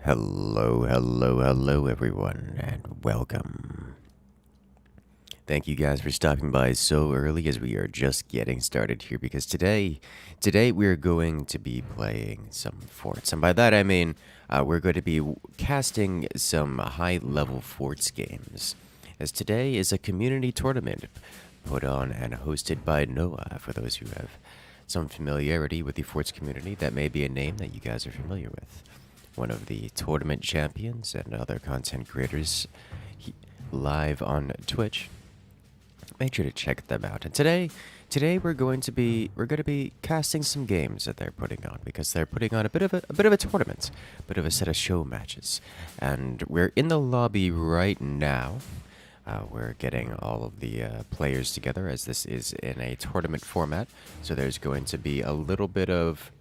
Hello everyone, and welcome. Thank you guys for stopping by so early as we are just getting started here because today we're going to be playing some forts. And by that I mean we're going to be casting some high-level forts games. As today is a community tournament put on and hosted by Noha. For those who have some familiarity with the forts community, that may be a name that you guys are familiar with. One of the tournament champions and other content creators live on Twitch. Make sure to check them out. And today we're going to be casting some games that they're putting on because they're putting on a bit of a tournament, a bit of a set of show matches. And we're in the lobby right now. We're getting all of the players together as this is in a tournament format. So there's going to be a little bit of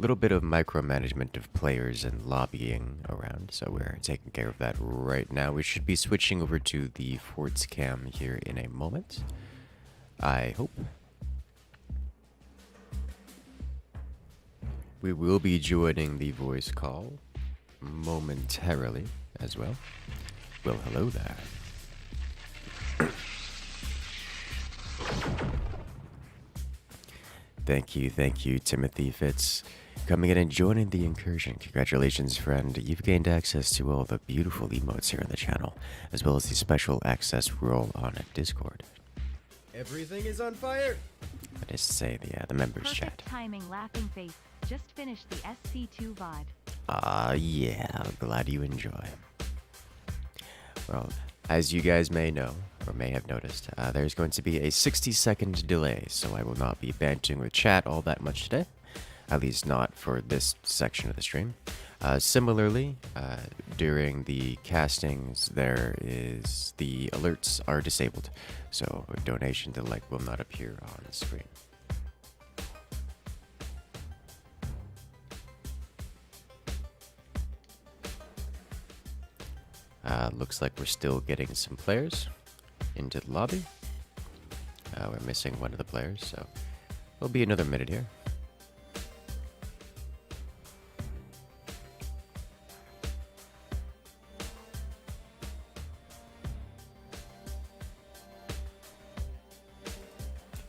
micromanagement of players and lobbying around, so we're taking care of that right now. We should be switching over to the forts cam here in a moment, I hope. We will be joining the voice call momentarily as well. Well, hello there. Thank you, Timothy Fitz. Coming in and joining the incursion. Congratulations, friend. You've gained access to all the beautiful emotes here on the channel, as well as the special access role on Discord. Everything is on fire. That is to say, the members Perfect chat. Timing, laughing face. Just finished the SC2 VOD. Yeah, glad you enjoy. Well, as you guys may know, or may have noticed, there's going to be a 60-second delay, so I will not be bantering with chat all that much today. At least not for this section of the stream. Similarly, during the castings, the alerts are disabled, so a donation to like will not appear on the screen. Looks like we're still getting some players into the lobby. We're missing one of the players, so it'll be another minute here.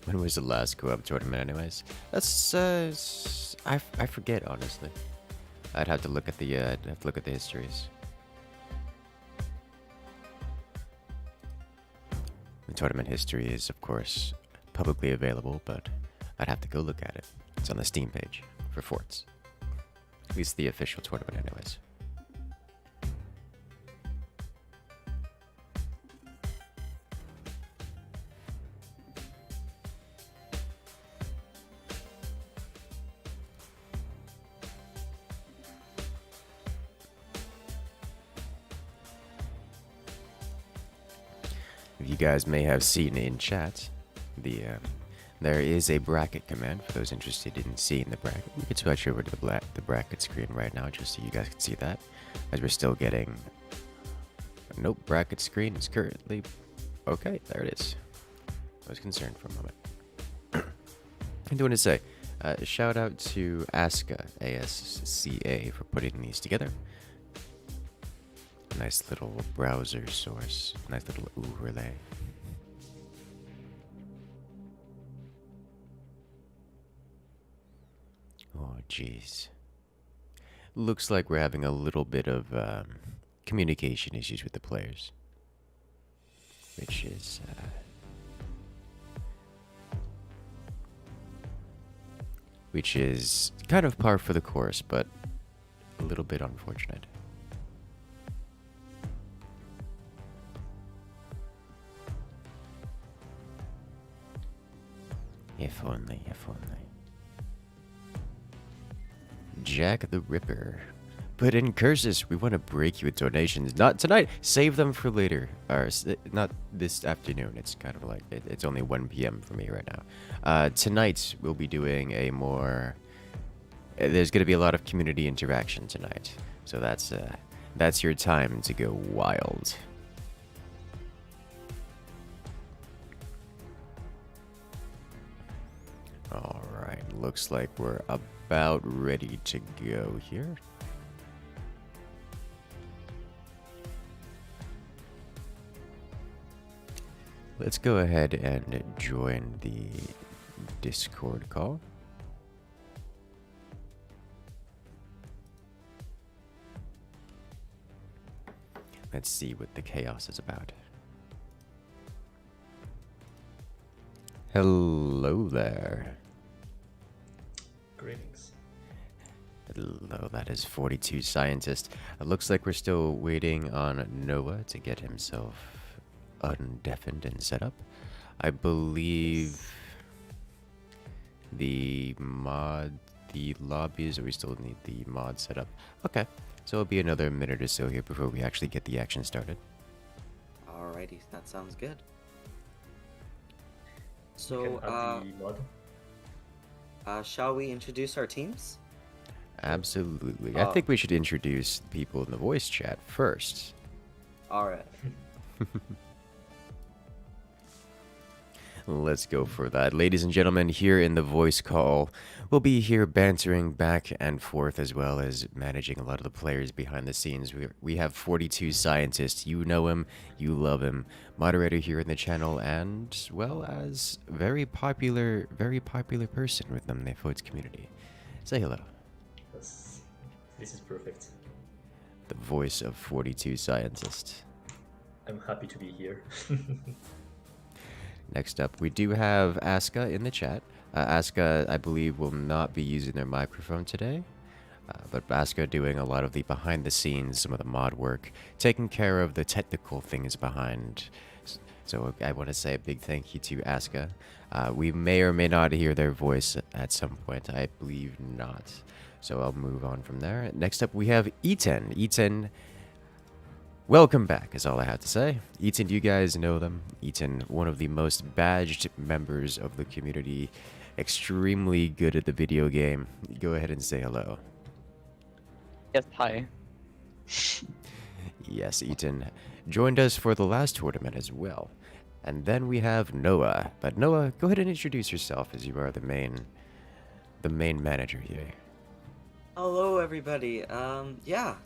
When was the last Coop tournament anyways? That's I forget honestly. I'd have to look at the histories. The tournament history is of course publicly available, but I'd have to go look at it. It's on the Steam page for forts. At least the official tournament anyways. You guys may have seen in chat, there is a bracket command for those interested in seeing the bracket. We could switch over to the bracket screen right now just so you guys can see that, as we're still getting. Nope, bracket screen is currently okay. There it is. I was concerned for a moment. I do want to say, shout out to Aska ASCA for putting these together. Nice little browser source. Nice little overlay. Oh, jeez. Looks like we're having a little bit of communication issues with the players. Which is kind of par for the course, but a little bit unfortunate. If only. Jack the Ripper. But Incursus, we want to break you with donations. Not tonight. Save them for later. Or not this afternoon. It's kind of like, it's only 1 p.m. for me right now. Tonight, we'll be doing a more... There's going to be a lot of community interaction tonight. So that's your time to go wild. Alright, looks like we're about ready to go here. let's go ahead and join the Discord call. Let's see what the chaos is about. Hello there. Greetings. Hello, that is 42 Scientist. It looks like we're still waiting on Noah to get himself undeafened and set up. I believe the lobbies, or we still need the mod set up. Okay, so it'll be another minute or so here before we actually get the action started. Alrighty, that sounds good. You can add the mod. Shall we introduce our teams? Absolutely. I think we should introduce people in the voice chat first. Alright. Let's go for that. Ladies and gentlemen, here in the voice call, we'll be here bantering back and forth as well as managing a lot of the players behind the scenes. We have 42 Scientists. You know him, you love him. Moderator here in the channel, and, well, as very popular person within the voice community. Say hello. This is perfect. The voice of 42 Scientists. I'm happy to be here. Next up, we do have Aska in the chat. Aska, I believe, will not be using their microphone today. But Aska doing a lot of the behind the scenes, some of the mod work, taking care of the technical things behind. So I want to say a big thank you to Aska. We may or may not hear their voice at some point. I believe not. So I'll move on from there. Next up, we have Eaton. Eaton, welcome back, is all I have to say. Eaton, do you guys know them? Eaton, one of the most badged members of the community, extremely good at the video game. Go ahead and say hello. Yes, hi. Yes, Eaton joined us for the last tournament as well. And then we have Noah. But Noah, go ahead and introduce yourself, as you are the main manager here. Hello everybody.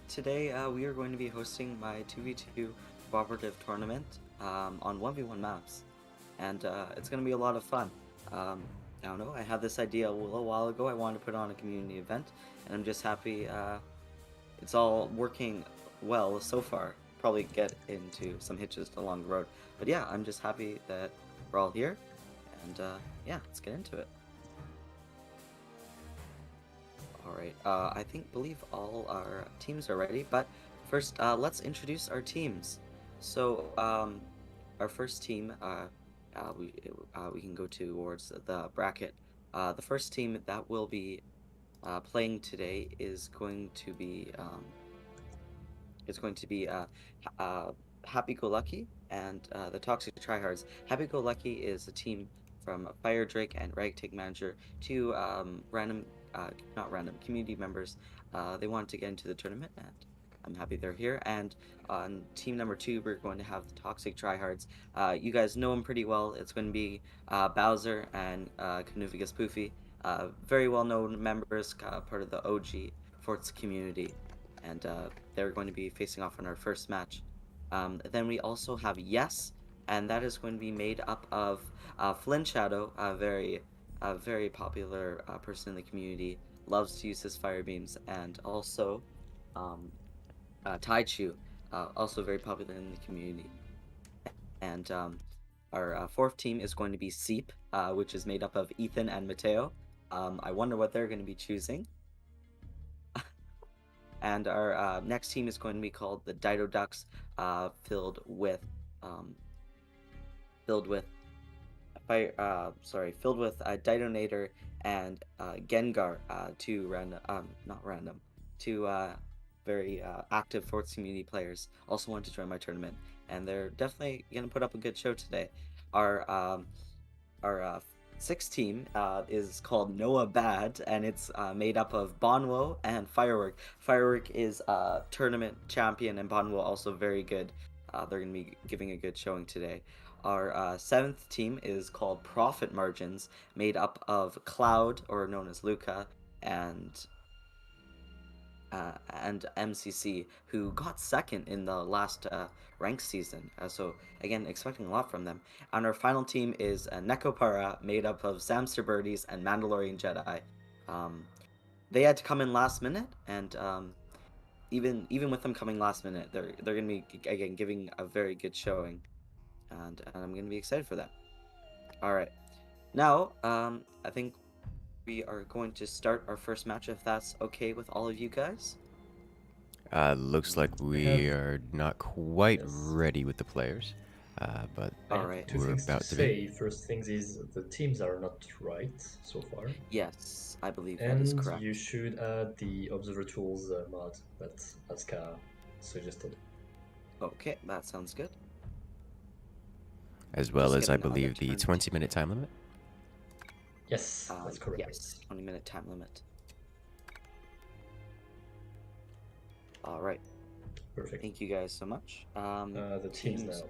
Today we are going to be hosting my 2v2 cooperative tournament on 1v1 maps. And it's going to be a lot of fun. I don't know, I had this idea a little while ago. I wanted to put on a community event, and I'm just happy it's all working well so far. Probably get into some hitches along the road. But yeah, I'm just happy that we're all here. And yeah, let's get into it. Alright, I believe all our teams are ready, but first, let's introduce our teams. So, our first team, we can go towards the bracket. The first team that will be playing today is going to be Happy Go Lucky and the Toxic Tryhards. Happy Go Lucky is a team from Fire Drake and Ragtag Manager, two community members. They wanted to get into the tournament, and I'm happy they're here. And on team number 2, we're going to have the Toxic Tryhards. You guys know them pretty well. It's going to be Bowser and Canuvigus Poofy. Very well-known members, part of the OG Forts community. And they're going to be facing off in our first match. Then we also have Yes, and that is going to be made up of Flynn Shadow, a very popular person in the community, loves to use his fire beams, and also Taichu, also very popular in the community. And our fourth team is going to be Seep, which is made up of Ethan and Mateo. I wonder what they're going to be choosing. And our next team is going to be called the Dido Ducks, filled with Didonator and Gengar, two very active Forts community players. Also want to join my tournament, and they're definitely gonna put up a good show today. Our sixth team is called Noah Bad, and it's made up of Bonwo and Firework. Firework is tournament champion, and Bonwo also very good. They're going to be giving a good showing today. Our seventh team is called Profit Margins, made up of Cloud, or known as Luca, and and MCC, who got second in the last ranked season. So again, expecting a lot from them. And our final team is Nekopara, made up of Samster Birdies and Mandalorian Jedi. They had to come in last minute, and even with them coming last minute, they're gonna be again giving a very good showing, and I'm gonna be excited for that. All right, now I think we are going to start our first match if that's okay with all of you guys. Looks like we are not quite ready with the players, but I have Alright. two we're things about to to be. say. First things is the teams are not right so far. Yes, I believe that is And correct. you should add the Observer Tools mod that Aska suggested. Okay, that sounds good. As well Just as, I getting on the believe, the turn 20-minute time limit. Yes, that's correct. Yes, 20-minute time limit. All right. Perfect. Thank you guys so much. The teams now.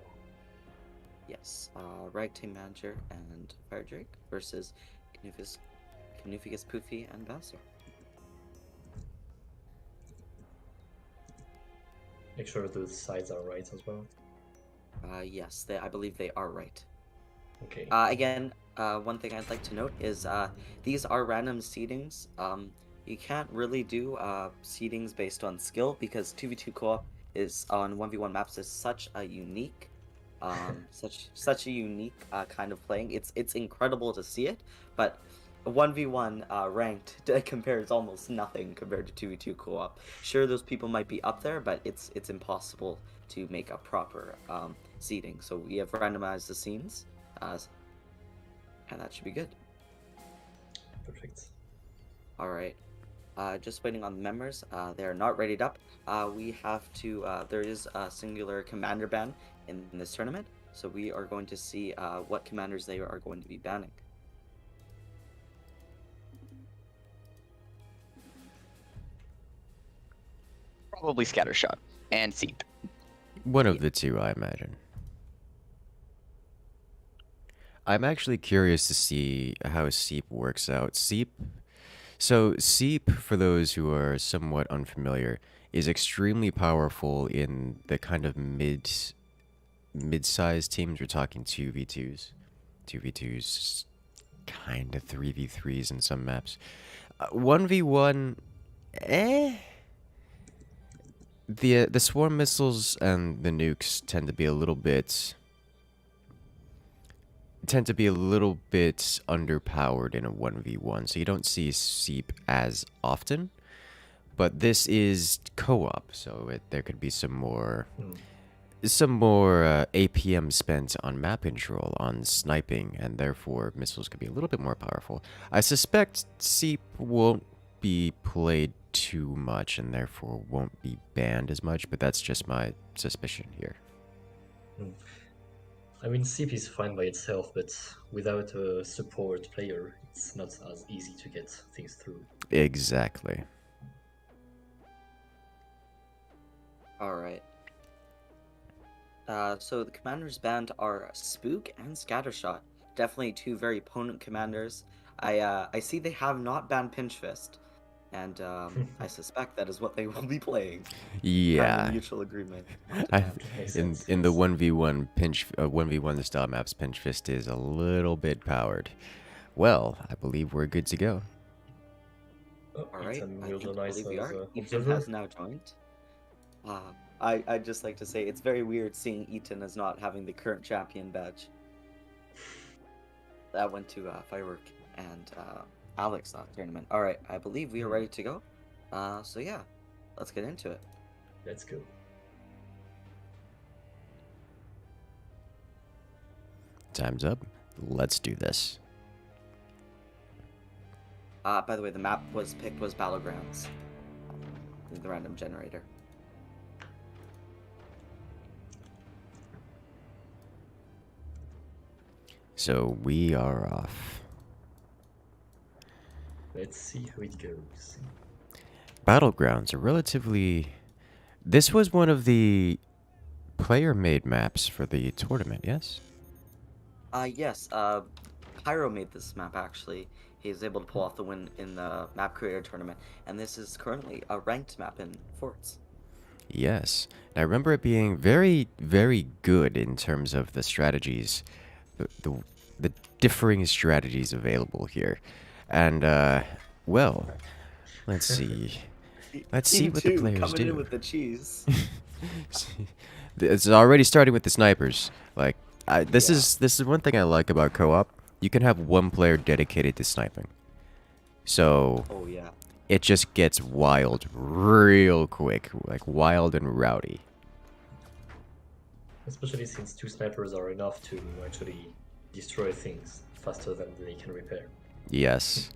Yes. Rag Team Manager and Fire Drake versus Canuficus, Poofy, and Bowser. Make sure the sides are right as well. Yes, I believe they are right. Okay. Again, one thing I'd like to note is these are random seedings. You can't really do seedings based on skill because 2v2 co-op is on 1v1 maps is such a unique, such a unique kind of playing. It's incredible to see it, but 1v1 ranked compares almost nothing compared to 2v2 co-op. Sure, those people might be up there, but it's impossible to make a proper seeding. So we have randomized the scenes. And that should be good. Perfect. All right. Just waiting on the members. They are not rated up. We have to. There is a singular commander ban in this tournament, so we are going to see what commanders they are going to be banning. Probably Scattershot and Seep. One of the two, I imagine. I'm actually curious to see how Seep works out. Seep, for those who are somewhat unfamiliar, is extremely powerful in the kind of mid-sized teams. We're talking 2v2s, kind of 3v3s in some maps. 1v1, The swarm missiles and the nukes tend to be a little bit underpowered in a 1v1, so you don't see Seep as often. But this is co-op, so there could be some more APM spent on map control, on sniping, and therefore missiles could be a little bit more powerful. I suspect Seep won't be played too much and therefore won't be banned as much, but that's just my suspicion here. I mean, Seep is fine by itself, but without a support player, it's not as easy to get things through. Exactly. All right. So the commanders banned are Spook and Scattershot. Definitely two very potent commanders. I see they have not banned Pinch Fist, and I suspect that is what they will be playing. Yeah. Kind of mutual agreement. In the 1v1 style maps, Pinch Fist is a little bit powered. Well, I believe we're good to go. Oh, All right, Ethan I will think join I us believe we as are. a Ethan observer. has now joined. I'd just like to say it's very weird seeing Ethan as not having the current champion badge. That went to Firework and Alex tournament. All right, I believe we are ready to go. So yeah, let's get into it. Let's go. Time's up. Let's do this. By the way, the map was picked was Battlegrounds. The random generator. So we are off. Let's see how it goes. Battlegrounds are relatively... This was one of the player-made maps for the tournament, yes? Yes. Pyro made this map actually. He is able to pull off the win in the map creator tournament, and this is currently a ranked map in Forts. Yes. And I remember it being very, very good in terms of the strategies, the differing strategies available here. And, well, let's see. Let's see Team what the 2 players coming in do. with the cheese. It's already starting with the snipers. Like, this Yeah. is one thing I like about co-op. You can have one player dedicated to sniping. So Oh yeah. it just gets wild real quick, like wild and rowdy. Especially since 2 snipers are enough to actually destroy things faster than they can repair. Yes.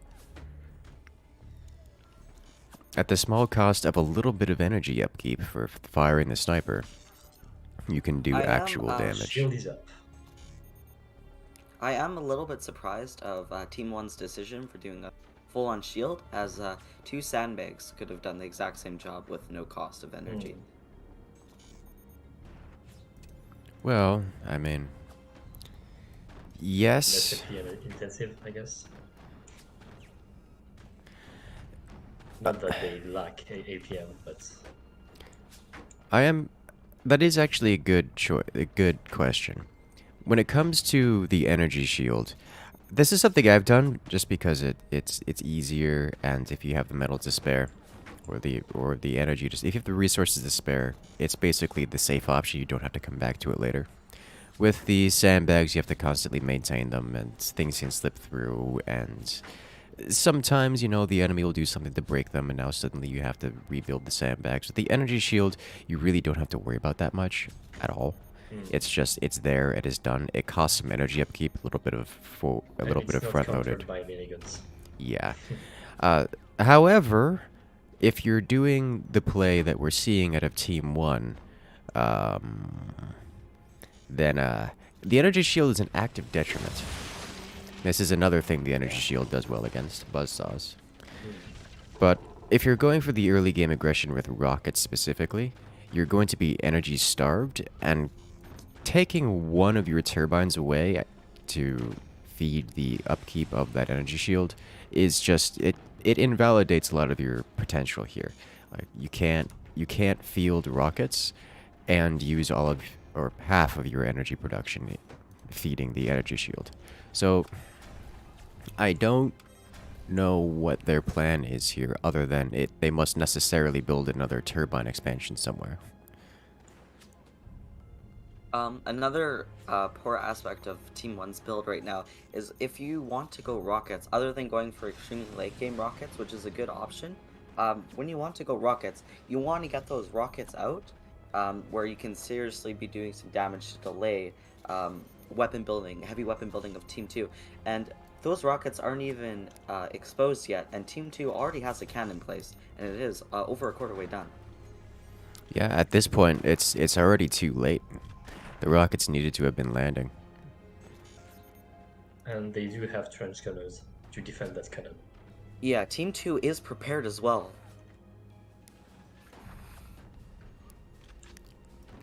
At the small cost of a little bit of energy upkeep for firing the sniper, you can do I am, actual damage. Shield is up. I am a little bit surprised of Team 1's decision for doing a full-on shield, as 2 sandbags could have done the exact same job with no cost of energy. Well, I mean, yes. Less AP intensive, I guess. Not that they lack APM, but That is actually a good question. When it comes to the energy shield, this is something I've done just because it's easier, and if you have the metal to spare, or the energy, if you have the resources to spare, it's basically the safe option. You don't have to come back to it later. With the sandbags, you have to constantly maintain them, and things can slip through, and sometimes, the enemy will do something to break them, and now suddenly you have to rebuild the sandbags. With the energy shield, you really don't have to worry about that much at all. It's just, it's there, it is done. It costs some energy upkeep, a little bit of front-loaded. By miniguns. Yeah. However, if you're doing the play that we're seeing out of Team 1, then the energy shield is an active detriment. This is another thing the energy shield does well against, buzzsaws. But if you're going for the early game aggression with rockets specifically, you're going to be energy starved, and taking one of your turbines away to feed the upkeep of that energy shield is just, it invalidates a lot of your potential here. Like, you can't field rockets and use all of or half of your energy production feeding the energy shield. So I don't know what their plan is here, other than they must necessarily build another turbine expansion somewhere. Another poor aspect of Team 1's build right now is if you want to go rockets, other than going for extremely late game rockets, which is a good option, when you want to go rockets, you want to get those rockets out, where you can seriously be doing some damage to delay weapon building, heavy weapon building of Team 2. And those rockets aren't even exposed yet, and Team 2 already has a cannon in place, and it is over a quarter way done. Yeah, at this point, it's already too late. The rockets needed to have been landing. And they do have trench gunners to defend that cannon. Yeah, Team 2 is prepared as well.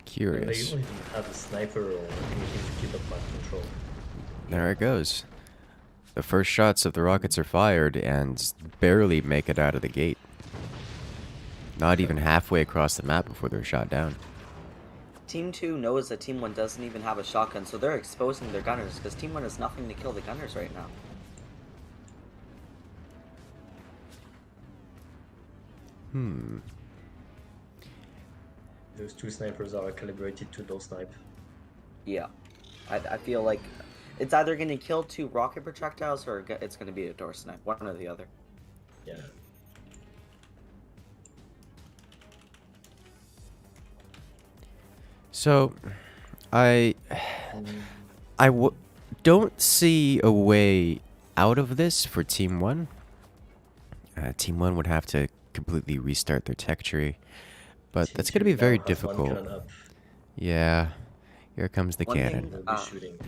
Curious. And they don't even have a sniper or anything to keep up map control. There it goes. The first shots of the rockets are fired and barely make it out of the gate. Not even halfway across the map before they're shot down. Team 2 knows that Team 1 doesn't even have a shotgun, so they're exposing their gunners, because Team 1 has nothing to kill the gunners right now. Those 2 snipers are calibrated to no snipe. Yeah. I feel like it's either going to kill 2 rocket projectiles, or it's going to be a door snipe, one or the other. Yeah. So, I don't see a way out of this for Team 1. Team 1 would have to completely restart their tech tree, but that's going to be very difficult. Yeah, here comes the One cannon. thing- They'll be shooting.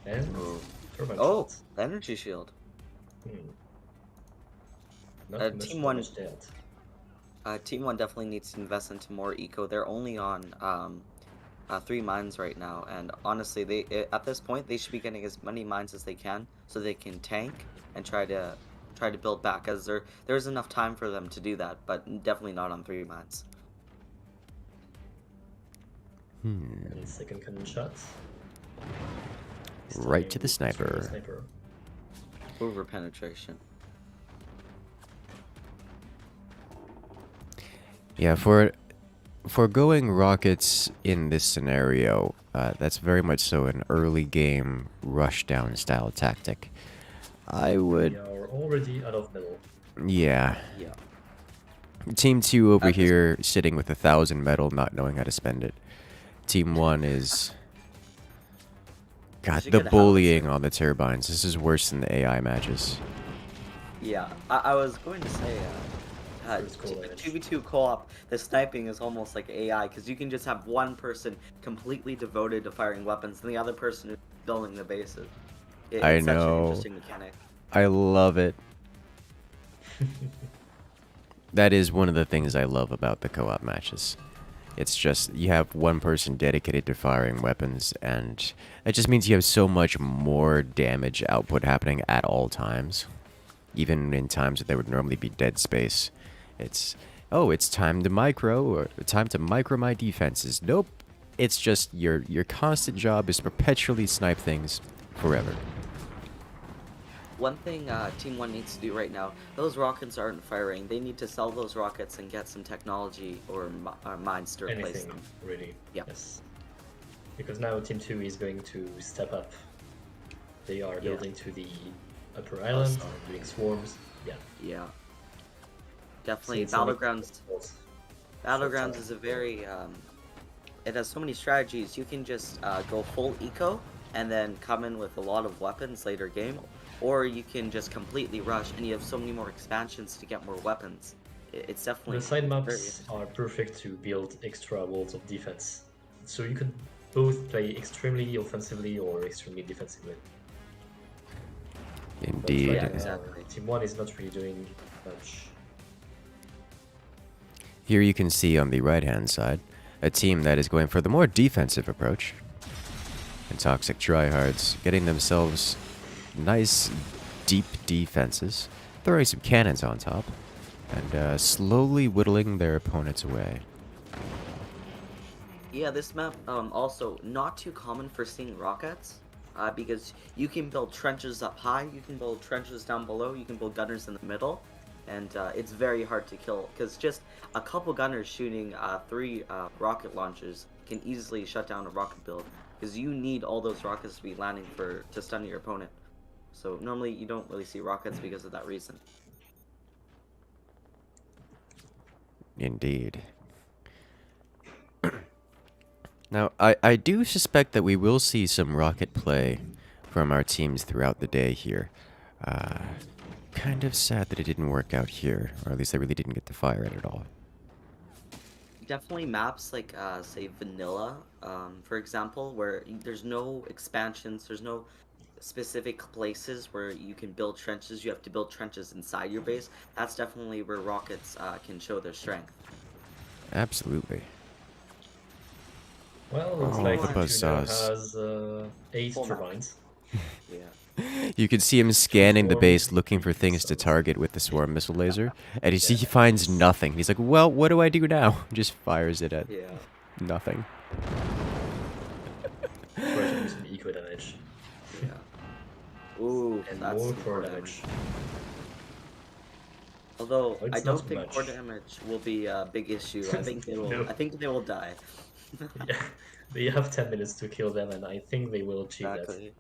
And turbine Oh, shots. energy shield. Not much Team 1 damage there. Team 1 definitely needs to invest into more eco. They're only on 3 mines right now, and honestly, at this point they should be getting as many mines as they can so they can tank and try to build back, as there's enough time for them to do that, but definitely not on 3 mines. And second cannon shot. Right to the sniper. Over penetration. Yeah, for going rockets in this scenario, that's very much so an early game rushdown style tactic. I would. We are already out of metal. Yeah. Yeah. Team 2 over here sitting with 1,000 metal, not knowing how to spend it. Team 1 is. God, should the get a bullying howitzer. on the turbines. This is worse than the AI matches. Yeah, I was going to say, First goal damage. 2v2 co-op, the sniping is almost like AI, because you can just have one person completely devoted to firing weapons, and the other person is building the bases. I It's such an know. interesting mechanic. I love it. That is one of the things I love about the co-op matches. It's just, you have one person dedicated to firing weapons, and it just means you have so much more damage output happening at all times. Even in times that there would normally be dead space. It's, oh, it's time to micro, or time to micro my defenses. Nope. It's just your constant job is perpetually snipe things forever. One thing Team 1 needs to do right now, those rockets aren't firing. They need to sell those rockets and get some technology or mines to replace Anything, them. really. Yeah. Yes. Because now Team 2 is going to step up. They are building to the upper island, doing swarms. Yeah. Yeah. Definitely, it's only- Battlegrounds is a very, it has so many strategies. You can just go full eco and then come in with a lot of weapons later game, or you can just completely rush and you have so many more expansions to get more weapons. It's definitely The side very maps are perfect to build extra walls of defense. So you can both play extremely offensively or extremely defensively. But Indeed. Yeah, right now, exactly. Team 1 is not really doing much. Here you can see on the right-hand side, a team that is going for the more defensive approach. And Toxic Tryhards getting themselves nice, deep defenses, throwing some cannons on top, and slowly whittling their opponents away. Yeah, this map also not too common for seeing rockets, because you can build trenches up high, you can build trenches down below, you can build gunners in the middle, and it's very hard to kill, because just a couple gunners shooting 3 rocket launchers can easily shut down a rocket build, because you need all those rockets to be landing to stun your opponent. So normally you don't really see rockets because of that reason. Indeed. Now, I do suspect that we will see some rocket play from our teams throughout the day here. Kind of sad that it didn't work out here, or at least I really didn't get to fire it at all. Definitely maps like, say, Vanilla, for example, where there's no expansions, there's no specific places where you can build trenches, you have to build trenches inside your base. That's definitely where rockets can show their strength. Absolutely. Well, looks Oh, like the Team 2 now buzzsaws. has 8 Full map. turbines. Yeah. You can see him scanning the base, looking for things to target with the swarm missile laser, and he finds nothing. He's like, well, what do I do now? Just fires it at Yeah. nothing. Try to do some eco damage. Yeah. Ooh, And that's more some core core damage. Although Oh, it's I don't not think much. core damage will be a big issue. I think they will. No. I think they will die. Yeah, they have 10 minutes to kill them, and I think they will achieve Exactly.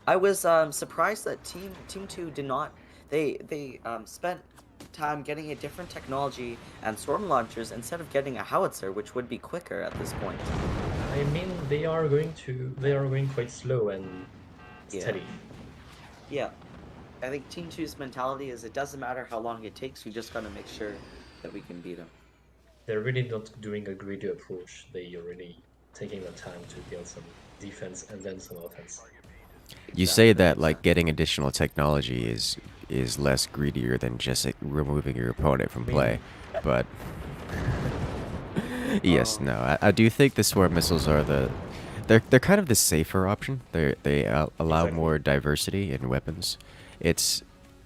I was surprised that Team 2 did not. They spent time getting a different technology and storm launchers instead of getting a howitzer, which would be quicker at this point. that. I mean, they are going quite slow and Yeah. steady. Yeah, I think Team 2's mentality is it doesn't matter how long it takes. We just gotta make sure that we can beat them. They're really not doing a greedy approach. They are really taking the time to build some defense and then some offense. You say that like getting additional technology is less greedier than just removing your opponent from play, but Yes, no, I do think the swarm missiles are they're kind of the safer option. They allow Exactly. more diversity in weapons. It's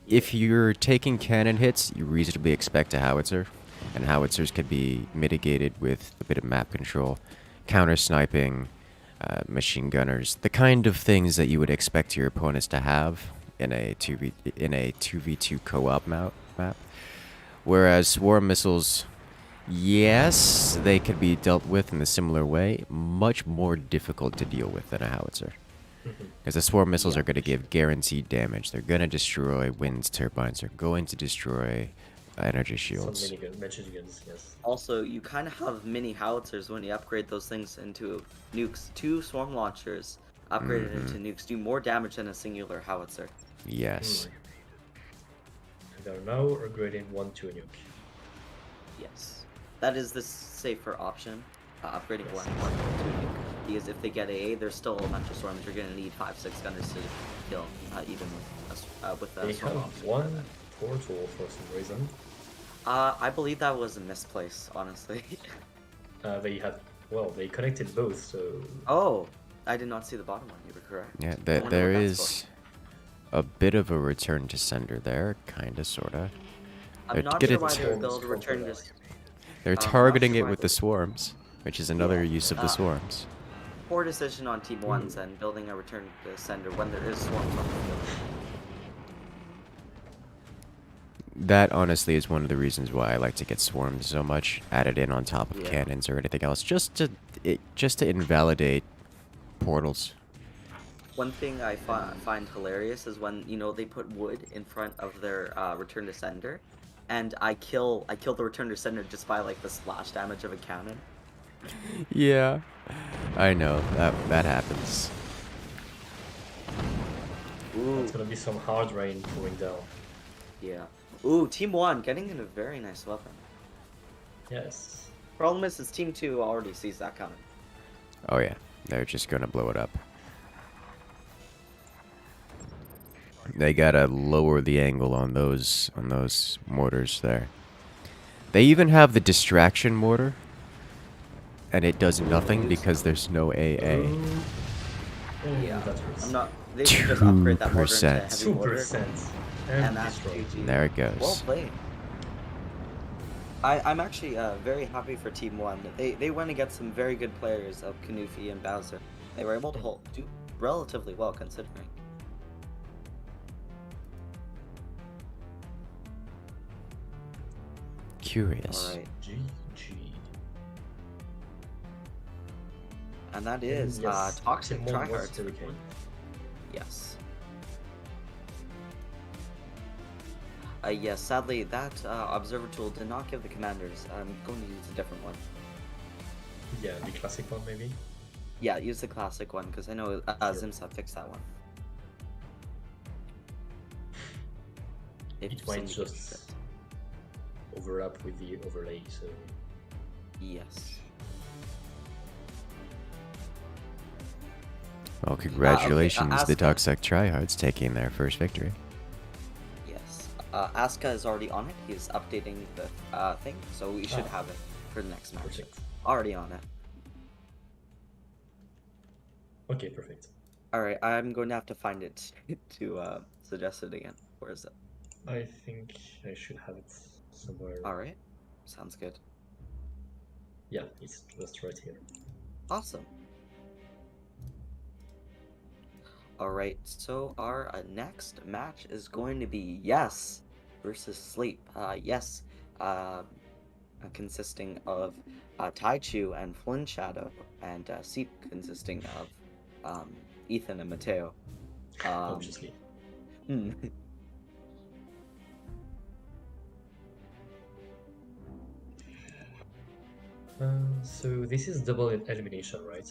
if you're taking cannon hits, you reasonably expect a howitzer, and howitzers can be mitigated with a bit of map control, counter sniping, machine gunners, the kind of things that you would expect your opponents to have in a 2v2 co-op map. Whereas swarm missiles, yes, they can be dealt with in a similar way, much more difficult to deal with than a howitzer. Because the swarm missiles are going to give guaranteed damage. They're going to destroy winds turbines. They're going to destroy energy shields. Some machine guns, yes. Also, you kind of have mini howitzers when you upgrade those things into nukes. 2 swarm launchers upgraded into nukes do more damage than a singular howitzer. Yes. They are now upgrading 1 to a nuke. Yes. That is the safer option. Upgrading Yes. 1 to a nuke. Because if they get AA, there's still a bunch of swarms. You're going to need 5-6 gunners to kill, even with They swarm have option. 1 portal for some reason. I believe that was a misplace, honestly. They connected both, so... Oh, I did not see the bottom one. You were correct. Yeah, I wonder there what that's is a bit of a return to sender there, kinda, sorta. I'm They're not gonna sure why they Swarms would build from return the to. back. They're I'm not targeting sure it why with they- the swarms, which is another use of the swarms. Poor decision on Team 1's and building a return to sender when there is swarms on the field. That honestly is one of the reasons why I like to get swarms so much, added in on top of Yeah. cannons or anything else, just to invalidate portals. One thing I find hilarious is when they put wood in front of their return to sender, and I kill the return to sender just by like the splash damage of a cannon. Yeah, I know that happens. Ooh, That's gonna be some hard rain pouring down. yeah. Ooh, Team 1 getting in a very nice weapon. Yes. Problem is Team 2 already sees that coming. Oh yeah, they're just gonna blow it up. They gotta lower the angle on those mortars there. They even have the distraction mortar, and it does nothing because there's no AA. Yeah, That hurts. I'm not. They should just upgrade that mortar into 2%. heavy mortar. 2%. And And that's destroyed. GG. There it Well goes. played. I'm actually very happy for Team 1. They went against some very good players of Kanufi and Bowser. They were able to do relatively well considering. Curious. Alright. GG. And that is Yes, Toxic Team 1 was Tryhard. Hurricane. Yes. Yes, sadly, that observer tool did not give the commanders. I'm going to use a different one. Yeah, the classic one maybe. Yeah, use the classic one, because I know Zimsa fixed that one. If It might Cindy just fixed it. overlap with the overlay, so... Yes. Well, congratulations, the Asuka. Toxic Tryhards taking their first victory. Yes. Asuka is already on it. He's updating the thing, so we should have it for the next match. Perfect. Already on it. Okay, perfect. Alright, I'm going to have to find it to suggest it again. Where is it? I think I should have it somewhere. Alright. Sounds good. Yeah, it's just right here. Awesome. Alright, so our next match is going to be Yes versus Sleep. Yes, consisting of Taichu and Flynn Shadow, and Seep consisting of Ethan and Mateo. Obviously. hmm. So this is double elimination, right?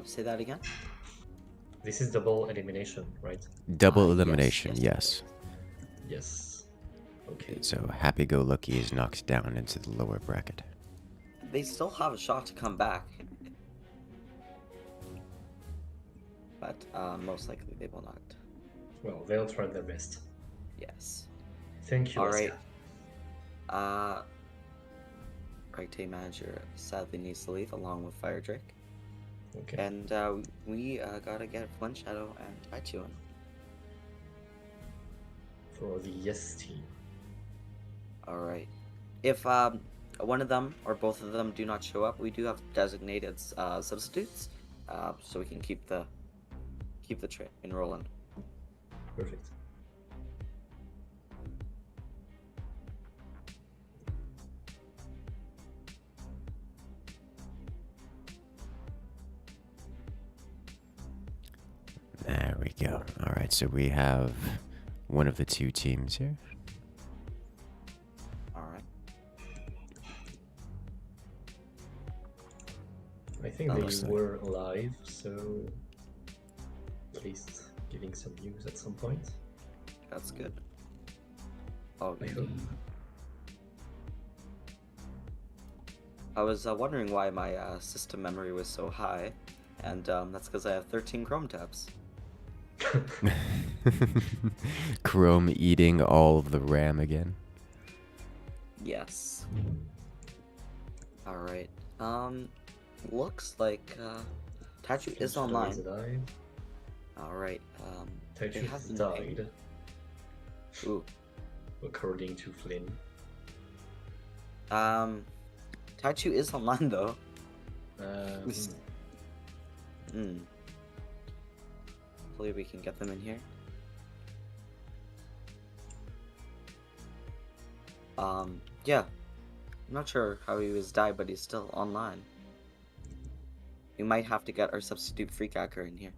Say that again? This is double elimination, right? Double Yes, elimination, yes, yes. Yes. Okay. So Happy Go Lucky is knocked down into the lower bracket. They still have a shot to come back. But most likely they will not. Well, they'll try their best. Yes. Thank you. Alright. Oscar. right team manager sadly needs to leave along with Fire Drake. Okay. And we gotta get Flint Shadow and Taichu in. For the yes team. Alright. If one of them or both of them do not show up, we do have designated substitutes, so we can keep the train rolling. Perfect. There we go. All right, so we have one of the two teams here. Alright. I think That they looks like- were live, so at least giving some news at some point. That's good. Oh, I hope. I was wondering why my system memory was so high, and that's because I have 13 Chrome tabs. Chrome eating all of the RAM again. Yes. Alright. Looks like Taichu is Shadow online. alive. Alright. They Taichu have has been- died, Ooh. according to Flynn. Taichu is online though. Hmm. Hopefully we can get them in here. Yeah. I'm not sure how he was died, but he's still online. We might have to get our substitute freakhacker in here.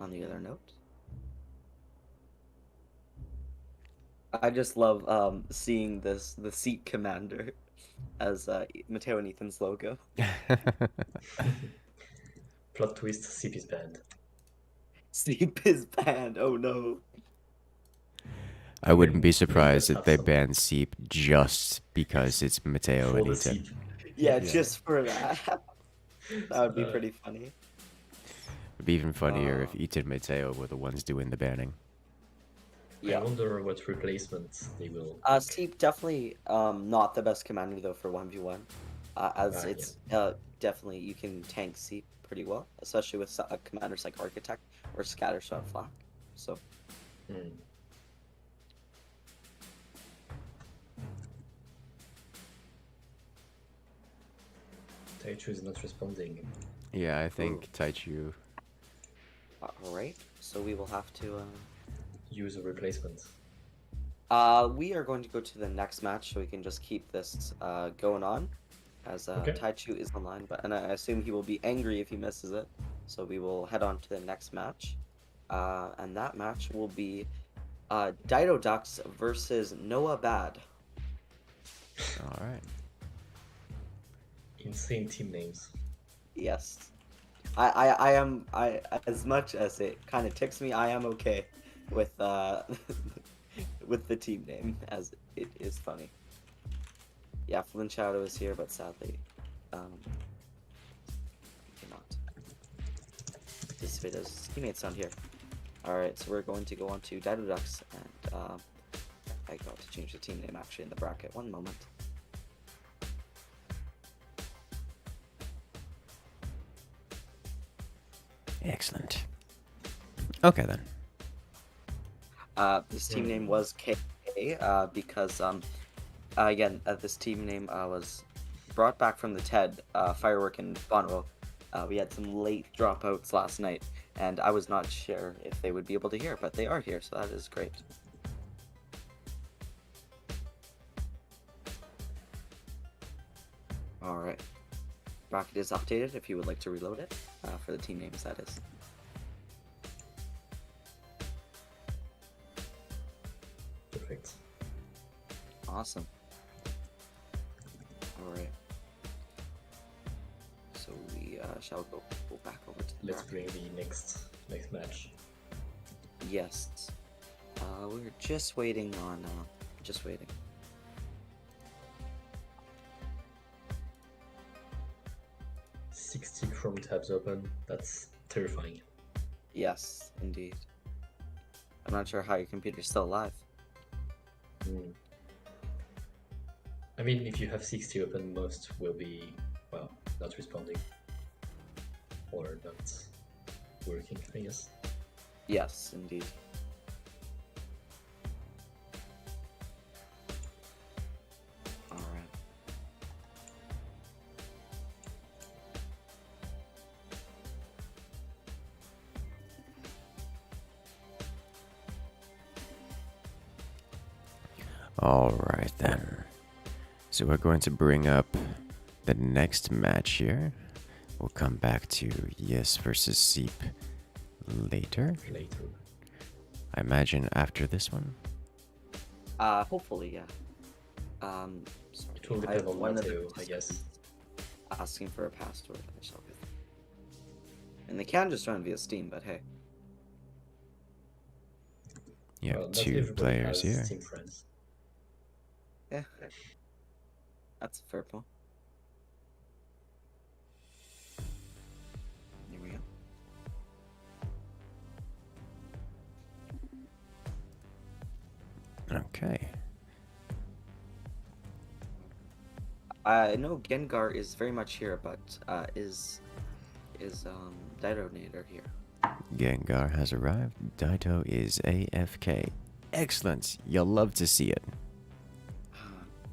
On the other note, I just love seeing the seat commander as Mateo and Ethan's logo. Plot twist, CP is banned. Sleep is banned. Oh no. I wouldn't be Maybe surprised let's if they have some- ban Seep just because it's Mateo For and the Ethan. CP. Yeah, Yeah. just for that. That would be Uh, pretty funny. It'd be even funnier if Uh. Ethan and Mateo were the ones doing the banning. I Yeah. wonder what replacements they will. Sleep definitely not the best commander though for 1v1. As Yeah. it's definitely you can tank Sleep pretty well, especially with commanders like Architect or Scattershot Flak. So Hmm. Taichu is not responding. Yeah, I think Taichu. alright, so we will have to. Use a replacement. We are going to go to the next match so we can just keep this going on, as Okay. Taichu is online, and I assume he will be angry if he misses it. So we will head on to the next match, and that match will be Dido Ducks versus Noah Bad. All right. Insane team names. Yes, I am as much as it kind of ticks me, I am okay with with the team name, as it is funny. Yeah, Flynn Shadow is here, but sadly, cannot participate as his teammates on here. Alright, so we're going to go on to Dido Ducks, and I got to change the team name actually in the bracket. One moment. Excellent. Okay then. This team name was K, because again, this team name was brought back from the TED firework in Bonneville. We had some late dropouts last night, and I was not sure if they would be able to hear, but they are here, so that is great. Alright. Bracket is updated if you would like to reload it, for the team names, that is. Perfect. Awesome. Alright. So we shall go back over to the Let's bracket. bring the next match. Yes. We're just waiting on, just waiting. "60 Chrome tabs open. That's terrifying. Yes, indeed. I'm not sure how your computer's still alive. Hmm. I mean, if you have 60 open, most will be, well, not responding. Or not working, I guess. Yes, indeed. All right. Alright then. So we're going to bring up the next match here. We'll come back to Yes versus Seep later. Later. I imagine after this one. Hopefully, yeah. Sorry. It will I depend have on one of the Matteo, I guess. asking for a password. I shall get. And they can just join via Steam, but hey. You have Well, not two everybody players has here. Steam friends. Yeah. That's a fair point. Here we go. Okay. I know Gengar is very much here, but is Detonator here? Gengar has arrived. Daito is AFK. Excellent. You'll love to see it.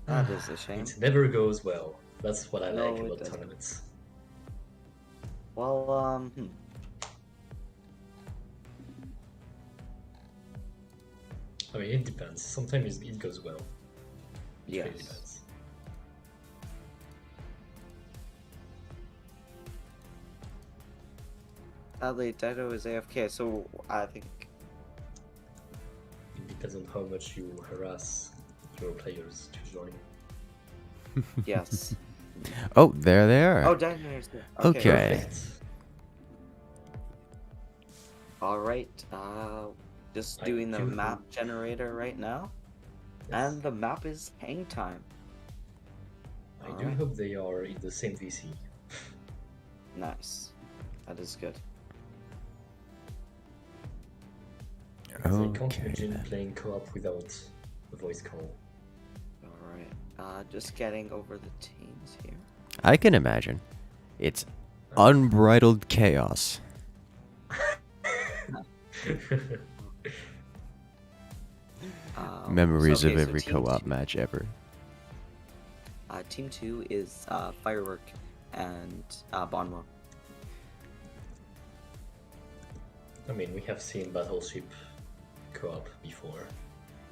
That is a shame. It never goes well. That's what I No, like it about doesn't. tournaments. Well, I mean, it depends. Sometimes it goes well. It really Yes. does. Sadly, Daito is AFK, so I think It depends on how much you harass your players to join. yes. Oh, there they are. Oh, Detonator's there. Okay. Perfect. All right. Just I doing the do map hope- generator right now, Yes. and the map is hang time. I do Alright. hope they are in the same VC. Nice. That is good. Because I can't Okay. imagine then. playing co-op without a voice call. All right. Just getting over the teams here. I can imagine. It's unbridled chaos. Memories so, of okay, so every team co-op two- match ever. Team 2 is Firework and Bonmo. I mean, we have seen Battleship co-op before.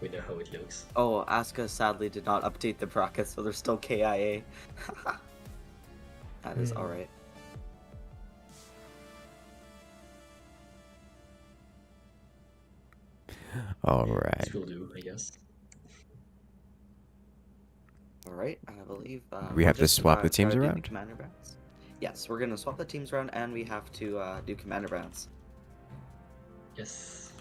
We know how it looks. Oh, Asuka sadly did not update the bracket, so they're still KIA. That is Hmm. alright. All Yeah, right. This will do, I guess. Alright, I believe. We we're have to just swap the about to teams do around? commander rounds. Yes, we're gonna swap the teams around, and we have to do commander rounds. Yes.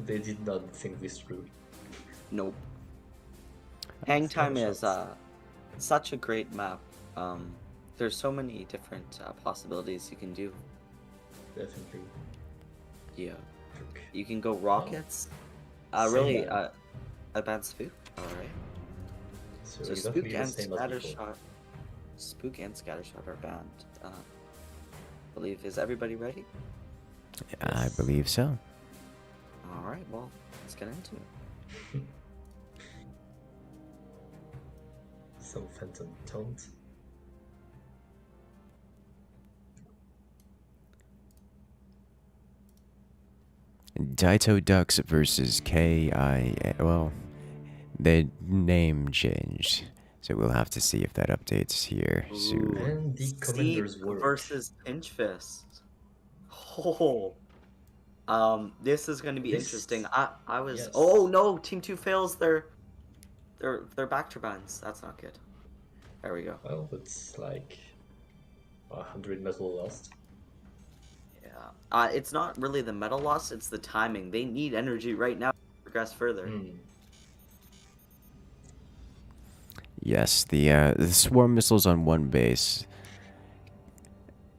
They did not think this through. Nope. Hang time is Screenshots. such a great map. There's so many different possibilities you can do. Definitely. Yeah. Look. You can go rockets. Same Really, man. advanced spook. Alright. So So exactly spook the and same as scatter before. shot. Spook and scatter shot are banned. Believe is everybody ready? I Yes. believe so. Alright, well, let's get into it. Some phantom taunt. Daito Ducks versus KIA. Well, the name changed, so we'll have to see if that updates here soon. And the Seep commander's work. versus Pinch Fist. Oh. This is going to be This- interesting. I was. yes. Oh no! Team 2 fails their back turbines. That's not good. There we go. Well, it's like 100 metal lost. Yeah. It's not really the metal loss. It's the timing. They need energy right now to progress further. Hmm. Yes, the swarm missiles on one base.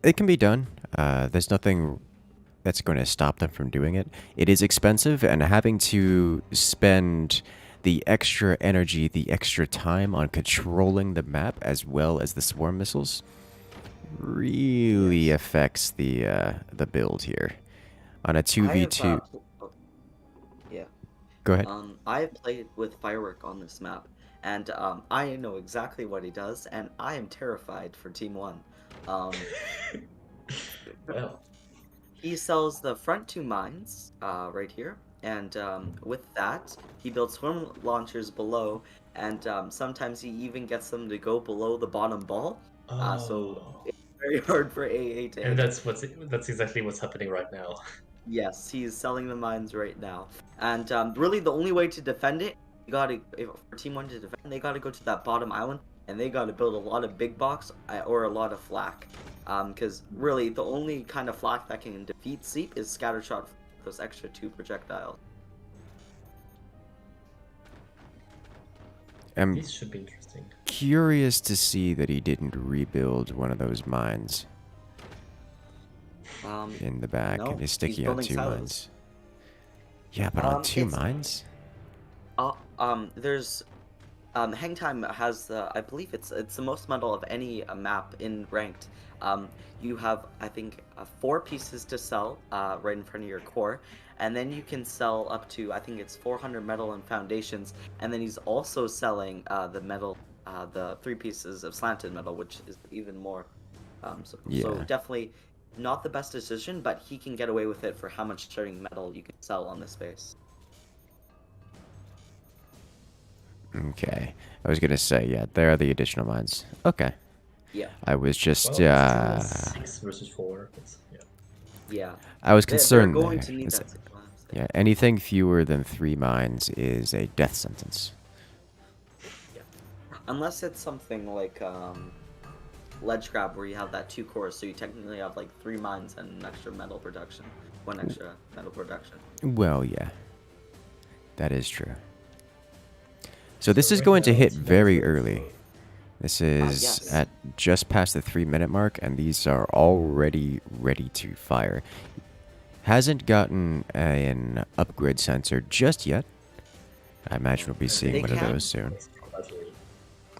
It can be done. There's nothing that's going to stop them from doing it. It is expensive, and having to spend the extra energy, the extra time on controlling the map as well as the swarm missiles really affects the build here. On a 2v2. Yeah. Go ahead. I have played with Firework on this map, and I know exactly what he does, and I am terrified for Team 1. Well, He sells the front 2 mines right here, and with that, he builds swarm launchers below, and sometimes he even gets them to go below the bottom ball. So it's very hard for AA to and hit. that's exactly what's happening right now. Yes, he's selling the mines right now, and really the only way to defend it, for Team 1 to defend, they gotta go to that bottom island, and they gotta build a lot of big box or a lot of flak. Because really, the only kind of flak that can defeat Seep is scattershot, those extra 2 projectiles. I'm This should be interesting. curious to see that he didn't rebuild one of those mines in the back, no, and he's sticking he's on building 2 silos. mines. Yeah, but on 2 it's- mines? There's Hang Time has I believe it's the most metal of any map in ranked. You have, I think, 4 pieces to sell right in front of your core, and then you can sell up to, I think it's 400 metal and foundations, and then he's also selling the metal, the 3 pieces of slanted metal, which is even more. So Yeah. definitely not the best decision, but he can get away with it for how much starting metal you can sell on this base. Okay. I was gonna say, yeah, there are the additional mines. Okay. Yeah. I was just, Well, it's still 6 versus 4. But, yeah. Yeah. I was They're concerned going there. to need Is that it- 6 lives. Yeah, anything fewer than 3 mines is a death sentence. Unless it's something like ledge grab where you have that 2 cores, so you technically have like 3 mines and an extra metal production. 1 extra metal production. Well, yeah. That is true. So this So is right going to now hit it's very not early. This is yes. at just past the 3-minute mark, and these are already ready to fire. Hasn't gotten an upgrade sensor just yet. I imagine we'll be seeing They one of can. those soon. It's probably-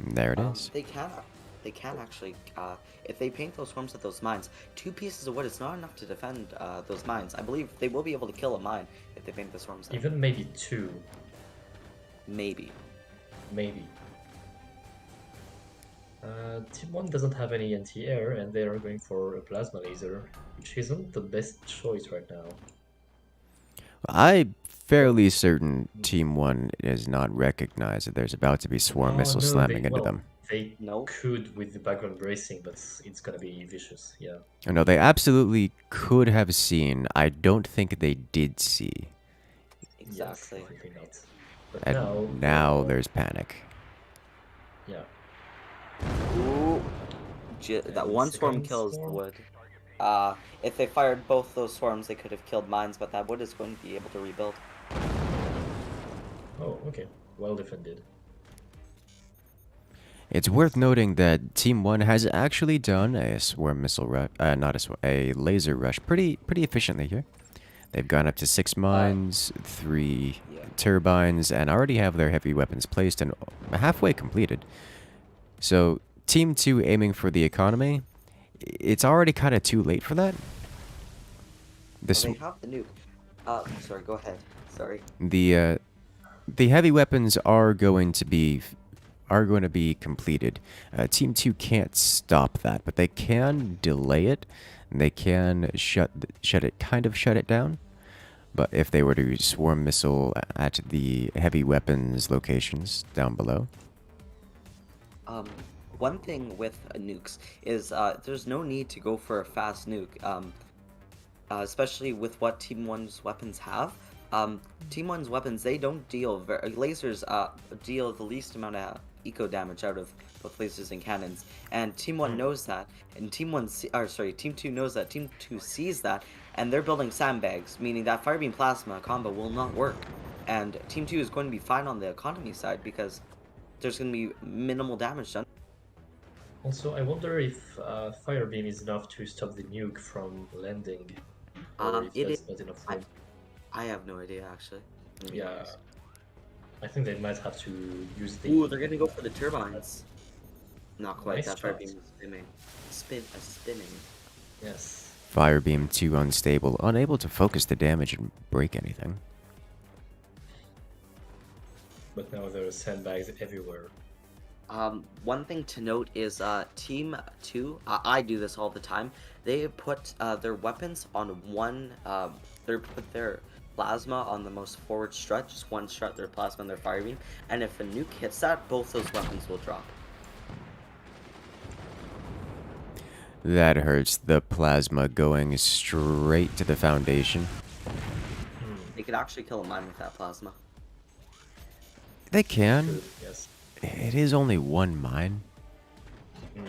There it is. They can actually, if they paint those swarms at those mines, 2 pieces of wood is not enough to defend those mines. I believe they will be able to kill a mine if they paint the swarms there. Even maybe 2. Maybe. Maybe. Team 1 doesn't have any anti-air, and they are going for a plasma laser, which isn't the best choice right now. I'm fairly certain Team 1 does not recognize that there's about to be swarm missiles slamming into them. They No. could with the background bracing, but it's gonna be vicious, yeah. Oh, no, they absolutely could have seen. I don't think they did see. Exactly. Yes, definitely not. But And now there's panic. Yeah. Ooh. That one swarm second kills the swarm. wood. If they fired both those swarms, they could have killed mines, but that wood is going to be able to rebuild. Oh, okay. Well defended. It's worth noting that Team 1 has actually done a swarm missile rush, a laser rush pretty efficiently here. They've gone up to 6 mines, 3 Yeah. turbines, and already have their heavy weapons placed and halfway completed. So, Team 2 aiming for the economy, it's already kind of too late for that. This, Well, they have the nuke. Sorry, go ahead. Sorry. the heavy weapons are going to be completed. Team 2 can't stop that, but they can delay it. And they can shut it down. But if they were to swarm missile at the heavy weapons locations down below. One thing with nukes is there's no need to go for a fast nuke, especially with what Team 1's weapons have. Team 1's weapons, they don't deal lasers deal the least amount of eco damage out of both lasers and cannons, and Team 1 knows that, and Team 2 knows that. Team 2 sees that, and they're building sandbags, meaning that Firebeam Plasma combo will not work, and Team 2 is going to be fine on the economy side because there's gonna be minimal damage done. Also, I wonder if fire beam is enough to stop the nuke from landing, or if It that's is. not enough I, room. I have no idea actually. I'm gonna be Yeah, honest. I think they might have to use the. Ooh, they're gonna go for the turbines. Not quite. Nice That fire shot. beam is spinning. Yes. Fire beam too unstable, unable to focus the damage and break anything. But now there are sandbags everywhere. One thing to note is Team 2, I do this all the time, they put their weapons on one, they put their plasma on the most forward strut, just one strut, their plasma and their fire beam, and if a nuke hits that, both those weapons will drop. That hurts. The plasma going straight to the foundation. They could actually kill a mine with that plasma. They can. Good, yes. It is only one mine. Hmm.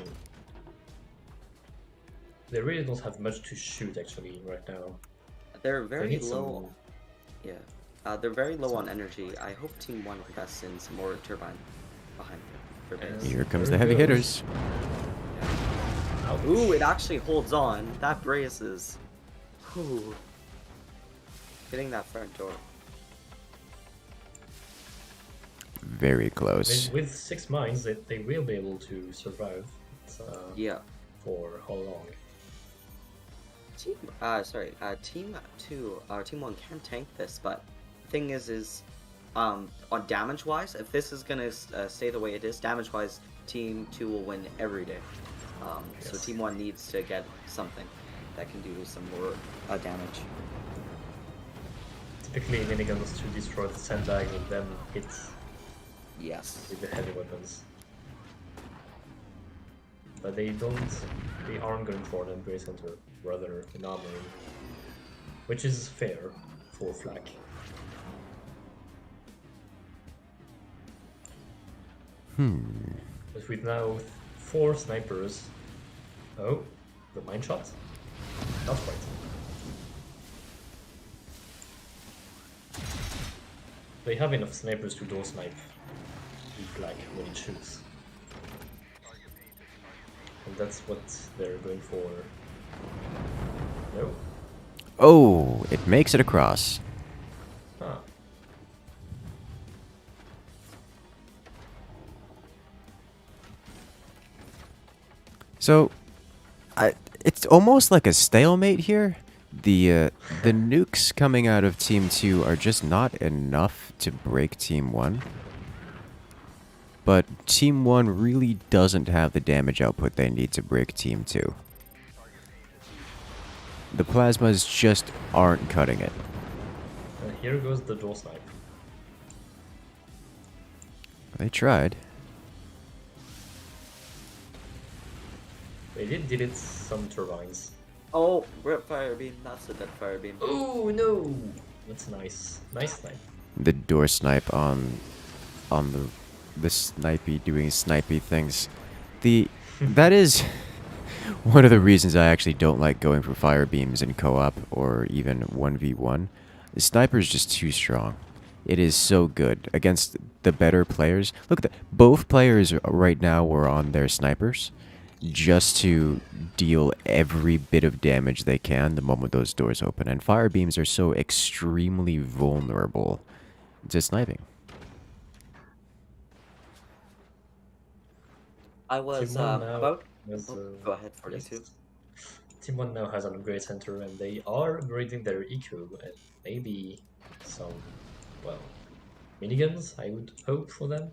They really don't have much to shoot actually right now. They're They very need low, some. yeah. They're very low on energy. I hope Team 1 invests in some more turbine behind their base. Yes. Here comes There the it heavy goes. hitters. Ouch. Ooh, it actually holds on. That braces. Ooh. Hitting that front door. Very close. With 6 mines, they will be able to survive. Yeah. For how long? Team 2, Team 1 can tank this, but the thing is, on damage-wise, if this is gonna stay the way it is, damage-wise, Team 2 will win every day. So Yes. Team 1 needs to get something that can do some more damage. Typically, miniguns to destroy the sandbags and then hit Yes. with the heavy weapons. But they aren't going for an upgrade center, rather an armory. Which is fair for flak. But with now 4 snipers. Oh, the mine shot? Not quite. They have enough snipers to door snipe the flak when it shoots. And that's what they're going for. No? Oh, it makes it across. Ah. So, it's almost like a stalemate here. The nukes coming out of Team 2 are just not enough to break Team 1. But Team 1 really doesn't have the damage output they need to break Team 2. The plasmas just aren't cutting it. And here goes the door snipe. They tried. They did delete some turbines. Oh, rip fire beam. That's a dead fire beam. Oh no! That's nice. Nice snipe. The door snipe on the snipey doing snipey things. That is one of the reasons I actually don't like going for fire beams in co-op or even 1v1. The sniper's just too strong. It is so good against the better players. Look at that. Both players right now were on their snipers just to deal every bit of damage they can the moment those doors open. And fire beams are so extremely vulnerable to sniping. I was Team 1 now about. has, Go ahead, 42. yes. Team 1 now has an upgrade center and they are upgrading their eco and maybe some, well, miniguns, I would hope for them.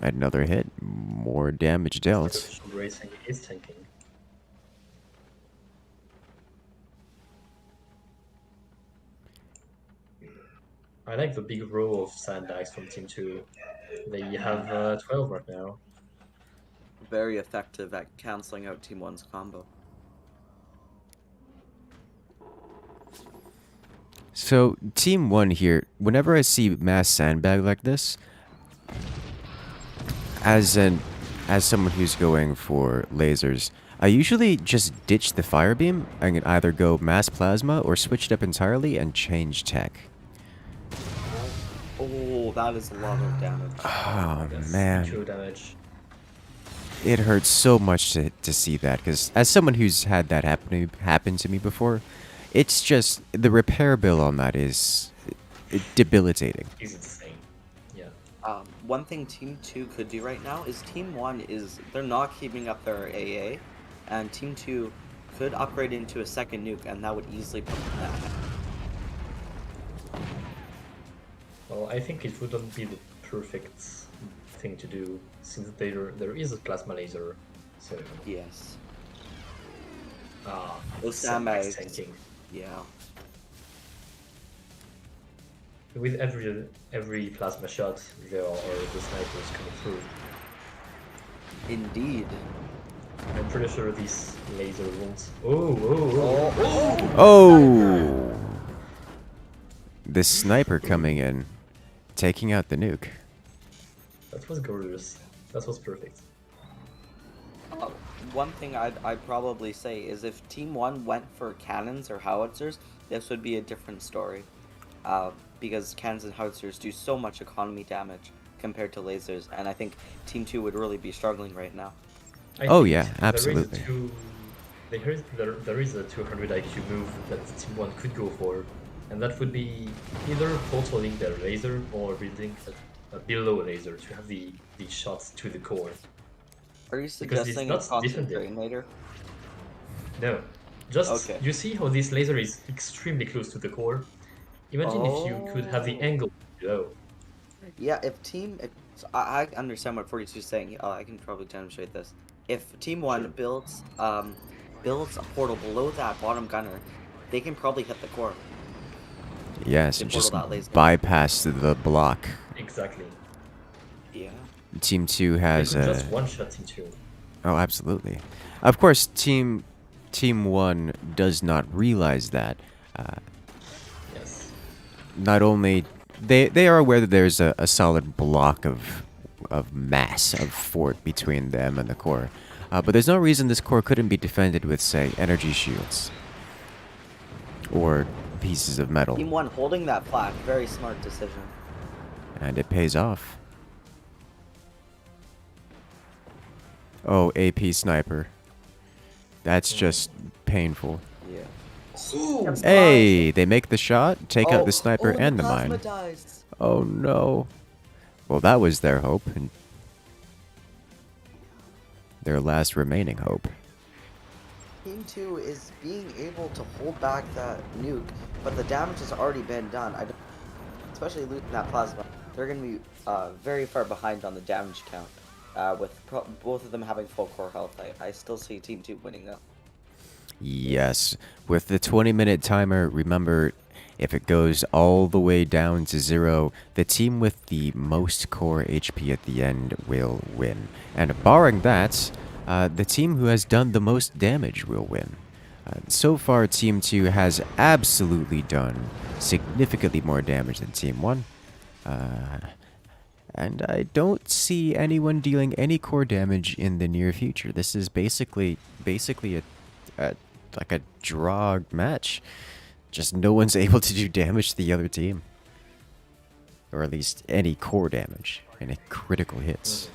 Another hit, more damage dealt. Artificial racing is tanking. I like the big row of sandbags from Team 2. They have 12 right now. Very effective at canceling out Team 1's combo. So, Team 1 here, whenever I see mass sandbag like this, as someone who's going for lasers, I usually just ditch the fire beam. I can either go mass plasma or switch it up entirely and change tech. Oh, that is a lot of damage. Oh That's man, true damage. it hurts so much to see that, because as someone who's had that happen to me before, it's just the repair bill on that is debilitating. Is insane. Yeah. One thing Team 2 could do right now is Team 1 is they're not keeping up their AA, and Team 2 could upgrade into a second nuke, and that would easily put them ahead. Well, I think it wouldn't be the perfect thing to do since there is a plasma laser. So Yes. it's Those sandbags. tanking. Yeah. With every plasma shot, there are the snipers coming through. Indeed. I'm pretty sure this laser won't. Oh! Oh! The sniper coming in, taking out the nuke. That was gorgeous. That was perfect. One thing I'd probably say is if Team 1 went for cannons or howitzers, this would be a different story. Because cannons and howitzers do so much economy damage compared to lasers, and I think Team 2 would really be struggling right now. Oh, think yeah, absolutely. There is a 200 IQ move that Team 1 could go for, and that would be either photoling their laser or building a below laser to have the shots to the core. Are you Because it's suggesting a not constant defended. later? No, just Okay. you see how this laser is extremely close to the core? Imagine if you could have the Oh. angle below. Yeah, so I understand what 42 is saying. I can probably demonstrate this. If Team 1 builds a portal below that bottom gunner, they can probably hit the core. Yes, They just portal that laser. bypass the block. Exactly. Yeah. Team 2 They has could a... just one-shot Team 2. Oh, absolutely. Of course, Team 1 does not realize that. Yes. Not only... They are aware that there's a solid block of mass, of fort between them and the core. But there's no reason this core couldn't be defended with, say, energy shields. Or pieces of metal. Team 1 holding that flag, very smart decision. And it pays off. Oh, AP sniper. That's just painful. Yeah. Hey, they make the shot, take out Oh, the sniper oh, and the plasma mine. dies. Oh no. Well, that was their hope, and their last remaining hope. Team 2 is being able to hold back that nuke, but the damage has already been done. Especially looting that plasma. They're going to be very far behind on the damage count, with both of them having full core health. I still see Team 2 winning though. Yes, with the 20-minute timer, remember, if it goes all the way down to 0, the team with the most core HP at the end will win. And barring that, the team who has done the most damage will win. So far, Team 2 has absolutely done significantly more damage than Team 1. And I don't see anyone dealing any core damage in the near future. This is basically like a draw match. Just no one's able to do damage to the other team. Or at least any core damage. Any critical hits.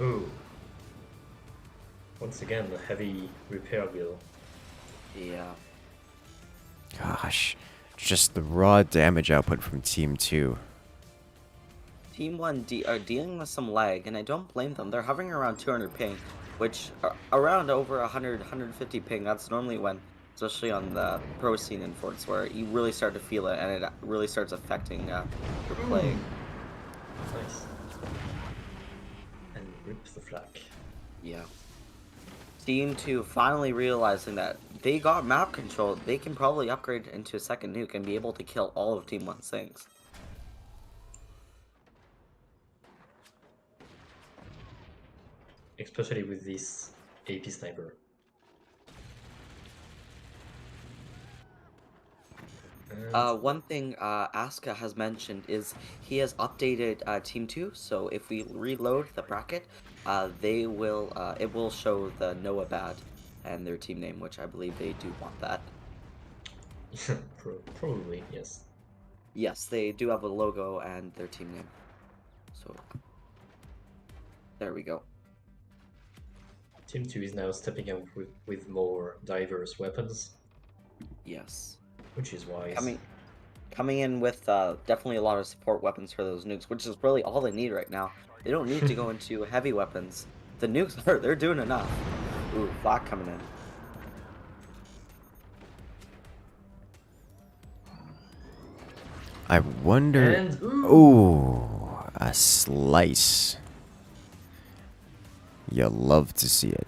Ooh. Once again, a heavy repair bill. Yeah. Gosh. Just the raw damage output from Team 2. Team 1 are dealing with some lag, and I don't blame them. They're hovering around 200 ping, which around over 100, 150 ping. That's normally when, especially on the pro scene in forts, where you really start to feel it, and it really starts affecting your play. Nice. And rip the flag. Yeah. Team 2 finally realizing that they got map control, they can probably upgrade into a second nuke and be able to kill all of Team 1's things. Especially with this AP sniper. One thing Asuka has mentioned is he has updated Team 2, so if we reload the bracket, they will it will show the Noah bad and their team name, which I believe they do want that. Probably, yes. Yes, they do have a logo and their team name. So there we go. Team 2 is now stepping up with more diverse weapons, Yes. which is wise. Coming in with definitely a lot of support weapons for those nukes, which is really all they need right now. They don't need to go into heavy weapons. The nukes they're doing enough. Ooh, flak coming in. I wonder. And Ooh, a slice. You love to see it.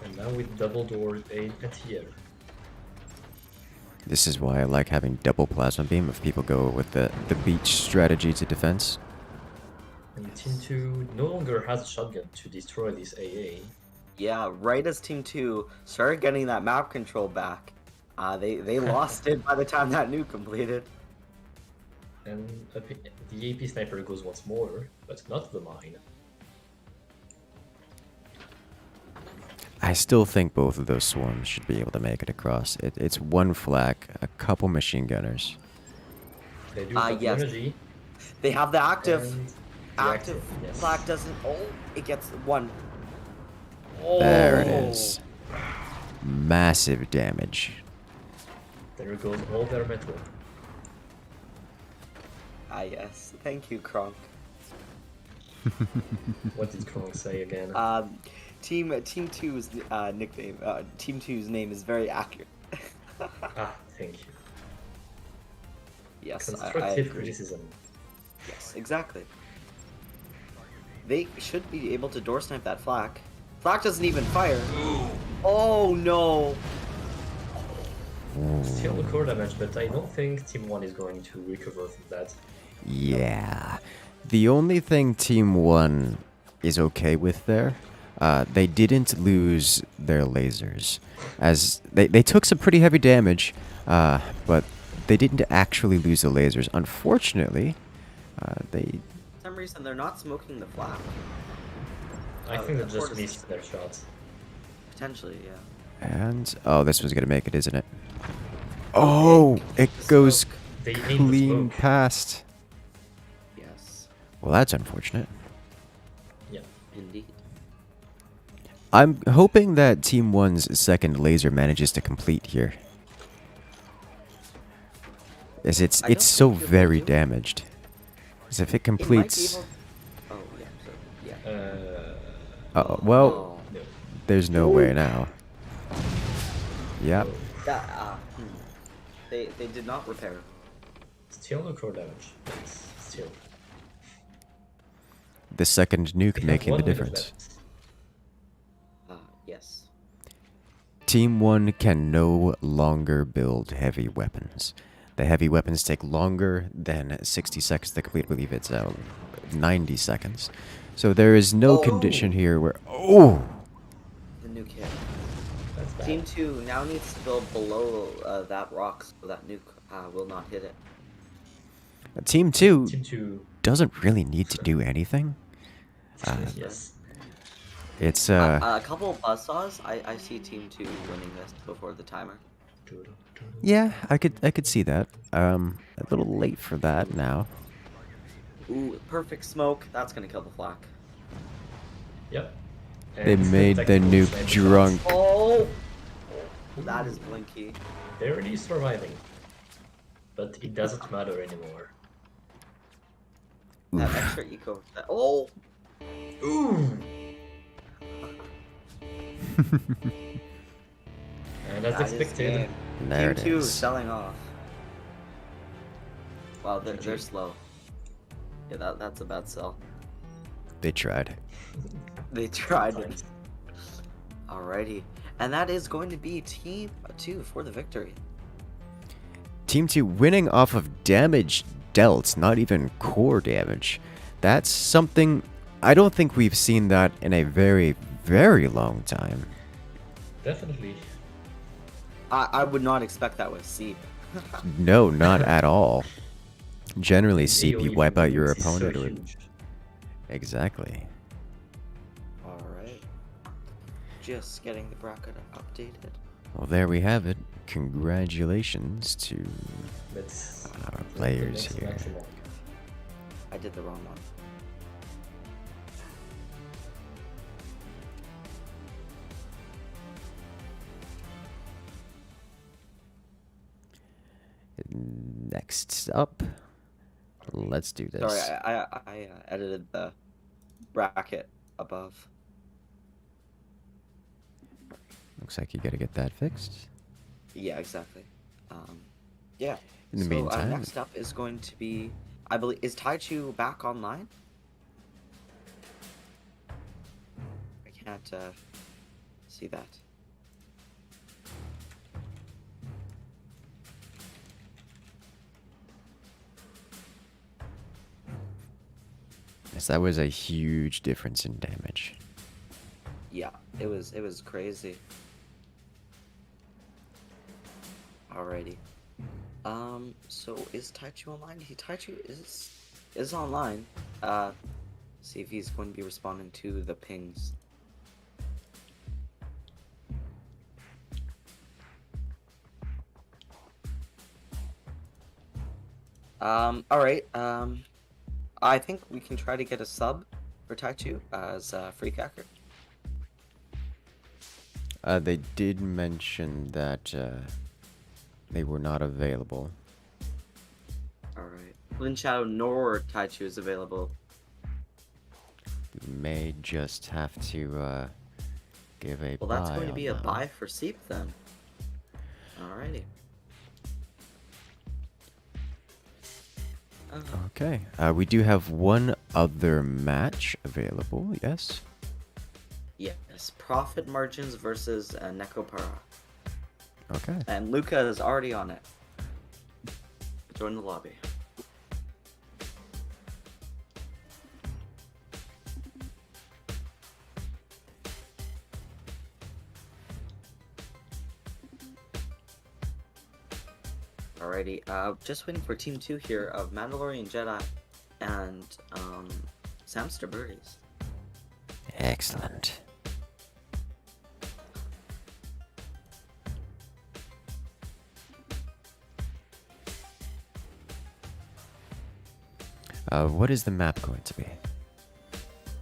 And now with double door aid at here. This is why I like having double plasma beam if people go with the beach strategy to defense. And Team 2 no longer has a shotgun to destroy this AA. Yeah, right as Team 2 started getting that map control back, they lost it by the time that nuke completed. And the AP sniper goes once more, but not the mine. I still think both of those swarms should be able to make it across. It's one flak, a couple machine gunners. They do have yes. energy. They have the active. and the Active yes. flak doesn't. Oh, it gets one. There it Oh. is. Massive damage. There goes all their metal. Ah, yes. Thank you, Kronk. What did Kronk say again? Team 2's nickname. Team 2's name is very accurate. Thank you. Yes, I Constructive agree. criticism. Yes, exactly. They should be able to door snipe that flak. Flak doesn't even fire. Oh no! Still the core damage, but I don't think Team 1 is going to recover from that. Yeah. The only thing Team 1 is okay with there, they didn't lose their lasers. As they took some pretty heavy damage, but they didn't actually lose the lasers. Unfortunately, they... For some reason, they're not smoking the flak. I think they of just course. missed their shots. Potentially, yeah. And... Oh, this was going to make it, isn't it? Oh! It goes Smoke. They aimed the clean smoke. past. Yes, Well, that's unfortunate. Yeah. indeed. I'm hoping that Team 1's second laser manages to complete here. As it's I don't so think it will very do. damaged. As if it It might be completes... able... Oh, yeah, so, yeah. Uh-oh, well, Oh. No. there's no way now. Yep. That, They did not repair. Still no core damage. But still. The second nuke They have making 1 the minute difference. left. Yes. Team 1 can no longer build heavy weapons. The heavy weapons take longer than 60 seconds to complete. I believe it's 90 seconds. So there is no condition here where... Oh! The nuke hit. That's bad. Team 2 now needs to build below that rock so that nuke will not hit it. Team 2 Team 2. doesn't really need to do anything. Yes. It's A couple of buzzsaws, I see Team 2 winning this before the timer. yeah, I could see that. A little late for that now. Ooh, perfect smoke. That's gonna kill the flak. Yep. They And made the tactical nuke sniper drunk. shots. Oh! That is blinky. Barely surviving. But it doesn't matter anymore. That extra eco. Oh! Ooh! And as That is expected, game. There Team it 2 is. selling off. Wow, they're GG. slow. Yeah, that's a bad sell. They tried. They tried it. Alrighty. And that is going to be Team 2 for the victory. Team 2 winning off of damage dealt, not even core damage. That's something... I don't think we've seen that in a very, very long time. Definitely. I would not expect that with Seep. No, not at all. Generally, The Seep, you AoE wipe from out your Roots is so opponent or... huge. Exactly. Alright. Just getting the bracket updated. Well, there we have it. Congratulations to Let's our the players next here. match along. I did the wrong one. Next up, let's do this. Sorry, I edited the bracket above. Looks like you gotta get that fixed. Yeah, exactly. Yeah. In the so, meantime- next up is going to be, I believe, is Taichu back online? I can't see that. Yes, that was a huge difference in damage. Yeah, it was crazy. Alrighty. So is Taichu online? Taichu is online. See if he's going to be responding to the pings. Alright, I think we can try to get a sub for Taichu as free cacker. They did mention that they were not available. Alright. Flynn Shadow nor Taichu is available. We may just have to give a Well, buy that's going to on be a that buy one. for Seep then. Alrighty. Okay. We do have one other match available, yes? Yes, profit margins versus Nekopara. Okay. And Luca is already on it. Join the lobby. Alrighty, just waiting for Team 2 here of Mandalorian Jedi and Samster Birdies. Excellent. What is the map going to be?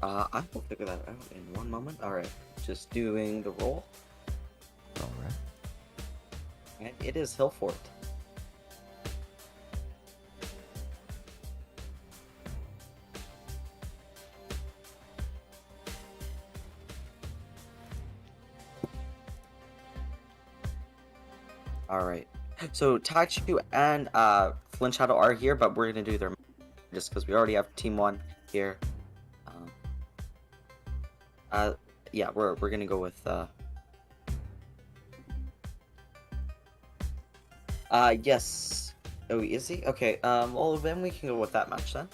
I will figure that out in one moment. Alright, just doing the roll. Alright. And it is Hillfort. Alright. So Taichu and Flynn Shadow are here, but we're gonna do their just because we already have Team 1 here. Yeah, we're gonna go with yes. Oh, is he? Okay, well then we can go with that match then.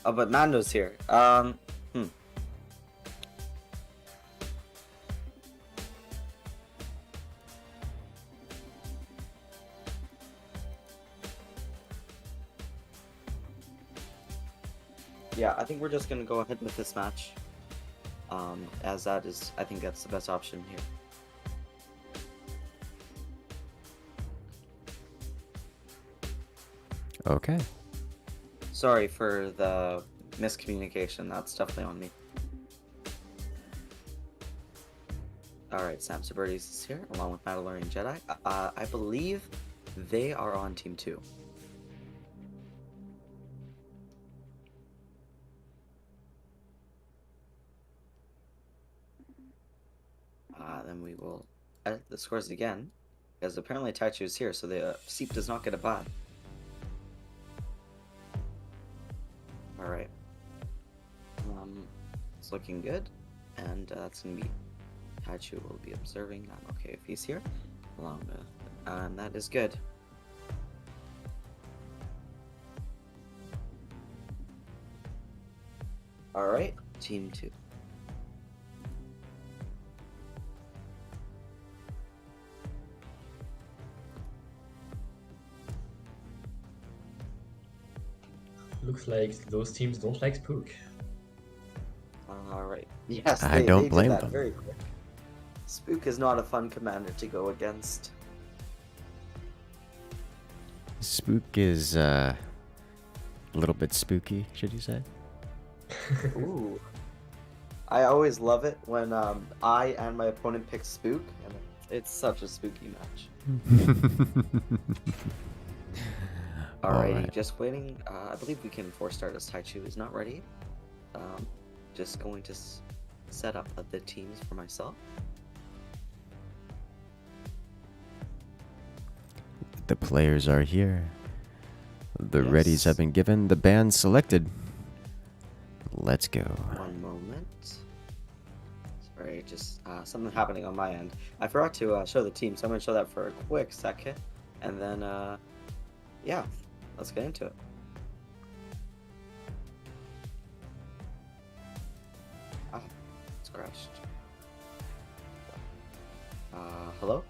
Oh, but Mando's here. Yeah, I think we're just gonna go ahead with this match. As that is, I think that's the best option here. Okay. Sorry for the miscommunication, that's definitely on me. Alright, Sam Birdies is here, along with Mandalorian Jedi. I believe they are on Team 2. Then we will edit the scores again, because apparently Taichu is here, so the Seep does not get a buy. Alright. It's looking good, and that's gonna be Taichu will be observing. I'm okay if he's here, along with, and that is good. Alright, Team 2. looks like those teams don't like Spook. All right. Yes, I they don't did blame that them. very quick. Spook is not a fun commander to go against. Spook is a little bit spooky, should you say? Ooh. I always love it when I and my opponent pick Spook, and it's such a spooky match. Alrighty, Alright. just waiting. I believe we can force start as Taichu is not ready. Just going to set up the teams for myself. The players are here. The Yes. readies have been given. The band selected. Let's go. One moment. Sorry, just something happening on my end. I forgot to show the team, so I'm going to show that for a quick second. And then, yeah, let's get into it. Ah, it's crashed. Hello?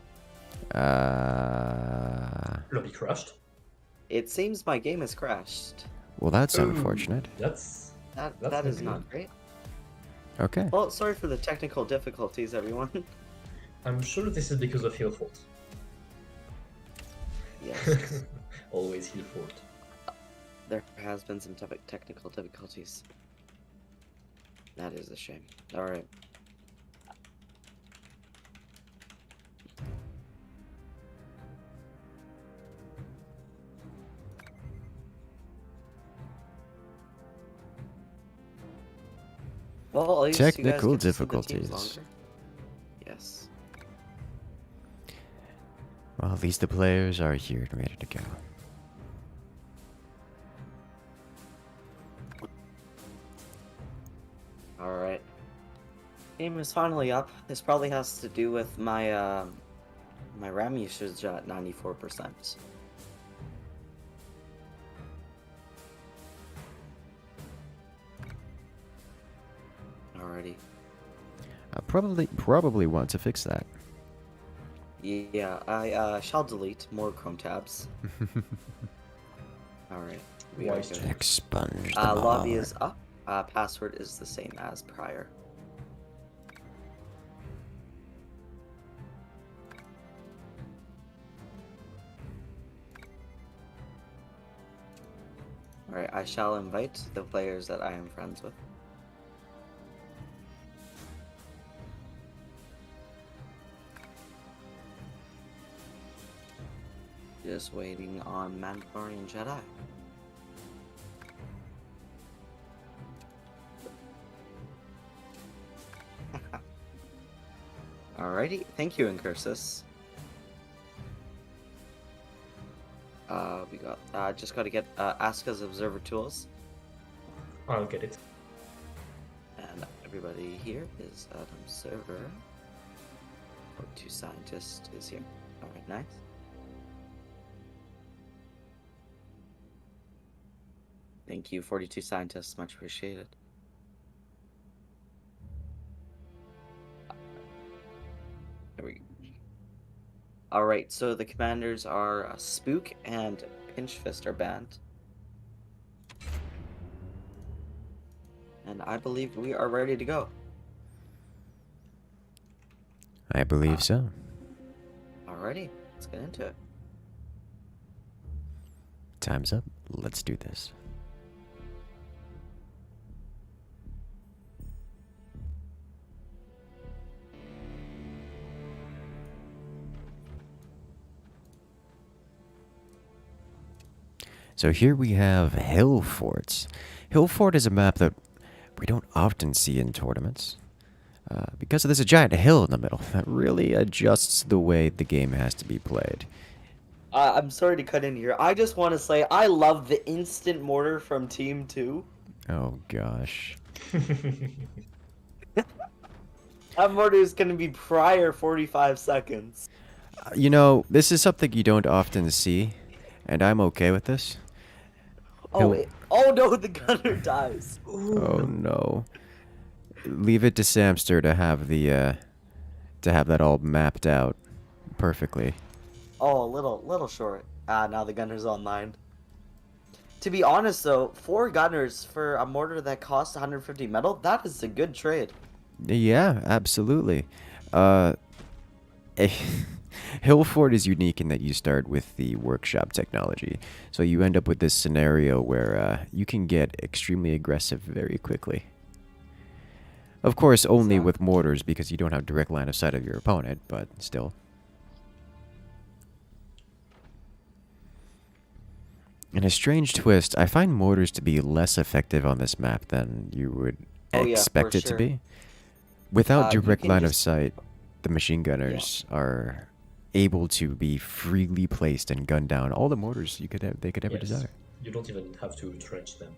Lobby crashed. It seems my game has crashed. Well, that's Ooh, unfortunate. That's That not is good. not great. Okay. Well, sorry for the technical difficulties, everyone. I'm sure this is because of heal fault. Yes, Always heal fault. there has been some technical difficulties. That is a shame. Alright. Well, at least you guys Technical get to see the teams difficulties. longer. Yes. Well, at least the players are here and ready to go. Alright. Game is finally up. This probably has to do with my my RAM usage at 94%. Alrighty. I probably want to fix that. Yeah, I shall delete more Chrome tabs. Alright. We are Wise good. choice. Expunge them Lobby all. is up. Password is the same as prior. Alright, I shall invite the players that I am friends with. Just waiting on Mandalorian Jedi. Alrighty, thank you, Incursus. We got just got to get Aska's observer tools, I'll get it. and everybody here is an observer. 42 scientist is here. Alright, nice. Thank you, 42 scientists, much appreciated. There we go. Alright, so the commanders are Spook and Pinchfist are banned. And I believe we are ready to go. I believe so. Alrighty, let's get into it. Time's up. Let's do this. So here we have Hill Forts. Hill Fort is a map that we don't often see in tournaments. Because there's a giant hill in the middle that really adjusts the way the game has to be played. I'm sorry to cut in here. I just want to say I love the instant mortar from Team 2. Oh gosh. That mortar is going to be prior 45 seconds. You know, this is something you don't often see, and I'm okay with this. Oh, Hill- wait. Oh no, the gunner dies. Oh no. Leave it to Samster to have that all mapped out perfectly. Oh, a little short. Now the gunner's online. To be honest, though, 4 gunners for a mortar that costs 150 metal, that is a good trade. Yeah, absolutely. Uh, Hillfort is unique in that you start with the workshop technology, so you end up with this scenario where you can get extremely aggressive very quickly. Of course, only with mortars because you don't have direct line of sight of your opponent, but still. In a strange twist, I find mortars to be less effective on this map than you would expect it to be. Without direct line of sight, the machine gunners are able to be freely placed and gun down all the mortars they could ever desire. You don't even have to trench them.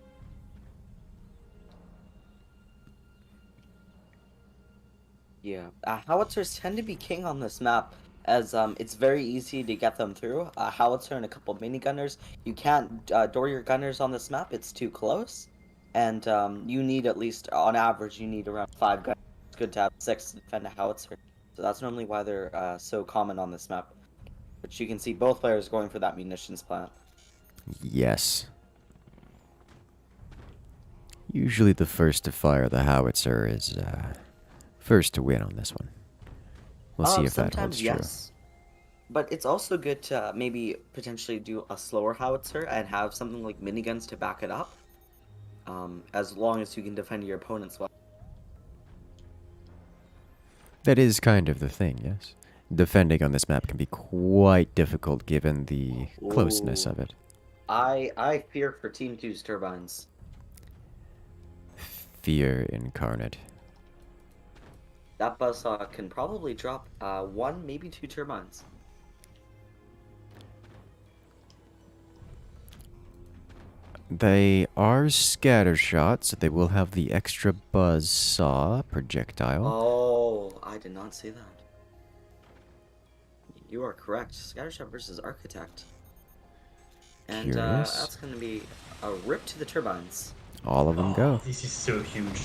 Yeah, howitzers tend to be king on this map, as it's very easy to get them through. Howitzer and a couple minigunners. You can't door your gunners on this map; it's too close, and you need at least, on average, you need around 5 gunners. It's good to have 6 to defend a howitzer, so that's normally why they're so common on this map. But you can see both players going for that munitions plant. Yes. Usually, the first to fire the howitzer is first to win on this one. We'll see if that holds true. But it's also good to maybe potentially do a slower howitzer and have something like miniguns to back it up. As long as you can defend your opponent's well. That is kind of the thing, yes. Defending on this map can be quite difficult given the closeness of it. I fear for Team 2's turbines. Fear incarnate. That buzzsaw can probably drop 1, maybe 2 turbines. They are scatter shots, so they will have the extra buzzsaw projectile. Oh, I did not see that. You are correct. Scattershot versus Architect. And that's going to be a rip to the turbines. All of them go. This is so huge.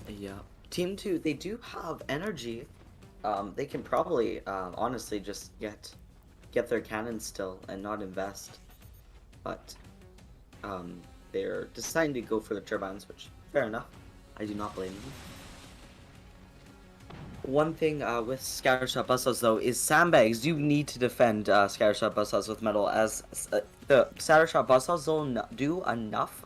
Yeah. Team 2, they do have energy. They can probably, honestly, just get their cannons still and not invest. But they're deciding to go for the turbines, which, fair enough. I do not blame them. One thing with Scattershot buzzsaws, though, is sandbags. You need to defend Scattershot buzzsaws with metal, as the Scattershot buzzsaws will do enough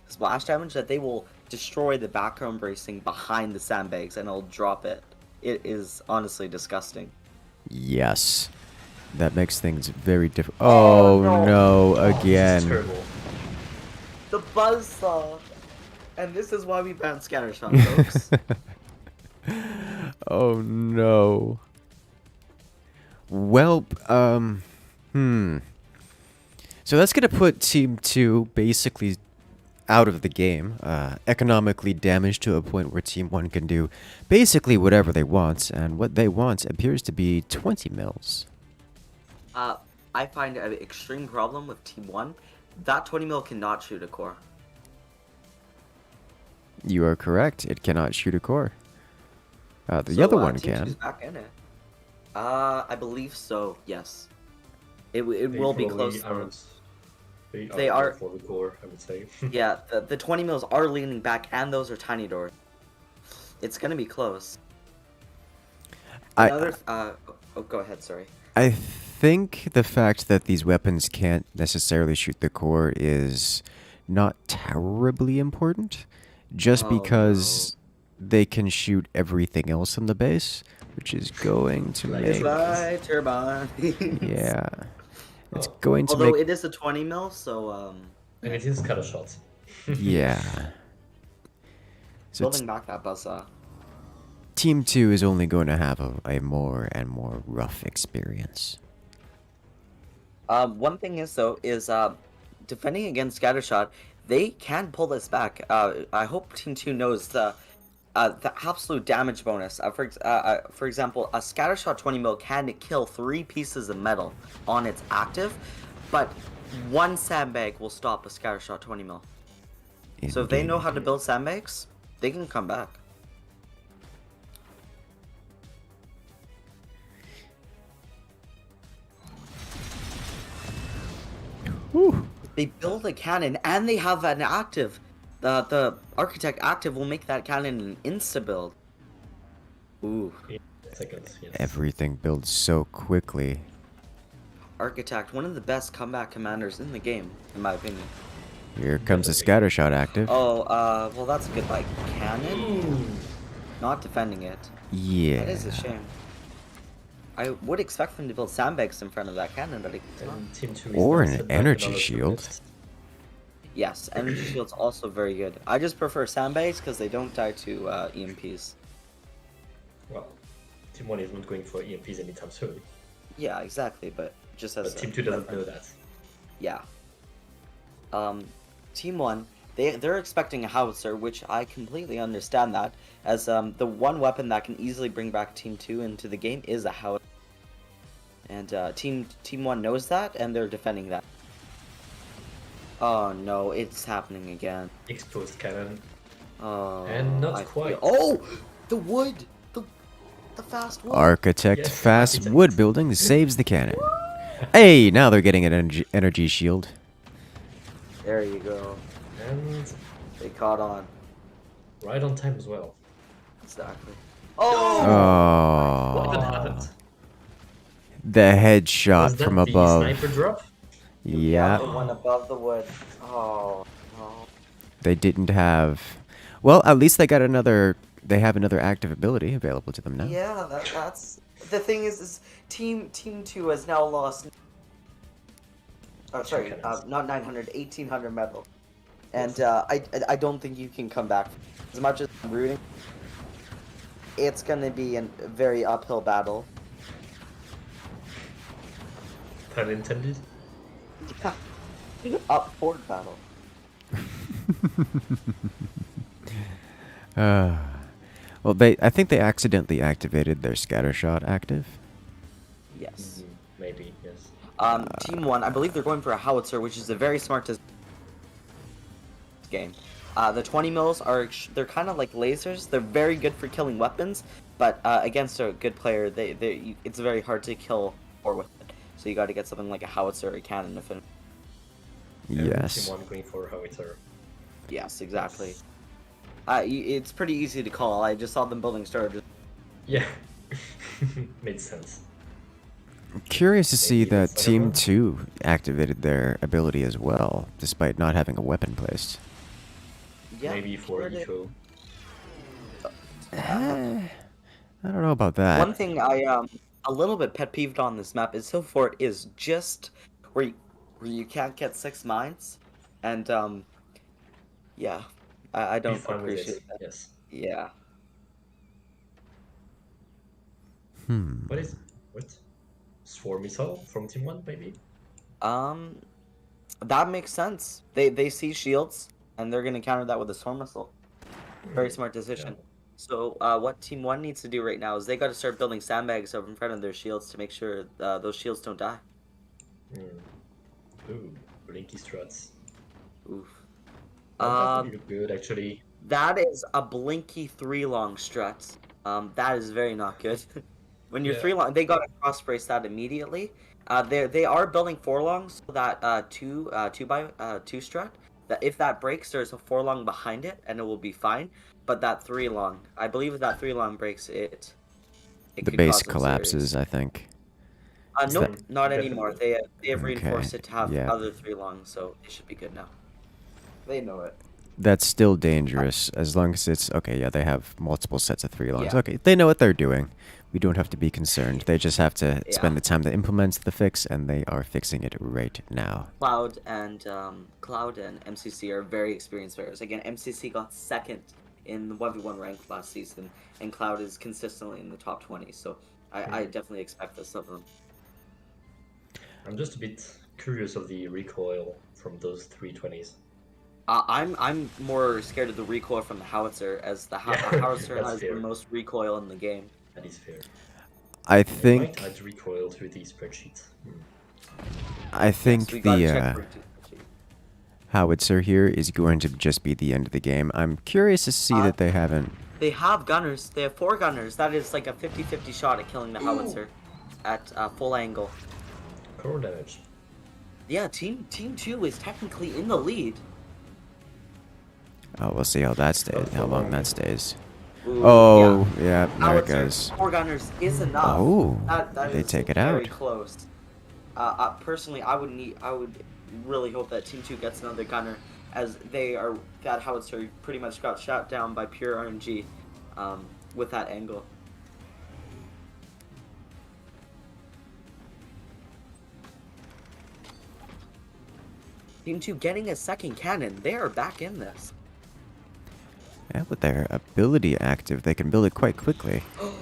splash damage that they will destroy the background bracing behind the sandbags, and it'll drop it. It is honestly disgusting. Yes. That makes things very different. Oh, no, again. This is terrible. The buzzsaw. And this is why we banned Scattershot, folks. Oh, no. Well, So that's going to put Team 2 basically out of the game, economically damaged to a point where Team 1 can do basically whatever they want, and what they want appears to be 20 mils. I find an extreme problem with Team 1. That 20 mil cannot shoot a core. You are correct. It cannot shoot a core. The other one Team can. 2's back in it. I believe so, yes. It will be close. They are for the core, I would say. Yeah, the 20 mils are leaning back, and those are tiny doors. It's gonna be close. Go ahead, sorry. I think the fact that these weapons can't necessarily shoot the core is not terribly important, just because they can shoot everything else in the base, which is going to make... Goodbye, turbine. Yeah. It's going to Although make... it is a 20 mil, so... And it is cutter shots. Yeah. So building back that buzzsaw. Team 2 is only going to have a more and more rough experience. One thing is, though, is defending against Scattershot, they can pull this back. I hope Team 2 knows the absolute damage bonus. For example, a Scattershot 20 mil can kill 3 pieces of metal on its active, but 1 sandbag will stop a Scattershot 20 mil. So if they know how to build sandbags, they can come back. Whew. They build a cannon and they have an active. The architect active will make that cannon an insta build. Ooh. In seconds, yes. Everything builds so quickly. Architect, one of the best comeback commanders in the game, in my opinion. Here comes a scatter shot active. Oh, well that's a good like cannon. Not defending it. Yeah. That is a shame. I would expect them to build sandbags in front of that cannon, but it's not. And Team 2 is Or now an set back energy another shield. turret. Yes, energy shield's also very good. I just prefer sandbags because they don't die to EMPs. Well, Team 1 is not going for EMPs anytime soon. Yeah, exactly, but just as But Team 2 doesn't know that. Yeah. Team 1, they're expecting a howitzer, which I completely understand that, as the one weapon that can easily bring back Team 2 into the game is a howitzer. And Team 1 knows that, and they're defending that. Oh no, it's happening again. Exposed cannon. Oh, And not quite. Oh! The wood! The fast wood! Architect Yes, fast architect. wood building saves the cannon. Hey, now they're getting an energy shield. There you go. And They caught on. right on time as well. Exactly. Oh! What Oh. happened? The headshot Was that from the above. sniper drop? Yeah. The one above the wood. Oh, no. They didn't have. Well, at least they got another. They have another active ability available to them now. Yeah, that's the thing is team 2 has now lost. Oh, sorry, cannons. not 900, 1800 metal, and I don't think you can come back. As much as I'm rooting, it's gonna be a very uphill battle. Pun intended. Upward battle. Well, I think they accidentally activated their scattershot active. Yes. Maybe, yes. Team 1, I believe they're going for a howitzer, which is a very smart game. The 20 mils they're kind of like lasers. They're very good for killing weapons, but against a good player, it's very hard to kill or with it. So you got to get something like a howitzer or a cannon to finish. And Yes. Team 1 going for howitzer. Yes, exactly. It's pretty easy to call. I just saw them building started. Yeah. Made sense. Curious to see Maybe that that's Team better. 2 activated their ability as well, despite not having a weapon placed. Yeah, Maybe for sure did. eco. I don't know about that. One thing I a little bit pet peeved on this map is Hill Fort is just where you can't get 6 mines, and yeah, I Be don't fine with appreciate it. that. Yes. Yeah. What is what? Swarm missile from Team 1 maybe? That makes sense. They see shields and they're gonna counter that with a storm missile. Very smart decision. Yeah. So what Team 1 needs to do right now is they got to start building sandbags over in front of their shields to make sure those shields don't die. Ooh, blinky struts. Oof. That would look good actually. That is a blinky 3 long strut. That is very not good. When you're Yeah. 3 long, they got to cross brace that immediately. They are building 4 longs, so that 2 by 2 strut. That if that breaks, there's a 4 long behind it, and it will be fine. But that 3 long, I believe if that 3 long breaks, it The could base cause some collapses, serious- I think. Is Nope, that- not anymore. They have Okay, reinforced it to have yeah. other 3 longs, so it should be good now. They know it. That's still dangerous, as long as it's... Okay, yeah, they have multiple sets of 3 longs. Yeah. Okay, they know what they're doing. We don't have to be concerned. They just have to Yeah. spend the time to implement the fix, and they are fixing it right now. Cloud and MCC are very experienced players. Again, MCC got second in the 1v1 rank last season, and Cloud is consistently in the top 20. So I definitely expect this of them. I'm just a bit curious of the recoil from those 320s. I'm more scared of the recoil from the howitzer, as the howitzer That's has fair. the most recoil in the game. That is fair. I Might think... add recoil to the spreadsheet. I think So we gotta the check for it. howitzer here is going to just be the end of the game. I'm curious to see that they haven't... They have gunners. They have 4 gunners. That is like a 50-50 shot at killing the howitzer at full angle. Core damage. Yeah, Team 2 is technically in the lead. Oh, we'll see how that stays. How long that stays. Ooh, Oh, yeah, there it Howitzer, goes. 4 gunners is enough. Oh, That they is take it very out. close. Personally, I would really hope that Team 2 gets another gunner, as that howitzer pretty much got shot down by pure RNG, with that angle. Team 2 getting a second cannon. They are back in this. Yeah, with their ability active, they can build it quite quickly. Oh,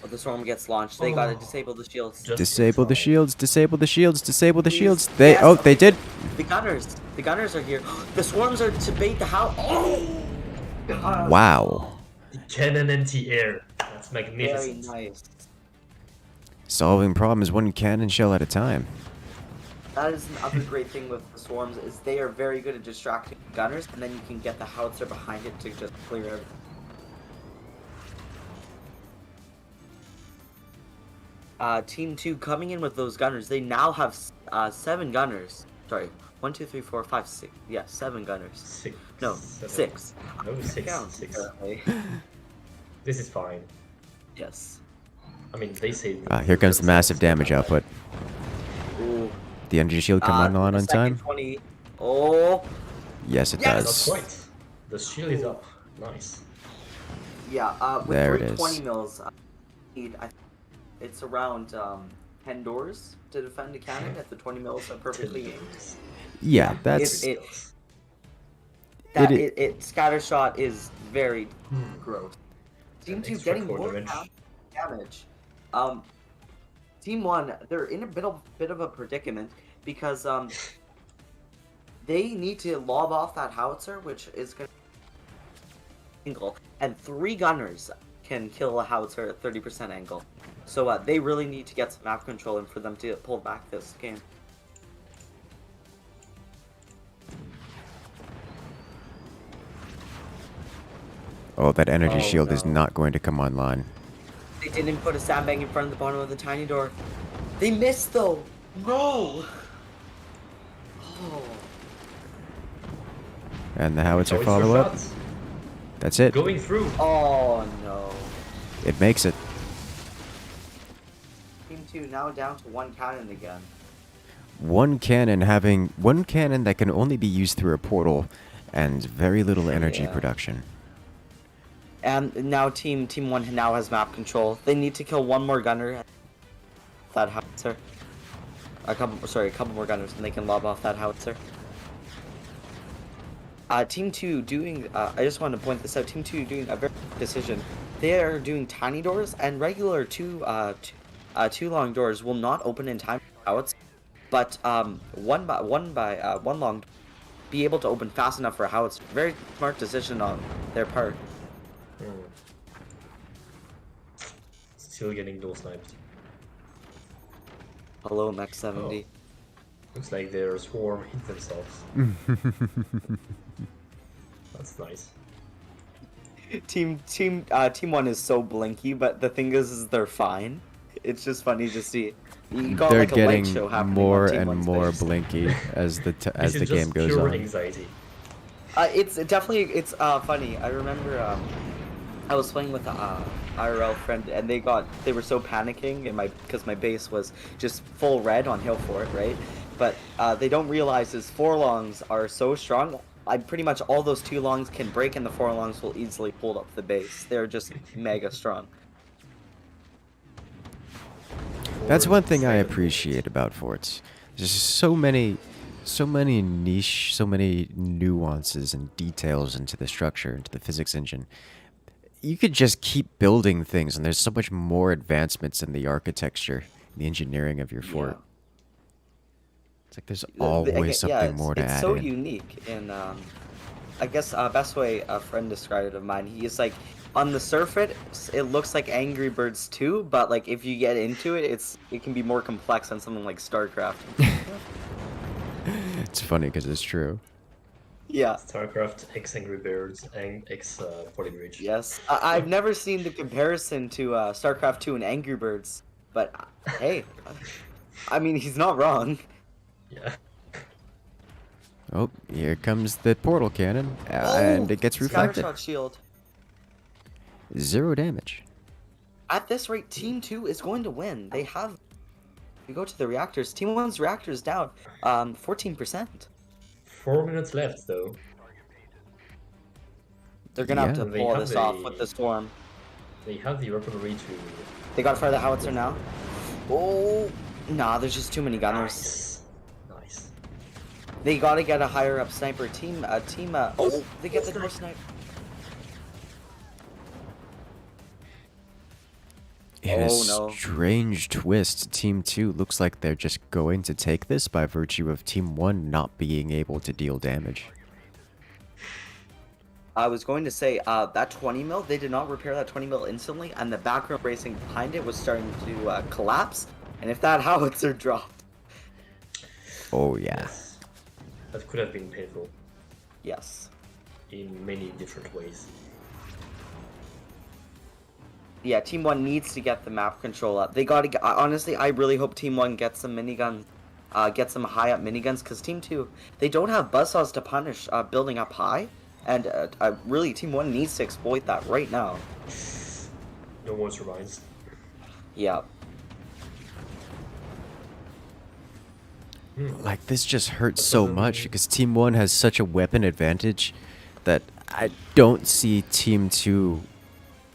the storm gets launched. They gotta disable the shields. Just Disable the in time. shields, disable the shields, disable the Please. shields. Yes, Oh, okay. they did. The gunners are here. The swarms are to bait the house. Oh! God. Wow. Cannon anti-air. That's Very magnificent. nice. Solving problems one cannon shell at a time. That is another great thing with the swarms is they are very good at distracting gunners, and then you can get the howitzer behind it to just clear everything. Team 2 coming in with those gunners. They now have 7 gunners. Sorry, 1, 2, 3, 4, 5, 6. Yeah, 7 gunners. 6. No, 7. 6. No, 6. Count, 6. apparently. This is fine. Yes. I mean, they say. Here comes the massive damage output. Ooh. The energy shield come on the time? second 20. Oh. Yes, it Yes! Not does. quite. The shield is up. Nice. Yeah, with There it 320 is. mils, it's around 10 doors to defend a cannon if the 20 mils are perfectly aimed. Yeah, that's... Scattershot is very gross. Team And 2 extra getting core more damage. damage. Team 1, they're in a bit of a predicament because they need to lob off that howitzer, which is going to angle, and 3 gunners can kill a howitzer at 30% angle. So they really need to get some map control in for them to pull back this game. Oh, that energy shield is no. not going to come online. They didn't put a sandbag in front of the bottom of the tiny door. They missed though. No. Oh. And the howitzer Howitzer follow-up. shots. That's it. Going through. Oh no. It makes it. Team 2 now down to 1 cannon again. One cannon that can only be used through a portal and very little energy Yeah. production. And now Team 1 now has map control. They need to kill 1 more gunner. That howitzer. A couple more gunners, and they can lob off that howitzer. Team 2 doing. I just want to point this out. Team 2 doing a very good decision. They are doing tiny doors, and regular two long doors will not open in time for howitzer, but one long door be able to open fast enough for a howitzer. Very smart decision on their part. Still getting dual sniped. Hello, Max 70. Looks like their swarm hit themselves. That's nice. Team 1 is so blinky, but the thing is they're fine. It's just funny to see. You got They're like a light getting show happening more on Team and 1's more face. blinky as the This is game just goes pure on. anxiety. It's definitely funny. I remember I was playing with a IRL friend, and they were so panicking because my base was just full red on Hill Fort, right? But they don't realize his 4 longs are so strong. Pretty much all those 2 longs can break, and the 4 longs will easily hold up the base. They're just mega strong. That's one thing I appreciate about forts. There's just so many niche, so many nuances and details into the structure, into the physics engine. You could just keep building things, and there's so much more advancements in the architecture, the engineering of your fort. It's like there's always something more to it's add so in. unique, and I guess best way a friend described it of mine, he is like, on the surface it looks like Angry Birds 2, but like if you get into it, it can be more complex than something like StarCraft. It's funny because it's true. Yeah. StarCraft X Angry Birds and X Falling Bridge. Yes. I've never seen the comparison to StarCraft 2 and Angry Birds, but hey, I mean, he's not wrong. Yeah. Oh, here comes the portal cannon, and it gets reflected. Scattershot shield. 0 damage. At this rate, Team 2 is going to win. They have... We go to the reactors. Team 1's reactor is down 14%. 4 minutes left, though. They're going to have Yeah. to They pull have this the- off with the storm. They have the weaponry to... They got to fire the howitzer now. Oh, nah, there's just too many gunners. Nice. They got to get a higher up sniper team. Oh, they get the door snipe. In a Oh, no. strange twist, Team 2 looks like they're just going to take this by virtue of Team 1 not being able to deal damage. I was going to say, that 20 mil, they did not repair that 20 mil instantly, and the background racing behind it was starting to collapse. And if that howitzer dropped, Oh, yeah. Yes. That could have been painful yes. in many different ways. Yeah, Team 1 needs to get the map control up. They gotta get, honestly, I really hope Team 1 gets some miniguns, get some high up miniguns, because Team 2, they don't have buzzsaws to punish building up high. And really, Team 1 needs to exploit that right now. No more survives. Yeah. Like, this just hurts so much because Team 1 has such a weapon advantage that I don't see Team 2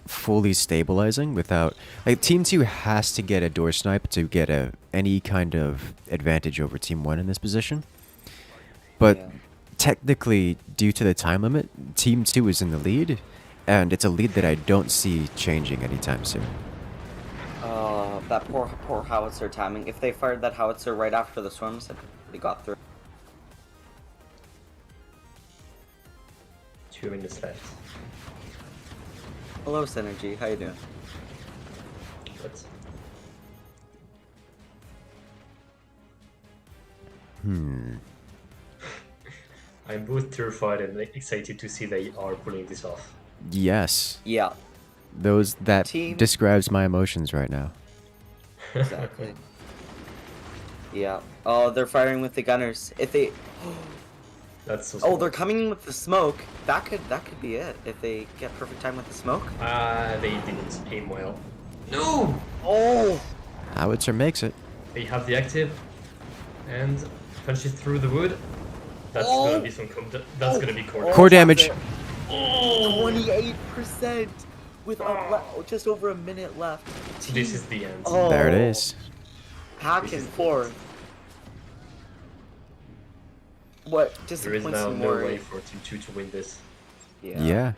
fully stabilizing without... Like, Team 2 has to get a door snipe to get any kind of advantage over Team 1 in this position. But... Yeah. Technically, due to the time limit, Team 2 is in the lead, and it's a lead that I don't see changing anytime soon. That poor howitzer timing. If they fired that howitzer right after the storms, they got through. 2 minutes left. Hello, Synergy. How you doing? But I'm both terrified and excited to see they are pulling this off. Yes, Yeah, that Team- describes my emotions right now. exactly. Yeah. Oh, they're firing with the gunners. If they... That's so Oh, smart. they're coming in with the smoke. That could be it. If they get perfect time with the smoke. They didn't aim well. No! Oh! Howitzer makes it. They have the active and punches through the wood. That's Oh! gonna be some that's gonna be core. Core damage. 28% with just over a minute left. This is the end. Oh. There it is. Back This and is the forth. What There is disappoints now me no more? way for Team 2 to win this. Yeah.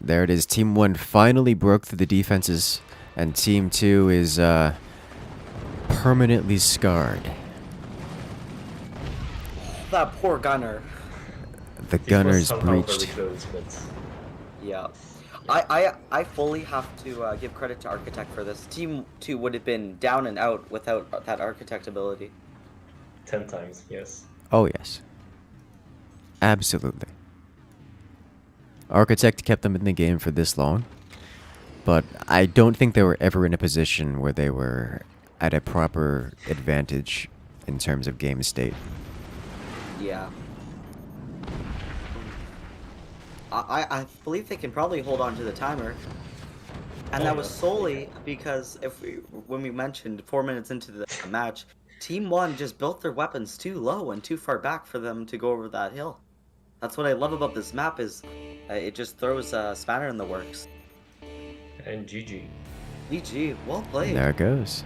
There it is. Team 1 finally broke through the defenses, and Team 2 is permanently scarred. That poor gunner. The This was gunners somehow breached. very close, but Yeah. I fully have to give credit to Architect for this. Team 2 would have been down and out without that Architect ability. 10 times, yes. Oh, yes. Absolutely. Architect kept them in the game for this long, but I don't think they were ever in a position where they were at a proper advantage in terms of game state. Yeah. I believe they can probably hold on to the timer. And Oh, that was yeah. solely because when we mentioned 4 minutes into the match, Team 1 just built their weapons too low and too far back for them to go over that hill. That's what I love about this map is it just throws a spanner in the works. And GG. GG, well played. There it goes.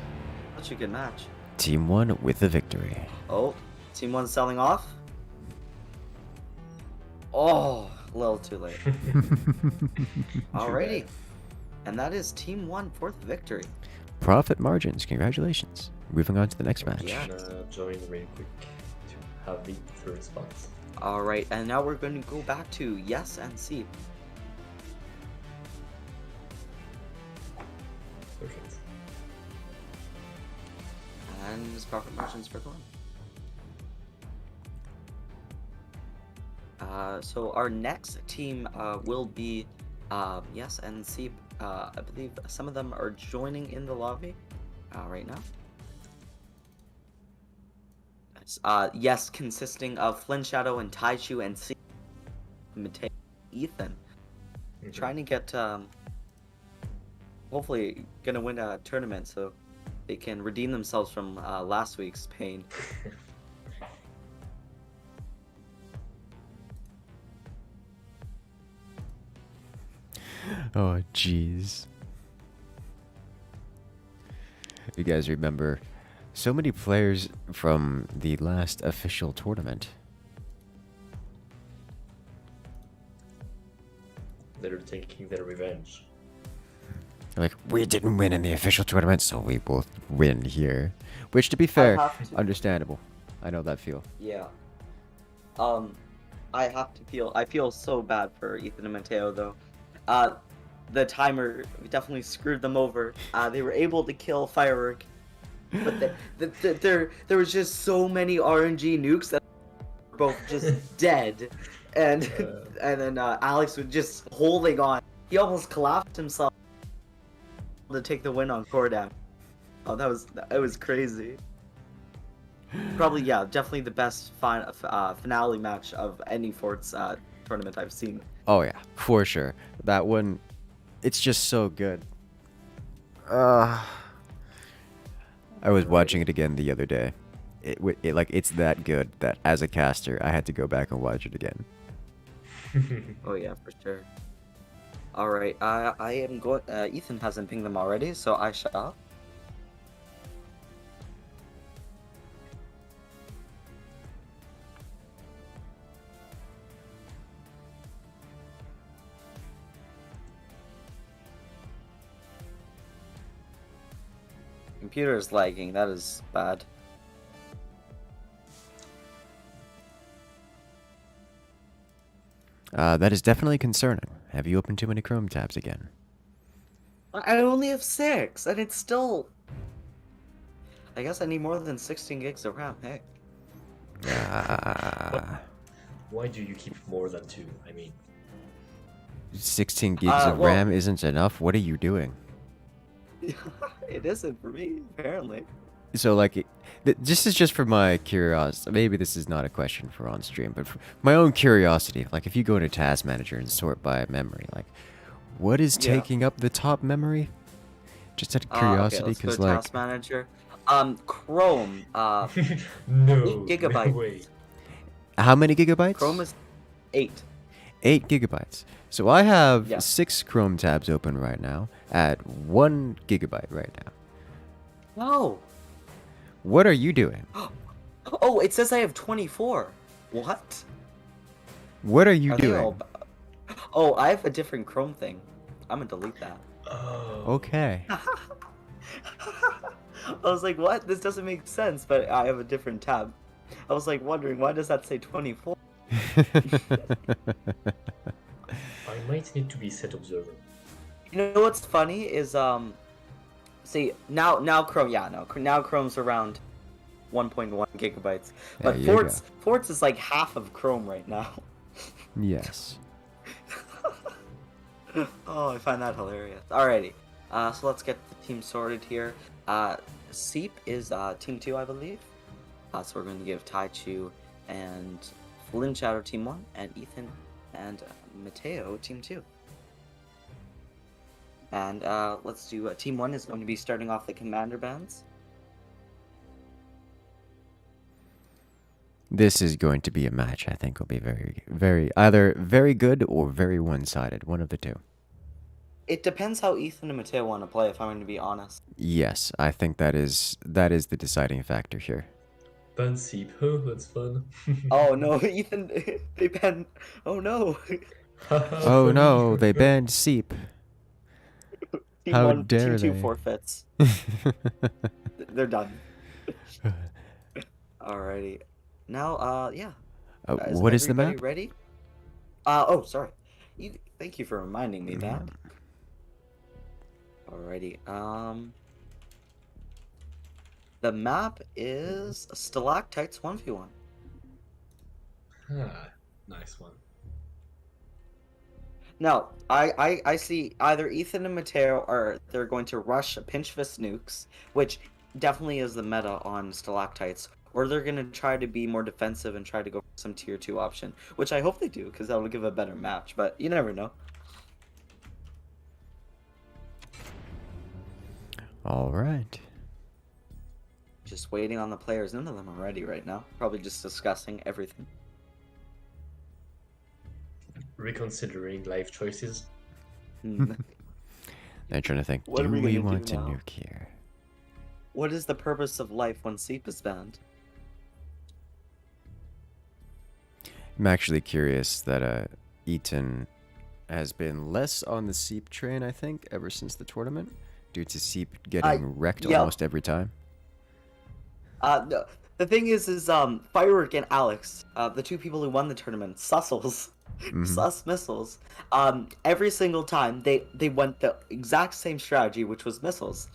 Such a good match. Team 1 with the victory. Oh, Team 1 selling off. Oh, a little too late. Alrighty. bad. And that is Team 1 fourth victory. Profit margins. Congratulations. Moving on to the next match. Yeah. I'm gonna join really quick to have the third spot. Alright, and now we're going to go back to Yes and Seep. Perfect. And his profit margins for going. So our next team will be Yes and Seep. I believe some of them are joining in the lobby right now. Yes, consisting of Flynn Shadow and Taichu and Mateo, Ethan, trying to get hopefully gonna win a tournament so they can redeem themselves from last week's pain. Oh, jeez. You guys remember so many players from the last official tournament. They're taking their revenge. Like, we didn't win in the official tournament, so we both win here. Which, to be fair, have to- understandable. I know that feel. Yeah. I feel so bad for Ethan and Mateo though. The timer definitely screwed them over. They were able to kill Firework, but there was just so many RNG nukes that were both just dead, and and then Alex was just holding on. He almost collapsed himself to take the win on core down. Oh, that was crazy. Probably, yeah, definitely the best finale match of any Forts tournament I've seen. Oh, yeah, for sure. That one, it's just so good. I was watching it again the other day. It's that good that as a caster, I had to go back and watch it again. Oh yeah, for sure. All right, I am going. Ethan hasn't pinged them already, so I shall. Computer is lagging. That is bad. That is definitely concerning. Have you opened too many Chrome tabs again? I only have 6, and it's still. I guess I need more than 16 gigs of RAM. Hey. Why do you keep more than 2? I mean, 16 gigs of RAM isn't enough? What are you doing? It isn't for me, apparently. So, like, this is just for my curiosity. Maybe this is not a question for on stream, but for my own curiosity. Like, if you go into Task Manager and sort by memory, like, what is taking up the top memory? Just out of curiosity, okay, because, let's go to like... Task Manager. Chrome, no 8 gigabytes. No way. How many gigabytes? Chrome is 8. 8 gigabytes. So I have Yeah. 6 Chrome tabs open right now at 1 gigabyte right now. No. What are you doing? Oh, it says I have 24. What? What are you Are they doing? all Oh, I have a different Chrome thing. I'm gonna delete that. Oh. Okay. I was like, what? This doesn't make sense, but I have a different tab. I was like wondering, why does that say 24? I might need to be set observer. You know what's funny is, see, now Chrome, now Chrome's around 1.1 gigabytes. But There you Forts is like half of Chrome right now. Yes. Oh, I find that hilarious. Alrighty, so let's get the team sorted here. Seep is team 2, I believe. So we're going to give Taichu and Flynn Shadow team 1, and Ethan and Mateo team 2. And let's do team 1 is going to be starting off the commander bands. This is going to be a match I think will be either very good or very one-sided. One of the two. It depends how Ethan and Mateo want to play, if I'm going to be honest. Yes, I think that is the deciding factor here. Ban Seep, oh, that's fun. Oh no, Ethan, they banned. Oh no. Oh no, they banned Seep. Team How 1, dare team 2 they. forfeits. They're done. Alrighty. Now, yeah. Guys, what is the map? Ready? Oh, sorry. Thank you for reminding me that. Alrighty. The map is Stalactites 1v1. Ah, nice one. Now, I see either Ethan and Mateo they're going to rush pinch fist nukes, which definitely is the meta on Stalactites, or they're gonna try to be more defensive and try to go for some tier 2 option, which I hope they do because that will give a better match. But you never know. All right. Just waiting on the players. None of them are ready right now. Probably just discussing everything. Reconsidering life choices. I'm trying to think. What Do are we we gonna want do to now? nuke here? What is the purpose of life when sleep is banned? I'm actually curious that Eaton has been less on the Seep train, I think, ever since the tournament, due to Seep getting wrecked yep. almost every time. No, the thing is Firework and Alex, the two people who won the tournament, Sussels, Sus Missiles, every single time they went the exact same strategy, which was missiles.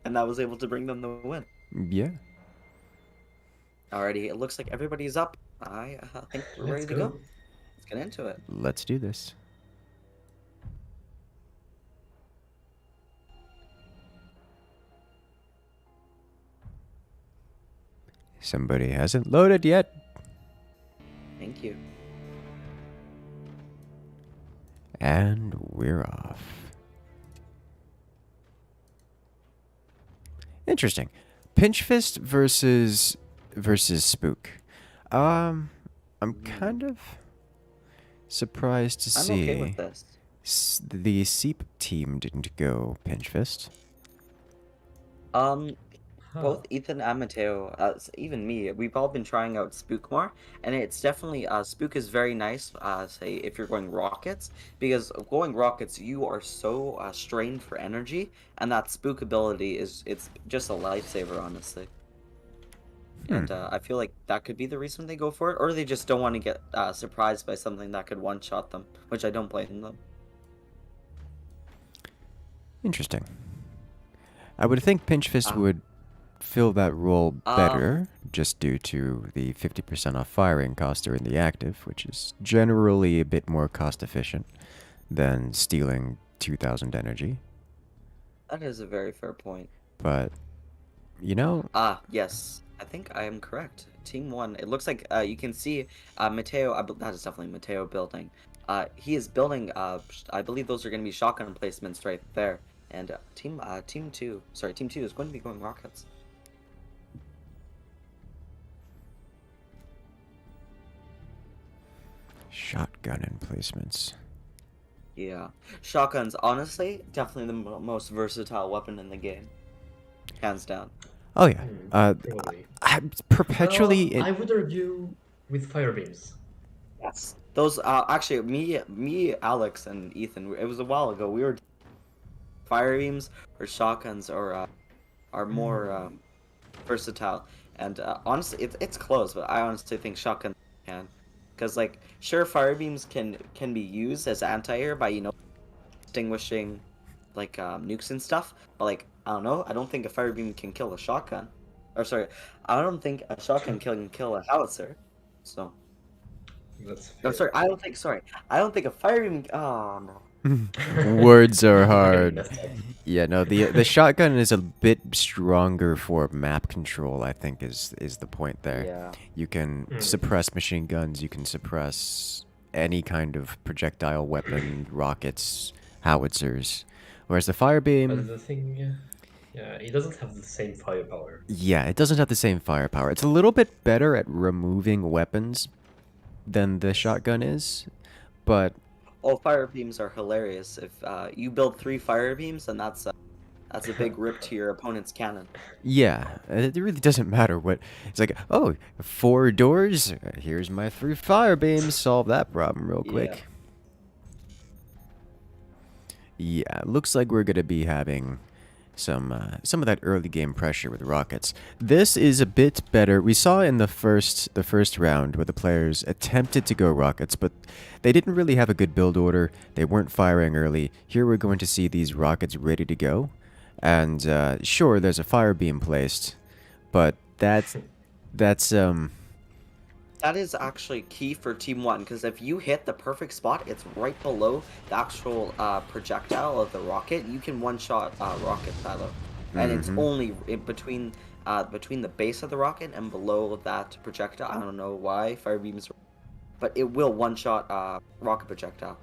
And that was able to bring them the win. Yeah. Alrighty, it looks like everybody's up. I think we're ready to go. Let's get into it. Let's do this. Somebody hasn't loaded yet. Thank you. And we're off. Interesting. Pinch Fist versus Spook. I'm kind of surprised to I'm see okay with this. The Seep team didn't go Pinch Fist. Both Ethan and Mateo, even me, we've all been trying out Spook more, and it's definitely, Spook is very nice, say, if you're going Rockets, because going Rockets, you are so strained for energy, and that Spook ability it's just a lifesaver, honestly. And I feel like that could be the reason they go for it, or they just don't want to get surprised by something that could one-shot them, which I don't blame them. Interesting. I would think Pinch Fist would fill that role better, just due to the 50% off firing cost during the active, which is generally a bit more cost efficient than stealing 2,000 energy. That is a very fair point. But, you know... Yes. I think I am correct. Team 1. It looks like you can see Mateo. That is definitely Mateo building. He is building. I believe those are going to be shotgun placements right there. And Team 2. Sorry, Team 2 is going to be going Rockets. Shotgun emplacements. Yeah, shotguns. Honestly, definitely the most versatile weapon in the game, hands down. Oh yeah. Probably. I'm perpetually. I would argue with fire beams. Yes. Those actually me, Alex, and Ethan. It was a while ago. We were fire beams or shotguns are more versatile. And honestly, it's close, but I honestly think shotguns can, because like sure fire beams can be used as anti-air by extinguishing like nukes and stuff, but like I don't know. I don't think a fire beam can kill a shotgun. Or sorry, I don't think a shotgun can kill a howitzer. So. That's fair. No, sorry. I don't think a fire beam. Oh no. Words are hard. Yeah, no. The shotgun is a bit stronger for map control. I think is the point there. Yeah. You can suppress machine guns. You can suppress any kind of projectile weapon, rockets, howitzers. Whereas the fire beam. But the thing, yeah, it doesn't have the same firepower. Yeah, it doesn't have the same firepower. It's a little bit better at removing weapons than the shotgun is, but Oh, fire beams are hilarious. If you build 3 fire beams, then that's a big rip to your opponent's cannon. yeah, it really doesn't matter what. It's like, oh, 4 doors. Here's my 3 fire beams. Solve that problem real quick. Yeah, looks like we're gonna be having some of that early game pressure with rockets. This is a bit better. We saw in the first round where the players attempted to go rockets, but they didn't really have a good build order. They weren't firing early. Here we're going to see these rockets ready to go, and sure, there's a fire beam placed, but that's That is actually key for Team 1, because if you hit the perfect spot, it's right below the actual projectile of the rocket. You can one-shot rocket silo, and it's only in between between the base of the rocket and below that projectile. I don't know why fire beams, but it will one-shot rocket projectile,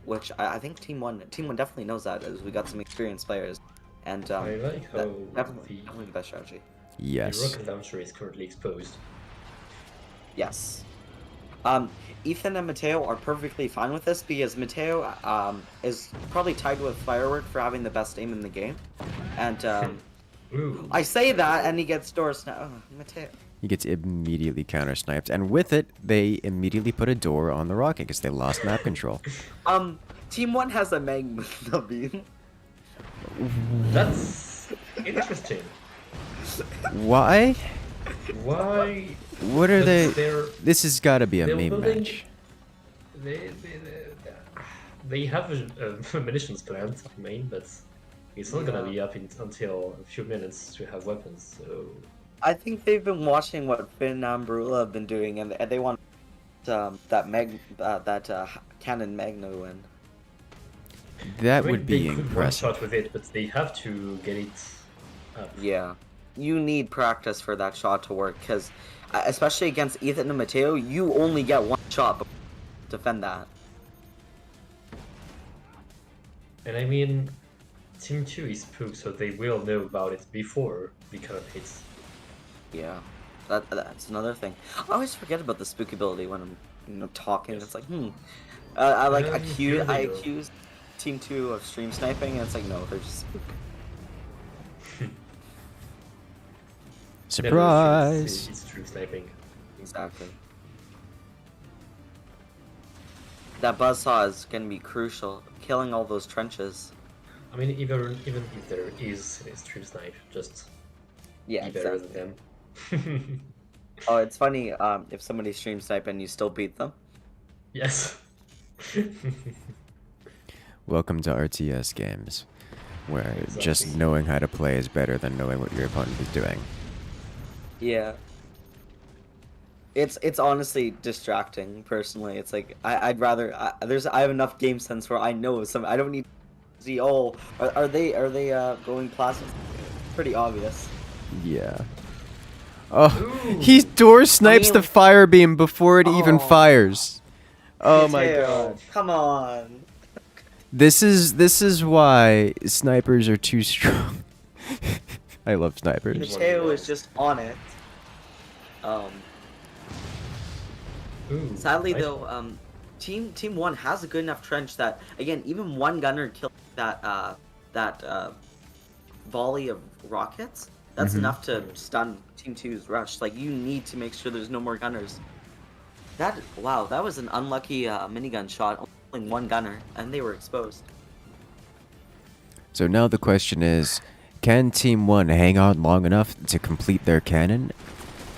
which I think Team One definitely knows that, as we got some experienced players, and I like how definitely the best strategy. the Yes. rocket launcher is currently exposed. Yes. Ethan and Mateo are perfectly fine with this because Mateo is probably tied with Firework for having the best aim in the game, and Ooh. I say that and he gets door snap. Oh, Mateo. He gets immediately counter sniped, and with it, they immediately put a door on the rocket because they lost map control. Team One has a magma beam. That's interesting. Why? Why? What are they? They're- This has got to be a they're meme building- match. They have a munitions plant, I mean, but it's not gonna be up until a few minutes to have weapons, so... I think they've been watching what Finn and Barula have been doing, and they want that cannon Magna win. That I mean, would be they could impressive. one-shot with it, but they have to get it up. Yeah, you need practice for that shot to work, because especially against Ethan and Mateo, you only get one shot to defend that. And I mean, Team 2 is spooked, so they will know about it before the cut hits. Yeah, that's another thing. I always forget about the spook ability when I'm talking. Yes. It's like, I here they go. accuse Team 2 of stream sniping, and it's like, no, they're just spook. Surprise! It's true sniping. Exactly. That buzzsaw is gonna be crucial, killing all those trenches. I mean, even if there is a stream snipe, just Yeah, be better exactly. than them. Oh, it's funny, if somebody stream snipe and you still beat them. Yes. Welcome to RTS games, where just Exactly. knowing how to play is better than knowing what your opponent is doing. Yeah. It's honestly distracting. Personally, it's like I'd rather I have enough game sense where I know some. I don't need to see. Oh, are they going plastic? Pretty obvious. Yeah. Oh, Ooh. he door snipes the mean- fire beam before it even Oh. fires. Oh my Mateo, god. Come on. This is why snipers are too strong. I love snipers. Mateo is just on it. Ooh, Sadly nice. though, Team One has a good enough trench that again, even one gunner killed that volley of rockets. That's Mhm. enough to stun Team 2's rush. Like, you need to make sure there's no more gunners. That was an unlucky minigun shot. Only one gunner, and they were exposed. So now the question is, can Team 1 hang on long enough to complete their cannon?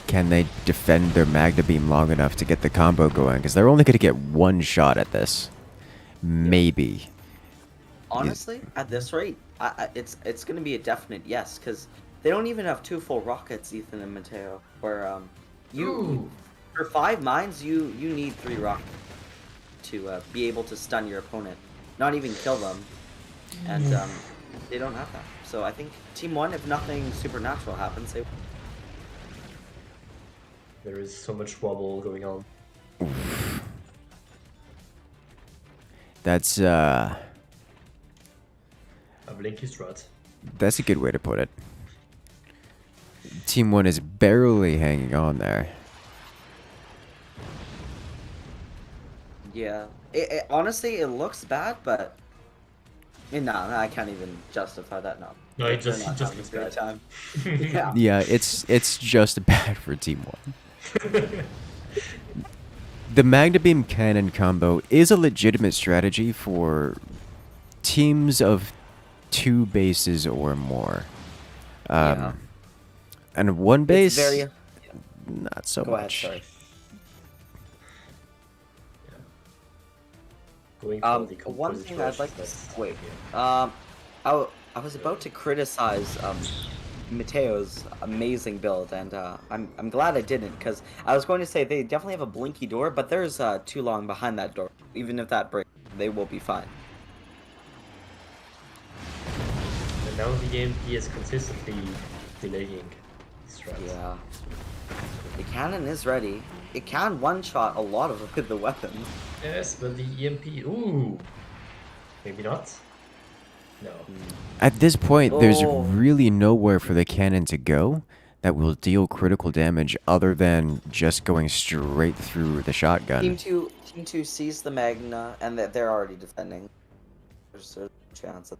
Can they defend their Magna Beam long enough to get the combo going? Because they're only going to get one shot at this. Maybe. Honestly, at this rate, it's going to be a definite yes, because they don't even have 2 full rockets, Ethan and Mateo. Where Ooh. for 5 mines, you need 3 rockets to be able to stun your opponent, not even kill them, and they don't have that. So I think Team 1, if nothing supernatural happens, they. There is so much wobble going on. That's A blinky strat. a good way to put it. Team 1 is barely hanging on there. Yeah, honestly, it looks bad, but no, I can't even justify that. No, No, it They're just not having looks a great bad. time. Yeah. Yeah, it's just bad for Team 1. The Magna Beam Cannon combo is a legitimate strategy for teams of 2 bases or more. Yeah. And one base, It's very. not so Go ahead, much. sorry. Going for the One composite thing I'd rush, like to that's- wait. yeah. I was about to criticize Mateo's amazing build, and I'm glad I didn't, because I was going to say they definitely have a blinky door, but there's too long behind that door. Even if that breaks, they will be fine. And now the game is consistently delaying. Strat. Yeah. The cannon is ready. It can one-shot a lot of the weapons. Yes, but the EMP. Ooh. Maybe not. No. At this point, there's Oh. really nowhere for the cannon to go that will deal critical damage other than just going straight through the shotgun. Team 2 sees the Magna, and they're already defending. There's a chance of...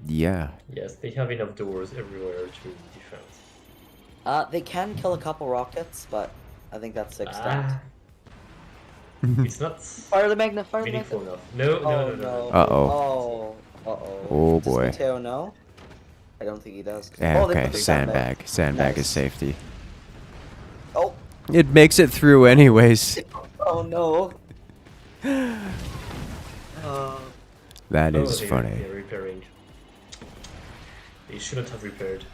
Yeah. Yes, they have enough doors everywhere to defend. They can kill a couple rockets, but I think that's the extent. Ah. It's not Fire the Magna, fire the meaningful Magna. enough. No, Oh, no, no, no. Uh-oh. Uh-oh. Oh, Does boy. Mateo know? I don't think he does. Yeah, Oh, they okay, put the sandbag. Sandbag is Nice. safety. Oh, It makes it through anyways. oh no. That Oh, is funny. They're repairing. They shouldn't have repaired.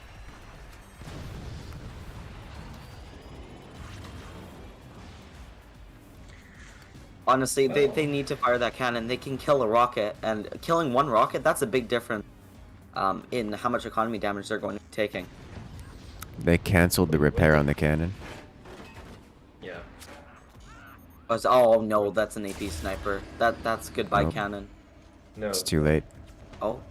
Honestly, they need to fire that cannon. They can kill a rocket, and killing one rocket, that's a big difference in how much economy damage they're going to be taking. They canceled the repair on the cannon. Yeah. Oh no, that's an AP sniper. That's goodbye Nope. cannon. No. It's too late. Oh,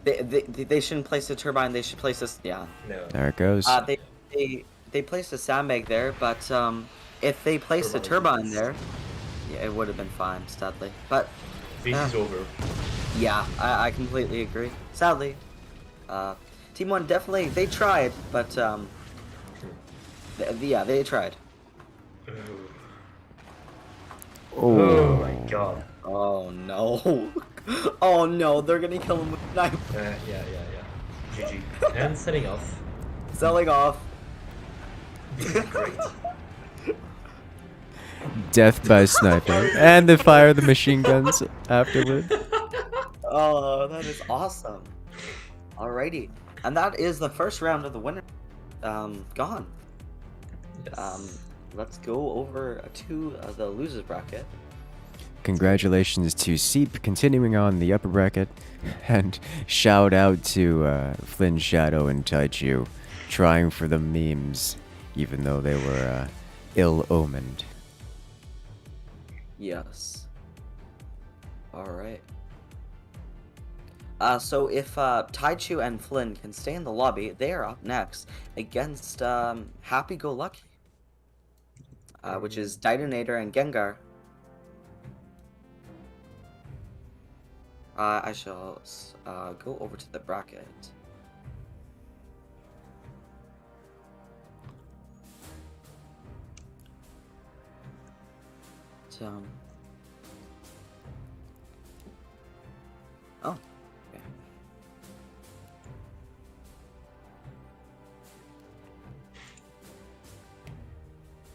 they shouldn't place the turbine. They should place this. Yeah. No. There it goes. They placed a sandbag there, but if they placed a turbine there, yeah, it would have been fine, sadly. But This is over. yeah, I completely agree. Sadly, Team 1 definitely they tried, but yeah, they tried. Oh my god. Oh no. Oh no, they're gonna kill him with a knife. Yeah. GG. And setting off. Selling off. This is great. Death by sniper. And they fire the machine guns afterward. Oh, that is awesome. Alrighty. And that is the first round of the winner. Gone. Yes. Let's go over to the losers bracket. Congratulations to Seep continuing on the upper bracket. And shout out to Flynn, Shadow, and Taichu trying for the memes, even though they were ill-omened. Yes. Alright. So if Taichu and Flynn can stay in the lobby, they are up next against Happy Go Lucky, which is Detonator and Gengar. I shall go over to the bracket. Oh. Okay.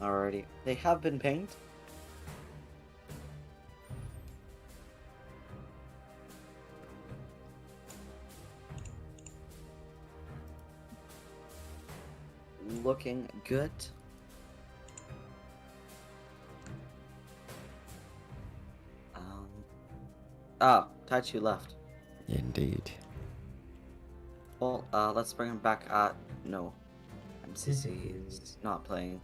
Alrighty. They have been pinged. Looking good. Taichu left. Indeed. Well, let's bring him back. No. MCC is not playing.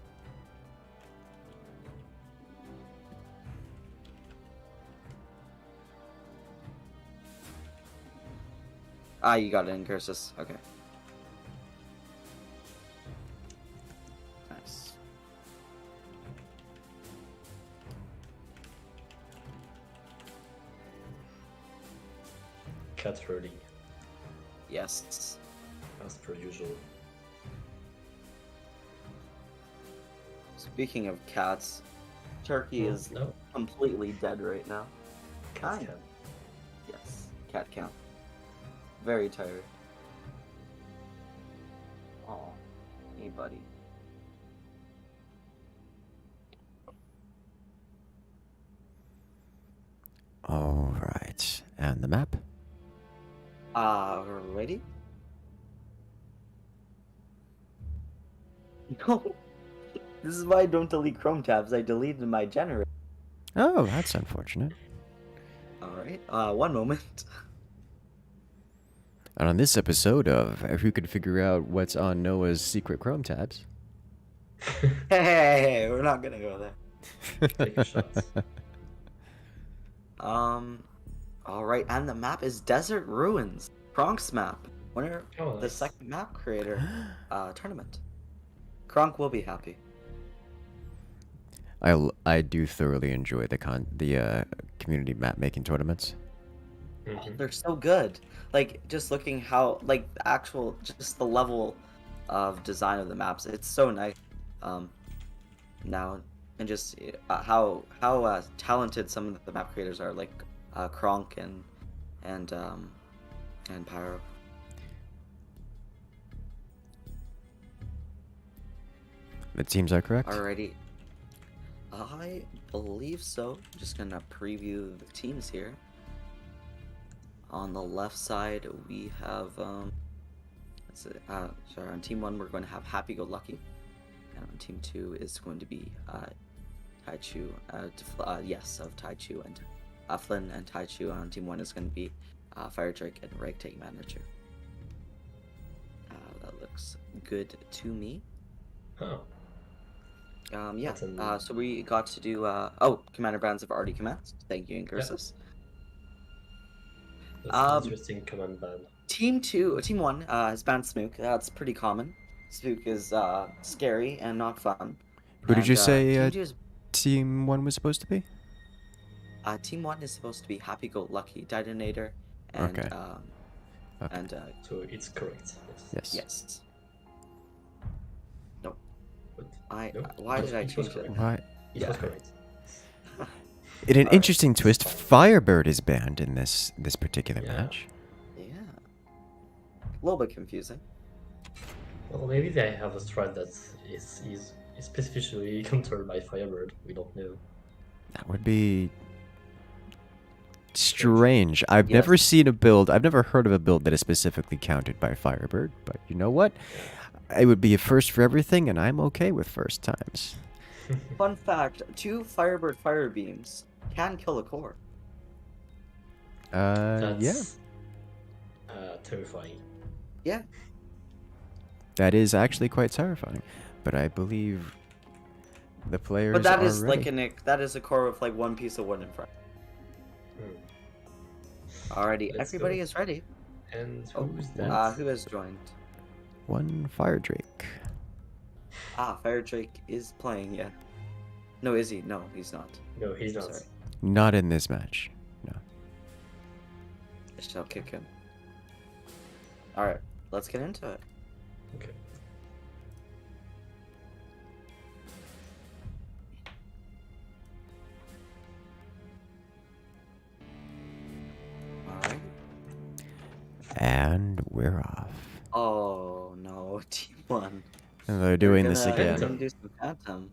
You got it in Incursus. Okay. Nice. Cat ready, Yes. as per usual. Speaking of cats, Turkey is No. completely dead right now. Cat Kind. can. Yes. Cat count. Very tired. Oh, hey buddy. Alright. And the map? Ready? No. This is why I don't delete Chrome tabs. I deleted my generator. Oh, that's unfortunate. Alright. One moment. And on this episode of Who Could Figure Out What's on Noah's Secret Chrome Tabs. Hey, we're not gonna go there. Take a shot. All right, and the map is Desert Ruins, Kronk's map. Winner, Oh, the nice. second map creator tournament. Kronk will be happy. I do thoroughly enjoy the community map making tournaments. Mhm. They're so good. Like just looking how like the actual just the level of design of the maps. It's so nice. Now and just how talented some of the map creators are, like Kronk and Pyro. The teams are correct. Alrighty. I believe so. Just gonna preview the teams here. On the left side, we have sorry. On team 1, we're going to have Happy Go Lucky, and on team 2 is going to be Taichu. Yes, of Taichu and Flynn and Taichu. And on team 1 is going to be Firedrake and Ragtag Manager. That looks good to me. Oh, Yeah. That's a- So we got to do. Commander Brands have already commenced. Thank you, Incursus. that's an interesting command ban. Team 1 has banned Smook. That's pretty common. Smook is scary and not fun. Who did you And, say Team 2 is team 1 was supposed to be? Team 1 is supposed to be Happy Go Lucky Detonator and Okay. Okay. and So it's correct. Yes. Yes. yes. No. But I no, why it was- did I it was change it? correct. Why? It Yeah. was correct. In an Alright, interesting it's twist, fine. Firebird is banned in this particular Yeah. match. Yeah. A little bit confusing. Well, maybe they have a strat that is specifically countered by Firebird. We don't know. That would be strange. I've Yes. never seen a build. I've never heard of a build that is specifically countered by Firebird. But you know what? It would be a first for everything, and I'm okay with first times. Fun fact: 2 Firebird fire beams can kill a core. Yeah. That's terrifying. Yeah. That is actually quite terrifying. But I believe the players But that are is ready. that is a core with like one piece of wood in front. Hmm. Alrighty, Let's everybody go. is ready. And Oh, who's that? who has joined? One Fire Drake. Firedrake is playing, yeah. No, is he? No, he's not. No, he's not. Sorry. Not in this match. No. I shall kick him. Alright, let's get into it. Okay. Alright. And we're off. Oh no, team 1. And they're doing We're this gonna again. do some Phantom.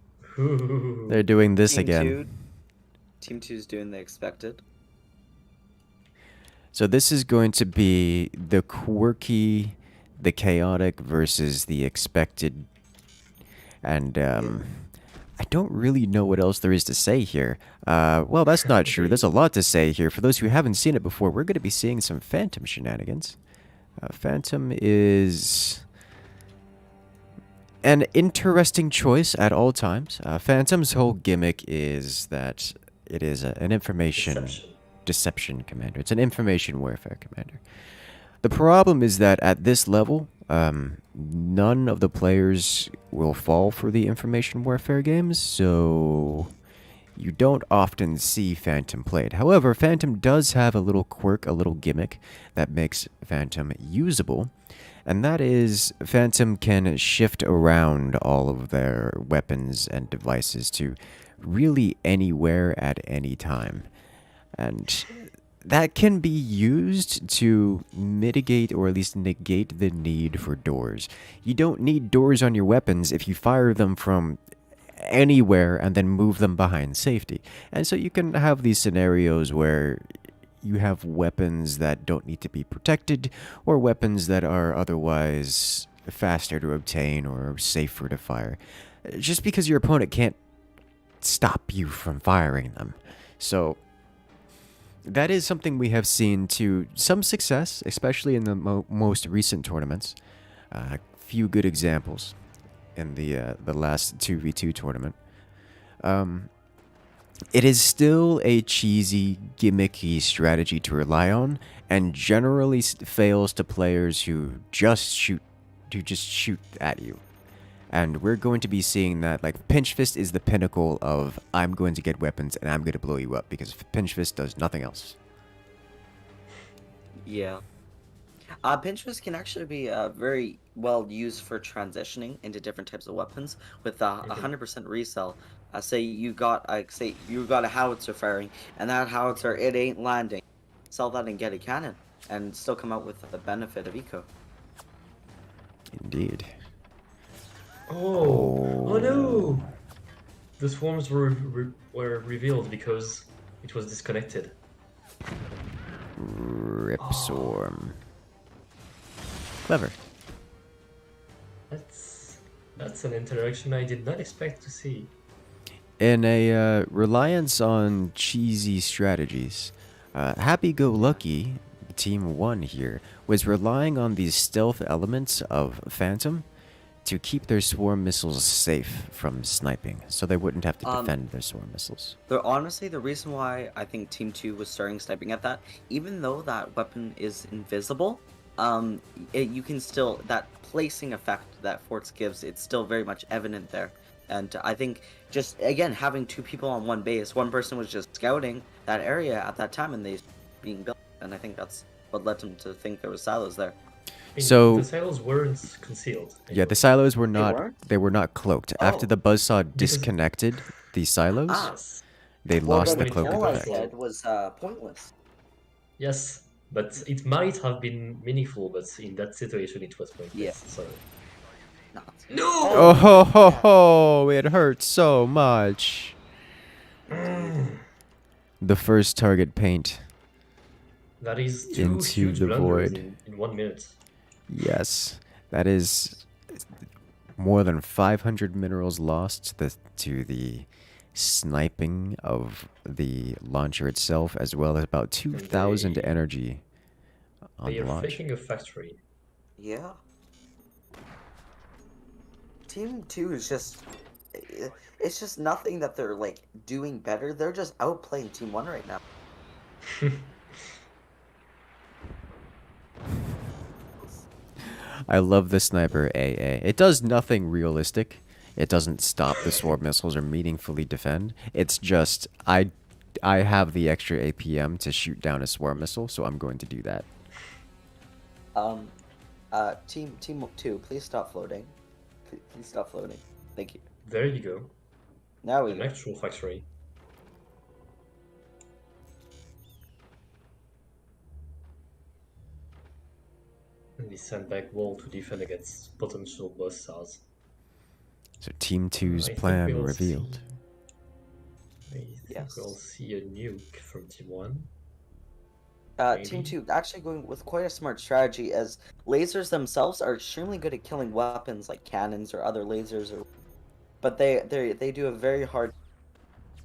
They're doing this Team again. 2, Team 2's doing the expected. So this is going to be the quirky, the chaotic versus the expected. And I don't really know what else there is to say here. Well, that's not true. There's a lot to say here. For those who haven't seen it before, we're going to be seeing some Phantom shenanigans. Phantom is an interesting choice at all times. Phantom's whole gimmick is that it is an information deception commander. It's an information warfare commander. The problem is that at this level, none of the players will fall for the information warfare games, so you don't often see Phantom played. However, Phantom does have a little quirk, a little gimmick that makes Phantom usable, and that is Phantom can shift around all of their weapons and devices to really anywhere at any time. And that can be used to mitigate or at least negate the need for doors. You don't need doors on your weapons if you fire them from anywhere and then move them behind safety. And so you can have these scenarios where you have weapons that don't need to be protected or weapons that are otherwise faster to obtain or safer to fire. Just because your opponent can't stop you from firing them. So That is something we have seen to some success, especially in the most recent tournaments. A few good examples in the last 2v2 tournament. It is still a cheesy, gimmicky strategy to rely on, and generally fails to players who just shoot at you. And we're going to be seeing that, like, Pinch Fist is the pinnacle of I'm going to get weapons and I'm going to blow you up, because Pinch Fist does nothing else. Yeah. Pinterest can actually be very well used for transitioning into different types of weapons with 100% resell. Say you got a howitzer firing, and that howitzer, it ain't landing. Sell that and get a cannon, and still come out with the benefit of eco. Indeed. Oh no! The swarms were revealed because it was disconnected. Rip Swarm. Clever. That's an interaction I did not expect to see. In a reliance on cheesy strategies, Happy-Go-Lucky, Team 1 here, was relying on these stealth elements of Phantom to keep their swarm missiles safe from sniping, so they wouldn't have to defend their swarm missiles. Honestly, the reason why I think Team 2 was starting sniping at that, even though that weapon is invisible, you can still, that placing effect that Forts gives, it's still very much evident there. And I think just, again, having two people on one base, one person was just scouting that area at that time and they being built, and I think that's what led them to think there was silos there. So the silos weren't concealed. Yeah, the silos were not. weren't? They were not cloaked. After the buzzsaw disconnected the silos, they lost the then cloaking Noha effect. said was pointless. Yes, but it might have been meaningful, but in that situation it was pointless. Yeah. So. Not. No! Oh ho ho ho! It hurts so much. The first target paint. That is two Into huge the blunders void. in 1 minute. Yes, that is more than 500 minerals lost to the sniping of the launcher itself, as well as about 2,000 energy on They the are launch. faking a factory. Yeah. Team 2 is just... It's just nothing that they're, like, doing better. They're just outplaying Team 1 right now. I love the sniper AA. It does nothing realistic. It doesn't stop the swarm missiles or meaningfully defend. It's just, I have the extra APM to shoot down a swarm missile, so I'm going to do that. Team 2, please stop floating. Please stop floating. Thank you. There you go. Now we An go. actual factory. And the sandbag wall to defend against potential boss stars. So Team 2's I think plan we'll revealed. I think Yes. we'll see a nuke from Team 1. Team Maybe. 2 actually going with quite a smart strategy, as lasers themselves are extremely good at killing weapons like cannons or other lasers, but they do a very hard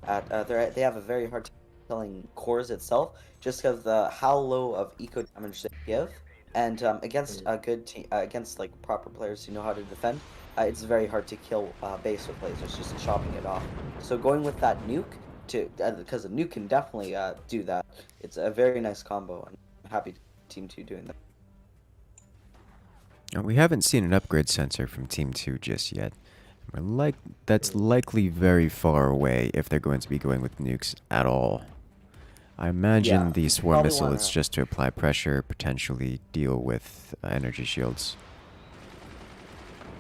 they have a very hard time killing cores itself, just because how low of eco damage they give, and against a good team, against like proper players who know how to defend, it's very hard to kill base with lasers, just chopping it off. So going with that nuke, because a nuke can definitely do that. It's a very nice combo, and I'm happy Team 2 doing that. We haven't seen an upgrade sensor from Team 2 just yet. That's likely very far away if they're going to be going with nukes at all. I imagine Yeah, the swarm probably missile is wanna- just to apply pressure, potentially deal with energy shields.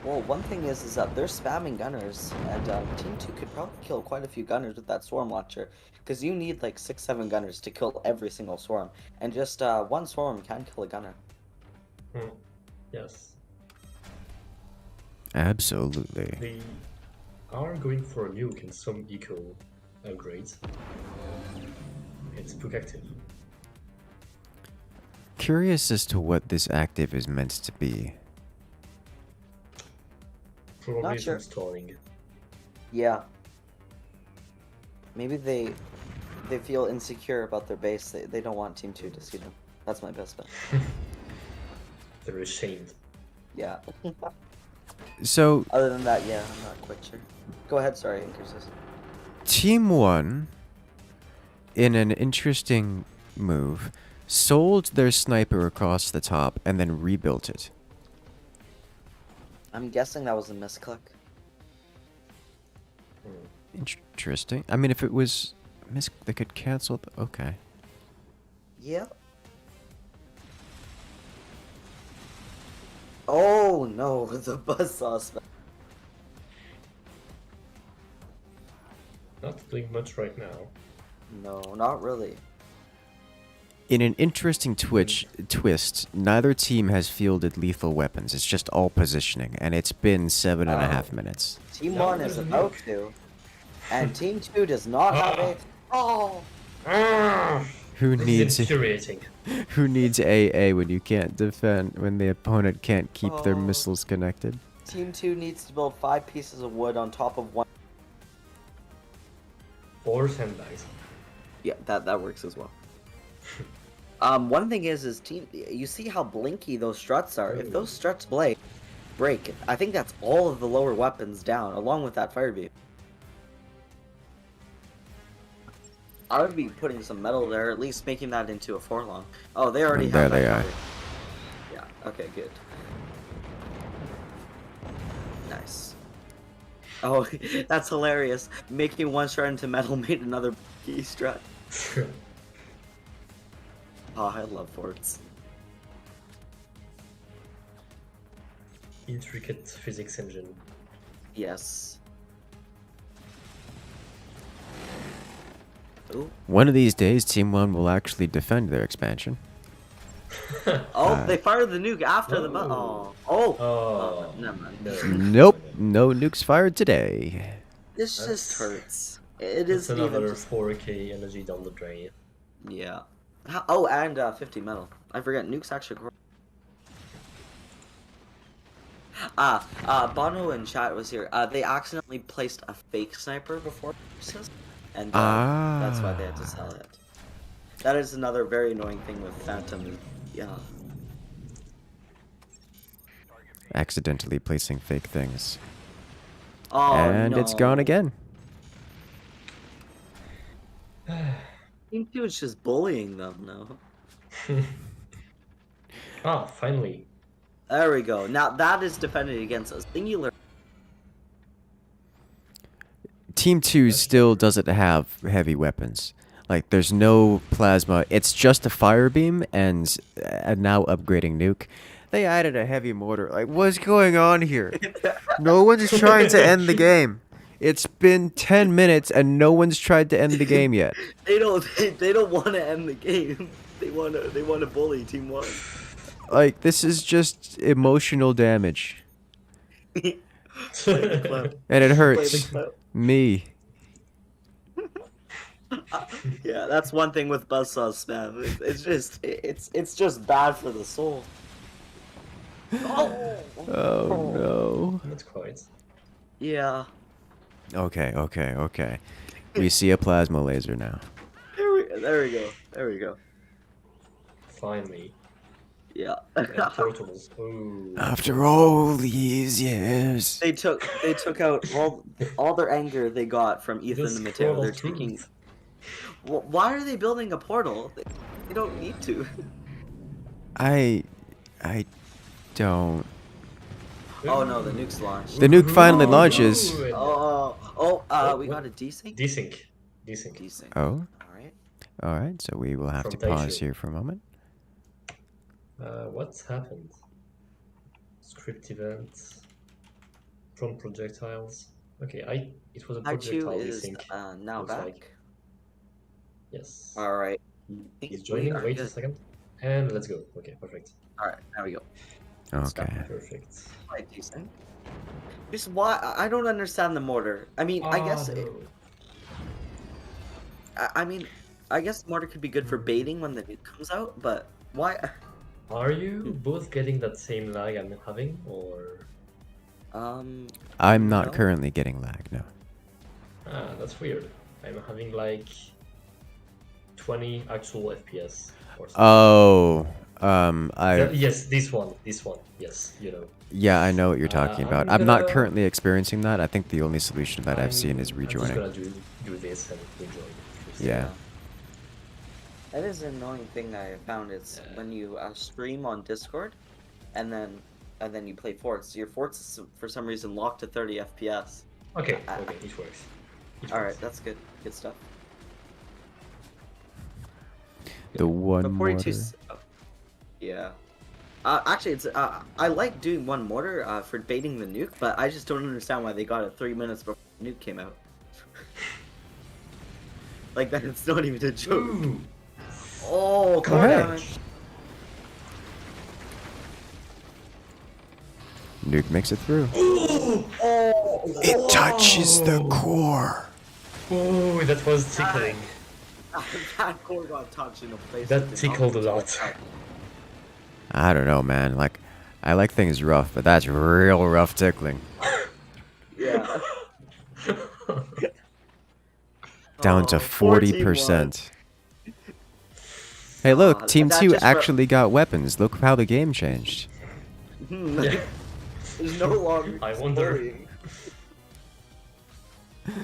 Well, one thing is that they're spamming gunners, and Team 2 could probably kill quite a few gunners with that swarm launcher, because you need like 6-7 gunners to kill every single swarm, and just one swarm can kill a gunner. Yes. Absolutely. They are going for a nuke and some eco upgrades. It's spook active. Curious as to what this active is meant to be. Probably Not sure. some stalling. Yeah. Maybe they they feel insecure about their base. They don't want Team 2 to see them. That's my best bet. They're ashamed. Yeah. So, Other than that, yeah, I'm not quite sure. Go ahead, sorry, Incursus. Team 1, in an interesting move, sold their sniper across the top and then rebuilt it. I'm guessing that was a misclick. Interesting. I mean, if it was they could cancel. Okay. Yeah. Oh no, the buzzsaw spell. Not doing much right now. No, not really. In an interesting twist, neither team has fielded lethal weapons. It's just all positioning, and it's been 7.5 minutes. Team No, 1 is there's a about nuke. to, and Team 2 does not have a. Oh! Who This needs is infuriating. who needs AA when you can't defend when the opponent can't keep their Oh. missiles connected? Team 2 needs to build 5 pieces of wood on top of one. 4 sandbags. Yeah, that works as well. One thing is you see how blinky those struts are. If those struts break, I think that's all of the lower weapons down, along with that fire beam. I would be putting some metal there, at least making that into a 4-long. Oh, they already There have they that are. covered. Yeah, okay, good. Nice. Oh, that's hilarious. Making one strut into metal made another key strut. Oh, I love forts. Intricate physics engine. Yes. Ooh. One of these days, Team 1 will actually defend their expansion. Oh, they fired the nuke after the oh. Oh. Oh, Never mind. no. Nope, no nukes fired today. This That's- just hurts. It It's isn't even another just... 4k energy down the drain. Yeah. Oh, and 50 metal. I forget, nukes actually grow. Bono in chat was here. They accidentally placed a fake sniper before Incursus, and that's why they had to sell it. That is another very annoying thing with Phantom. Yeah. Accidentally placing fake things. Oh, And it's gone no. again. Team 2 is just bullying them now. Ah, finally. There we go. Now that is defended against a singular. Team 2 still doesn't have heavy weapons. Like, there's no plasma. It's just a fire beam and now upgrading nuke. They added a heavy mortar. Like, what's going on here? No one's trying to end the game. It's been 10 minutes and no one's tried to end the game yet. They don't want to end the game. They want to bully Team 1. Like, this is just emotional damage. And it hurts me. Yeah, that's one thing with buzzsaw spam. It's just bad for the soul. Oh. Oh no. Not quite. Yeah. Okay. We see a plasma laser now. There we go. Finally. Yeah. And portals. Ooh. After all these years. They took out all their anger they got from Ethan This and Mateo. scroll They're of taking. truth. Why are they building a portal? They don't need to. I don't. Oh no, the nuke's launched. The nuke finally Oh, launches. no. We got a desync. Desync. Desync. Oh, All right. alright, so we will have From to pause Taishu. here for a moment. What's happened? Script events. Prompt projectiles. Okay, it was a projectile Haichu is desync. now looks back. like. Yes. All right. He's joining. We are Wait a good. second. And let's go. Okay, perfect. All right, there we go. Okay. Perfect. Quite decent. Just why I don't understand the mortar. I mean, I guess no. I guess mortar could be good for baiting when the nuke comes out, but why? Are you both getting that same lag I'm having, or? I'm not No. currently getting lag, no. Ah, that's weird. I'm having like 20 actual FPS. Or something. Oh, Yes, this one. Yes, yeah, I know what you're talking about. I'm not gonna. currently experiencing that. I think the only solution that I've seen is I'm just rejoining. gonna do this and rejoin. Yeah. That is an annoying thing I found. It's when you stream on Discord, and then you play forts. Your forts is for some reason locked to 30 FPS. Okay, it works. All right, that's good. Good stuff. The one But 42. mortar. Yeah. Actually, it's I like doing one mortar for baiting the nuke, but I just don't understand why they got it 3 minutes before the nuke came out. Like that, it's not even a joke. Ooh. Oh, come ahead. on! Nuke makes it through. Oh, It touches the core. Oh, that was tickling. that core got touched in a place. That tickled a lot. I don't know, man. Like, I like things rough, but that's real rough tickling. Yeah. Down to Oh, poor Team 40%. Hey, look, Team that 2 just actually got weapons. Look how the game changed. Yeah. There's no longer. I wonder. bullying.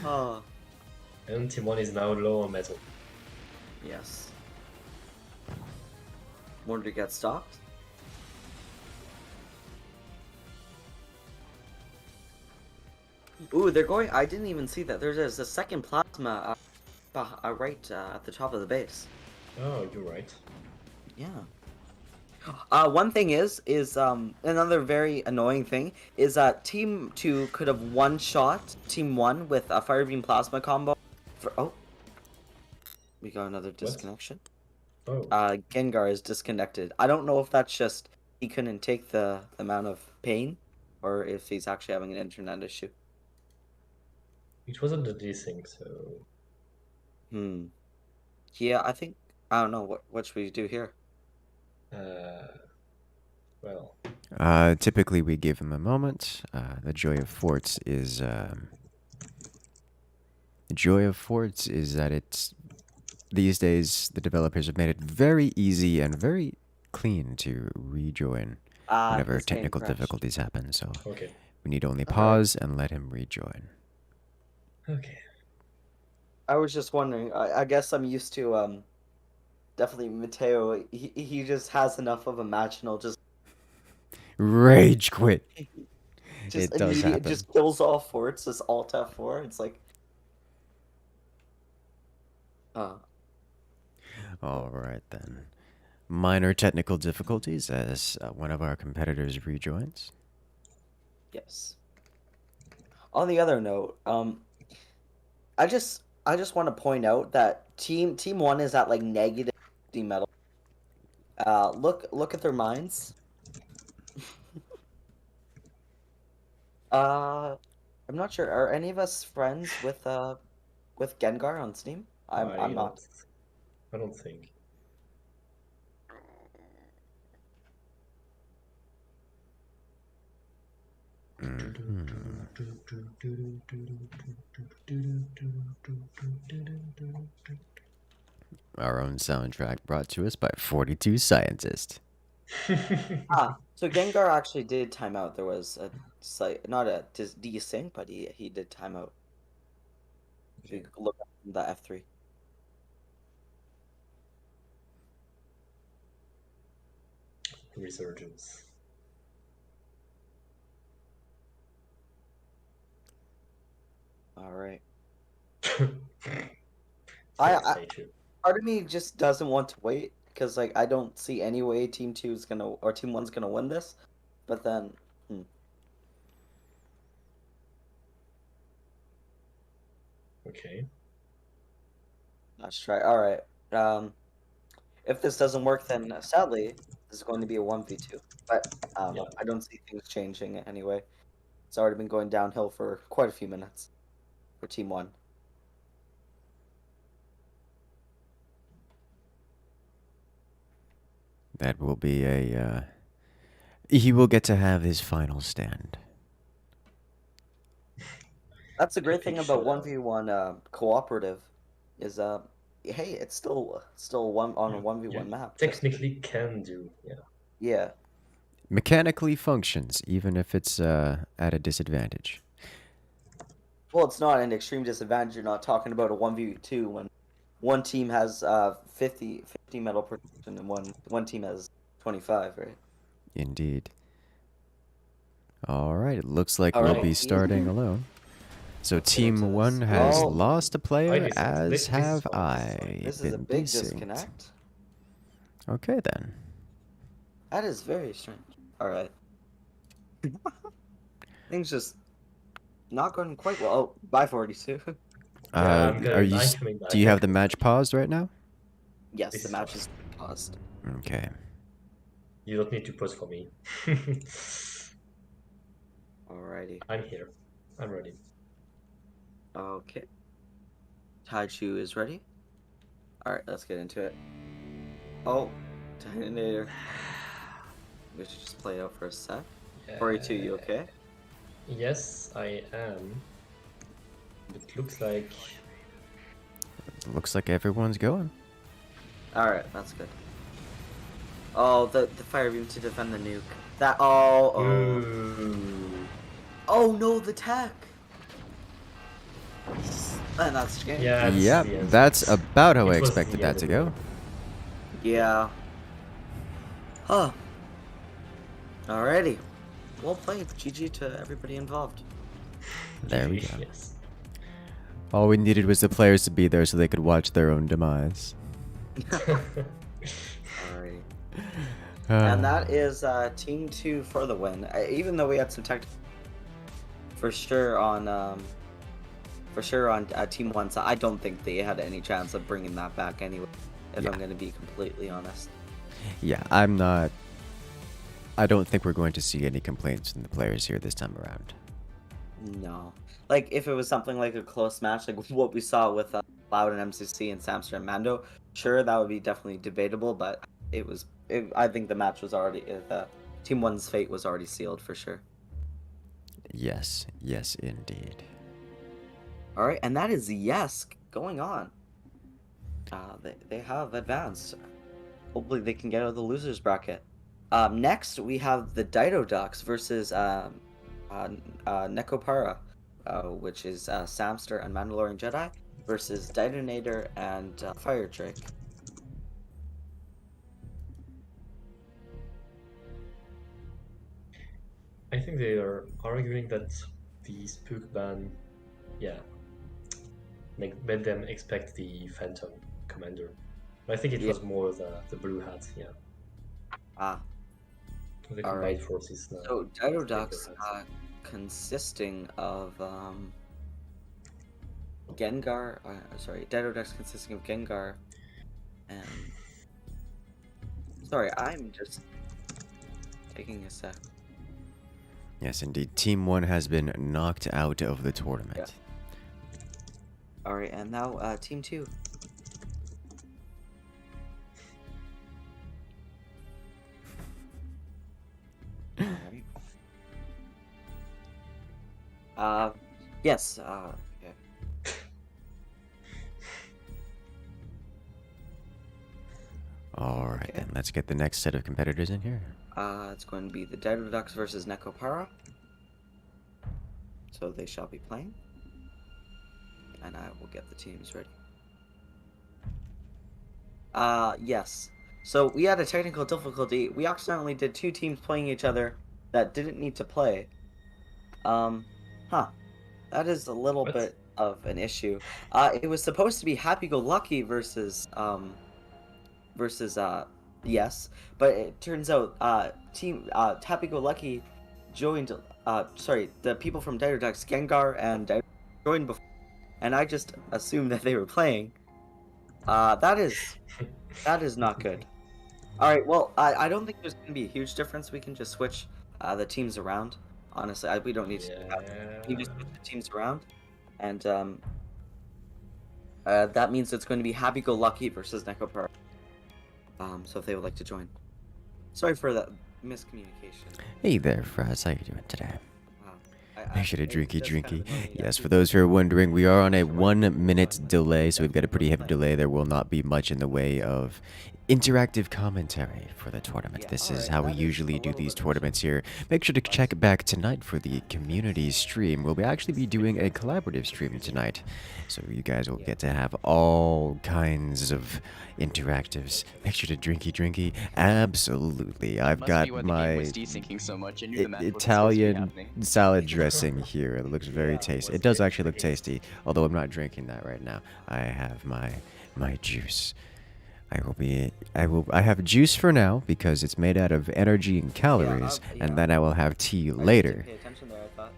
Oh, And Team 1 is now low on metal. yes. Mortar gets stopped. Ooh, they're going. I didn't even see that. There's a second plasma right at the top of the base. Oh, you're right. Yeah. One thing is another very annoying thing is that Team 2 could have one-shot Team 1 with a Fire Beam Plasma combo. We got another disconnection. Oh. Gengar is disconnected. I don't know if that's just he couldn't take the amount of pain, or if he's actually having an internet issue. It wasn't a desync, so. Yeah, I don't know what should we do here. Well. Typically we give him a moment. The joy of forts is that it's these days the developers have made it very easy and very clean to rejoin whenever His game technical crashed. difficulties happen. So Okay. we need only pause and let him rejoin. Okay. I was just wondering. I guess I'm used to definitely Mateo. He just has enough of a match and he'll just Rage quit. just It does happen. just kills all forts. Just alt F4. It's like. All right then. Minor technical difficulties as one of our competitors rejoins. Yes. On the other note, I just want to point out that team 1 is at like negative -50 metal. Look at their mines. I'm not sure. Are any of us friends with Gengar on Steam? I'm not. I don't think. Our own soundtrack brought to us by 42 Scientists. So Gengar actually did time out. There was a site, not a desync, but he did time out. If you look at the F3. Resurgence. All right. Part of me just doesn't want to wait because like I don't see any way Team 2 is gonna or Team 1's gonna win this, but then. Okay. Let's try. All right. If this doesn't work, then sadly this is going to be a 1v2. But Yeah. I don't see things changing anyway. It's already been going downhill for quite a few minutes for Team 1. That will be a. He will get to have his final stand. That's the great Epic thing about showdown. 1v1 cooperative, is hey, it's still one on a 1v1 map. Technically can do, yeah. Yeah. Mechanically functions, even if it's at a disadvantage. Well, it's not an extreme disadvantage. You're not talking about a 1v2 when one team has 50 metal production and one team has 25, right? Indeed. All right, it looks like All we'll right. be starting alone. So Let's get into Team this. 1 has Oh. lost a player, This as is have fine, I. This is a Been big decent. disconnect. Okay then. That is very strange. All right. Things just not going quite well. Oh, bye 42. I'm Are you? coming back. Do you have the match paused right now? Yes, This the is match fine. is paused. Okay. You don't need to pause for me. Alrighty. I'm here. I'm ready. Okay. Taichu is ready. Alright, let's get into it. Oh, Detonator. We should just play it out for a sec. 42, you okay? Yes, I am. It looks like Looks like everyone's going. Alright, that's good. Oh, the fire beam to defend the nuke. That oh Ooh. oh no, the tech. And that's scary. Yeah. That's Yep, the end. that's about how I It was expected the that end to of go. it. Yeah. Huh. Alrighty. Well played. GG to everybody involved. There we go. Yes. All we needed was the players to be there so they could watch their own demise. Alrighty. And that is Team 2 for the win. Even though we had some tech for sure on Team 1, so I don't think they had any chance of bringing that back anyway, if Yeah. I'm going to be completely honest. Yeah, I don't think we're going to see any complaints from the players here this time around. No. Like, if it was something like a close match, like what we saw with Cloud and MCC and Samster and Mando, sure, that would be definitely debatable, but I think the match was already, Team 1's fate was already sealed for sure. Yes, yes, indeed. Alright, and that is Yesk going on. They have advanced. Hopefully they can get out of the losers bracket. Next, we have the Dido Ducks versus Nekopara, which is Samster and Mandalorian Jedi, versus Detonator and Fire Drake. I think they are arguing that the spook ban, yeah, made them expect the Phantom Commander. But I think it was more the blue hat, yeah. Ah. The All combined right. forces now. So Dido Ducks consisting of Gengar, Dido Ducks consisting of Gengar and sorry, I'm just taking a sec. Yes, indeed. Team 1 has been knocked out of the tournament. Yeah. Alright, and now Team 2. Alright. Yes, okay. Alright then, let's get the next set of competitors in here. It's going to be the Dido Ducks versus Nekopara. So they shall be playing. And I will get the teams ready. Yes. So we had a technical difficulty. We accidentally did 2 teams playing each other that didn't need to play. That is a little bit of an issue. It was supposed to be Happy Go Lucky versus Yes, but it turns out team Happy Go Lucky joined the people from Dido Ducks, Gengar and Dido joined before, and I just assumed that they were playing. That is not good. Alright, well, I don't think there's gonna be a huge difference. We can just switch the teams around. Honestly, we don't need to you just switch the teams around. And that means it's going to be Happy Go Lucky versus Nekopara. So if they would like to join. Sorry for that miscommunication. Hey there, Fraz. How you doing today? Make sure to It drinky does kind of drinky. annoy me. I Yes, for keep those who are wondering, we are on a Sorry. 1 minute delay, so we've got a pretty heavy delay. There will not be much in the way of interactive commentary for the tournament. Yeah, This is alright, how we that is usually a do little these bit tournaments here. frustrating. Make sure to Nice. check back tonight for the community stream. We'll actually be doing a collaborative stream tonight, so you guys will get to have all kinds of interactives. Make sure to drinky drinky. Absolutely. I've Must got be why the game was my desyncing so much. I knew the math wasn't supposed to be Italian happening. salad dressing here. It looks very Yeah, tasty. was It does good. actually look tasty, although I'm not drinking that right now. I have my juice. I have juice for now because it's made out of energy and calories, and then I will have tea I just didn't later pay attention there, I thought.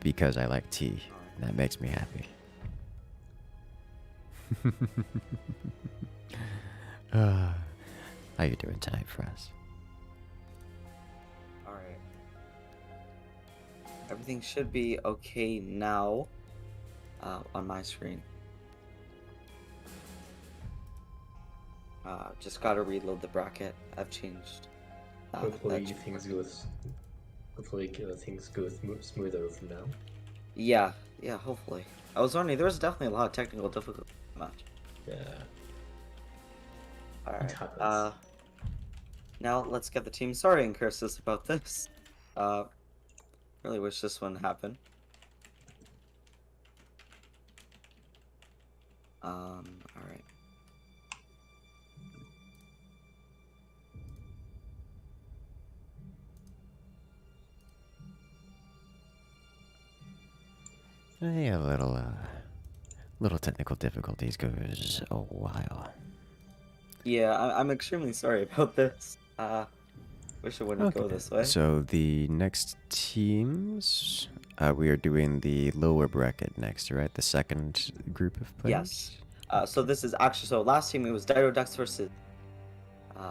because I like tea. Alright. And that makes me happy. How you doing tonight, Fraz? Alright. Everything should be okay now on my screen. Just gotta reload the bracket. I've changed. Hopefully that- things go. Hopefully things go smoother from now. Yeah, hopefully. I was wondering, there was definitely a lot of technical difficulty in the match. Yeah. Alright. happens. Now let's get the team. Sorry, Incursus, about this. Really wish this wouldn't happen. Alright. Yeah, little technical difficulties goes a while. Yeah, I'm extremely sorry about this. Wish it wouldn't go this way. So the next teams, we are doing the lower bracket next, right? The second group of players. Yes. So this is actually, so last team it was Dyrodex versus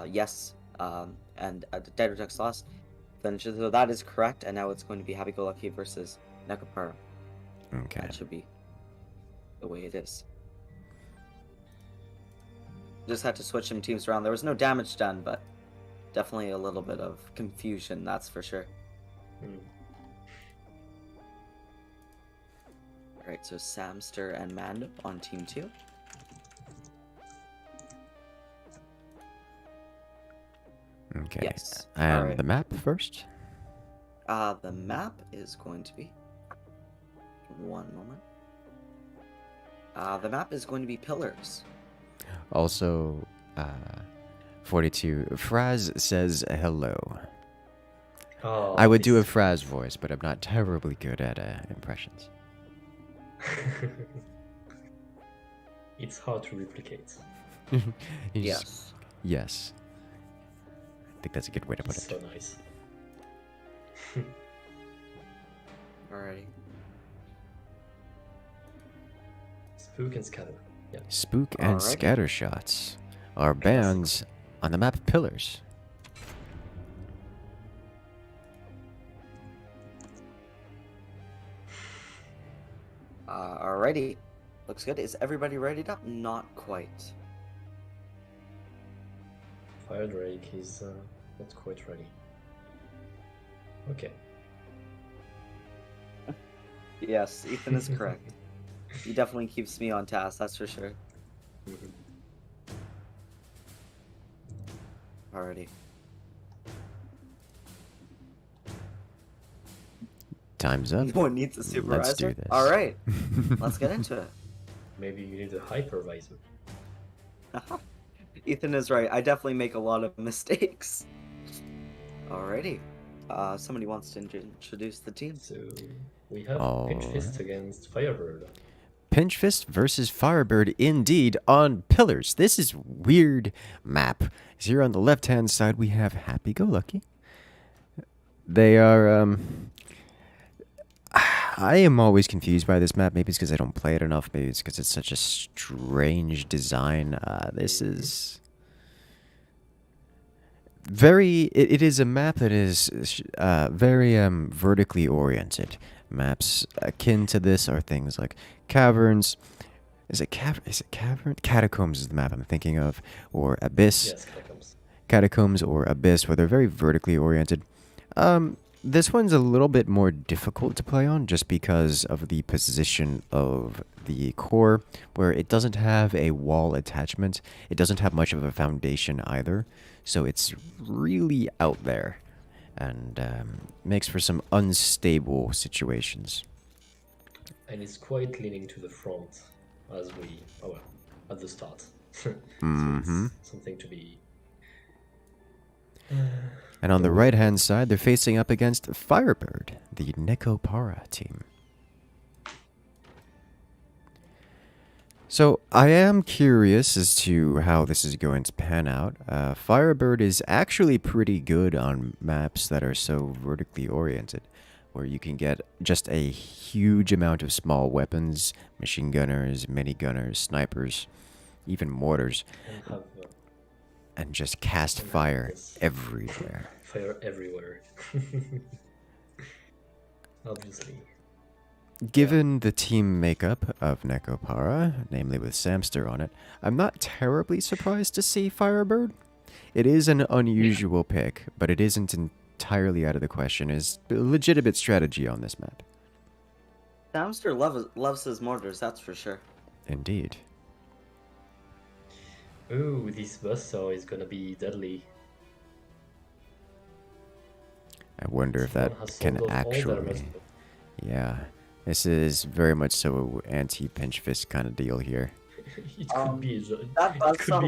yes, and Dyrodex lost. Then so that is correct, and now it's going to be Happy Go Lucky versus Nekapara. Okay. That should be the way it is. Just had to switch some teams around. There was no damage done, but definitely a little bit of confusion, that's for sure. Hmm. Alright, so Samster and Mando on team 2. Okay. Yes. And Alright. the map first. The map is going to be... One moment. The map is going to be pillars. Also, 42. Fraz says hello. Oh, I would do a this- Fraz voice, but I'm not terribly good at impressions. It's hard to replicate. You just- Yes. Yes. I think that's a good way to put It's it. so nice. Alrighty. Spook and scatter. Yeah. Spook and Alrighty. scatter shots are bans on the map pillars. Alrighty. Looks good. Is everybody readied up? Not quite. Fire Drake is not quite ready. Okay. Yes, Ethan is correct. He definitely keeps me on task, that's for sure. Mhm. Alrighty. Time's up. No one needs a supervisor. Let's do this. Alright, let's get into it. Maybe you need a hypervisor. Ethan is right. I definitely make a lot of mistakes. Alrighty. Somebody wants to introduce the team. So we have Pinch Alright. Fist against Firebird. Pinch Fist versus Firebird indeed on pillars. This is weird map. Here on the left hand side we have Happy Go Lucky. They are I am always confused by this map. Maybe it's because I don't play it enough. Maybe it's because it's such a strange design. This is very. It is a map that is very vertically oriented. Maps akin to this are things like caverns. Is it cavern? Catacombs is the map I'm thinking of, or Abyss. Yes, Catacombs. Catacombs or Abyss, where they're very vertically oriented. this one's a little bit more difficult to play on just because of the position of the core, where it doesn't have a wall attachment. It doesn't have much of a foundation either, so it's really out there and makes for some unstable situations. And it's quite leaning to the front as we, at the start. So it's something to be. And on the right-hand side, they're facing up against Firebird, the Nekopara team. So I am curious as to how this is going to pan out. Firebird is actually pretty good on maps that are so vertically oriented, where you can get just a huge amount of small weapons, machine gunners, minigunners, snipers, even mortars, and just cast fire everywhere. Fire everywhere. Obviously. Given the team makeup of Nekopara, namely with Samster on it, I'm not terribly surprised to see Firebird. It is an unusual pick, but it isn't entirely out of the question as a legitimate strategy on this map. Samster loves his mortars, that's for sure. Indeed. Ooh, this buzzsaw is gonna be deadly. I wonder if that can actually... Yeah. This is very much so anti-pinch fist kind of deal here. It could be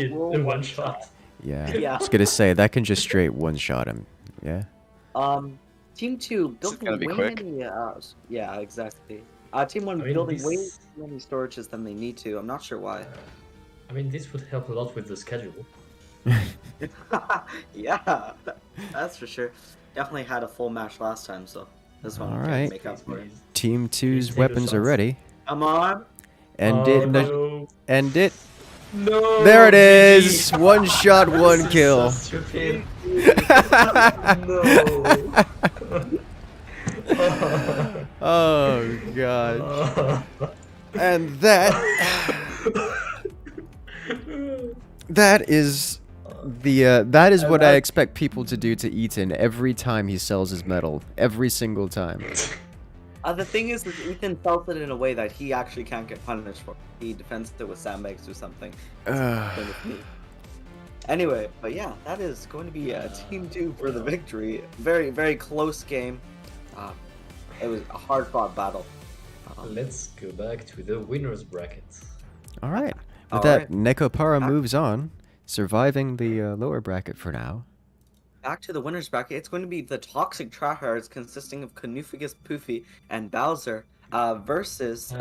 a one-shot. Yeah. I was gonna say, that can just straight one-shot him. Yeah? Team 2 building way many... yeah, exactly. Team 1 building way too many storages than they need to. I'm not sure why. I mean, this would help a lot with the schedule. Yeah, that's for sure. Definitely had a full match last time, so this one can make up for it. Team 2's weapons are ready. Come on. End it. No. End it. No. There it is. One shot, one kill. So stupid. No. Oh god. And that is what I expect people to do to Ethan every time he sells his metal. Every single time. The thing is that Ethan felt it in a way that he actually can't get punished for. He defends it with sandbags or something. Anyway, but yeah, that is going to be Team 2 for the victory. Very, very close game. It was a hard-fought battle. Let's go back to the winner's bracket. All right. With that, Nekopara moves on, surviving the lower bracket for now. Back to the winner's bracket. It's going to be the Toxic Tryhards, consisting of Canufagus, Poofy, and Bowser, versus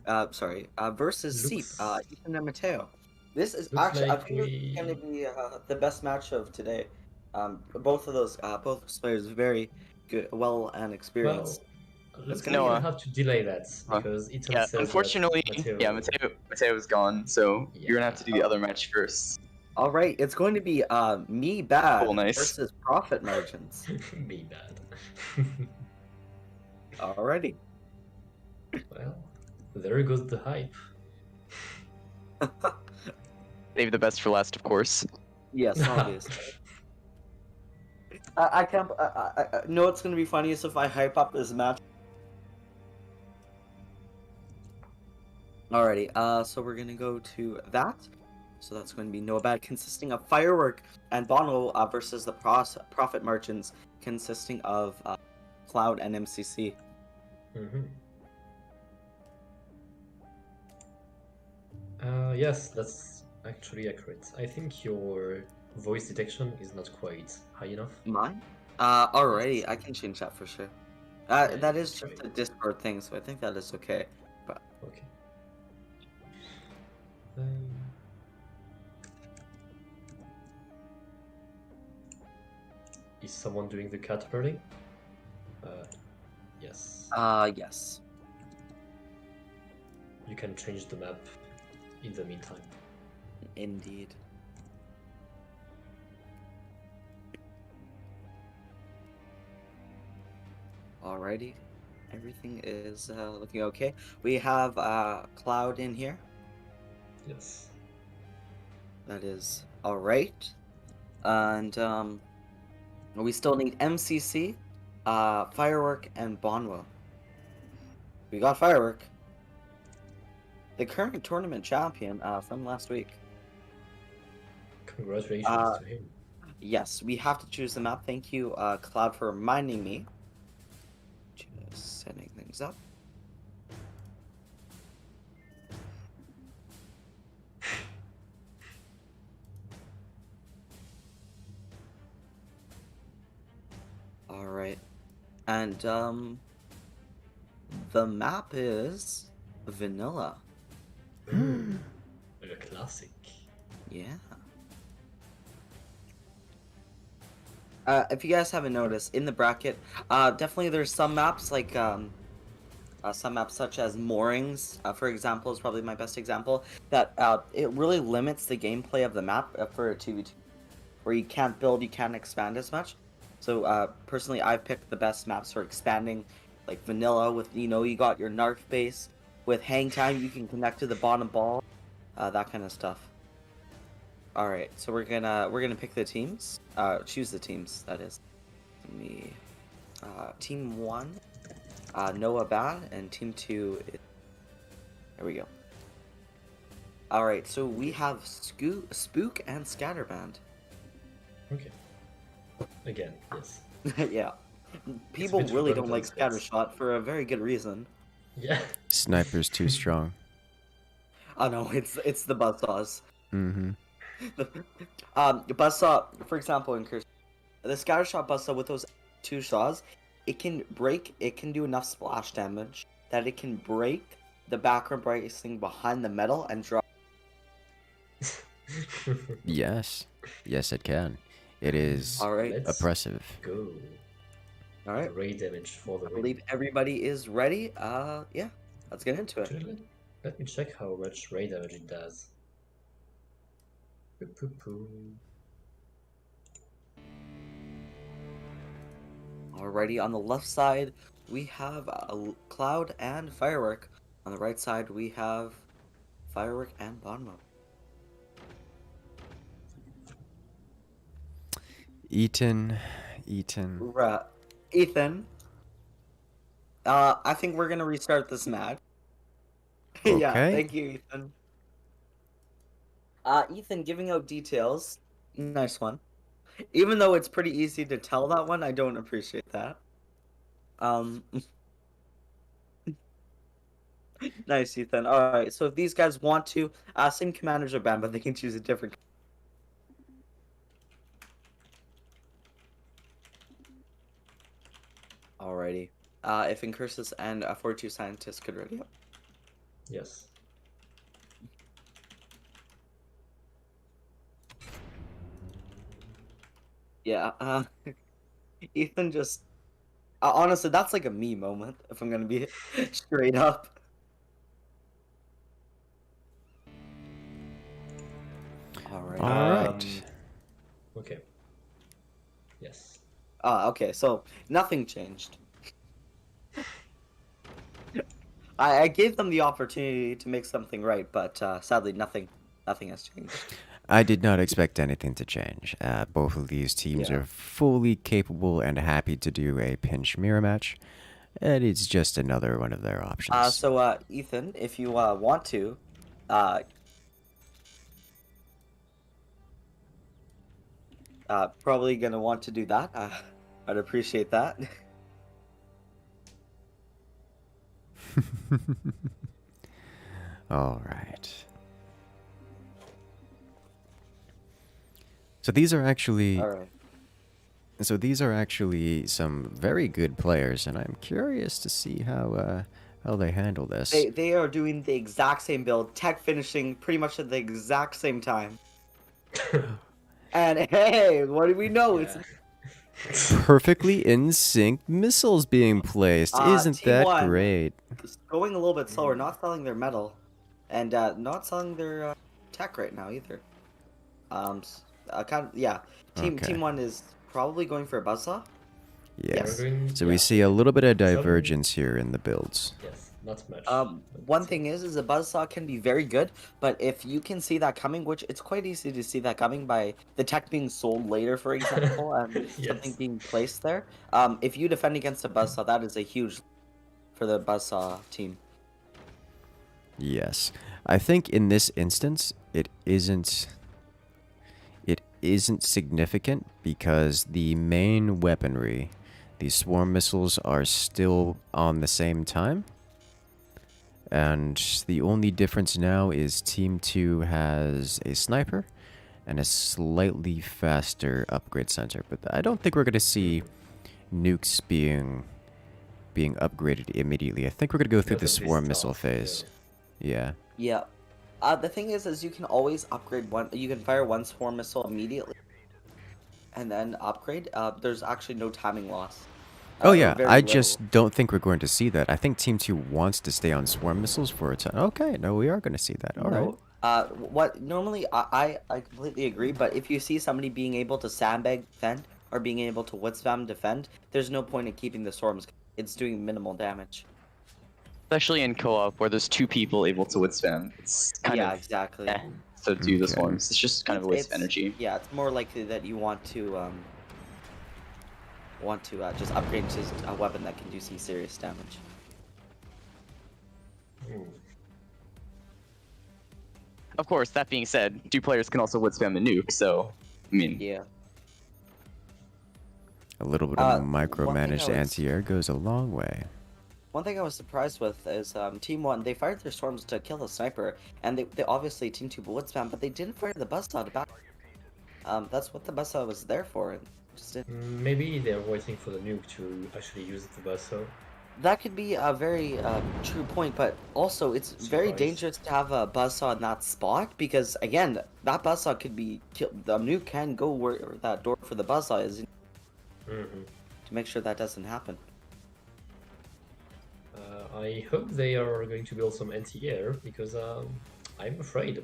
versus Seep, Ethan and Mateo. This is actually, I think it's going to be the best match of today. Both of those, both players very good, well and experienced. Well, let's have to delay that because Ethan says unfortunately, Mateo is gone, so you're gonna have to do the other match first. All right, it's going to be Me Bad nice. versus Profit Margins. Me Bad. Alrighty. Well, there goes the hype. Save the best for last, of course. Yes, obviously. I can't. I know it's gonna be funniest if I hype up this match. Alrighty, so we're gonna go to that. So that's going to be No Bad, consisting of Firework and Bono versus the Profit Merchants, consisting of Cloud and MCC. Yes, that's actually accurate. I think your voice detection is not quite high enough. Mine? Alrighty, I can change that for sure. That is just a Discord thing, so I think that is okay. But okay. Is someone doing the cat burning? Yes. Yes. You can change the map in the meantime. Indeed. Alrighty. Everything is looking okay. We have Cloud in here. Yes. That is alright. And We still need MCC, Firework, and Bonwell. We got Firework. The current tournament champion from last week. Congratulations to him. Yes, we have to choose the map. Thank you, Cloud, for reminding me. Just setting things up. All right, and the map is vanilla. Like a classic. Yeah. If you guys haven't noticed, in the bracket, definitely there's some maps like some maps such as moorings, for example, is probably my best example. That it really limits the gameplay of the map for a 2v2, where you can't build, you can't expand as much. So personally, I've picked the best maps for expanding, like vanilla with you got your narc base. With hang time, you can connect to the bottom ball, that kind of stuff. All right, so we're gonna pick the teams. Choose the teams. That is. Let me. Team 1, Noah Bad, and Team 2. There we go. All right, so we have Spook and Scatterband. Okay. Again, yes. Yeah. People really don't redundant, like yes. Scattershot for a very good reason. Yeah. Sniper's too strong. Oh no, it's the buzzsaws. Mm-hmm. Buzzsaw, for example, in Incursus, the Scattershot buzzsaw with those 2 saws, it can do enough splash damage that it can break the background bracing behind the metal and drop. Yes. Yes, it can. It is All right, Let's oppressive. go. all right. Ray damage for the I win. believe everybody is ready. Yeah, let's get into it. Actually, let me check how much ray damage it does. Poo-poo-poo. Alrighty, on the left side we have Cloud and Firework. On the right side we have Firework and Bonmo. Ethan. Ethan. I think we're gonna restart this match. Yeah, Okay. thank you, Ethan. Ethan giving out details. Nice one. Even though it's pretty easy to tell that one, I don't appreciate that. Nice, Ethan. Alright, so if these guys want to, same commanders are banned, but they can choose a different. Alrighty. If Incursus and 42 scientists could ready up. Yes. Yeah, Ethan just... honestly, that's like a me moment, if I'm gonna be straight up. Alright. Alright. Okay. Yes. Okay, so nothing changed. I gave them the opportunity to make something right, but sadly nothing has changed. I did not expect anything to change. Both of these teams Yeah. are fully capable and happy to do a pinch mirror match, and it's just another one of their options. So Ethan, if you want to, probably gonna want to do that. I'd appreciate that. All right. So these are actually Alright. some very good players, and I'm curious to see how they handle this. They are doing the exact same build, tech finishing pretty much at the exact same time. And hey, what do we know? Yeah. It's Perfectly in sync missiles being placed. Isn't Team that one. great? going a little bit slower, not selling their metal, and not selling their tech right now either. Yeah. Okay. Team 1 is probably going for a buzzsaw. Yes. We're going- So yeah. we see a little bit of divergence here in the builds. Yes. Not much. One thing is a buzzsaw can be very good, but if you can see that coming, which it's quite easy to see that coming by the tech being sold later, for example, and something Yes. being placed there. If you defend against a buzzsaw, that is a huge for the buzzsaw team. Yes. I think in this instance, it isn't significant because the main weaponry, the swarm missiles, are still on the same time. And the only difference now is Team 2 has a sniper and a slightly faster upgrade center. But I don't think we're going to see nukes being upgraded immediately. I think we're going to go through the swarm missile phase. Yeah. Yeah. The thing is you can always upgrade one. You can fire one swarm missile immediately, and then upgrade. There's actually no timing loss. Oh yeah, very I little. just don't think we're going to see that. I think Team 2 wants to stay on swarm missiles for a time. Okay, no, we are going to see that. All right. No. What normally I completely agree, but if you see somebody being able to sandbag defend or being able to wood spam defend, there's no point in keeping the swarms. It's doing minimal damage. Especially in co-op where there's 2 people able to wood spam. It's kind of exactly. so do the Okay. swarms. It's just kind of a waste of energy. Yeah, it's more likely that you want to just upgrade to a weapon that can do some serious damage. Of course, that being said, 2 players can also wood spam the nuke, so I mean, Yeah. A little bit of one thing micromanaged I was- anti-air goes a long way. One thing I was surprised with is Team 1, they fired their swarms to kill the sniper, and they obviously Team 2 wood spam, but they didn't fire the buzzsaw to back. That's what the buzzsaw was there for. And just didn't. Maybe they're waiting for the nuke to actually use the buzzsaw. That could be a very true point, but also it's very Surprise. dangerous to have a buzzsaw in that spot because again, that buzzsaw could be killed. The nuke can go where that door for the buzzsaw is to make sure that doesn't happen. I hope they are going to build some anti-air because I'm afraid.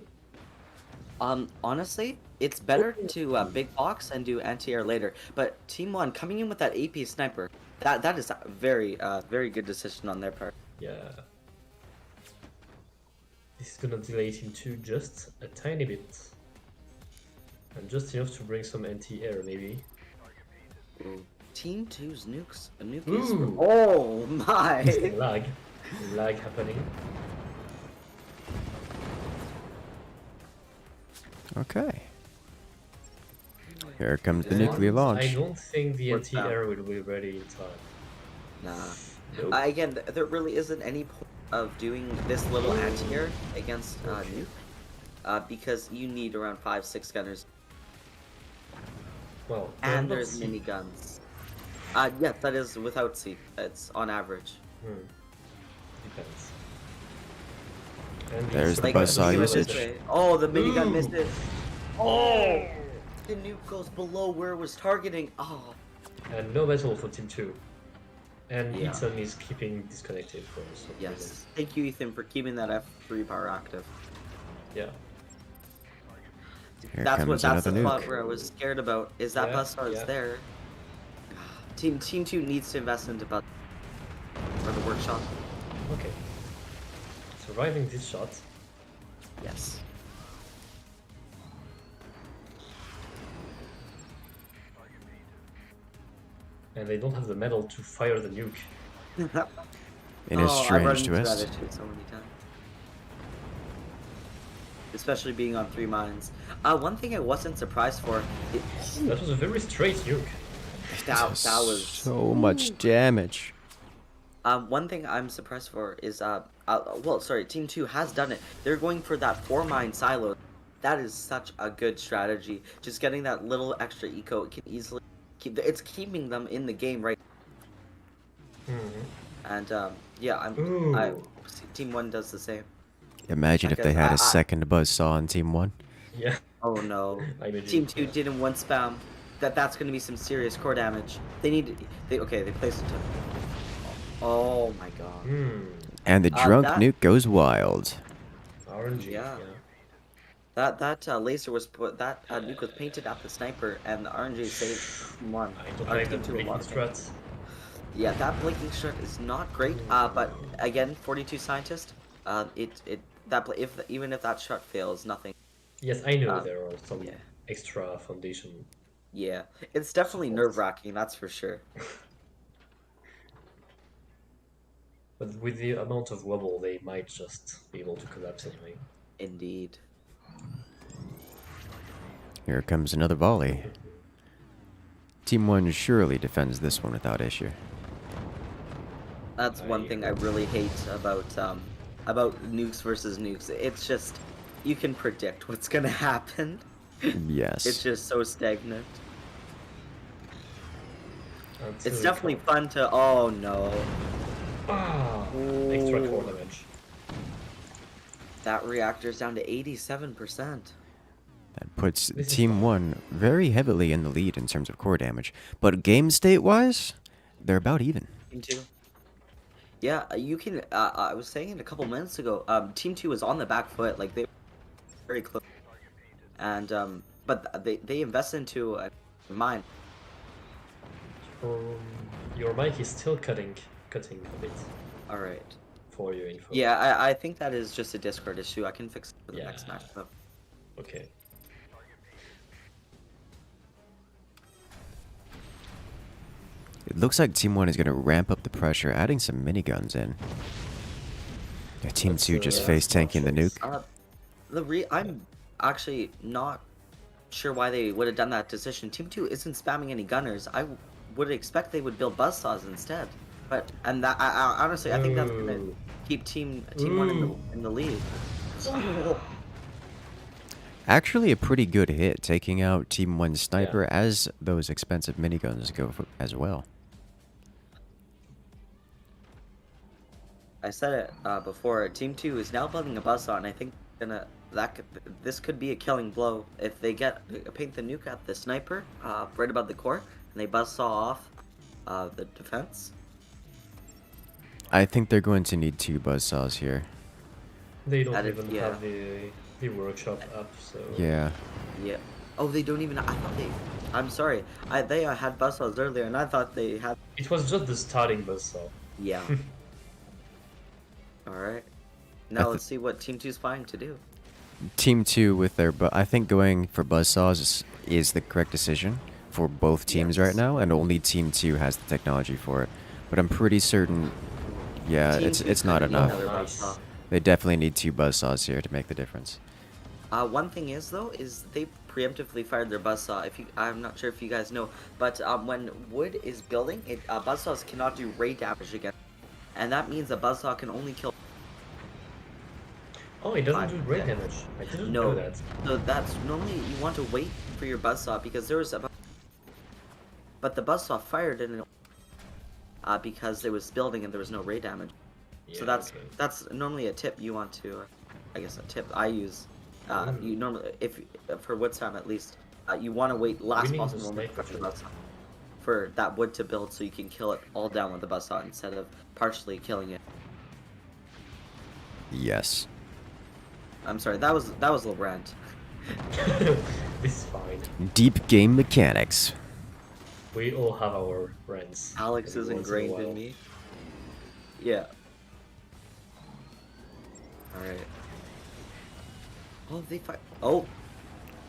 Honestly, it's better to big box and do anti-air later. But Team 1 coming in with that AP sniper, that is a very very good decision on their part. Yeah. This is gonna delay Team 2 just a tiny bit. And just enough to bring some anti-air maybe. Ooh. Team 2's nukes. A nuke Ooh. is. Oh my! Lag happening. Okay. Here comes the And nuclear I launch. don't think the What's anti-air will be ready in time. Nah. Nope. Again, there really isn't any point of doing this little anti-air against nuke, because you need around 5-6 gunners, Well, and not there's see- miniguns. Yes, that is without C. It's on average. Depends. And There's it's the Like, buzzsaw think of it this usage. way. Oh, the minigun Ooh. missed it. Oh, the nuke goes below where it was targeting. Oh, And no battle for Team 2. And Yeah. Ethan is keeping disconnected for some reason. yes. Thank you, Ethan, for keeping that F3 power active. Yeah. Here That's comes the another spot nuke. where I was scared about. Is that Yeah, buzzsaw is yeah. there? Team 2 needs to invest into buzz or the workshop. Okay. Surviving this shot. Yes. And they don't have the metal to fire the nuke. In a I've run strange into that twist. issue so many times. Especially being on 3 mines. One thing I wasn't surprised for, That was a very straight nuke. that was So much damage. one thing I'm surprised for is well, sorry, Team 2 has done it. They're going for that 4 mine silo. That is such a good strategy. Just getting that little extra eco, it can easily it's keeping them in the game right. And yeah, Ooh. Team 1 does the same. Imagine if they had a second buzzsaw on Team 1. Yeah. Oh no. I imagine, Team 2 yeah. didn't one spam. That's going to be some serious core damage. They placed it to. Oh my god. And the drunk that- nuke goes wild. RNG. Yeah. That laser was that nuke was painted at the sniper, and the RNG saved Team 1. I don't Or like Team that 2 a lot breaking of things. strat. Yeah, that blinking shot is not great. But again, 42 scientist. Even if that shot fails, nothing. Yes, I know Um, there are some yeah. extra foundation. Yeah, it's definitely Support. nerve-wracking, that's for sure. But with the amount of wobble, they might just be able to collapse anyway. Indeed. Here comes another volley. Team 1 surely defends this one without issue. That's one thing I really hate about nukes versus nukes. It's just you can predict what's gonna happen. Yes. It's just so stagnant. Until It's it definitely comes- fun to. Oh no, extra core Ooh. damage. that reactor's down to 87%. That puts This is Team fine. 1 very heavily in the lead in terms of core damage. But game state-wise, they're about even. Team 2. Yeah, you can. I was saying it a couple minutes ago. Team 2 was on the back foot, like they were very close, and but they invested into a mine. Your mic is still cutting a bit All right. for your info. Yeah, I think that is just a Discord issue. I can fix it for the next Yeah. match. Though. Okay. It looks like Team 1 is going to ramp up the pressure, adding some miniguns in. Yeah, Team That's, 2 just yeah, face smart tanking the choice. nuke. I'm actually not sure why they would have done that decision. Team 2 isn't spamming any gunners. I would expect they would build buzzsaws instead. But I honestly I think that's gonna Ooh. keep Team 1 in the lead. Actually, a pretty good hit, taking out Team 1's sniper as those expensive miniguns go as well. I said it before. Team 2 is now building a buzzsaw, and I think this could be a killing blow if they paint the nuke at the sniper right above the core, and they buzzsaw off the defense. I think they're going to need 2 buzzsaws here. They don't That is- even yeah. have the workshop up, so Yeah. Yeah. Oh, they don't even. I thought they. I'm sorry. They had buzzsaws earlier, and I thought they had. it was just the starting buzzsaw. Yeah. All right. Now let's see what Team 2's planning to do. Team 2 with their I think going for buzzsaws is the correct decision for both teams Yes. right now, and only Team 2 has the technology for it. But I'm pretty certain, yeah, Team it's 2's not gonna need enough. another Nice. buzzsaw. They definitely need 2 buzzsaws here to make the difference. One thing is though, is they preemptively fired their buzzsaw. I'm not sure if you guys know, but when wood is building, buzzsaws cannot do ray damage again, and that means a buzzsaw can only kill. Oh, it doesn't Fine. do ray damage. I didn't No. know that. So that's normally you want to wait for your buzzsaw because there was but the buzzsaw fired and because it was building and there was no ray damage. So Yeah, that's okay. that's normally a tip you want to, I guess a tip I use. You normally, if for wood time at least, you want to wait last We need possible to moment sniper for the too. buzzsaw for that wood to build, so you can kill it all down with the buzzsaw instead of partially killing it. Yes. I'm sorry, that was a little rant. This is fine. Deep game mechanics. We all have our rants. Alex every is once in a ingrained in while. me. Yeah. All right. Oh, they fight. Oh,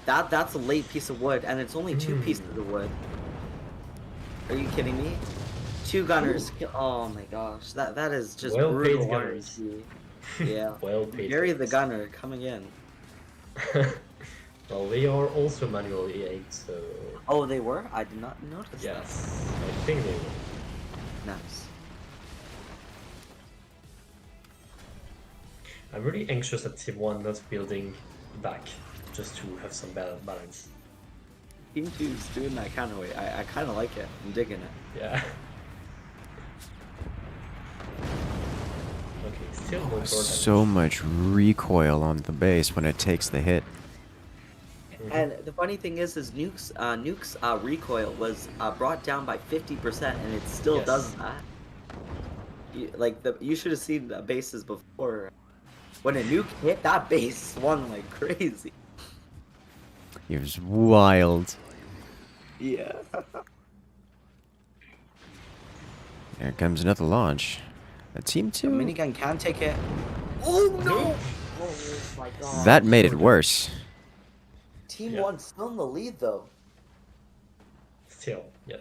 that's a late piece of wood, and it's only 2 pieces of wood. Are you kidding me? 2 gunners. Oh my gosh, that is just Well-paid brutal. gunners. RNG. Yeah. Well paid. Gary the guys. gunner coming in. Well, they are also manually aimed, so Oh, they were? I did not notice yes, I think they will. that. Nice. I'm really anxious at Team 1 not building back, just to have some balance. Team 2's doing that kind of way. I kind of like it. I'm digging it. Yeah. Okay, still no core So much recoil on the base when it takes the hit. And the funny thing is Nuke's recoil was brought down by 50%, and it still Yes. does that. You should have seen the bases before. When a nuke hit, that base swung like crazy. It was wild. Yeah. Here comes another launch. Team The 2. minigun can take it. Oh no! Oh my god. That made it worse. Team Yeah. 1 still in the lead though. Still, yeah.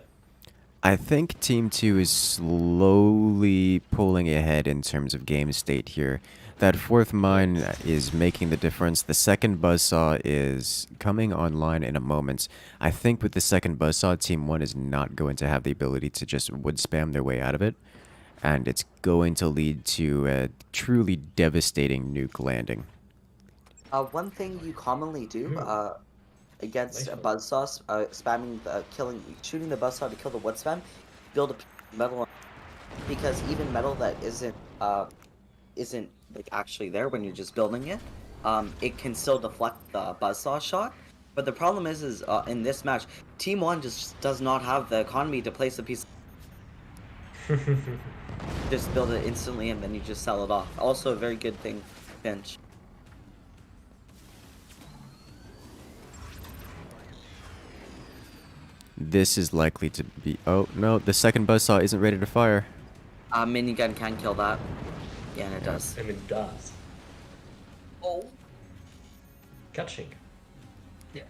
I think Team 2 is slowly pulling ahead in terms of game state here. That fourth mine is making the difference. The second buzzsaw is coming online in a moment. I think with the second buzzsaw, Team 1 is not going to have the ability to just wood spam their way out of it. And it's going to lead to a truly devastating nuke landing. One thing you commonly do against Nice a one. buzzsaw, spamming the shooting the buzzsaw to kill the wood spam, build a piece of metal, because even metal that isn't like actually there when you're just building it, it can still deflect the buzzsaw shot. But the problem is in this match, Team 1 just does not have the economy to place a piece. Just build it instantly and then you just sell it off. Also a very good thing, pinch. This is likely to be... Oh, no, the second buzzsaw isn't ready to fire. Minigun can kill that. Yeah, and it does. I mean, it does. Oh. Catching. Yeah.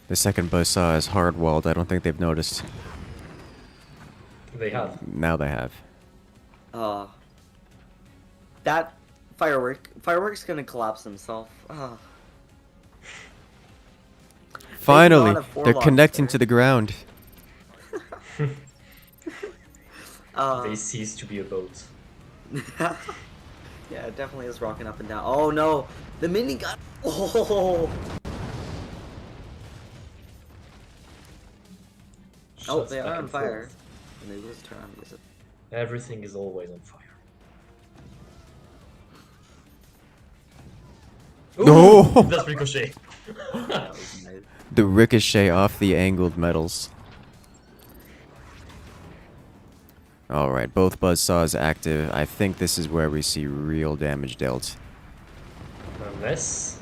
The second buzzsaw is hard-walled. I don't think they've noticed. They have. Now they have. That firework's gonna collapse himself. Finally, on a they're four-lock connecting there. to the ground. They cease to be a boat. Yeah, it definitely is rocking up and down. Oh no, the minigun. Oh. Oh, Shots they back are on and fire. forth. And they lose turn on music. Everything is always on fire. No! Ooh, that's ricochet. That was nice. The ricochet off the angled metals. Alright, both buzzsaws active. I think this is where we see real damage dealt. Unless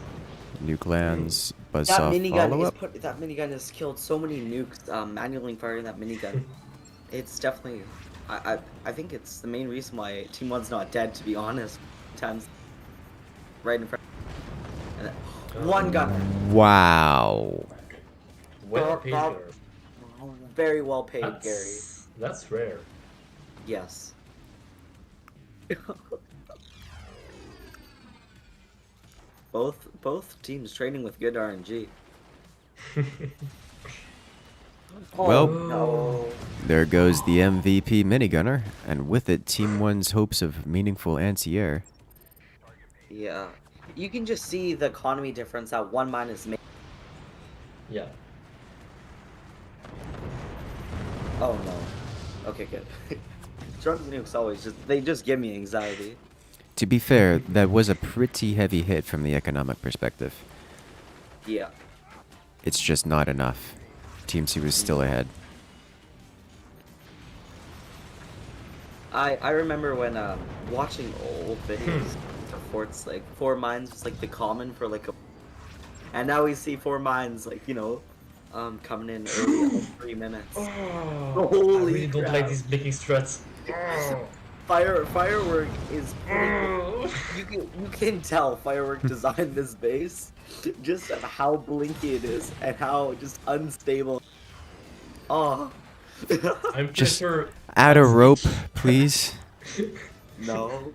Nuke lands, That buzzsaw minigun follow is up. that minigun has killed so many nukes. Manually firing that minigun. It's definitely. I think it's the main reason why Team 1's not dead. To be honest, times right in front. And then, one gunner. Wow. well paid Bob- her. Very well paid, Gary. That's rare. Yes. both teams training with good RNG. Well, No. there goes the MVP minigunner, and with it, Team 1's hopes of meaningful anti-air. Yeah. You can just see the economy difference that one mine is made. Yeah. Oh no. Okay, good. Drugs and nukes always they just give me anxiety. To be fair, that was a pretty heavy hit from the economic perspective. Yeah. It's just not enough. Team C was still ahead. I remember when watching old videos of forts, like 4 mines was like the common for like a, and now we see 4 mines like, you know, coming in early at like 3 minutes. Oh, Holy I really don't crap. like these making struts. Firework is you can tell Firework designed this base just of how blinky it is and how just unstable. Oh. I'm Just prefer Add a rope, please. No.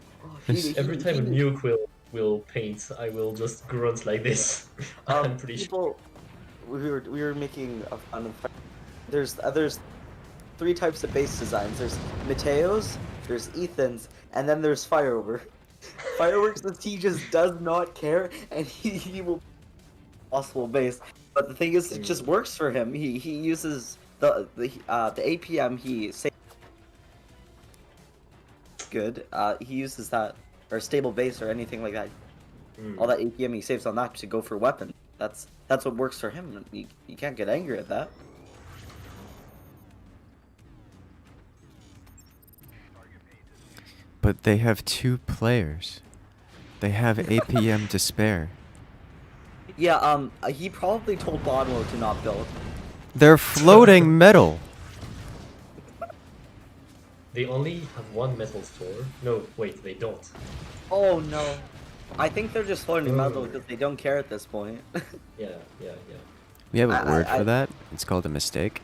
every time a nuke will paint, I will just grunt like this. I'm pretty sure. People, we were making a fun of. There's 3 types of base designs. There's Mateo's, there's Ethan's, and then there's Firework. Fireworks, he just does not care, and he will possible base. But the thing is, it just works for him. He uses the APM. He saves good. He uses that or stable base or anything like that. All that APM he saves on that to go for weapon. That's what works for him. You can't get angry at that. But they have 2 players. They have APM to spare. Yeah, he probably told Bonwo to not build. They're floating metal. They only have one metal store. No, wait, they don't. Oh no. I think they're just throwing him out Oh. because they don't care at this point. Yeah. We have a word I- for that. It's called a mistake.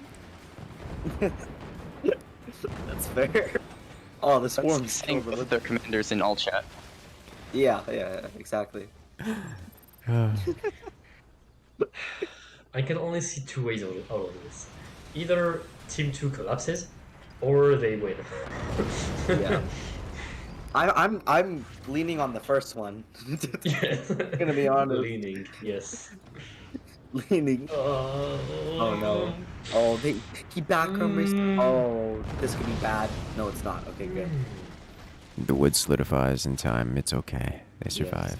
That's fair. Oh, the That's swarm's saying over. both of their commanders in all chat. Yeah, exactly. I can only see two ways out of this. Either Team 2 collapses, or they win. Yeah. I'm leaning on the first one. Yes. Gonna be honest. Leaning, yes. Leaning. Oh no. Oh, he background raced. Oh, this could be bad. No, it's not. Okay, good. The wood solidifies in time. It's okay. They survive.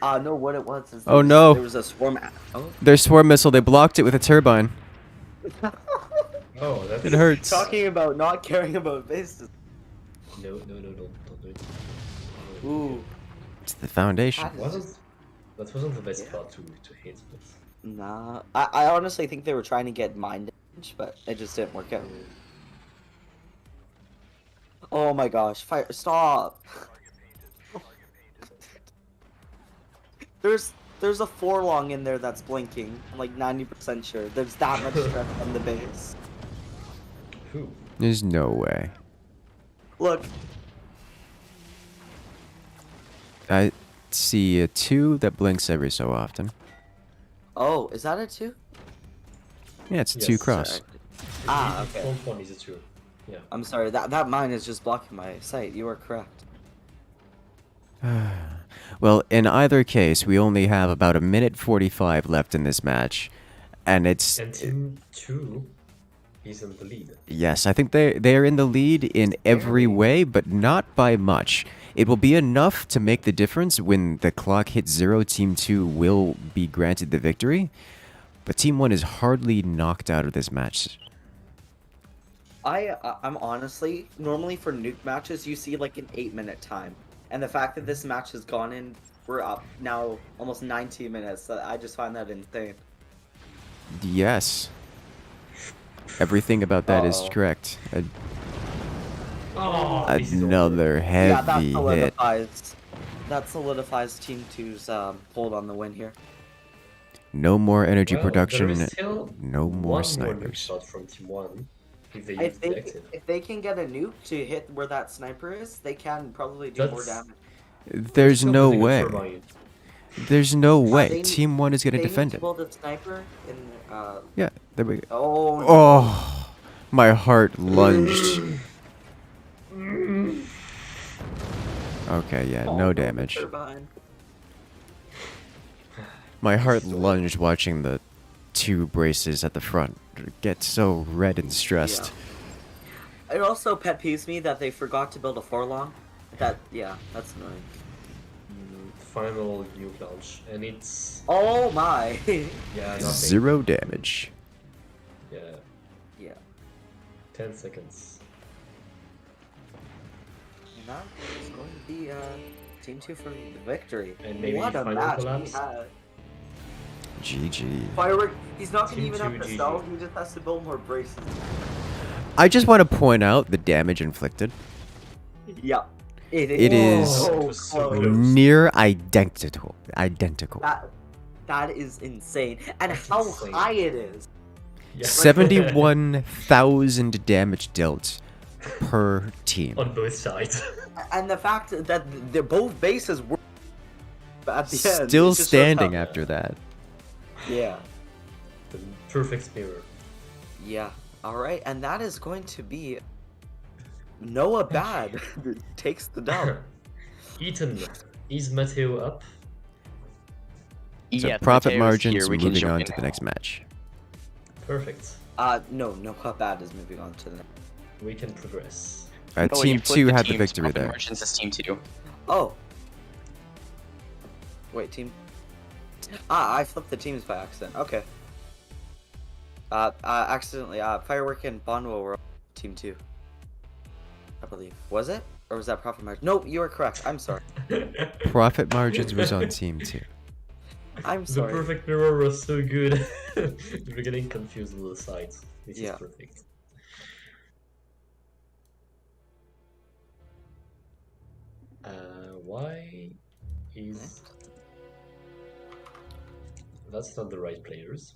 No, what it was is Oh, no. there was a swarm. Oh, Their swarm missile, they blocked it with a turbine. Oh, that's... It hurts. talking about not caring about bases. No, don't do it. Ooh, It's the foundation. That wasn't the best part to hit, but... nah. I honestly think they were trying to get mind damage, but it just didn't work out. Oh my gosh! Fire! Stop! There's a forlong in there that's blinking. I'm like 90% sure. There's that much stress on the base. Who? There's no way. Look, I see a 2 that blinks every so often. oh, is that a 2? Yeah, it's a Yes, 2 cross. Sorry. Ah, The okay. front one is a 2. Yeah. I'm sorry. That mine is just blocking my sight. You are correct. Well, in either case, we only have about a minute 45 left in this match. And it's... And Team 2 is in the lead. Yes, I think they're in the lead in every way, but not by much. It will be enough to make the difference when the clock hits 0. Team 2 will be granted the victory. But Team 1 is hardly knocked out of this match. I'm honestly, normally for nuke matches, you see like an 8-minute time. And the fact that this match has gone in, we're up now almost 19 minutes. I just find that insane. Yes. Everything about that is Uh-oh. correct. Oh, this is Another Yeah, that heavy hit. solidifies Team 2's hold on the win here. No more energy Well, production. there is still No more one snipers. nuke shot from Team 1 if they use If the they, exit. if they can get a nuke to hit where that sniper is, they can probably do more That's- damage. There's Still no building a way. turbine. There's no they way. need- Team 1 is going They to need defend to it. build a sniper in. Yeah, there we go. Oh. Oh, my heart lunged. Okay, yeah, no damage. Turbine. My heart lunged watching the 2 braces at the front get so red and stressed. It also pet peeves me that they forgot to build a forlong. That's annoying. Final nuke launch, and it's Oh my. yeah, nothing. 0 damage. Yeah, Yeah. 10 seconds. And that is going to be Team 2 for the victory. And maybe what a final match collapse? we had. GG. Firework, he's not going to Team even have 2 to GG. sell, he just has to build more braces. I just want to point out the damage inflicted. Yeah. It It is so It was so close. close. near identical. Identical. That is insane. And That's how insane. high it is. Yeah. 71,000 damage dealt per team. On both sides. And the fact that they're both bases were at the end. Still it just shows standing how- after that. Yeah. The perfect mirror. Yeah. Alright, and that is going to be Noah Bad takes the dub. Ethan, is Mateo up? So Yeah, profit Mateo's margins, here, we can moving on join. to the next match. Perfect. No, Noah Bad is moving on to the next. We can progress. Oh, you Team flipped 2 had the teams. victory Profit there. Margins is Team 2. Oh. Wait, team. I flipped the teams by accident. Okay. Accidentally. Firework and Bonwo were Team 2. I believe. Was it? Or was that Profit Margin? Nope, you were correct. I'm sorry. Profit margins was on Team 2. I'm The sorry. perfect mirror was so good. We're getting confused with the sides. This Yeah. is perfect. Why is... That's not the right players.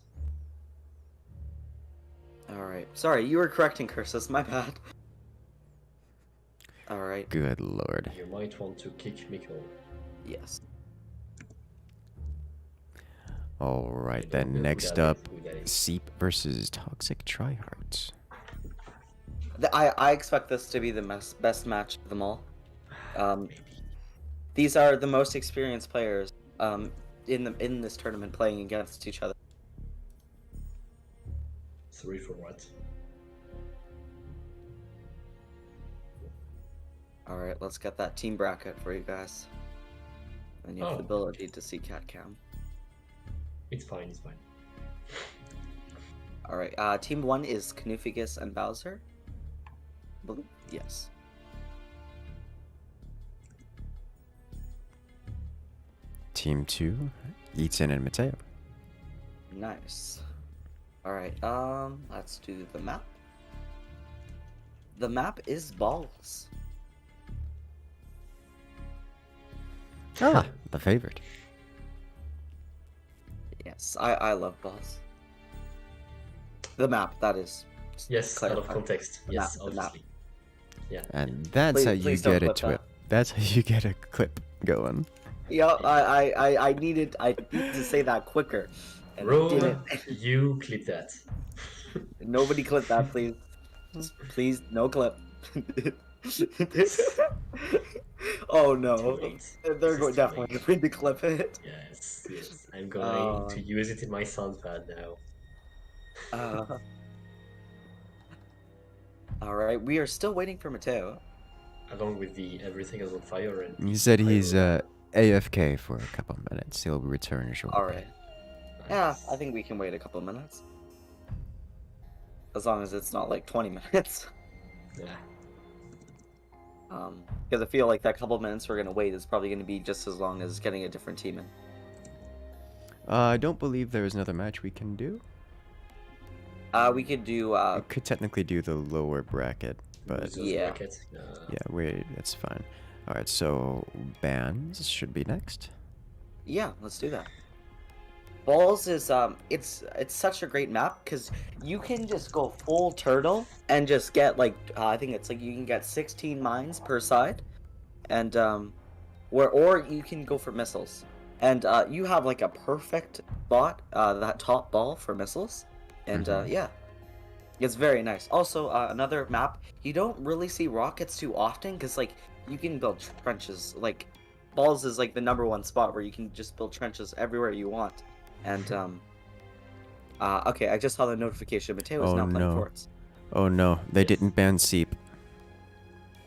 Alright. Sorry, you were correcting Incursus, my bad. Alright, Good lord. You might want to kick Mikkel. yes. Alright, I don't then know who next that up, is, who that is. Seep versus Toxic Tryhards. I expect this to be the best match of them all. These are the most experienced players in this tournament playing against each other. 3 for what? Alright, let's get that team bracket for you guys. And you have the Oh. ability to see cat cam. It's fine, it's fine. Alright, team 1 is Canufigus and Bowser. Yes. Team 2, Ethan and Mateo. Nice. Alright, let's do the map. The map is balls. Ah, the favorite. Yes, I love balls. The map, that is. Just Yes, out of clarify. context. The Yes, map, the map. obviously. Yeah. And that's Please- how you please don't get a clip twip. that. That's how you get a clip going. Yeah, I needed to say that quicker. And I Rome, didn't. you clip that. Nobody clip that, please. Please, no clip. Oh no. Too late. They're This is too definitely late. going to clip it. Yes, yes. I'm going Uh, to use it in my soundpad now. Alright, we are still waiting for Mateo. Along with the everything is on fire and... He said he's Pyro. AFK for a couple minutes. He'll return shortly. Alright. Yeah, I think we can wait a couple minutes. As long as it's not like 20 minutes. Yeah. Because I feel like that couple minutes we're gonna wait is probably gonna be just as long as getting a different team in. I don't believe there is another match we can do. We could do We could technically do the lower bracket, but Losers yeah. bracket. yeah, that's fine. Alright, so bands should be next. yeah, let's do that. Balls is it's such a great map because you can just go full turtle and just get like I think it's like you can get 16 mines per side, and or you can go for missiles, and you have like a perfect spot that top ball for missiles, and yeah, it's very nice. Also another map you don't really see rockets too often because like you can build trenches. Like balls is like the #1 spot where you can just build trenches everywhere you want. And okay, I just saw the notification. Mateo is Oh, now playing no. forts. Oh no, they Yes. didn't ban Seep.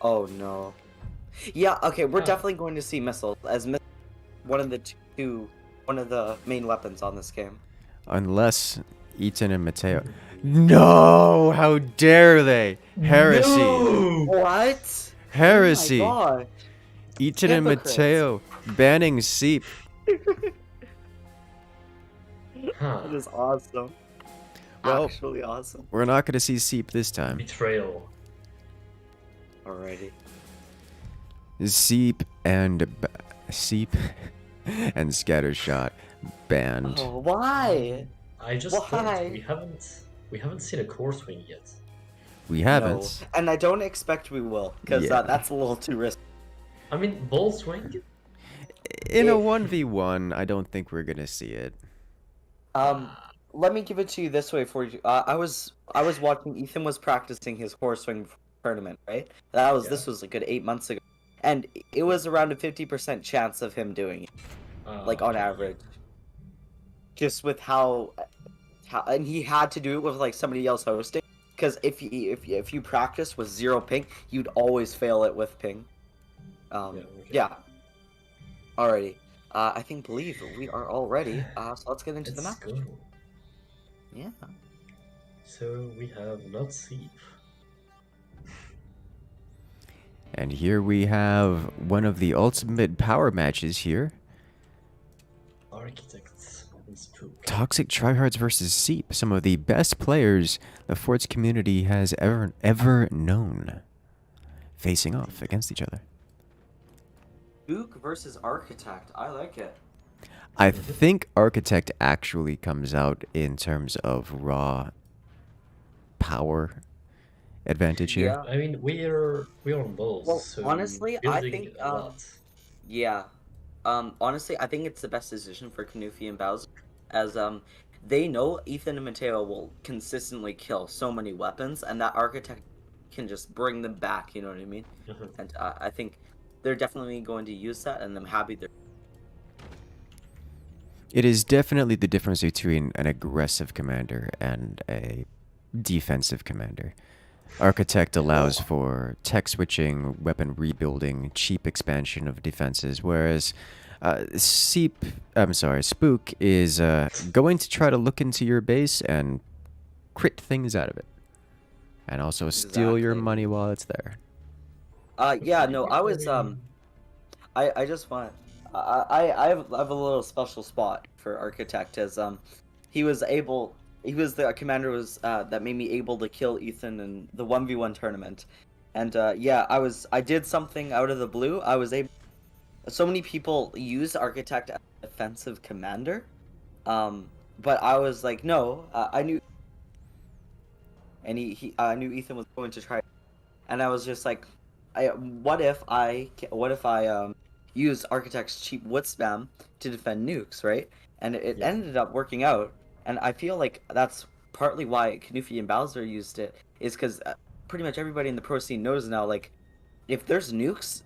Oh no. Yeah, okay, we're Ah. definitely going to see missiles as one of the main weapons on this game. Unless Ethan and Mateo. No! How dare they? Heresy! No! What? Heresy! Oh my god. Ethan and Hypocrites. Mateo banning Seep. Huh. That is awesome. Well- Actually awesome. We're not gonna see Seep this time. Betrayal. Alrighty. Seep and Seep and Scattershot banned. Oh, why? I just Why? thought we haven't seen a core swing yet. We haven't. No. And I don't expect we will, because Yeah. that's a little too risky. I mean, ball swing? In a 1v1, I don't think we're gonna see it. Let me give it to you this way for you. I was watching. Ethan was practicing his horse swing tournament, right? This was a good 8 months ago, and it was around a 50% chance of him doing it, like on Okay. average. Just with how, and he had to do it with like somebody else hosting, because if you practice with 0 ping, you'd always fail it with ping. Okay. Yeah. Alrighty. I believe we are all ready. So let's get into the Let's match. go. Yeah. So we have not Seep. And here we have one of the ultimate power matches here. Architects and Spook. Toxic Tryhards versus Seep, some of the best players the Forts community has ever known, facing off against each other. Spook versus Architect. I like it. I think Architect actually comes out in terms of raw power advantage here. Yeah. I mean, we're on balls, Well, so honestly, I building think a lot. yeah. Honestly, I think it's the best decision for Kanufi and Bowser, as they know Ethan and Mateo will consistently kill so many weapons, and that Architect can just bring them back. You know what I mean? Mhm. And I think they're definitely going to use that, and I'm happy they're. It is definitely the difference between an aggressive commander and a defensive commander. Architect allows for tech switching, weapon rebuilding, cheap expansion of defenses, whereas Spook is going to try to look into your base and crit things out of it, and also steal your Exactly. money while it's there. Yeah, no, I was I just want I have a little special spot for Architect as he was the commander was that made me able to kill Ethan in the 1v1 tournament. And yeah, I did something out of the blue. I was able so many people use Architect as a defensive commander. But I was like, no, I knew and he I knew Ethan was going to try, and I was just like, what if I use Architect's cheap wood spam to defend nukes, right? And it Yeah. ended up working out, and I feel like that's partly why Kanufi and Bowser used it, is because pretty much everybody in the pro scene knows now, like, if there's nukes,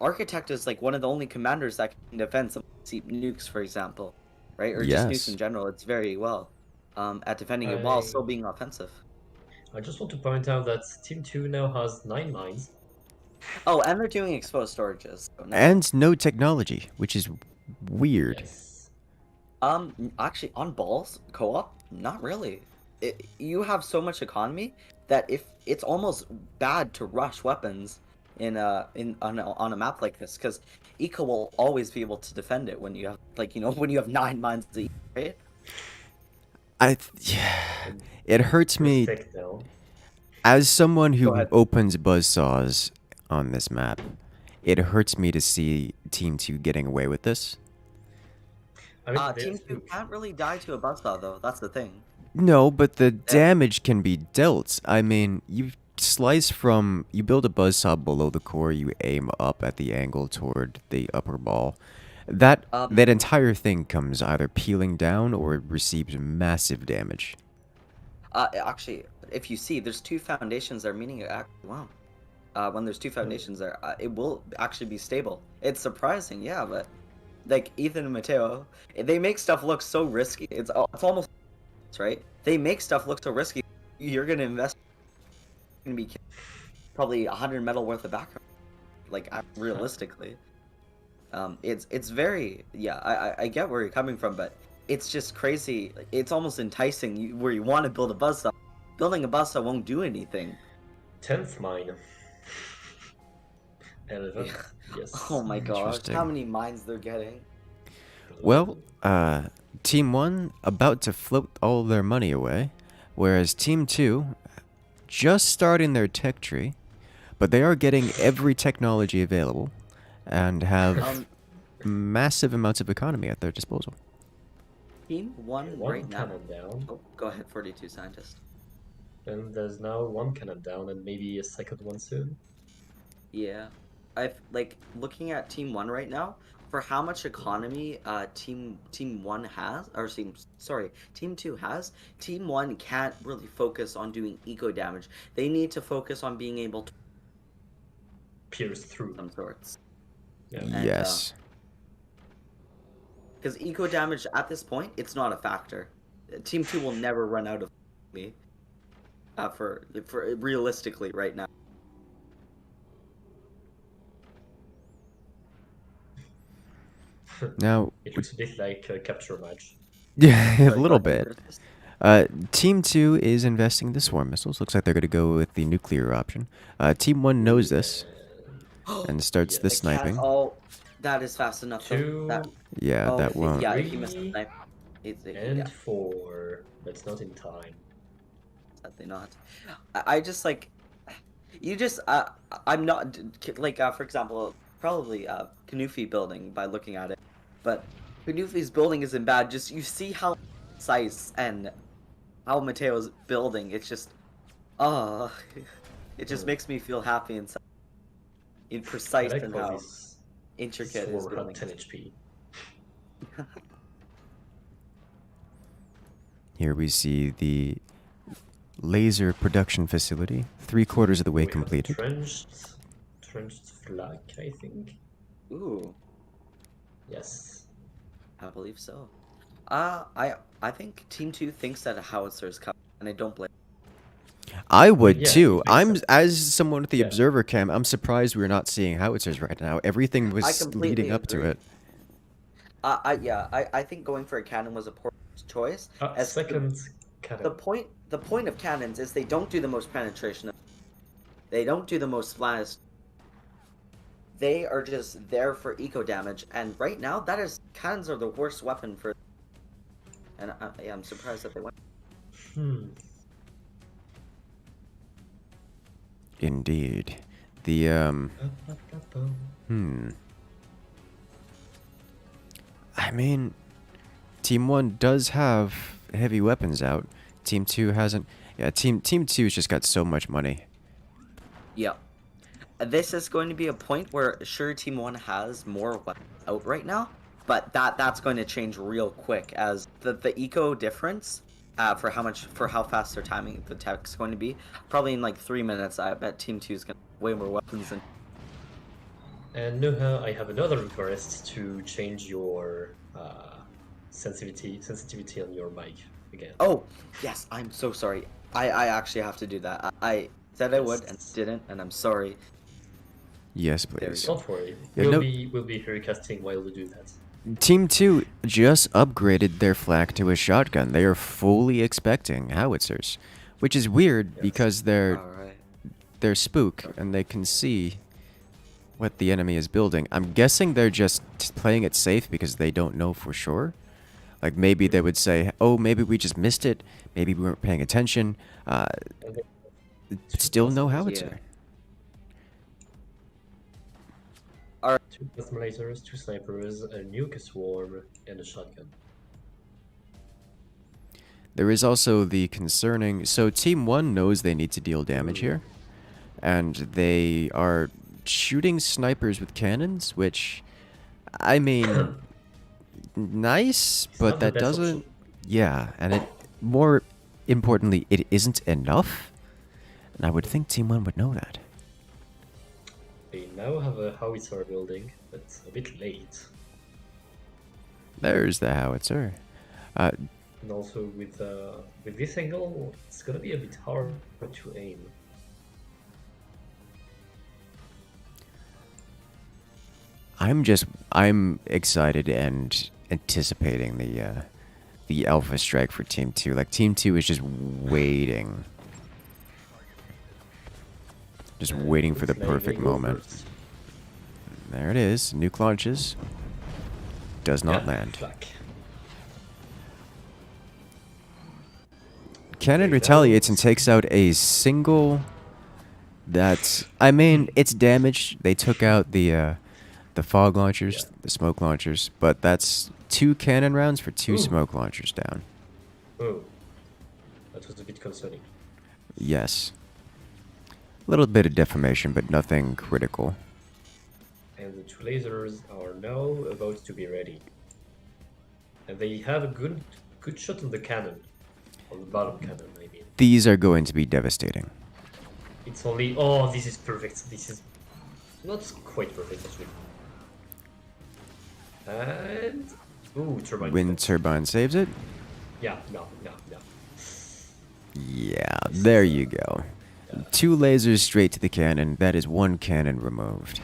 Architect is like one of the only commanders that can defend some cheap nukes, for example, right? Or just nukes in Yes. general. It's very well at defending it while still being offensive. I just want to point out that Team 2 now has 9 mines. Oh, and they're doing exposed storages. So nice. And no technology, which is weird. Yes. Actually, on balls co-op, not really. You have so much economy that if it's almost bad to rush weapons on a map like this, because Eco will always be able to defend it when you have when you have 9 mines to eat, right? It hurts me Perfect now. as someone Go who ahead. opens buzzsaws on this map. It hurts me to see Team 2 getting away with this. I mean, Team 2 can't really die to a buzzsaw though. That's the thing. No, but the damage can be dealt. I mean, you build a buzzsaw below the core, you aim up at the angle toward the upper ball. That entire thing comes either peeling down or it receives massive damage. Actually, if you see, there's 2 foundations there, meaning it actually wow. When there's 2 foundations there, it will actually be stable. It's surprising, yeah, but like Ethan and Mateo, they make stuff look so risky. It's almost right. They make stuff look so risky. You're gonna invest, gonna be probably 100 metal worth of background, like realistically. It's very I get where you're coming from, but it's just crazy. It's almost enticing where you want to build a buzzsaw. Building a buzzsaw won't do anything. 10th mine. 11. Yeah. Yes. Oh my gosh, Interesting. how many mines they're getting. Well, Team 1 about to float all their money away, whereas Team 2 just starting their tech tree, but they are getting every technology available and have massive amounts of economy at their disposal. Team 1 One right now. cannon down. Oh, go ahead, 42 scientist. And there's now 1 cannon down and maybe a second one soon. Yeah, I've like looking at Team 1 right now for how much economy Team 1 has, or Team 2 has. Team 1 can't really focus on doing eco damage. They need to focus on being able to Pierce through. some sorts. Yeah. And, Yes. Because eco damage at this point, it's not a factor. Team 2 will never run out of me. For realistically right now. Now, It looks a bit like a capture match. yeah, a Sorry, little go ahead, bit. Curtis. Team 2 is investing the swarm missiles. Looks like they're going to go with the nuclear option. Team 1 knows this and starts the Yeah. sniping. Oh, that is fast enough. Though. 2 That, Yeah, oh, that won't. Yeah, if he missed the snipe, and yeah, 4. That's not in time. sadly not. I just like, you just I'm not like for example, probably Kanufi building by looking at it, but Kanufi's building isn't bad. Just you see how precise and how Mateo's building. It's just, it just makes me feel happy inside. In precise and how intricate his building. 10 HP. Here we see the laser production facility, 3/4 of the way We have completed. Trenched flag, I think. Ooh, Yes. I believe so. I think Team 2 thinks that a howitzer is coming, and I don't blame. I would Yeah, too. makes I'm sense. as someone with the Yeah. observer cam, I'm surprised we're not seeing howitzers right now. Everything was completely leading up to agree. it. I think going for a cannon was a poor choice. As Second the cannon. point of cannons is they don't do the most penetration. They don't do the most splash. They are just there for eco damage, and right now cannons are the worst weapon for. And I'm surprised that they went. Indeed. The I mean, Team 1 does have heavy weapons out. Team 2 hasn't. Yeah, Team 2's just got so much money. Yeah. This is going to be a point where sure Team 1 has more weapons out right now, but that's going to change real quick as the eco difference for how fast they're timing the tech is going to be. Probably in like 3 minutes, I bet Team 2 is going to have way more weapons than. And Noha, I have another request to change your sensitivity on your mic again. Oh, yes, I'm so sorry. I actually have to do that. I said I would and didn't, and I'm sorry. Yes, please. Don't worry. Yeah, we'll no- be here casting while we do that. Team 2 just upgraded their flak to a shotgun. They are fully expecting howitzers, which is weird because they're Alright. spook and they can see what the enemy is building. I'm guessing they're just playing it safe because they don't know for sure. Like maybe they would say, "Oh, maybe we just missed it. Maybe we weren't paying attention." And then Still no howitzer. two plasma lasers, 2 snipers, a nuke swarm, and a shotgun. There is also the concerning. So Team 1 knows they need to deal damage here, and they are shooting snipers with cannons, which, I mean, nice, It's but not the that best doesn't. option. Yeah, and it more importantly, it isn't enough. And I would think Team 1 would know that. They now have a howitzer building, but a bit late. There's the howitzer. And also with this angle, it's gonna be a bit hard to aim. I'm excited and anticipating the alpha strike for Team 2. Like Team 2 is just waiting. Just waiting for the Looks like perfect they go moment. first. There it is. Nuke launches. Does not Yeah, land. flak. Cannon Okay, retaliates now- and takes out a single. That's. I mean, it's damaged. They took out the fog launchers, Yeah. the smoke launchers, but that's 2 cannon rounds for 2 Ooh. smoke launchers down. Oh, that was a bit concerning. Yes. A little bit of deformation, but nothing critical. And the 2 lasers are now about to be ready. And they have a good shot on the cannon. On the bottom cannon, I mean. These are going to be devastating. It's only... Oh, this is perfect. This is not quite perfect, actually. And... Ooh, turbine. Wind turbine saves it. Yeah, no. Yeah, there you go. 2 lasers straight to the cannon. That is 1 cannon removed.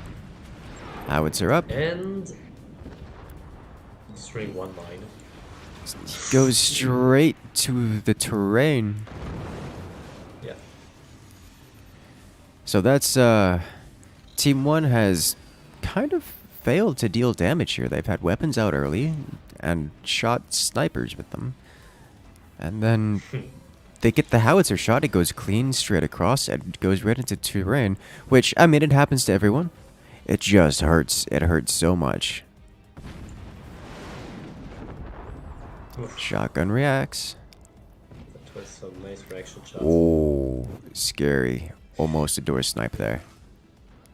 Howitzer up. And... Destroying 1 mine. Goes straight to the terrain. Yeah. So that's, Team 1 has kind of failed to deal damage here. They've had weapons out early and shot snipers with them. And then they get the howitzer shot. It goes clean straight across and goes right into terrain, which, I mean, it happens to everyone. It just hurts. It hurts so much. Oof, Shotgun reacts. that was some nice reaction shots. Oh, scary. Almost a door snipe there.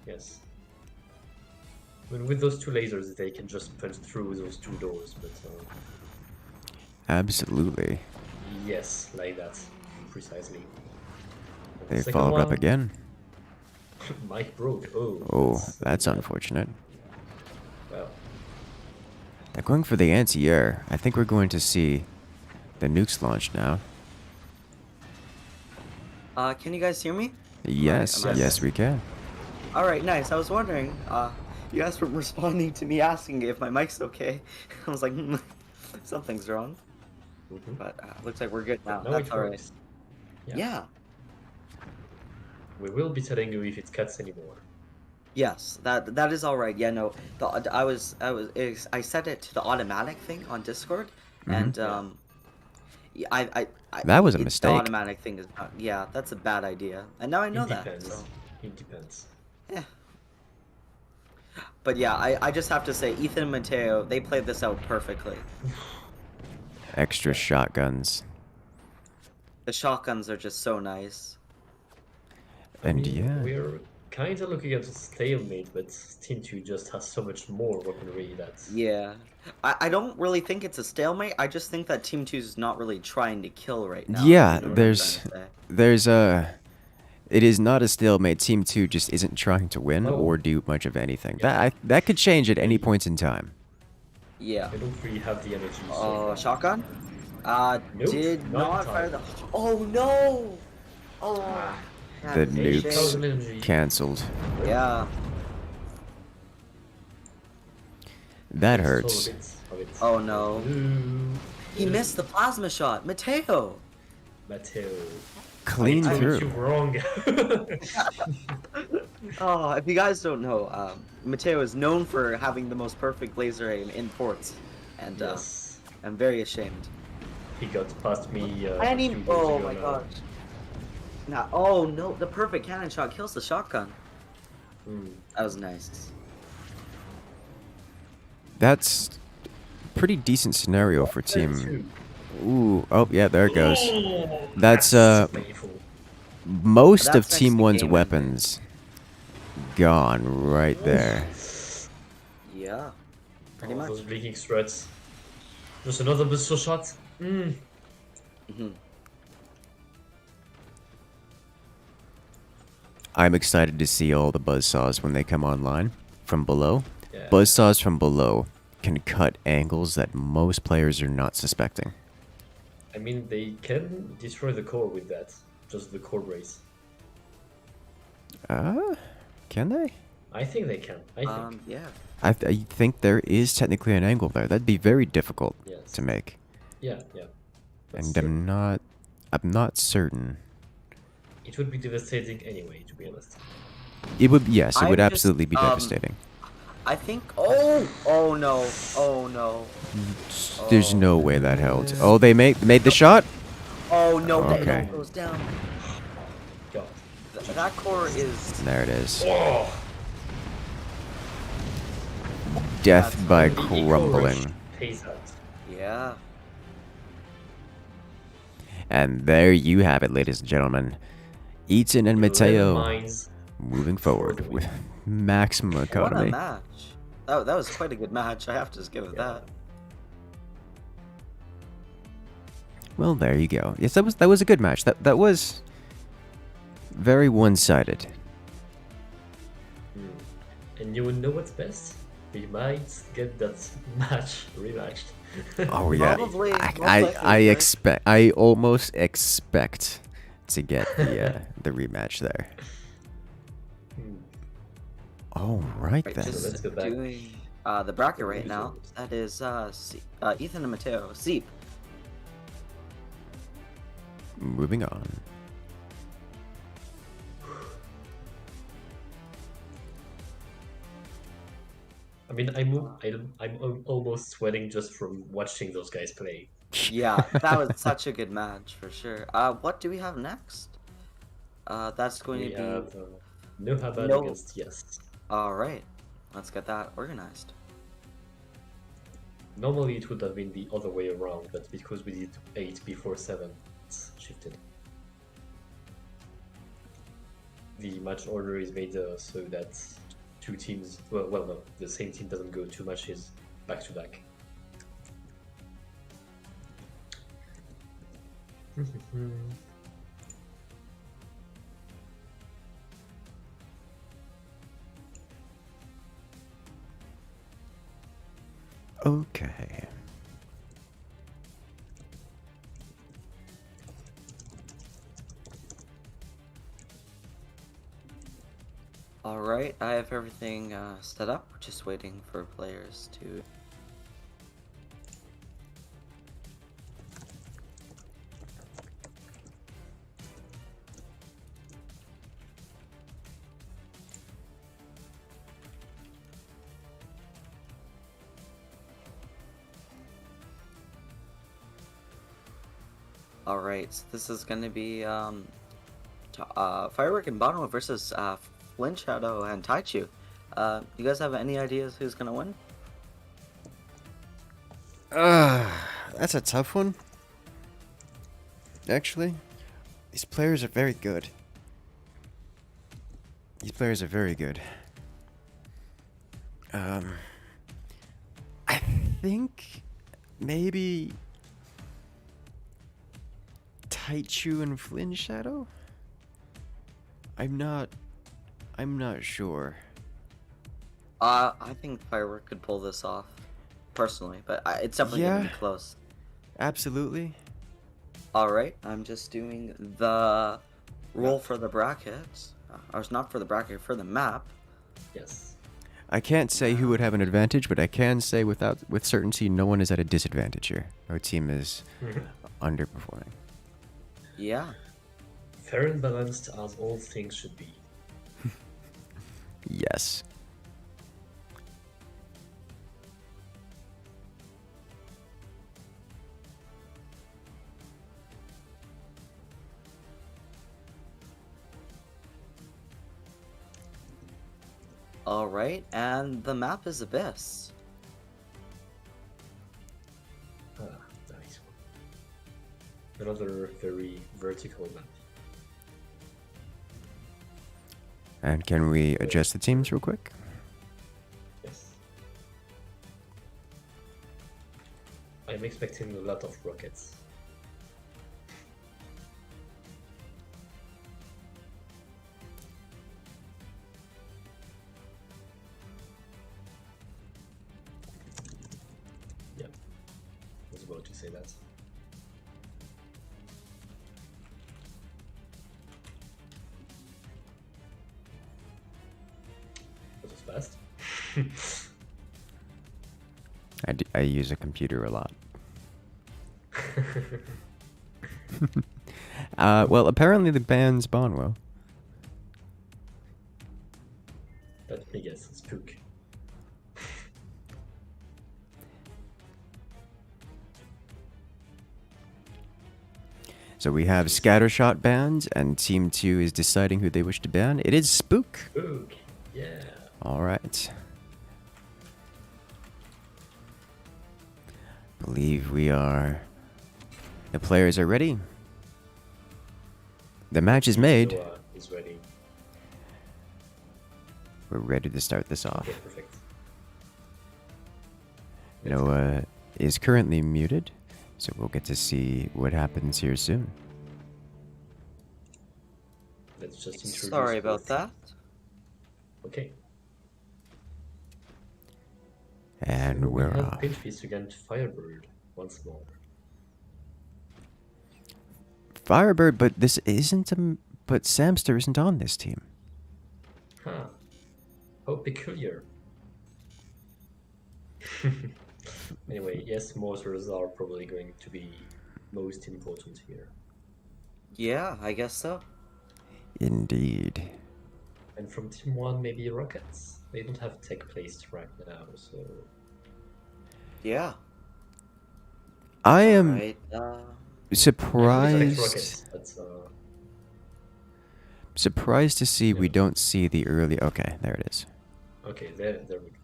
Yes. I mean, with those two lasers, they can just punch through those two doors, but Absolutely. yes, like that, precisely. They Second followed up one, again. Mike broke. Oh. Oh, that's bad. unfortunate. Well, They're going for the anti-air. I think we're going to see the nukes launched now. Can you guys hear me? Yes, Alright, yes, we can. All right, nice. I was wondering. You guys were responding to me asking if my mic's okay. I was like, something's wrong. mhm. But looks like we're good now. Now That's it all right. works. Yeah. We will be telling you if it cuts anymore. Yes, that is all right. Yeah, no. I set it to the automatic thing on Discord, and yeah, That was a The mistake. automatic thing is not. Yeah, that's a bad idea, and now I know It that. depends. So, It depends. yeah. But yeah, I just have to say, Ethan and Mateo, they played this out perfectly. Extra shotguns. The shotguns are just so nice. And yeah. We're kind of looking at a stalemate, but Team 2 just has so much more weaponry that. Yeah. I don't really think it's a stalemate. I just think that Team 2 is not really trying to kill right now. Yeah, you know what I'm there's trying to say. there's it is not a stalemate. Team 2 just isn't trying to win Oh. or do much of anything. Yeah. That could change at any point in time. Yeah. I don't really have the energy. So Oh, far. shotgun? Nope, Did not not in fire time. the. Oh no! Oh. Ah, The that's a nukes. shame. 8,000 energy. Cancelled. Yeah. That Stole a hurts. bit of it. Oh no. Ooh. He missed the plasma shot. Mateo! Mateo. Clean I told through. you wrong. Oh, if you guys don't know, Mateo is known for having the most perfect laser aim in ports. And Yes. I'm very ashamed. He got past me. And he. a few days Oh ago my now. gosh. Now, oh no, the perfect cannon shot kills the shotgun. Hmm. That was nice. That's pretty decent scenario for team. Two. Ooh, oh yeah, there it goes. Oh, That's painful. most That's of next Team to 1's game weapons gone right there. Yeah. Pretty much. Those blinking struts. Just another pistol shot. Mm. Hmm. I'm excited to see all the buzzsaws when they come online from below. Yeah. Buzzsaws from below can cut angles that most players are not suspecting. I mean, they can destroy the core with that. Just the core brace. Can they? I think they can. I think. Yeah. I think there is technically an angle there. That'd be very difficult Yes. to make. Yeah, yeah. That's And true. I'm not certain. It would be devastating anyway, to be honest. It would, yes, it I'm would just, absolutely be devastating. I think. Oh! Oh no! Oh no! There's no way that held. Oh, they made the shot? Oh no! Okay. That goes down. God. That core is. There it is. Oh! Death That's by The eco rush crumbling. pays out. Yeah. And there you have it, ladies and gentlemen. Eaton and Mateo Mines. moving forward with maximum What a economy. match! That was quite a good match. I have to just give it that. Well, there you go. Yes, that was a good match. That was very one-sided. And you would know what's best? We might get that match rematched. Oh yeah, Probably, most I likely, right? I almost expect to get the rematch there. Hmm. All right Right, then. let's just go back. doing the bracket right now. That is Ethan and Mateo. Zeep. Moving on. I mean, I'm almost sweating just from watching those guys play. Yeah, that was such a good match for sure. What do we have next? That's going We to be have Noha No- against Yes. all right. let's get that organized. Normally it would have been the other way around, but because we did 8 before 7, it's shifted. The match order is made so that two teams, well, no, the same team doesn't go 2 matches back to back. Okay. Alright, I have everything set up. We're just waiting for players to... Alright, so this is gonna be Firework and Bono versus Flint Shadow and Taichu. You guys have any ideas who's gonna win? That's a tough one. Actually, these players are very good. These players are very good. I think maybe Taichu and Flynn Shadow? I'm not sure. I think Firework could pull this off, personally, but it's definitely gonna be Yeah. close. Absolutely. Alright, I'm just doing the roll for the brackets. Or it's not for the bracket, for the map. Yes. I can't say who would have an advantage, but I can say with certainty no one is at a disadvantage here. Our team is underperforming. Yeah. Fair and balanced as all things should be. Yes. Alright, and the map is Abyss. Nice one. Another very vertical map. And can we adjust the teams real quick? Yes. I'm expecting a lot of rockets. Yeah, I was about to say that. That was fast. I use a computer a lot. Well, apparently the band's Bonwell. Let me guess, spook. So we have Scattershot bans, and Team 2 is deciding who they wish to ban. It is Spook. Spook, yeah. Alright. Believe we are... The players are ready. The match is made. Noha is ready. We're ready to start this off. Okay, perfect. Noah is currently muted, so we'll get to see what happens here soon. Let's just introduce Sorry about both. that. Okay. And So we're we have off. Pinchbeast against Firebird once more. Firebird, but this isn't but Samster isn't on this team. Huh. How peculiar. Anyway, yes, mortars are probably going to be most important here. Yeah, I guess so. Indeed. And from Team 1, maybe rockets. They don't have tech placed right now, so... Yeah. I am Alright, I would surprised. rockets, but, Surprised to see we Yeah. don't see the early. Okay, there it is. Okay, there we go.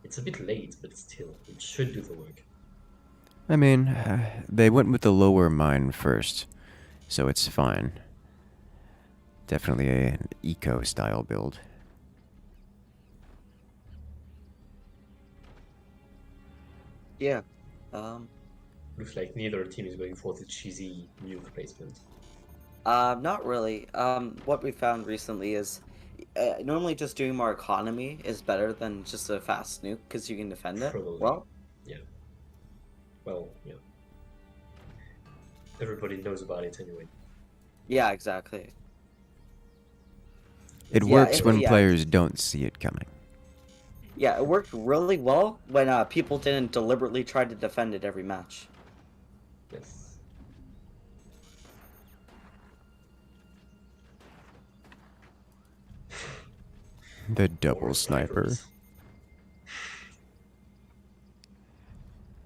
It's a bit late, but still, it should do the work. I mean, they went with the lower mine first, so it's fine. Definitely an eco-style build. Yeah. Looks like neither team is going for the cheesy nuke placement. Not really. What we found recently is normally just doing more economy is better than just a fast nuke because you can defend it. Probably. Well, Yeah. Well, yeah. Everybody knows about it anyway. yeah, exactly. It Yeah, works it- when yeah. players don't see it coming. Yeah, it worked really well when people didn't deliberately try to defend it every match. Yes. The double More sniper. snipers.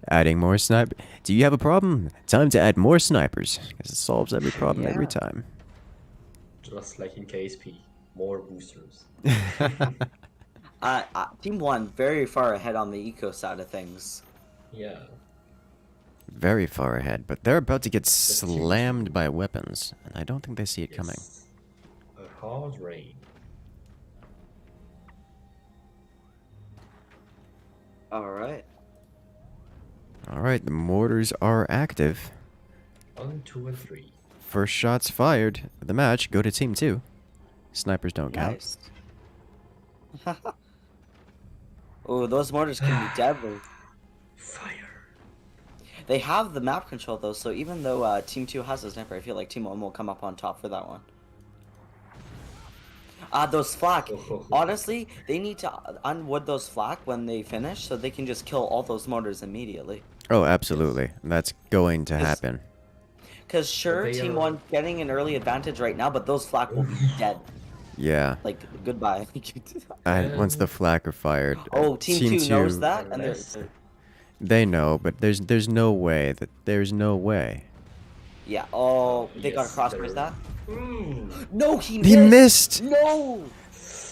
Adding more sniper. Do you have a problem? Time to add more snipers, because it solves every problem every Yeah. time. Just like in KSP, more boosters. Team 1 very far ahead on the eco side of things. Yeah. Very far ahead, but they're about to get too- slammed by weapons, and I don't think they see it coming. Yes. A hard rain. Alright. Alright, the mortars are active. 1, 2, and 3. First shots fired of the match go to Team 2. Snipers don't count. Nice. Oh, those mortars can be deadly. Fire. They have the map control though, so even though Team 2 has a sniper, I feel like Team 1 will come up on top for that one. Those flak. Honestly, they need to unwood those flak when they finish so they can just kill all those mortars immediately. Oh, absolutely. That's going to happen. Because sure, they Team are- 1 getting an early advantage right now, but those flak will be dead. Yeah. Like, goodbye. And once the flak are fired, Oh, Team 2 knows that, and Yes. They know, but there's no way that there's no way. Yeah, oh, they got Yes, a crossbreak they're- that? Ooh. No, he He missed! No!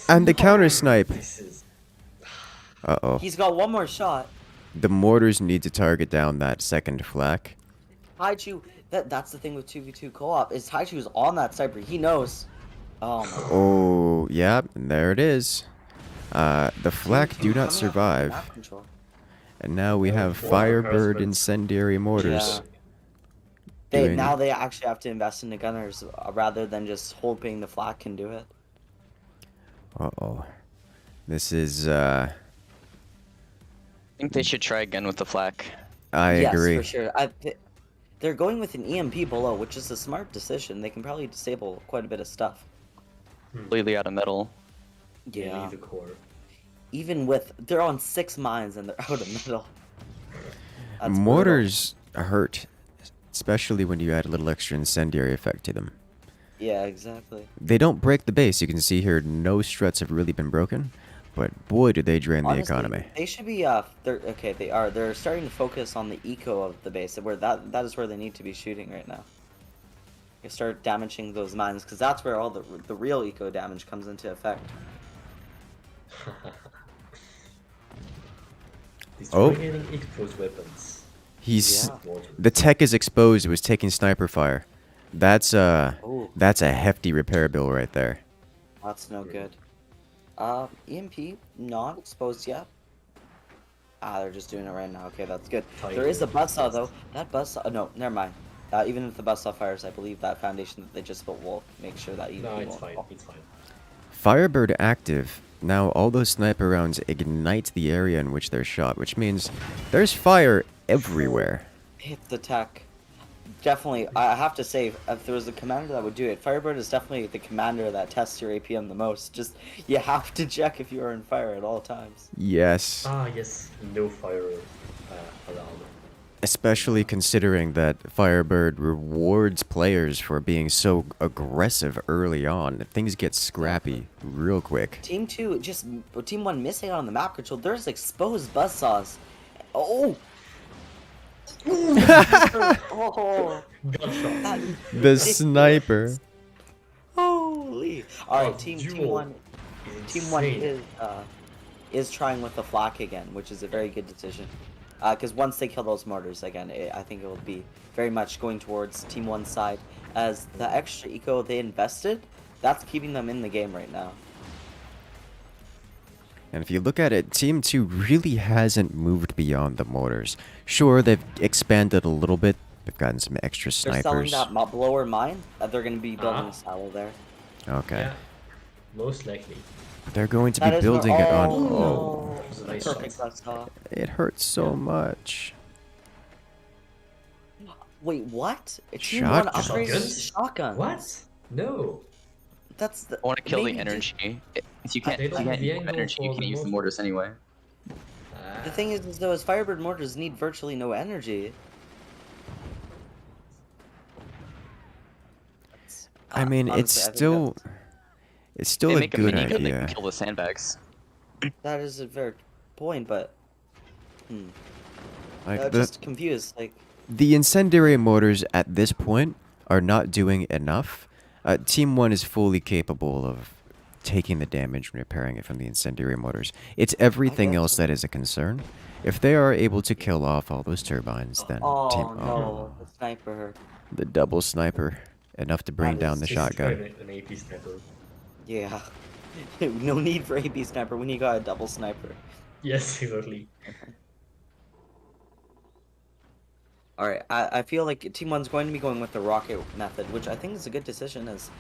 And the counter snipe. This is Uh-oh. He's got one more shot. The mortars need to target down that second flak. Taichu, that's the thing with 2v2 co-op, is Taichu's on that sniper. He knows. Oh my god. Oh, yeah, and there it is. The flak Team do 2 not coming up with survive. map control. And now we have Four Firebird harassment. incendiary mortars. Yeah. Doing- Now they actually have to invest in the gunners rather than just hoping the flak can do it. Uh-oh. This is, I think they should try again with the flak. I yes, agree. for sure. They're going with an EMP below, which is a smart decision. They can probably disable quite a bit of stuff. Completely out of metal. Yeah. the core. Even with they're on 6 mines and they're out of metal. That's brutal. Mortars hurt, especially when you add a little extra incendiary effect to them. Yeah, exactly. They don't break the base. You can see here no struts have really been broken, but boy, do they drain the Honestly, economy. They should be they are. They're starting to focus on the eco of the base, where that is where they need to be shooting right now. They start damaging those mines because that's where all the real eco damage comes into effect. Oh. Destroying exposed weapons. He's Yeah. Mortars. the tech is exposed. It was taking sniper fire. That's a Oh. hefty repair bill right there. That's no good. EMP not exposed yet. They're just doing it right now. Okay, that's good. There is a buzzsaw though. That buzzsaw. No, never mind. Even if the buzzsaw fires, I believe that foundation that they just built will make sure that EMP No, it's won't fine. fall. It's fine. Firebird active. Now all those sniper rounds ignite the area in which they're shot, which means there's fire everywhere. Hit the tech. Definitely, I have to say, if there was a commander that would do it, Firebird is definitely the commander that tests your APM the most. Just, you have to check if you are in fire at all times. Yes. Ah, yes. No fire allowed. Especially considering that Firebird rewards players for being so aggressive early on. Things get scrappy real quick. Team 2, Team 1 missing out on the map control. There's exposed buzzsaws. Oh! Oh! Gunshot. That- The sniper. Holy! Alright, Oh, Team duel 1. is Team 1 insane. is, is trying with the flak again, which is a very good decision. Because once they kill those mortars again, I think it will be very much going towards Team 1's side. As the extra eco they invested, that's keeping them in the game right now. And if you look at it, Team 2 really hasn't moved beyond the mortars. Sure, they've expanded a little bit. They've gotten some extra They're selling snipers. that blower mine. They're going to be building a silo there. Okay. Yeah, most likely. They're going to That be is where- building it on... oh, Oh, It was a nice perfect shot. last shot. it hurts so much. Wait, what? Team Shotguns. 1 upgraded Shotguns? shotguns. What? No. That's the. I want to kill the maybe energy. If you can't, They if you don't can't have the use angle energy, you for can the use the mortar. mortars anyway. The thing is though, is Firebird mortars need virtually no energy. I mean, Honestly, it's I think still... It's still They a make a good mini gun that idea. can kill the sandbags. that is a fair point, but Like, I'm just confused. Like, the incendiary mortars at this point are not doing enough. Team 1 is fully capable of taking the damage and repairing it from the incendiary mortars. It's everything guess else so. that is a concern. If they are able to kill off all those turbines, then oh Team... no, the sniper. The double sniper. Enough to bring That down is the Just shotgun. try an AP sniper. Yeah. No need for AP sniper when you got a double sniper. Yes, exactly. Alright, I feel like Team 1's going to be going with the rocket method, which I think is a good decision, as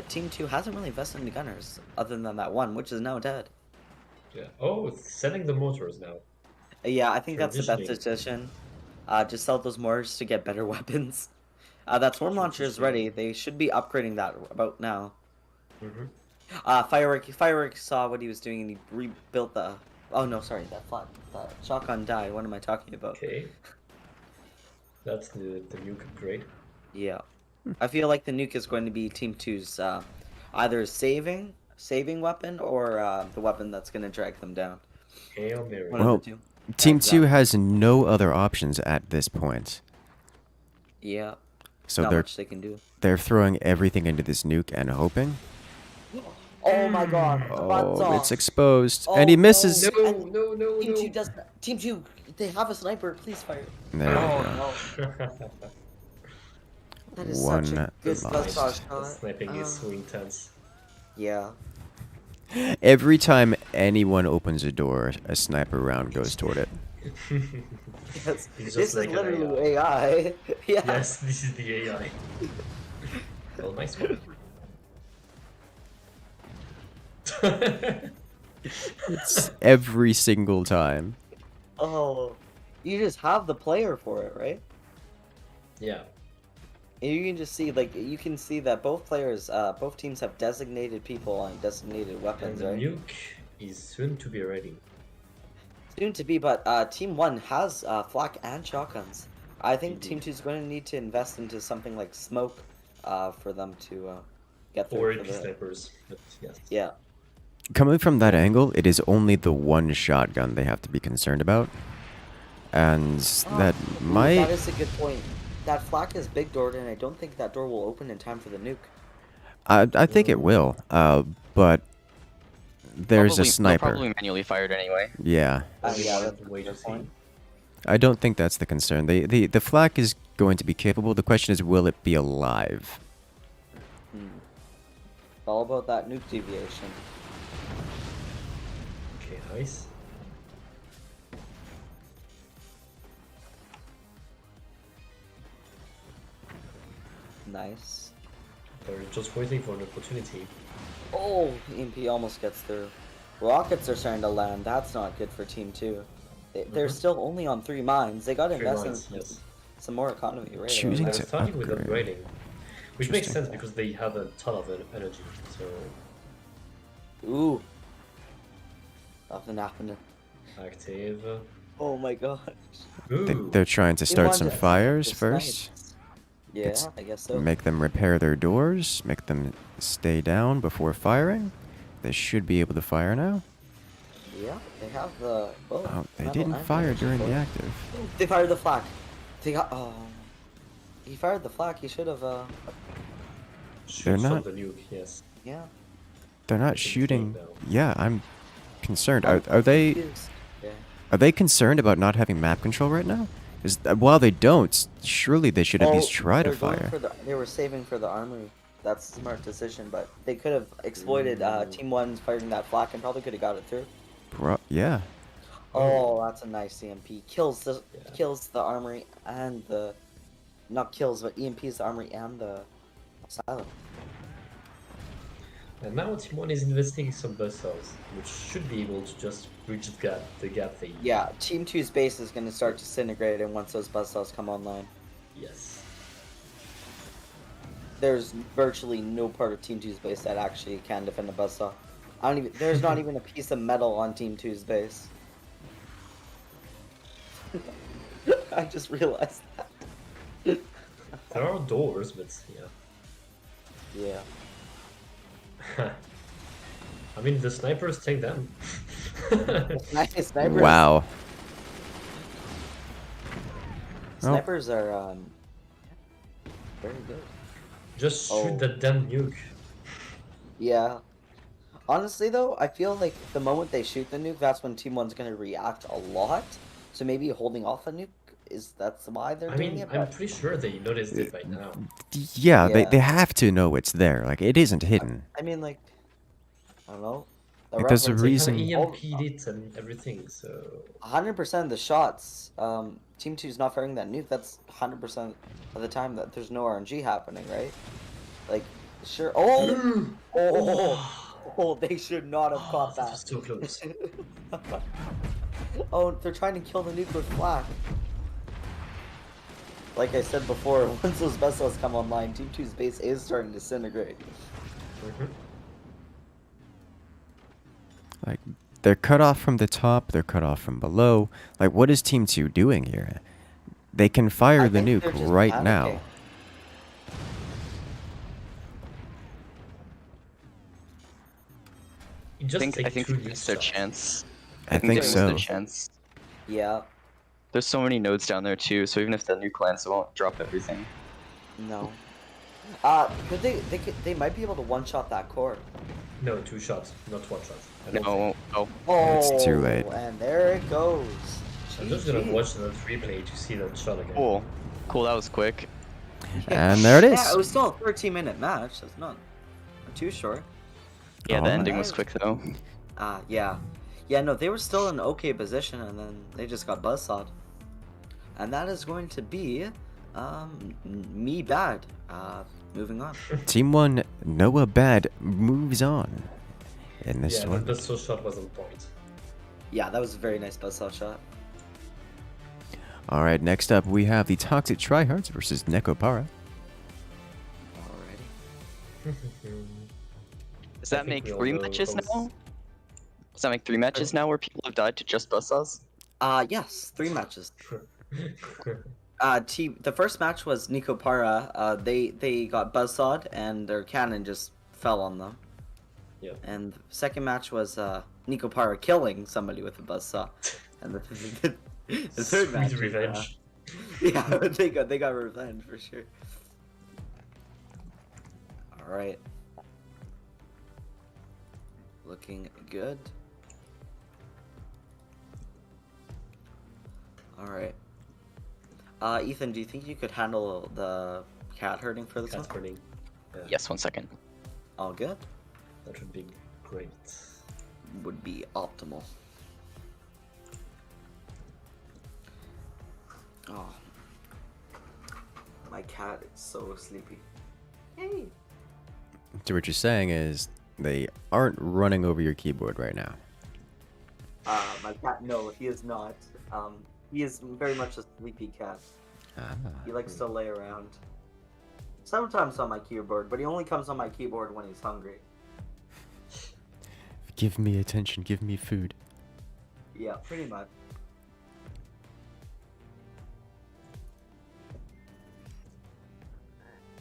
Team 2 hasn't really invested in the gunners, other than that one, which is now dead. Yeah. Oh, it's selling the mortars now. Yeah, I think that's the best Transitioning. decision. Just sell those mortars to get better weapons. That swarm launcher is ready. They should be upgrading that about now. Mm-hmm. Firework saw what he was doing and he rebuilt the... Oh no, sorry, that shotgun died. What am I talking about? Okay. That's the nuke upgrade. Yeah. I feel like the nuke is going to be Team 2's either saving weapon or the weapon that's going to drag them down. Hail Mary. One of Well, the two. Team That's 2 that. has no other options at this point. Yeah. So Not they're much they can do. throwing everything into this nuke and hoping. Oh my god. Oh, it's exposed. Oh, and he no. misses. No, And no, no, Team 2 no. does not. Team 2, they have a sniper. Please fire. There we go. no. That is One such a good lost. shot. The sniping is so intense. Yeah. Every time anyone opens a door, a sniper round goes toward it. Yes. It's This just is like an literally AI. Yeah. Yes, this is the AI. Well, nice one. It's every single time. Oh. You just have the player for it, right? Yeah. And you can just see, like, you can see that both players, both teams have designated people on designated And weapons, the right? nuke is soon to be ready. Soon to be, but Team 1 has flak and shotguns. I think Indeed. Team 2 is going to need to invest into something like smoke for them to get through. Or for AP the- snipers. But yes. Yeah. Coming from that angle, it is only the one shotgun they have to be concerned about. And that Ooh, might... That is a good point. That flak is big doored, and I don't think that door will open in time for the nuke. I think it will, but there's a They'll sniper. probably manually fired anyway. Yeah, Only Yeah, one that's a way to good see. point. I don't think that's the concern. The flak is going to be capable. The question is, will it be alive? It's all about that nuke deviation. Okay, nice. Nice. They're just waiting for an opportunity. Oh, EMP almost gets through. Rockets are starting to land. That's not good for Team 2. They're still only on 3 mines. They got to Three invest in mines, yes. some more economy, right? Choosing I to was starting with upgrade. upgrading, which makes Interesting. sense because they have a ton of energy. So Ooh. Nothing happening. active. Oh my gosh. Ooh. They're trying to They start wanted some to- fires the first. snipes. Yeah, It's- I guess so. Make them repair their doors. Make them stay down before firing. They should be able to fire now. Yeah, they have the. Oh, they metal didn't and fire energy during the core. active. They fired the flak. They got. Oh. He fired the flak. He should have. Shoots they're on not- the nuke. Yes. Yeah. They're not It's shooting. insane now. Yeah, concerned? I'm Are they confused. Yeah. are they concerned about not having map control right now? Because while they don't, surely they should at least try to they're going fire. for they were saving for the armory. That's a smart decision, but they could have exploited Team 1's firing that flak and probably could have got it through. Yeah. Oh, that's a nice EMP. Kills the Yeah. armory and the not kills, but EMPs the armory and the silo. And now Team 1 is investing some bus cells, which should be able to just bridge the gap they... Yeah, Team 2's base is going to start disintegrating once those bus cells come online. Yes. There's virtually no part of Team 2's base that actually can defend a bus cell. There's not even a piece of metal on Team 2's base. I just realized that. There are doors, but yeah. Yeah. I mean, the snipers take them. Nice snipers. Wow. Snipers are very good. Just shoot Oh. that damn nuke. Yeah. Honestly though, I feel like the moment they shoot the nuke, that's when Team 1's gonna react a lot. So maybe holding off the nuke that's why they're I doing mean, it. I'm But pretty sure they noticed it by now. Yeah, Yeah. they have to know it's there. Like, it isn't hidden. I mean, like, I don't know. The Like, there's a reference- They reason- have EMP'd it and everything, so... 100% of the shots, Team 2's not firing that nuke. That's 100% of the time that there's no RNG happening, right? Like, sure. Oh, they should not have caught that that. was so close. Oh, they're trying to kill the nuke with flak. Like I said before, once those vessels come online, Team 2's base is starting to disintegrate. Like, they're cut off from the top, they're cut off from below. Like, what is Team 2 doing here? They can fire I the think they're nuke just right panicking. now. It just I take think two they missed their shots. chance. I think they missed so. their chance. Yeah, There's so many nodes down there too, so even if the nuke lands, it won't drop everything. no. Could they might be able to one-shot that core. No, 2 shots, not 1 shot. I don't No, oh, Oh, It's too late. And there it goes. think. I'm just gonna GG. watch the replay to see that shot again. cool. Cool, that was quick. And there it is. Yeah, it was still a 13-minute match. That's not too short. Yeah, the Alright. ending was quick though. Yeah. Yeah, no, they were still in okay position, and then they just got buzzsawed. And that is going to be, me bad. Moving on. Team 1, Noah Bad moves on in this Yeah, one. the so shot was on point. Yeah, that was a very nice buzzsaw shot. Alright, next up we have the Toxic Tryhards versus Nekopara. Alrighty. Does I that think make we all 3 know matches those- now? Does that make 3 matches now where people have died to just buzzsaws? Yes, 3 matches. The first match was Nekopara. They got buzzsawed and their cannon just fell on them. Yep. And the second match was Nekopara killing somebody with a buzzsaw. And the third Sweet match, revenge. yeah, they got revenge for sure. All right. Looking good. All right. Ethan, do you think you could handle the cat herding for this Cat one? burning. Yeah, Yes, 1 second. All good. that would be great. Would be optimal. Oh. My cat is so sleepy. Hey. So what you're saying is they aren't running over your keyboard right now. My cat, no, he is not. He is very much a sleepy cat. Ah. He likes to lay around. Sometimes on my keyboard, but he only comes on my keyboard when he's hungry. Give me attention, give me food. Yeah, pretty much.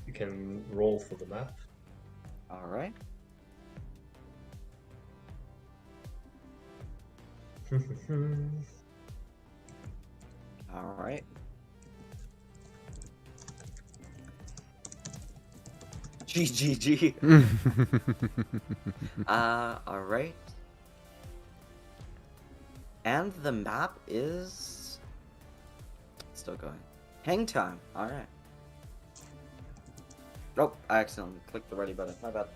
You can roll for the map. All right. All right. GGG. All right. And the map is still going. Hang time. All right. Oh, I accidentally clicked the ready button. My bad.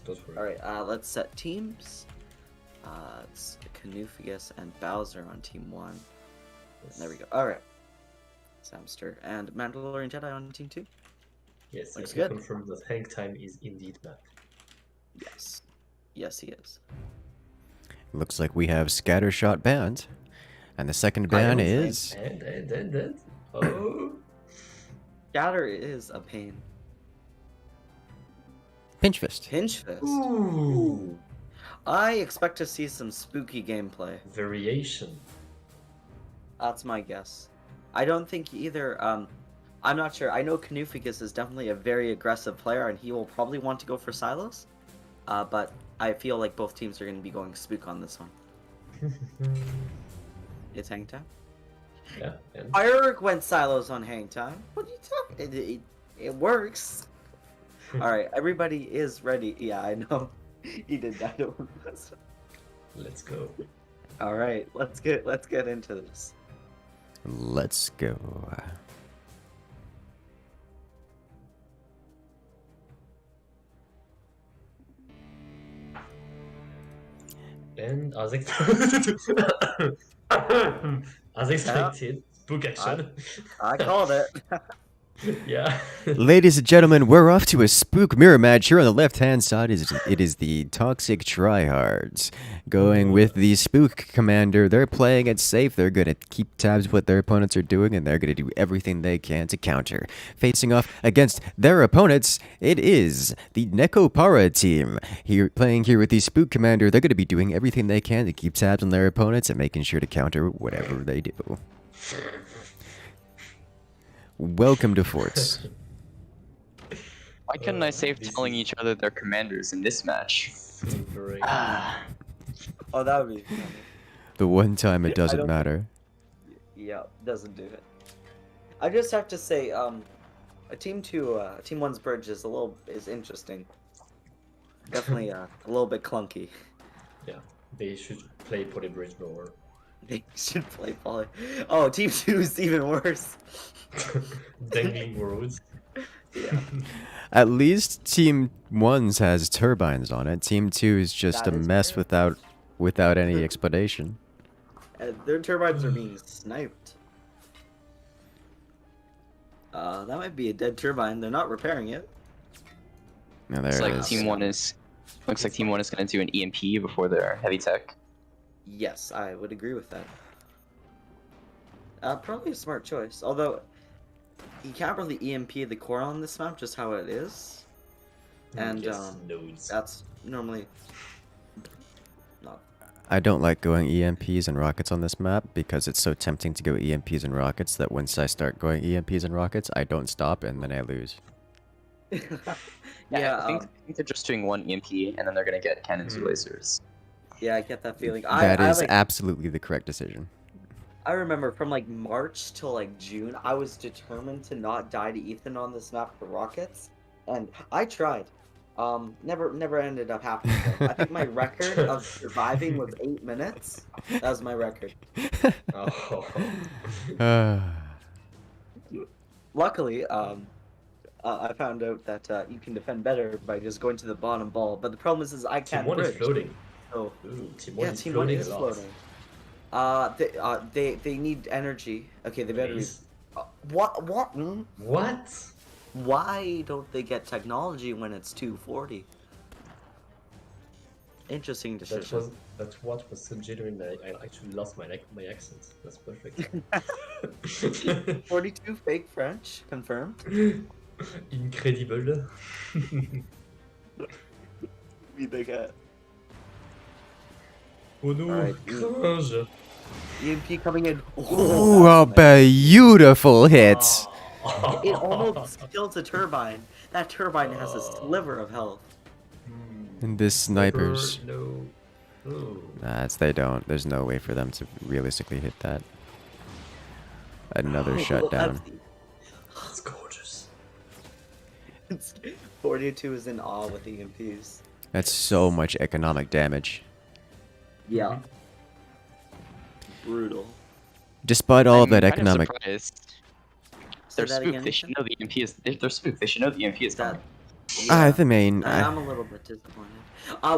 Goes for it. All right. Let's set teams. It's Canufius and Bowser on team 1. Yes. There we go. All right. Samster and Mandalorian Jedi on team 2. Yes, Looks I can good. confirm that hang time is indeed map. Yes. Yes, he is. Looks like we have Scattershot banned. And the second I ban don't think- is... And. Oh. Scatter is a pain. Pinch Fist. Pinch Fist. Ooh. I expect to see some spooky gameplay. Variation. That's my guess. I don't think either. I'm not sure. I know Canuficus is definitely a very aggressive player, and he will probably want to go for silos. But I feel like both teams are going to be going spook on this one. It's hang time. Yeah. And Firework went silos on hang time. What are you talking? It works. All right, everybody is ready. Yeah, I know. He did that. let's go. All right, let's get into this. Let's go. And as as expected, spook action. I called it. Yeah. Ladies and gentlemen, we're off to a spook mirror match. Here on the left-hand side, it is the Toxic Tryhards going with the spook commander. They're playing it safe. They're going to keep tabs what their opponents are doing, and they're going to do everything they can to counter. Facing off against their opponents, it is the Nekopara team. Here, playing here with the spook commander, they're going to be doing everything they can to keep tabs on their opponents and making sure to counter whatever they do. Welcome to Forts. Why couldn't I save telling each other their commanders in this match? Favoring. Oh, that would be funny. The one time it I doesn't don't- matter. Yeah, doesn't do it. I just have to say, a team 1's bridge is is interesting. Definitely a little bit clunky. Yeah. They should play Polybridge more. They should play poly. Oh, team 2 is even worse. Dangling roads. Yeah. At least Team 1's has turbines on it. Team 2 is just That a is mess true. without any explanation. Their turbines are being sniped. That might be a dead turbine. They're not repairing it. Now there Looks it like is. Team 1 is. Looks like Team 1 is going to do an EMP before their heavy tech. Yes, I would agree with that. Probably a smart choice. Although, you can't really EMP the core on this map, just how it is. And, Yes, nodes. that's normally not. I don't like going EMPs and rockets on this map because it's so tempting to go EMPs and rockets that once I start going EMPs and rockets, I don't stop and then I lose. Yeah, I think they're just doing one EMP and then they're going to get cannons or lasers. yeah, I get that feeling. That I is like, absolutely the correct decision. I remember from like March till like June, I was determined to not die to Ethan on this map for rockets, and I tried. Never ended up happening. Though. I think my record of surviving was 8 minutes. That was my record. Oh. Luckily, I found out that you can defend better by just going to the bottom ball. But the problem is I Team can't 1 is bridge. floating. So Ooh, Team 1 yeah, is team 1 floating is a lot. floating. They need energy. Okay, they better. Please. What? What? Why don't they get technology when it's 240? Interesting decision. That's what was so genuine that I actually lost my accent. That's perfect. 42 fake French confirmed. Incredible. Be the guy. Oh no, Alright. cringe. EMP coming in. Ooh, a that was beautiful hit! nice. It almost kills a turbine. That turbine has a sliver of health. And this snipers. No. Oh. They don't. There's no way for them to realistically hit that. Another shutdown. That's gorgeous. 42 is in awe with EMPs. That's so much economic damage. Yeah. Brutal. Despite all of that I'm kind of economic... surprised. Say They're that spooked. again, They should Ethan? know the EMP is. They're spooked. They should know the EMP is That, coming. I mean... I'm a little bit disappointed.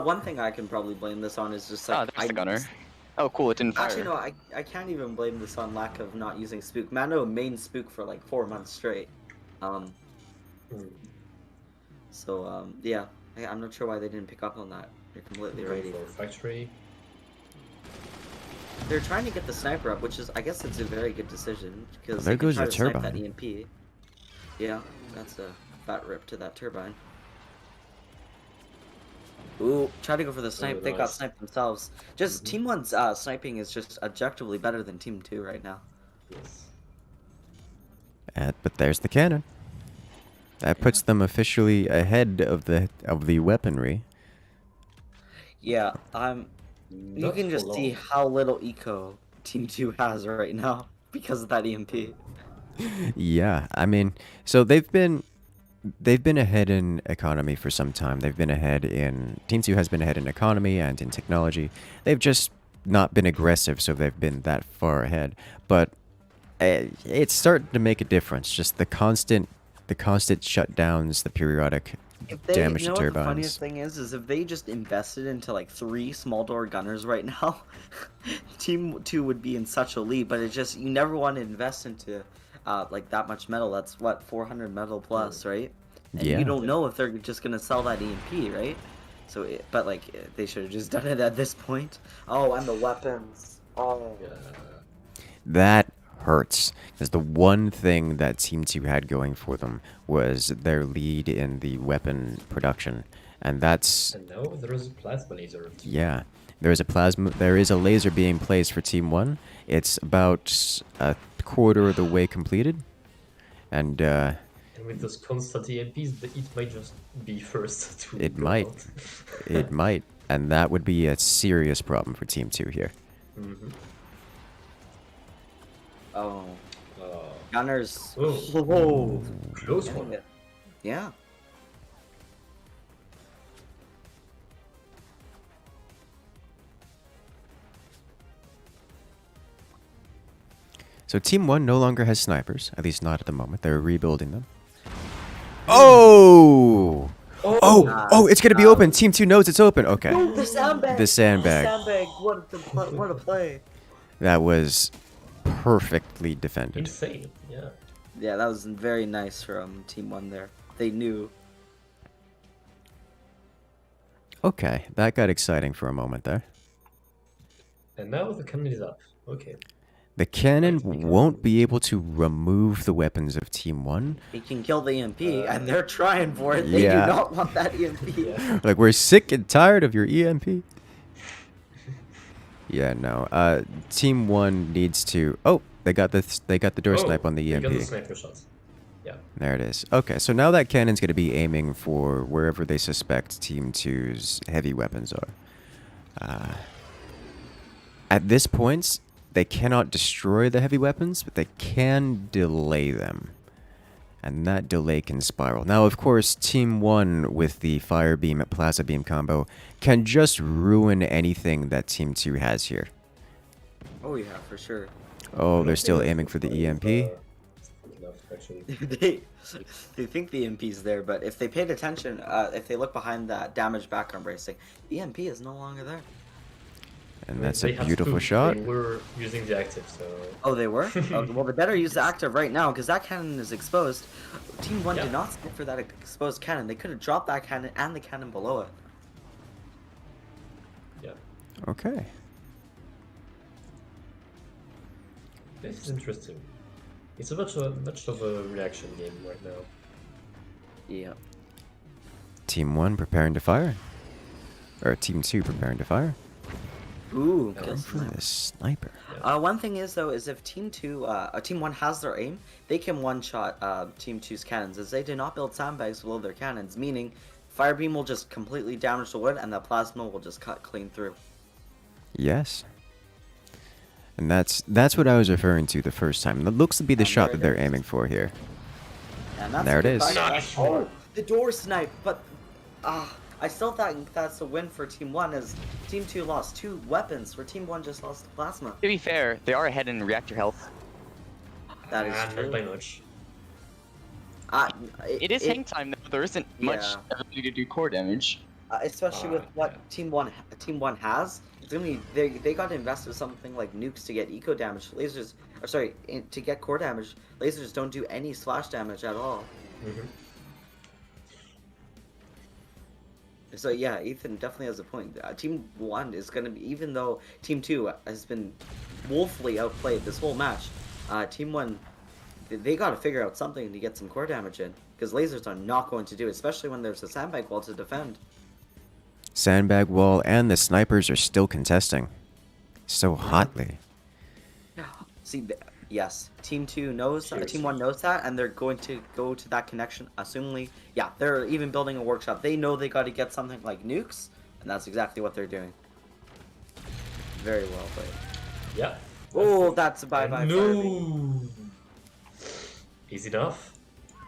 One thing I can probably blame this on is just like Oh, there's the gunner. Oh, cool. It didn't fire. Actually, no, I can't even blame this on lack of not using spook. Mano main spook for like 4 months straight. Yeah, I'm not sure why they didn't pick up on that. You're completely Go right. for Ethan. factory. They're trying to get the sniper up, which is, I guess, it's a very good decision because There they can goes try the to snipe turbine. that EMP. Yeah, that's a fat rip to that turbine. Ooh, try to go for the snipe. They got nice. sniped themselves. Just Team 1's sniping is just objectively better than Team 2 right now. Yes. But there's the cannon. That puts them officially ahead of the weaponry. Yeah, you Not can for just see long. how little eco Team 2 has right now because of that EMP. Yeah, I mean, so they've been ahead in economy for some time. They've been ahead in Team 2 has been ahead in economy and in technology. They've just not been aggressive, so they've been that far ahead. But it's starting to make a difference. Just the constant shutdowns, the periodic damage you know to what the turbines. funniest thing is if they just invested into like 3 small door gunners right now, Team 2 would be in such a lead. But it's just you never want to invest into like that much metal. That's what 400 metal plus, right? And Yeah. you don't know if they're just gonna sell that EMP, right? So, but like they should have just done it at this point. Oh, and the weapons. Oh. Yeah. That hurts, because the one thing that Team 2 had going for them was their lead in the weapon production, and that's And now there is a plasma laser. yeah. There is a laser being placed for Team 1. It's about a quarter of the way completed, and And with those constant EMPs, it might just be first to It go might. out. it might, and that would be a serious problem for Team 2 here. Mhm. Oh. Uh, Gunners. Oh. Whoa. close one. Yeah. So Team 1 no longer has snipers, at least not at the moment. They're rebuilding them. Oh! Oh, it's going to be open. Team 2 knows it's open. Okay. The sandbag. The sandbag. What a play. That was perfectly defended. Insane. Yeah. Yeah, that was very nice from Team 1 there. They knew. Okay, that got exciting for a moment there. And now the cannon is up. Okay. The cannon Right, won't be able to remove the weapons of Team 1. He can kill the EMP, and they're trying for it. They Yeah. do not want that EMP. Yeah. Like, we're sick and tired of your EMP. Yeah, no. Team 1 needs to... Oh, they got the door snipe on the They got the EMP. sniper shot. Yeah. There it is. Okay, so now that cannon's going to be aiming for wherever they suspect Team 2's heavy weapons are. At this point, they cannot destroy the heavy weapons, but they can delay them. And that delay can spiral. Now, of course, Team 1 with the fire beam at plaza beam combo can just ruin anything that Team 2 has here. Oh yeah, for sure. Oh, they're still aiming for the EMP. Enough, actually. they think the EMP's there, but if they paid attention, if they look behind that damaged background bracing, the EMP is no longer there. And that's They a had beautiful to. shot. They were using the active, so. Oh, they were? Oh, well, they better use the active right now, because that cannon is exposed. Team 1 Yeah. did not stick for that exposed cannon. They could have dropped that cannon and the cannon below it. Yeah. Okay. This is interesting. It's much of a reaction game right now. Yeah. Team 1 preparing to fire. Or Team 2 preparing to fire. Ooh, Yeah. kill Going for snipe. the sniper. One thing is though, is if Team 1 has their aim, they can one-shot Team 2's cannons, as they did not build sandbags below their cannons, meaning fire beam will just completely damage the wood, and the plasma will just cut clean through. Yes. And that's what I was referring to the first time. That looks to be the And shot there that they're it is. aiming for here. And that's There a it good is. fight. Not Oh, the door snipe, but I still think that's a win for Team 1 as Team 2 lost 2 weapons, where Team 1 just lost the plasma. To be fair, they are ahead in reactor health. That is Not true. by much. It is hang time though. There isn't much Yeah. ability to do core damage. Especially with what Yeah. Team 1 has. It's gonna be they got to invest in something like nukes to get eco damage. Lasers, or sorry, to get core damage. Lasers don't do any splash damage at all. Mhm. So yeah, Ethan definitely has a point. Team 1 is gonna be, even though Team 2 has been woefully outplayed this whole match. Team 1, they got to figure out something to get some core damage in, because lasers are not going to do it, especially when there's a sandbag wall to defend. Sandbag wall and the snipers are still contesting. So hotly. See, yes, Team 2 knows, Team 1 knows that, and they're going to go to that connection, assumingly. Yeah, they're even building a workshop. They know they got to get something like nukes, and that's exactly what they're doing. Very well played. Yeah. Oh, that's a bye-bye. No. Is it enough?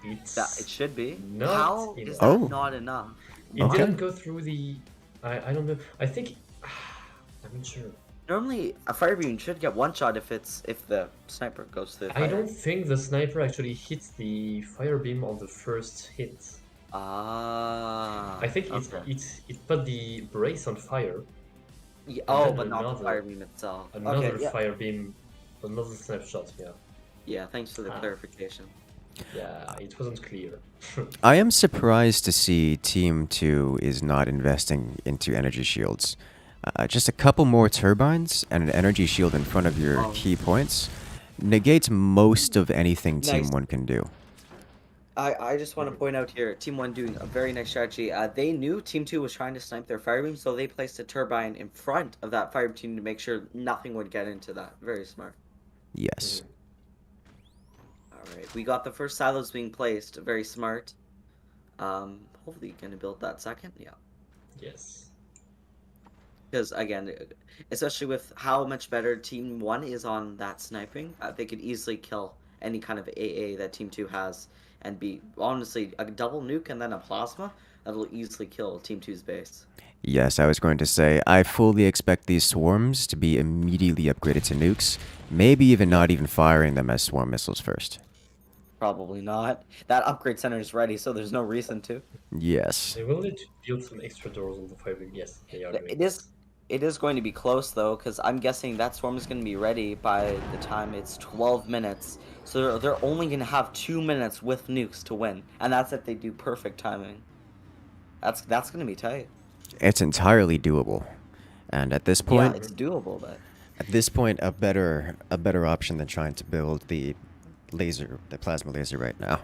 It's. It should be. Not How enough. is Oh. that not enough? It Okay. didn't go through the. I don't know. I think. I'm not sure. Normally, a fire beam should get one shot if the sniper goes to the fire. I don't think the sniper actually hits the fire beam on the first hit. Ah. I think okay. it put the brace on fire. Yeah, and oh, then but not the another- fire beam itself. Another Okay, yeah. fire beam, another snapshot. Yeah, Yeah, thanks for the clarification. yeah, it wasn't clear. I am surprised to see Team 2 is not investing into energy shields. Just a couple more turbines and an energy shield in front of your key points negates most of anything Team Nice. 1 can do. I just want to point out here, Team 1 doing a very nice strategy. They knew Team 2 was trying to snipe their fire beam, so they placed a turbine in front of that fire team to make sure nothing would get into that. Very smart. Yes. Alright, we got the first silos being placed. Very smart. Hopefully you're going to build that second. Yeah. Yes. Because, again, especially with how much better Team 1 is on that sniping, they could easily kill any kind of AA that Team 2 has. And be, honestly, a double nuke and then a plasma, that'll easily kill Team 2's base. Yes, I was going to say, I fully expect these swarms to be immediately upgraded to nukes, maybe even not even firing them as swarm missiles first. Probably not. That upgrade center is ready, so there's no reason to. Yes. They will need to build some extra doors on the fire beam. Yes, they are doing. It is going to be close, though, because I'm guessing that swarm is going to be ready by the time it's 12 minutes. So they're only going to have 2 minutes with nukes to win, and that's if they do perfect timing. That's going to be tight. It's entirely doable. And at this point, Yeah, it's doable, but a better option than trying to build the plasma laser right now.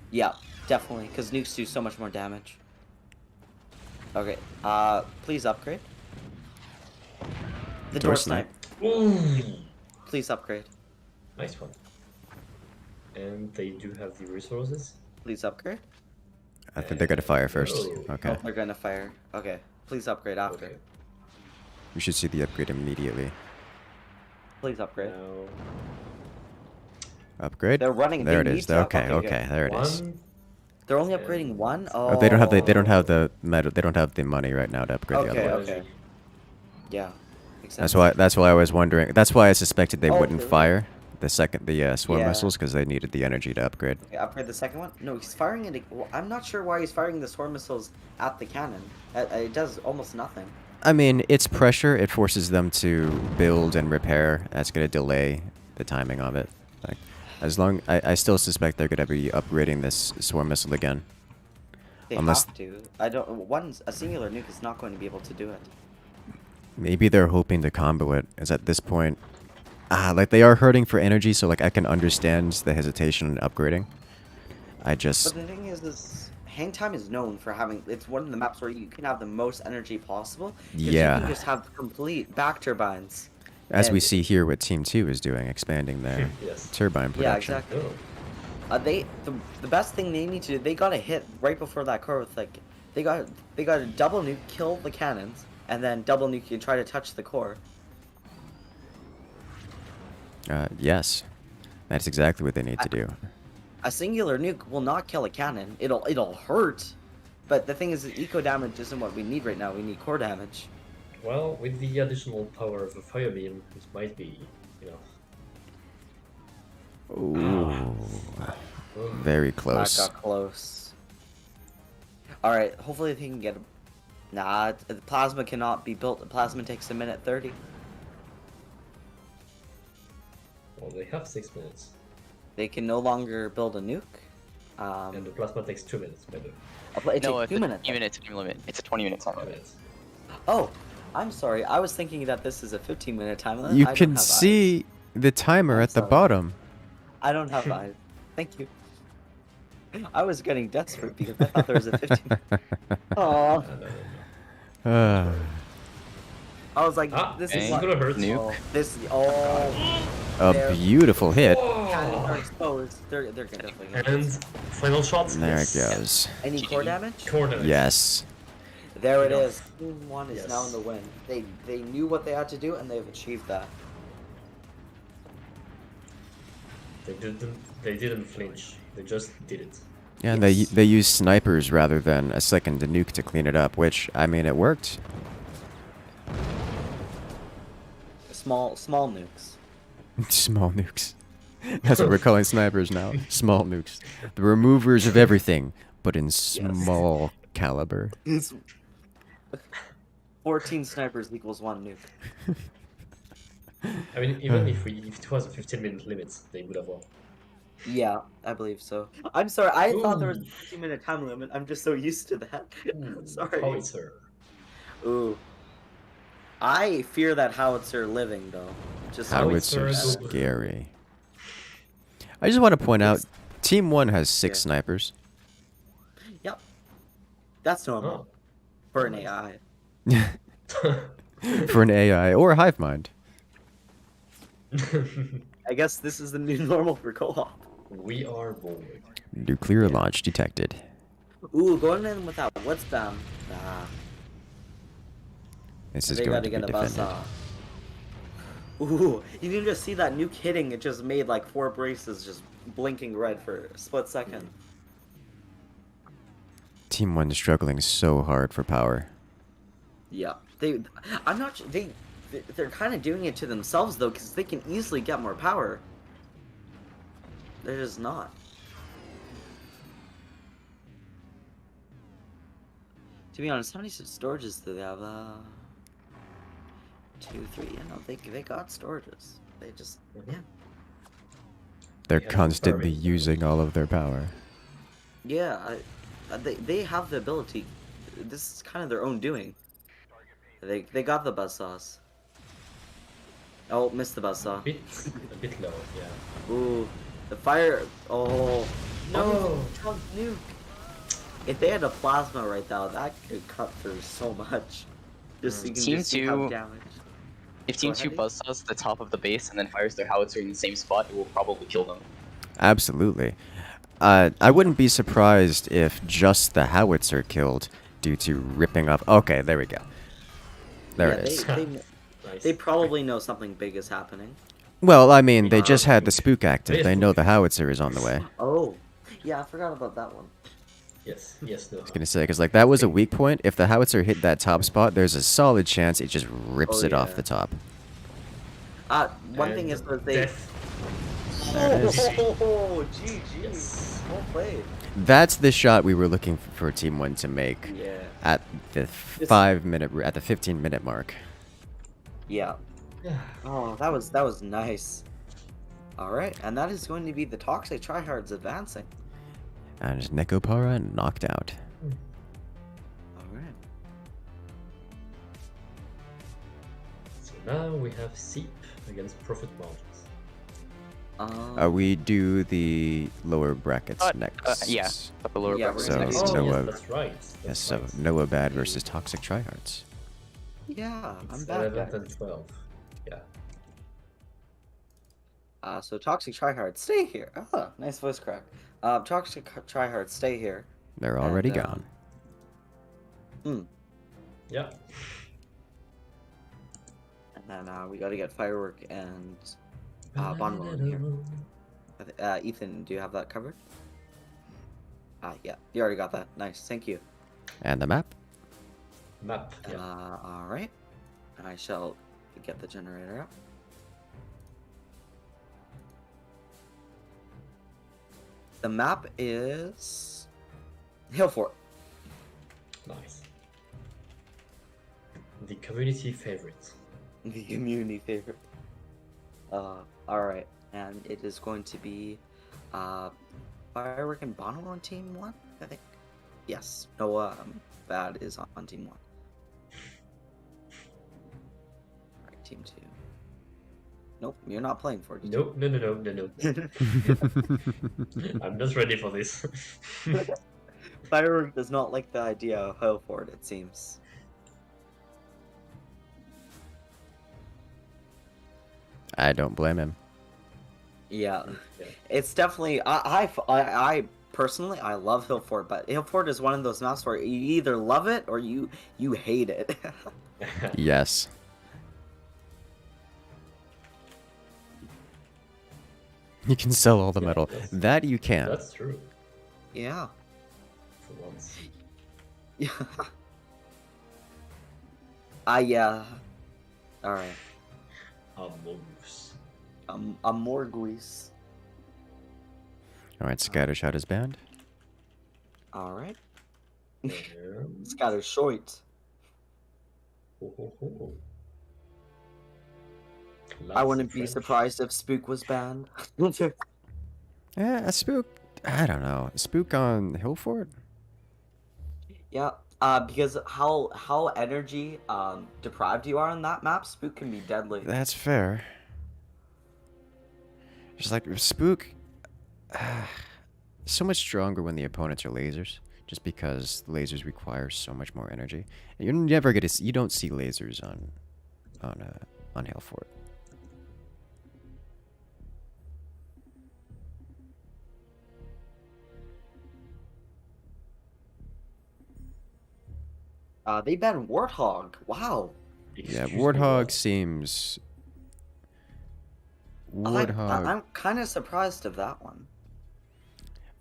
yeah, definitely, because nukes do so much more damage. Okay, please upgrade. The Door door snipe. snipe. Ooh, Please upgrade. nice one. And they do have the resources. Please upgrade. I think they're going to fire first. Oh. Okay. Oh, they're gonna fire. Okay, please upgrade after. Okay. We should see the upgrade immediately. Please upgrade. Now Upgrade? They're running. There it they is. need to- Okay, good. okay, there it is. one. They're only upgrading one. Oh, Oh, they don't have the metal. They don't have the money right now to upgrade the Okay, other one. okay. Yeah. Makes That's sense. why I was wondering. That's why I suspected they Oh, wouldn't really? fire the swarm Yeah. missiles because they needed the energy to upgrade. Okay, upgrade the second one. No, he's firing it. Well, I'm not sure why he's firing the swarm missiles at the cannon. It does almost nothing. I mean, it's pressure. It forces them to build and repair. That's gonna delay the timing of it. Like, I still suspect they're gonna be upgrading this swarm missile again. They Unless- have to. A singular nuke is not going to be able to do it. Maybe they're hoping to combo it. Is at this point, like they are hurting for energy, so like I can understand the hesitation in upgrading. I But just the thing is hang time is known for having. It's one of the maps where you can have the most energy possible. 'Cause Yeah. You can just have complete back turbines. as we and- see here what Team 2 is doing, expanding their Yes. turbine Yeah, production. exactly. Oh. The best thing they need to do, they gotta hit right before that core with like they got to double nuke, kill the cannons, and then double nuke and try to touch the core. Yes, that's exactly what they need to do. A singular nuke will not kill a cannon. It'll hurt, But the thing is, that eco damage isn't what we need right now. We need core damage. Well, with the additional power of a fire beam, it might be, you know. Ooh. Very close. That got close. Alright, hopefully they can get... Nah, the plasma cannot be built. The plasma takes 1:30. Well, they have 6 minutes. They can no longer build a nuke. And the plasma takes 2 minutes, by the way. It No, takes it's 2 a minutes. 20-minute time limit. It's a 20-minute time 2 limit. minutes. Oh, I'm sorry. I was thinking that this is a 15-minute time limit. You I don't can have see the timer I'm at the sorry. bottom. I don't have eyes. Thank you. I was getting desperate because I thought there was a 15. Aww. Uh, I was like, Ah, this this is is what... gonna hurt. Nuke. Oh, this... Oh. a There. beautiful hit. Cannons Oh. are exposed. They're gonna definitely get And hit. final shots. There yes. it goes. Any core damage? Corner. Yes. There it Yeah. is. Team 1 is now in Yes. the win. They knew what they had to do, and they've achieved that. They didn't flinch. They just did it. Yeah, and Yes. they used snipers rather than a second nuke to clean it up, which, I mean, it worked. Small nukes. Small nukes. That's what we're calling snipers now. Small nukes. The removers of everything, but in small caliber. 14 snipers equals 1 nuke. I mean, even if it was a 15-minute limit, they would have won. Yeah, I believe so. I'm sorry, I thought there was a Ooh. 15-minute time limit. I'm just so used to that. Sorry. Howitzer. Ooh. I fear that howitzer living though. Just Howitzer Howitzer. scary. I just want to point out, It's- Team 1 has 6 Yeah. snipers. Yep. That's normal Oh. for an AI. For an AI or a hive mind. I guess this is the new normal for co-op. We are bored. Nuclear launch detected. Ooh, going in with that wood spam. Nah. This is They going gotta to be get a buzz defended. off. Ooh, you can just see that nuke hitting. It just made like 4 braces just blinking red for a split second. Team 1 struggling so hard for power. Yeah, I'm not. They're kind of doing it to themselves though, because they can easily get more power. They're just not. To be honest, how many storages do they have? 2, 3. You know, they got storages. They just yeah. They're Yeah, constantly farming. using all of their power. Yeah, they have the ability. This is kind of their own doing. They got the buzzsaws. Oh, missed the buzzsaw. A bit low, yeah. Ooh, the fire. Oh No. Chunk nuke. If they had a plasma right now, that could cut through so much. Just so you can Team just see how 2 damage. If Team Go 2 ahead, buzzsaws the top of the base and then fires their howitzer in the same spot, it will probably kill them. Absolutely. I wouldn't be surprised if just the howitzer killed due to ripping off. Okay, there we go. There Yeah, it is. Nice. They probably know something big is happening. Well, I mean, they just had the spook active. It is They know the spook. howitzer is on the way. Oh, yeah, I forgot about that one. Yes, yes, no. I was gonna say, because like that was a weak point. If the howitzer hit that top spot, there's a solid chance it just rips Oh, it off yeah. the top. One thing is that they. Death. There it is. Oh, GG. Yes. Well played. That's the shot we were looking for Team 1 to make Yeah. at the 15-minute mark. Yeah. Oh, that was nice. All right, and that is going to be the toxic tryhards advancing. And Nekopara knocked out. All right. So now we have Seep against Prophet Margins. We do the lower brackets next. Yeah, but the lower Yeah, brackets we're gonna next. do- So, yes, that's right. Yes, That's so right. Noah Bad versus Toxic Tryhards. Yeah, I'm It's back. 11 guys. and 12. Yeah. So toxic tryhards, stay here. Ah, nice voice crack. Toxic tryhards, stay here. They're already And, gone. Yeah. And then we gotta get firework and bonbon in here. Ethan, do you have that covered? Yeah, you already got that. Nice, thank you. And the map? Map. Yeah. All right. I shall get the generator out. The map is Hill Fort. Nice. The community favorite. The community favorite. All right, and it is going to be Firework and Bono on Team 1, I think. Yes, Noah Bad is on Team 1. Alright, Team 2. Nope, you're not playing for it. No. I'm not ready for this. Firework does not like the idea of Hellford, it seems. I don't blame him. Yeah, Yeah. it's definitely. I personally, I love Hillfort, but Hillfort is one of those maps where you either love it or you hate it. Yes. You can sell all the Yeah, metal. that's- That you can. That's true. Yeah. For once. Yeah. Yeah. All right. Moves. A Morguis. Alright, Scattershot is banned. All right. Yeah. Scatter short. Ho, ho, ho. I Lots wouldn't of be French. surprised if Spook was banned. A spook. I don't know. Spook on Hillfort? Yeah. Because how energy deprived you are on that map, Spook can be deadly. That's fair. Just like Spook, so much stronger when the opponents are lasers, just because lasers require so much more energy. And you're never gonna you don't see lasers on Hellfort. They banned Warthog. Wow. Yeah, Excuse me, Warthog what? seems. Warthog. I'm kind of surprised of that one.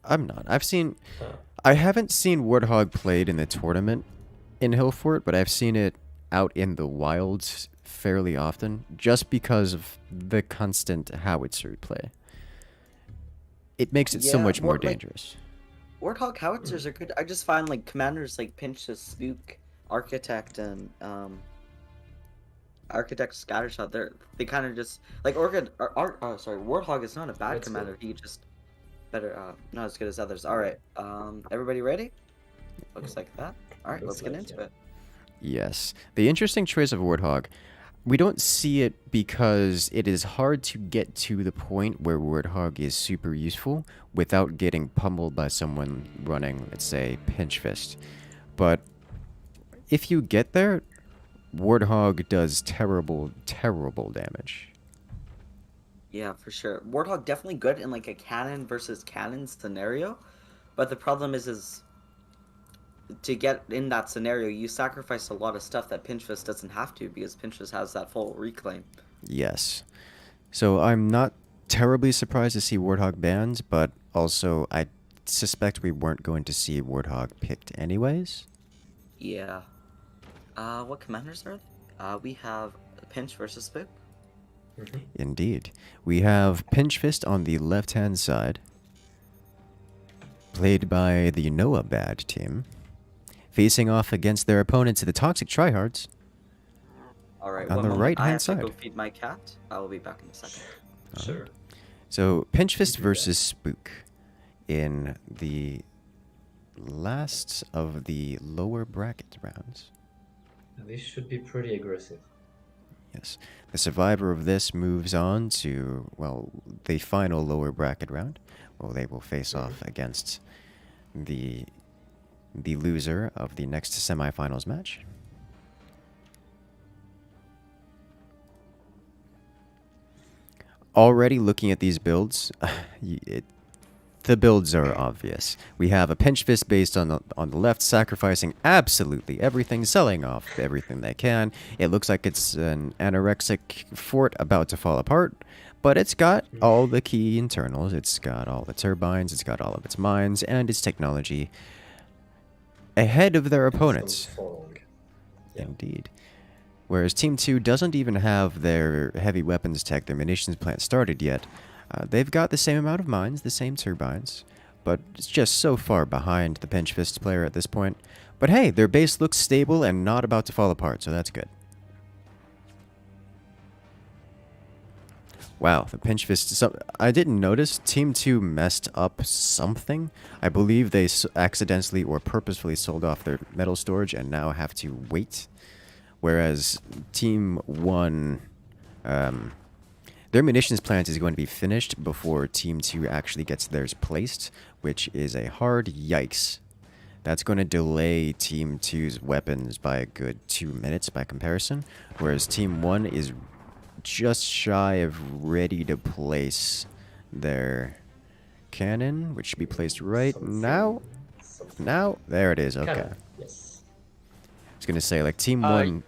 I'm not. Huh. I haven't seen Warthog played in the tournament in Hillfort, but I've seen it out in the wilds fairly often, just because of the constant howitzer play. It makes it so Yeah, much more like, dangerous. Warthog howitzers are good. I just find like commanders like Pinch the Spook, Architect, and Architect Scattershot. They kind of just like Warthog is not a bad That's commander. good. He just better not as good as others. All right, everybody ready? Looks like that. All right, let's Looks get like, into yeah. it. Yes. The interesting choice of Warthog, we don't see it because it is hard to get to the point where Warthog is super useful without getting pummeled by someone running, let's say, Pinch Fist. But if you get there, Warthog does terrible, terrible damage. Yeah, for sure. Warthog definitely good in like a cannon versus cannon scenario, but the problem is to get in that scenario, you sacrifice a lot of stuff that Pinchfist doesn't have to because Pinchfist has that full reclaim. Yes. So I'm not terribly surprised to see Warthog banned, but also I suspect we weren't going to see Warthog picked anyways. Yeah. What commanders are there? We have Pinch versus Spook. Mhm. Indeed. We have Pinch Fist on the left-hand side, played by the Noha Bad team, facing off against their opponents, the Toxic Tryhards. All right. On one the moment. right-hand I have to go side. feed my cat. I will be back in a second. Sure. So, Pinch Fist do that. versus Spook in the last of the lower bracket rounds. This should be pretty aggressive. Yes. The survivor of this moves on to, well, the final lower bracket round, where they will face off against the loser of the next semifinals match. Already looking at these builds, the builds are obvious. We have a Pinch Fist based on the left, sacrificing absolutely everything, selling off everything they can. It looks like it's an anorexic fort about to fall apart, but it's got all the key internals. It's got all the turbines, it's got all of its mines, and its technology. ahead of their Some opponents. song. Yeah. Indeed. Whereas Team 2 doesn't even have their heavy weapons tech, their munitions plant started yet. They've got the same amount of mines, the same turbines, but it's just so far behind the Pinch Fist player at this point. But hey, their base looks stable and not about to fall apart, so that's good. Wow, the Pinch Fist... I didn't notice. Team 2 messed up something. I believe they accidentally or purposefully sold off their metal storage and now have to wait. Whereas Team 1... their munitions plant is going to be finished before Team 2 actually gets theirs placed, which is a hard yikes. That's going to delay Team 2's weapons by a good 2 minutes by comparison, whereas Team 1 is just shy of ready to place their cannon, which should be placed right now. Now? There it is, okay. Cannon, yes. I was going to say, like, Team 1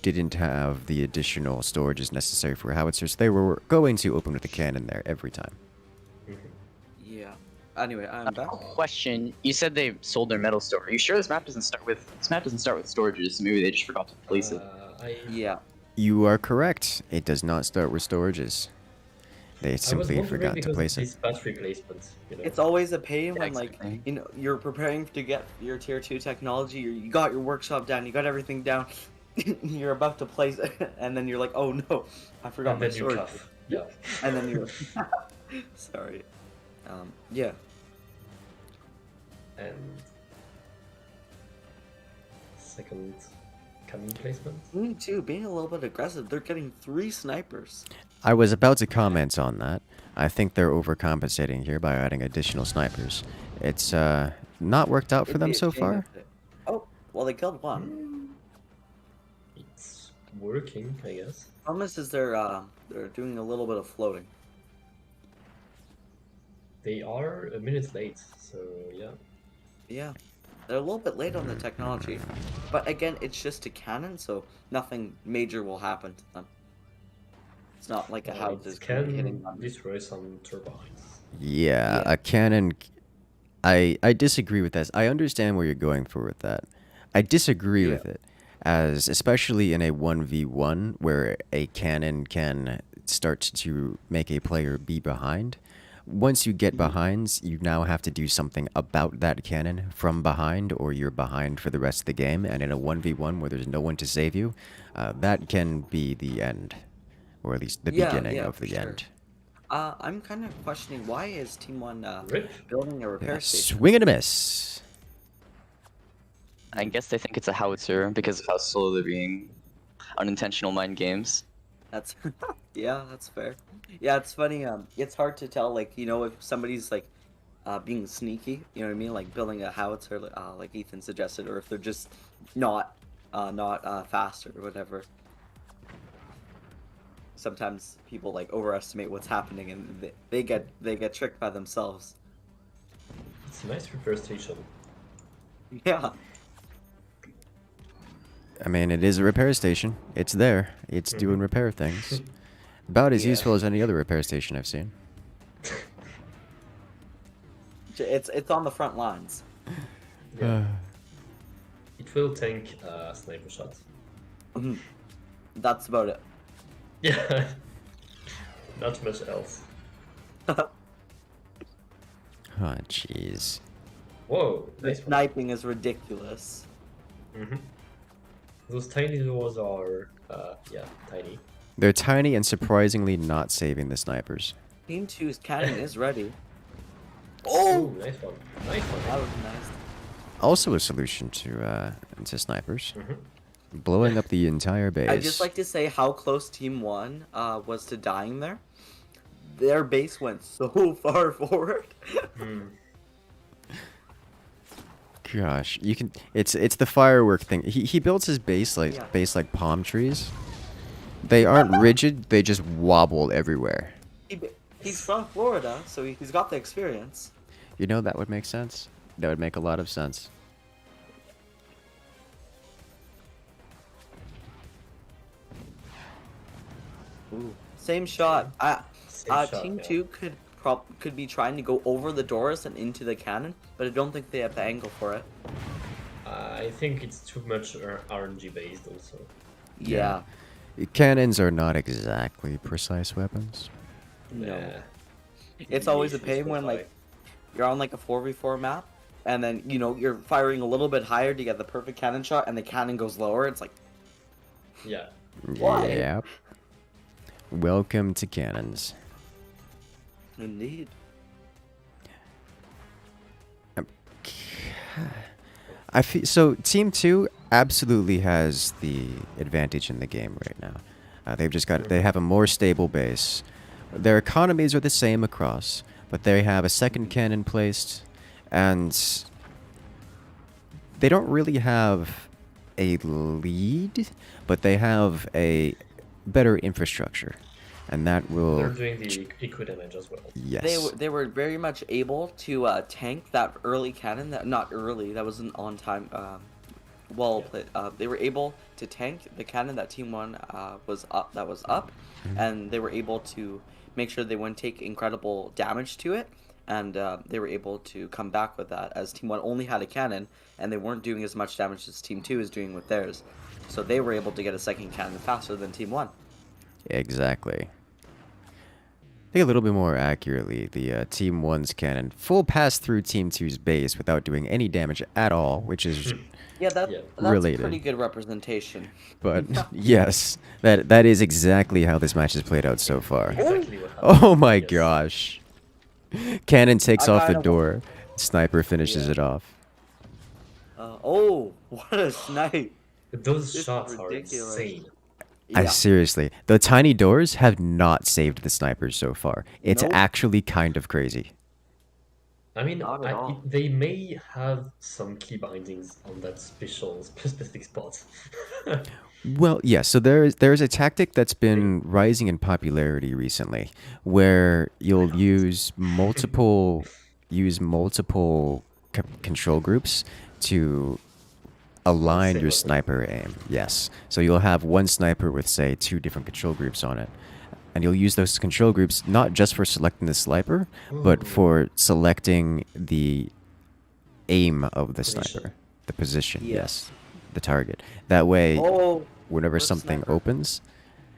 didn't have the additional storages necessary for howitzers. They were going to open with the cannon there every time. Yeah. Anyway, I'm back. Question: you said they sold their metal store. Are you sure this map doesn't start with storages? So maybe they just forgot to place it. Yeah. You are correct. It does not start with storages. They simply I was forgot to place it. These battery placements, you know. It's always a pain when, exactly. like, you know, you're preparing to get your tier 2 technology, you got your workshop down, you got everything down, you're about to place it, and then you're like, oh no, I forgot And my then you sword. cuff. Yeah. And then you're sorry. Yeah. And second cannon placement. Me too, being a little bit aggressive, they're getting 3 snipers. I was about to comment on that. I think they're overcompensating here by adding additional snipers. It's not worked out for It'd them be a so shame far. if they- Oh, well, they killed one. It's working, I guess. Promise is they're doing a little bit of floating. They are a minute late, so yeah. Yeah, they're a little bit late on the technology, but again, it's just a cannon, so nothing major will happen to them. It's not like a house is can hitting on. destroy some turbines. Yeah, Yeah. a cannon... I disagree with that. I understand where you're going for with that. I disagree Yeah. with it, as especially in a 1v1 where a cannon can start to make a player be behind. Once you get behinds, you now have to do something about that cannon from behind, or you're behind for the rest of the game. And in a 1v1 where there's no one to save you, that can be the end, or at least the beginning of for the sure. end. I'm kind of questioning why is Team 1 Rip. building a repair station? Swing and a miss. I guess they think it's a howitzer because of how slow they're being. Unintentional mind games. That's yeah, that's fair. Yeah, it's funny. It's hard to tell, like, you know, if somebody's like being sneaky, you know what I mean, like building a howitzer, like Ethan suggested, or if they're just not fast or whatever. Sometimes people like overestimate what's happening, and they get tricked by themselves. It's a nice repair station. Yeah. I mean, it is a repair station. It's there. It's doing repair things. About as Yeah. useful as any other repair station I've seen. It's on the front lines. Yeah. It will tank sniper shots. That's about it. Yeah. Not much else. Oh, jeez. Whoa, The nice one. sniping is ridiculous. Those tiny doors are, yeah, tiny. They're tiny and surprisingly not saving the snipers. Team 2's cannon is ready. Oh, nice one. Nice That one. was nice. Also a solution to snipers. Blowing up the entire base. I'd just like to say how close Team 1 was to dying there. Their base went so far forward. Gosh, you can. It's the firework thing. He builds his base like Yeah. palm trees. They aren't rigid. They just wobble everywhere. He's from Florida, so he's got the experience. You know, that would make sense. That would make a lot of sense. Same shot. Same shot, Team yeah. 2 could be trying to go over the doors and into the cannon, but I don't think they have the angle for it. I think it's too much RNG based also. Yeah. Cannons are not exactly precise weapons. No. Nah. It's always a Deviation is pain when, so like, you're on, like, a 4v4 map, and then, you know, you're firing a little bit higher to get the perfect cannon shot, and the cannon goes lower. It's like, high. Yeah. Why? Yep. Welcome to cannons. indeed. I feel so. Team 2 absolutely has the advantage in the game right now. They have a more stable base. Their economies are the same across, but they have a second cannon placed, and they don't really have a lead, but they have a better infrastructure, and that will. They're doing the eco damage as well. Yes. They were very much able to tank that early cannon. That not early. That wasn't on time. They were able to tank the cannon that Team 1 was up. That was up, and they were able to make sure they wouldn't take incredible damage to it. And they were able to come back with that, as Team 1 only had a cannon, and they weren't doing as much damage as Team 2 is doing with theirs. So they were able to get a second cannon faster than Team 1. Exactly. I think a little bit more accurately, the Team 1's cannon full pass through Team 2's base without doing any damage at all, which is Yeah, that's related. a pretty good representation. But yes, that is exactly how this match has played out so far. Exactly what happened. Oh my Yes. gosh. Cannon takes I off the kinda door. Sniper finishes Yeah. it off. Oh, what a snipe! Those This is shots are ridiculous. insane. I Yeah. seriously, the tiny doors have not saved the snipers so far. It's Nope. actually kind of crazy. I mean, Not at all. they may have some key bindings on that specific spot. Well, yeah, so there's a tactic that's been rising in popularity recently where you'll use multiple control groups to align same your weapon. sniper aim. Yes. So you'll have one sniper with say two different control groups on it. And you'll use those control groups not just for selecting the sniper, but for selecting the aim of the Position. sniper. The position, Yeah. yes. The target. That way, Oh, whenever where's the something sniper? opens,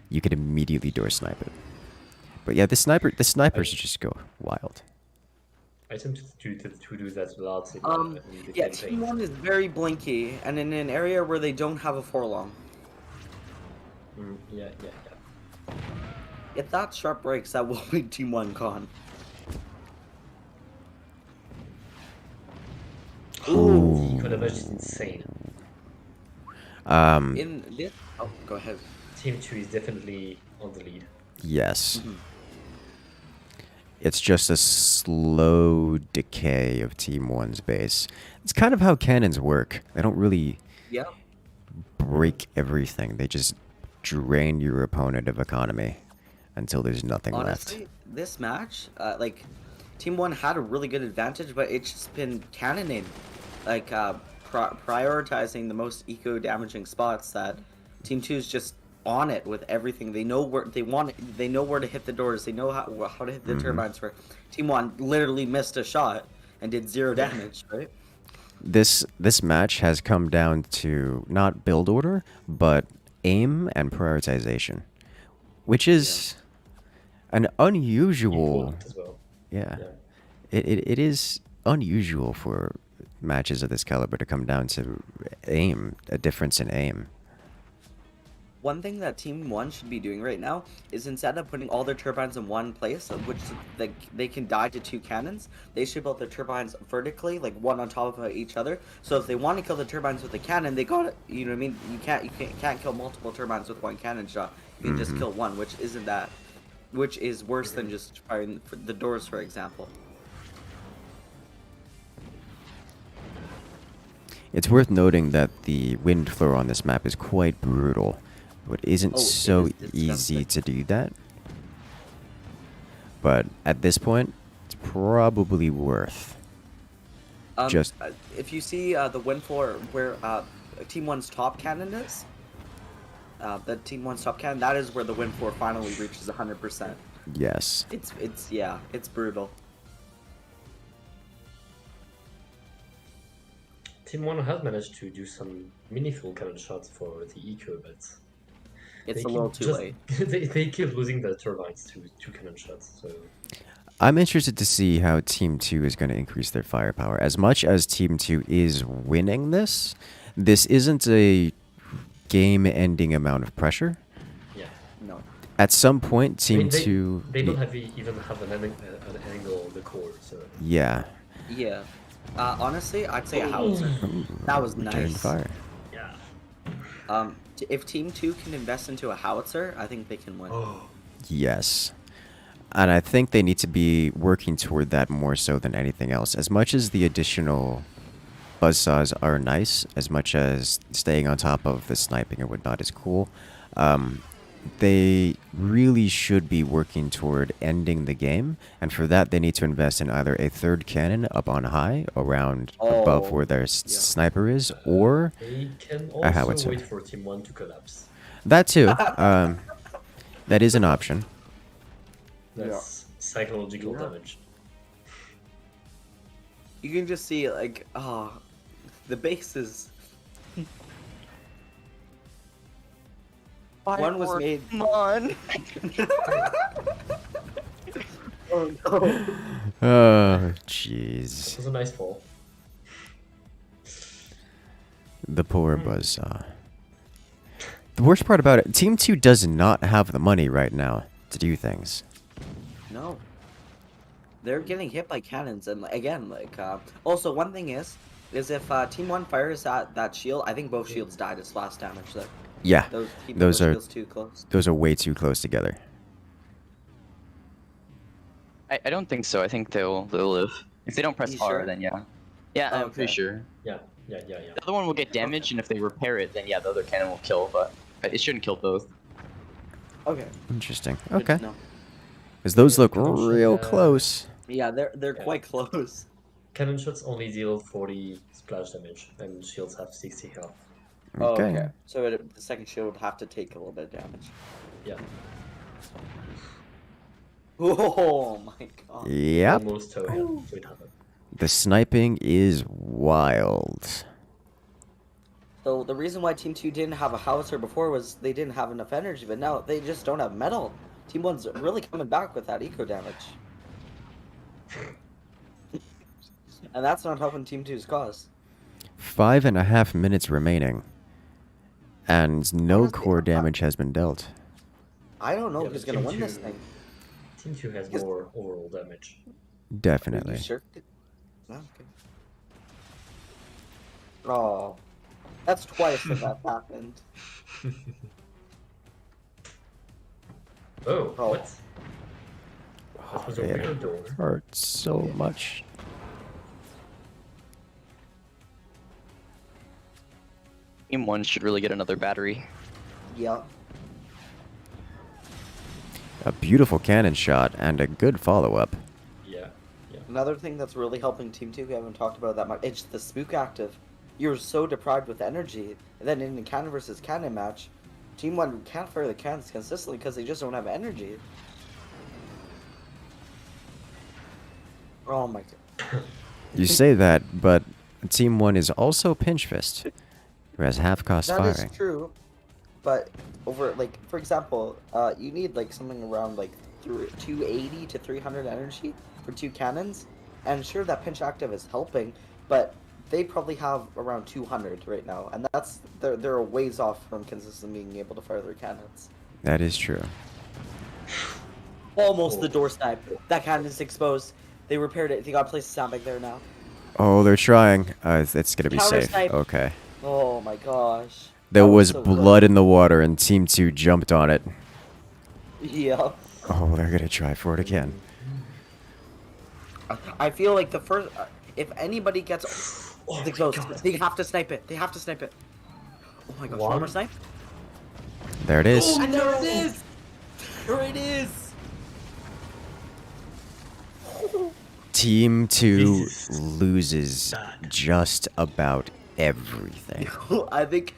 you can immediately door snipe it. But yeah, the snipers just go wild. I tend to do that a lot in the yeah, campaign. Team 1 is very blinky, and in an area where they don't have a forlong. Yeah. If that sharp breaks, that will be Team 1 gone. The eco damage is insane. In this... Oh, go ahead. Team 2 is definitely on the lead. Yes. It's just a slow decay of Team 1's base. It's kind of how cannons work. They don't really Yeah. break everything. They just drain your opponent of economy until there's nothing Honestly, this match, like, Team 1 had a really good advantage, but it's just been cannoning. Like, prioritizing the most eco-damaging spots that Team 2 is just on it with everything. They know where they want. They know where to hit the doors. They know how to hit the turbines. Where Team 1 literally missed a shot and did 0 damage. Right? This match has come down to not build order, but aim and prioritization, which is an unusual. Important as well. Yeah. Yeah. It is unusual for matches of this caliber to come down to aim, a difference in aim. One thing that Team 1 should be doing right now is, instead of putting all their turbines in one place, which they can die to 2 cannons, they should build their turbines vertically, like one on top of each other. So if they want to kill the turbines with a cannon, they got it. You know what I mean? You can't kill multiple turbines with one cannon shot. You can just kill one, which is worse than just firing the doors, for example. It's worth noting that the wind flow on this map is quite brutal, but isn't Oh, it so is easy disgusting. to do that. But at this point, it's probably worth. Just If you see the wind floor where Team 1's top cannon is, the Team 1's top cannon, that is where the wind floor finally reaches 100%. yes. It's brutal. Team 1 has managed to do some meaningful cannon shots for the eco, but It's they a keep little too late. they keep losing their turbines to two cannon shots. So I'm interested to see how Team 2 is going to increase their firepower. As much as Team 2 is winning this, this isn't a game-ending amount of pressure. yeah, No. At some point, I Team mean, 2... they don't have even have an angle on the core. So Yeah. Yeah. Honestly, I'd say a howitzer. That was Return nice. fire. yeah. If Team 2 can invest into a howitzer, I think they can win. Oh, Yes. And I think they need to be working toward that more so than anything else. As much as the additional buzzsaws are nice, as much as staying on top of the sniping and whatnot is cool, they really should be working toward ending the game. And for that, they need to invest in either a third cannon up on high, around above where their sniper is, or they can a howitzer. also wait for Team 1 to collapse. that too. That is an option. That's psychological damage. You can just see, like, the base is... One was made... Come on. Oh, no. Oh, jeez. It was a nice fall. The poor buzzsaw. The worst part about it, Team 2 does not have the money right now to do things. No. They're getting hit by cannons, and again, like, also, one thing is if Team 1 fires at that shield, I think both shields died its last damage there. Yeah, those are shields too close. those are way too close together. I don't think so. I think they'll live. If they don't press You R, sure? then yeah. Yeah, I'm pretty Okay. sure. Yeah. The other one will get damaged, and if they repair it, then yeah, the other cannon will kill. But it shouldn't kill both. Okay. Interesting. Good Okay. to know. Because those look Cannon shot, real close. Yeah, they're Yeah. quite close. Cannon shots only deal 40 splash damage, and shields have 60 health. Oh, Okay. okay. So the second shield would have to take a little bit of damage. Yeah. Oh my god. Yep. Almost so it happened. The sniping is wild. So the reason why Team 2 didn't have a howitzer before was they didn't have enough energy, but now they just don't have metal. Team 1's really coming back with that eco damage. And that's not helping Team 2's cause. 5.5 minutes remaining. And no Honestly, core damage has been dealt. I don't know Yeah, who's but gonna Team win this 2 thing. Team 2 has Because- more overall damage. Definitely. You sure? No, okay. Oh, that's twice that happened. Oh, Oh. what? That was a It weird door. hurts so much. Team 1 should really get another battery. Yeah. A beautiful cannon shot and a good follow-up. Yeah. Another thing that's really helping Team 2, we haven't talked about that much, it's the spook active. You're so deprived with energy, and then in the cannon versus cannon match, Team 1 can't fire the cannons consistently because they just don't have energy. Oh my god. You say that, but Team 1 is also Pinch Fist, who has half-cost That is firing. true, but over, like, for example, you need, like, something around, like, 280 to 300 energy for 2 cannons, and sure, that pinch active is helping, but they probably have around 200 right now, and that's, they're a ways off from consistently being able to fire their cannons. That is true. Almost the door snipe. That cannon's exposed. They repaired it. They got a place to stand back there now. Oh, they're trying. It's gonna be Counter safe. snipe. Okay. Oh my gosh. There That was so good. blood in the water, and Team 2 jumped on it. Yeah. Oh, they're gonna try for it again. I feel like the first, if anybody gets Oh the my ghost, God. they have to snipe it. They have to snipe it. Oh my gosh, one One. more snipe. There it is. And there it is. There it is. Team 2 This is loses bad. just about everything. I think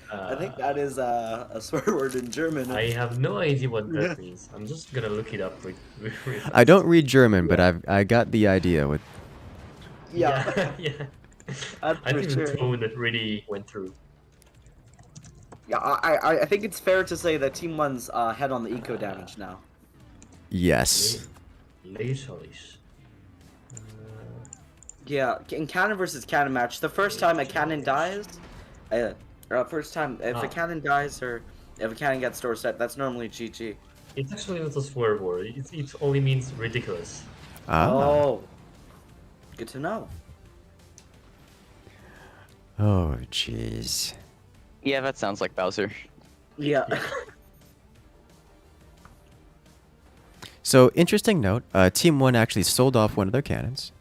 that is a swear word in German. I have no idea what that means. I'm just gonna look it up. I don't read German, but I got the idea with. Yeah. Yeah. That's I for think sure. the tone really went through. Yeah, I think it's fair to say that Team 1's head on the eco damage now. Yes. Literally. Yeah, in cannon versus cannon match, the first time a cannon dies, first time if a cannon dies or if a cannon gets doorstep, that's normally GG. It's actually not a swear word. It only means ridiculous. Ah. Oh, good to know. Oh, jeez. Yeah, that sounds like Bowser. Yeah. So, interesting note. Team 1 actually sold off one of their cannons.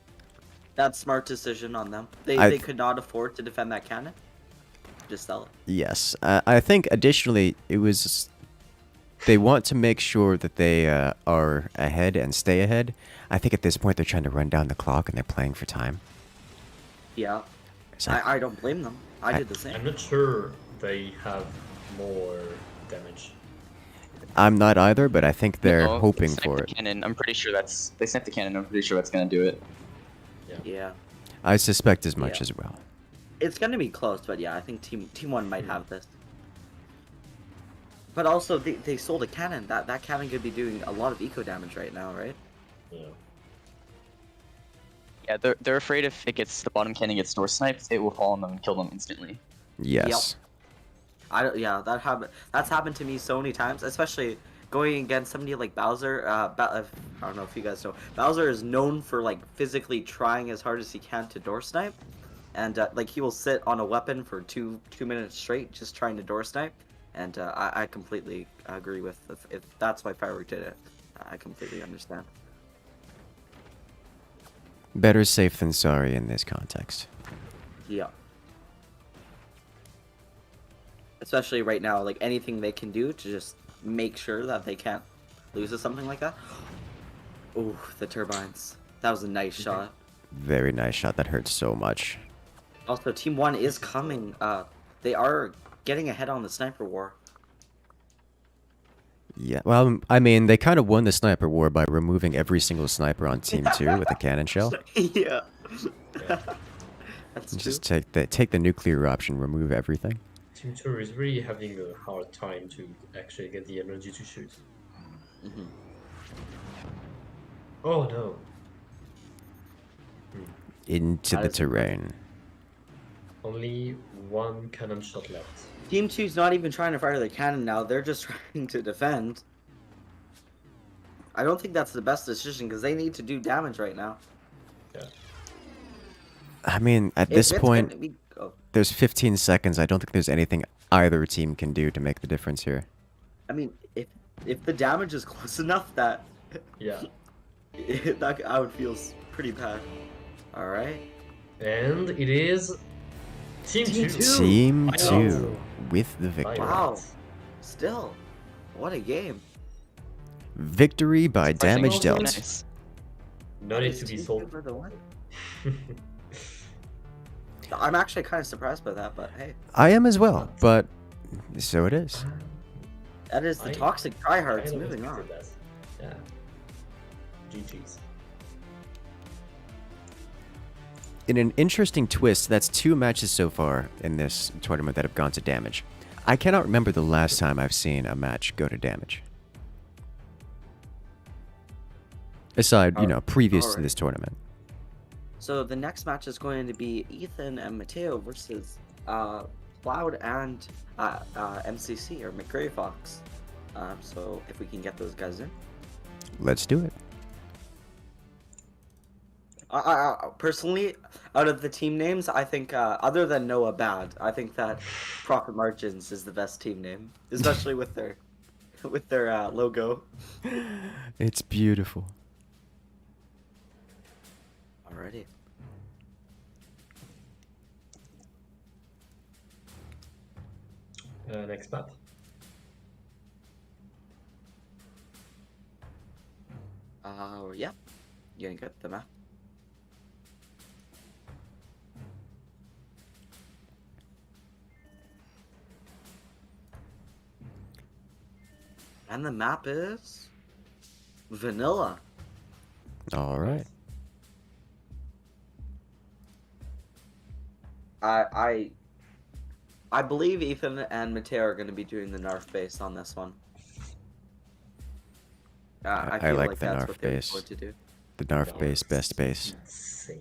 That's smart decision on them. They I- they could not afford to defend that cannon. Just sell it. Yes. I think additionally, it was... They want to make sure that they are ahead and stay ahead. I think at this point they're trying to run down the clock and they're playing for time. Yeah. So I don't blame them. I did the I'm same. not sure they have more damage. I'm not either, but I think they're No, hoping snipe for the it. Cannon. I'm pretty sure that's they sniped the cannon. I'm pretty sure that's gonna do it. Yeah. I suspect as much Yeah. as well. It's gonna be close, but yeah, I think team 1 might have this. But also, they sold a cannon. That cannon could be doing a lot of eco damage right now, right? Yeah. Yeah, they're afraid if it gets the bottom cannon gets door sniped, it will fall on them and kill them instantly. Yes. Yeah, that's happened to me so many times, especially going against somebody like Bowser. I don't know if you guys know, Bowser is known for like physically trying as hard as he can to door snipe, and like he will sit on a weapon for 2 minutes straight just trying to door snipe. And I completely agree with if that's why Firework did it. I completely understand. Better safe than sorry in this context. Yeah. Especially right now, like anything they can do to just make sure that they can't lose to something like that. Ooh, the turbines. That was a nice shot. Very nice shot. That hurt so much. Also, Team 1 is coming. They are getting ahead on the sniper war. Yeah. Well, I mean, they kind of won the sniper war by removing every single sniper on Team 2 with a cannon shell. Yeah. That's Just true. take the nuclear option, remove everything. Team 2 is really having a hard time to actually get the energy to shoot. Mhm. Oh no. Into That the is terrain. Only one cannon shot left. Team 2's not even trying to fire their cannon now, they're just trying to defend. I don't think that's the best decision because they need to do damage right now. Yeah. I mean, at If this it's point, gonna be- oh, there's 15 seconds. I don't think there's anything either team can do to make the difference here. I mean, if the damage is close enough that, Yeah. that I would feel pretty bad. All right. And it is Team 2. Team Wow. 2 with the victory. Wow. Still, what a game. Victory by damage also dealt. Nice. Not it to be Team sold. 2 for the win. I'm actually kind of surprised by that, but hey, I am as well, but so it is. that is the I toxic tryhards Kind of moving on. expected that. Yeah. GG's. In an interesting twist, that's 2 matches so far in this tournament that have gone to damage. I cannot remember the last time I've seen a match go to damage. Aside, previous to alright. this tournament. So the next match is going to be Ethan and Mateo versus Cloud and MCC or McGray Fox. So if we can get those guys in. Let's do it. Personally, out of the team names, I think other than Noah Bad, I think that Profit Margins is the best team name, especially with their logo. It's beautiful. Alrighty. Next map. Yeah. You can get the map. And the map is vanilla. All right. I believe Ethan and Mateo are going to be doing the nerf base on this one. I I feel like like the that's nerf what they're base. going to do. The Narf base, best base. Insane.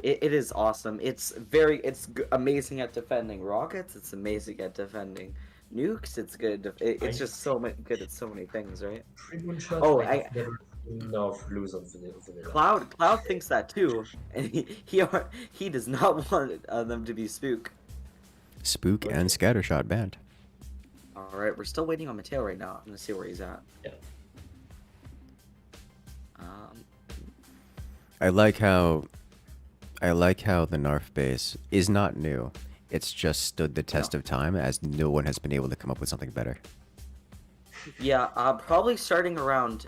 It is awesome. It's amazing at defending rockets. It's amazing at defending nukes. It's good. It's just good at so many things, right? Pre-moon shot, Oh, I have never seen Nerf lose on vanilla. Cloud thinks that too, and he does not want them to be spook. Spook and Scattershot banned. All right, we're still waiting on Mateo right now. I'm gonna see where he's at. Yeah. I like how the Narf base is not new. It's just stood the test of time, as no one has been able to come up with something better. Yeah, probably starting around.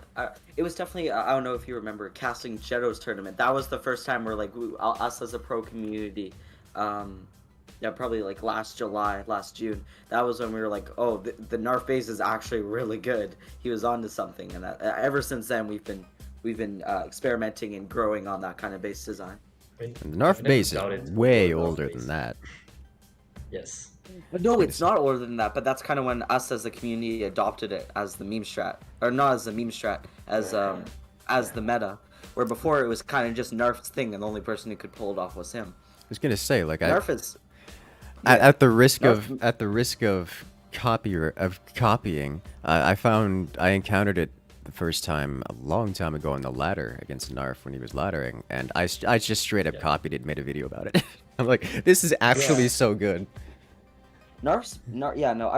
It was definitely. I don't know if you remember casting Jetto's tournament. That was the first time where like us as a pro community. Yeah, probably like last June. That was when we were like, oh, the Narf base is actually really good. He was onto something, and that ever since then we've been experimenting and growing on that kind of base design. And the Narf base is way older than that. Yes. But no, it's not older than that. But that's kind of when us as a community adopted it as the meme strat, or not as the meme strat, as the meta. Where before it was kind of just Nerf's thing, and the only person who could pull it off was him. I was gonna say, like, Nerf is at the risk of copying, I encountered it the first time a long time ago on the ladder against Narf when he was laddering, and I just straight up copied it and made a video about it. I'm like, this is actually so good. I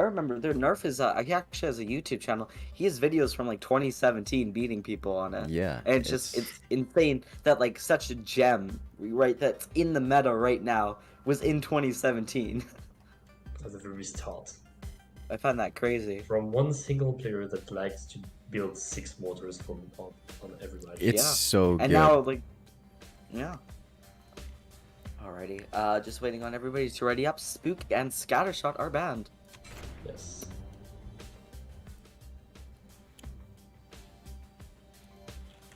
remember Nerf is he actually has a YouTube channel. He has videos from like 2017 beating people on it. Yeah, and it's insane that like such a gem, right, that's in the meta right now was in 2017. At the very start. I find that crazy. From one single player that likes to build 6 motors on every match. It's so good. And now, like, yeah. Alrighty, just waiting on everybody to ready up. Spook and Scattershot are banned. Yes.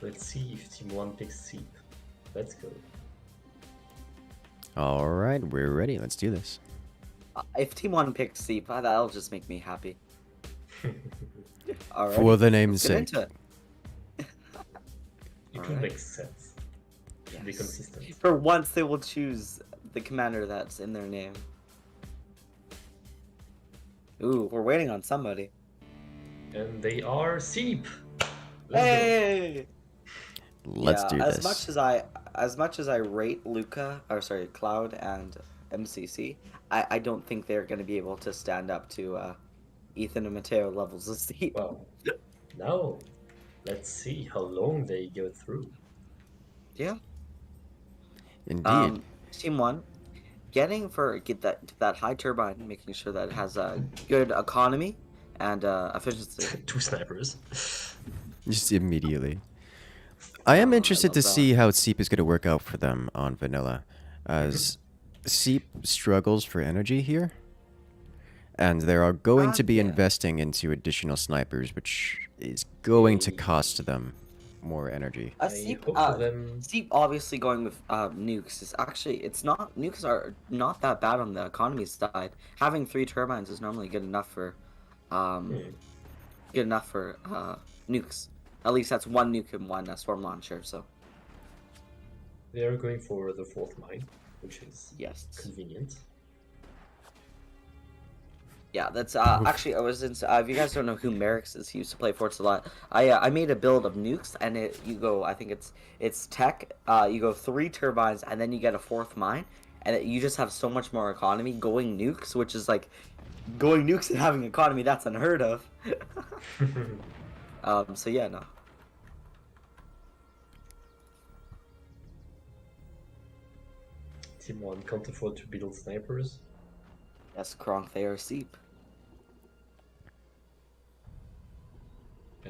Let's see if Team 1 picks Seep. Let's go. Alright, we're ready. Let's do this. If Team 1 picks Seep, that'll just make me happy. Alright. For the name's sake. It could make sense. Yes. Be consistent. For once, they will choose the commander that's in their name. Ooh, we're waiting on somebody. And they are Seep. Hey! Let's do this. As much as I rate Cloud and MCC, I don't think they're going to be able to stand up to Ethan and Mateo levels of Seep. Well, now let's see how long they go through. Yeah. Indeed. Team 1, get that high turbine, making sure that it has a good economy and efficiency. 2 snipers. Just immediately. I am interested to see how Seep is going to work out for them on vanilla, as Seep struggles for energy here, and they are going to be investing into additional snipers, which is going to cost them more energy. Seep obviously going with nukes is actually nukes are not that bad on the economy side. Having 3 turbines is normally good enough for nukes. At least that's 1 nuke and 1 swarm launcher. So they are going for the 4th mine, which is convenient. Yeah, that's actually if you guys don't know who Merrick's is, he used to play Forts a lot. I made a build of nukes, and I think it's tech. You go 3 turbines, and then you get a 4th mine, and you just have so much more economy going nukes, which is like going nukes and having economy. That's unheard of. So yeah, no. Team 1 can't afford to build snipers. Yes, Kronk, they are Seep.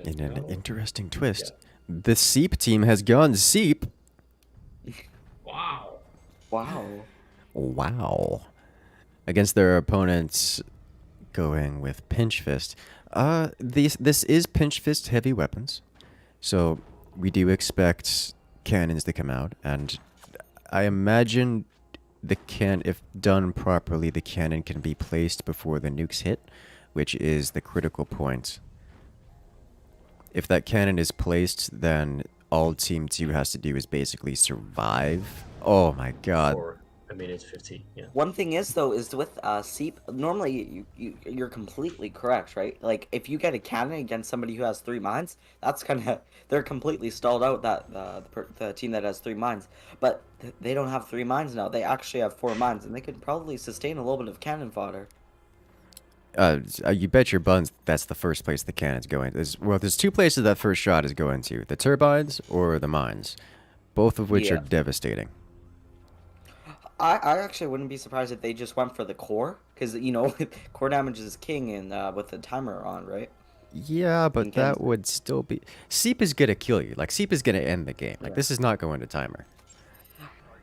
In an interesting twist, the Seep team has gone Seep. Wow. Wow. Against their opponents going with Pinch Fist. This is Pinch Fist heavy weapons, so we do expect cannons to come out, and I imagine if done properly, the cannon can be placed before the nukes hit, which is the critical point. If that cannon is placed, then all Team 2 has to do is basically survive. Oh my god. For a minute 50. Yeah. One thing is though is with Seep. Normally you're completely correct, right? Like if you get a cannon against somebody who has 3 mines, that's kind of they're completely stalled out. That the team that has 3 mines, but they don't have 3 mines now. They actually have 4 mines, and they could probably sustain a little bit of cannon fodder. You bet your buns that's the first place the cannon's going. There's 2 places that first shot is going to. The turbines or the mines. Both of which are devastating. I actually wouldn't be surprised if they just went for the core, because, you know, core damage is king and with the timer on, right? Yeah, but that would still be... Seep is gonna kill you. Like, Seep is gonna end the game. Like, this is not going to timer.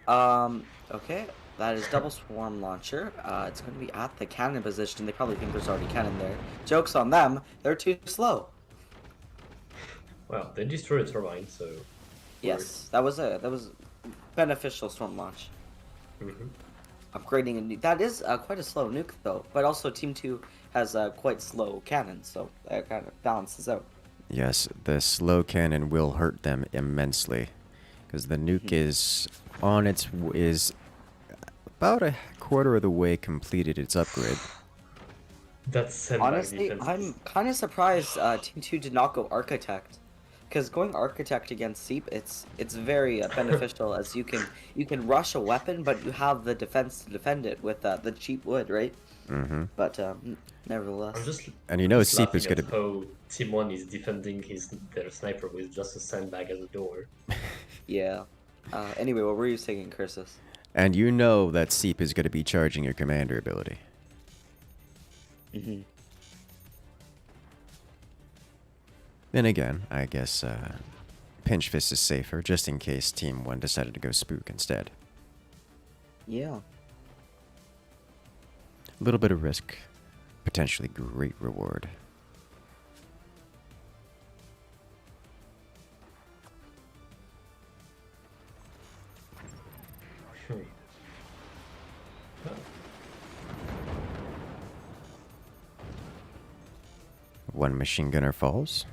Okay. That is double swarm launcher. It's going to be at the cannon position. They probably think there's already cannon there. Joke's on them. They're too slow. Well, they destroyed a turbine, so... Yes, that was beneficial storm launch. Upgrading a nuke. That is quite a slow nuke, though. But also, Team 2 has quite slow cannons, so that kind of balances out. Yes, the slow cannon will hurt them immensely. Because the nuke is about a quarter of the way completed its upgrade. That's honestly, I'm kind of surprised Team 2 did not go Architect, because going Architect against Seep, it's very beneficial, as you can rush a weapon, but you have the defense to defend it with the cheap wood, right? But nevertheless, and you know Seep is gonna. How Team 1 is defending their sniper with just a sandbag as a door. Yeah. Anyway, what were you saying, Incursus? And you know that Seep is going to be charging your commander ability. Then again, I guess Pinch Fist is safer, just in case Team 1 decided to go Spook instead. Yeah. A little bit of risk, potentially great reward. One machine gunner falls.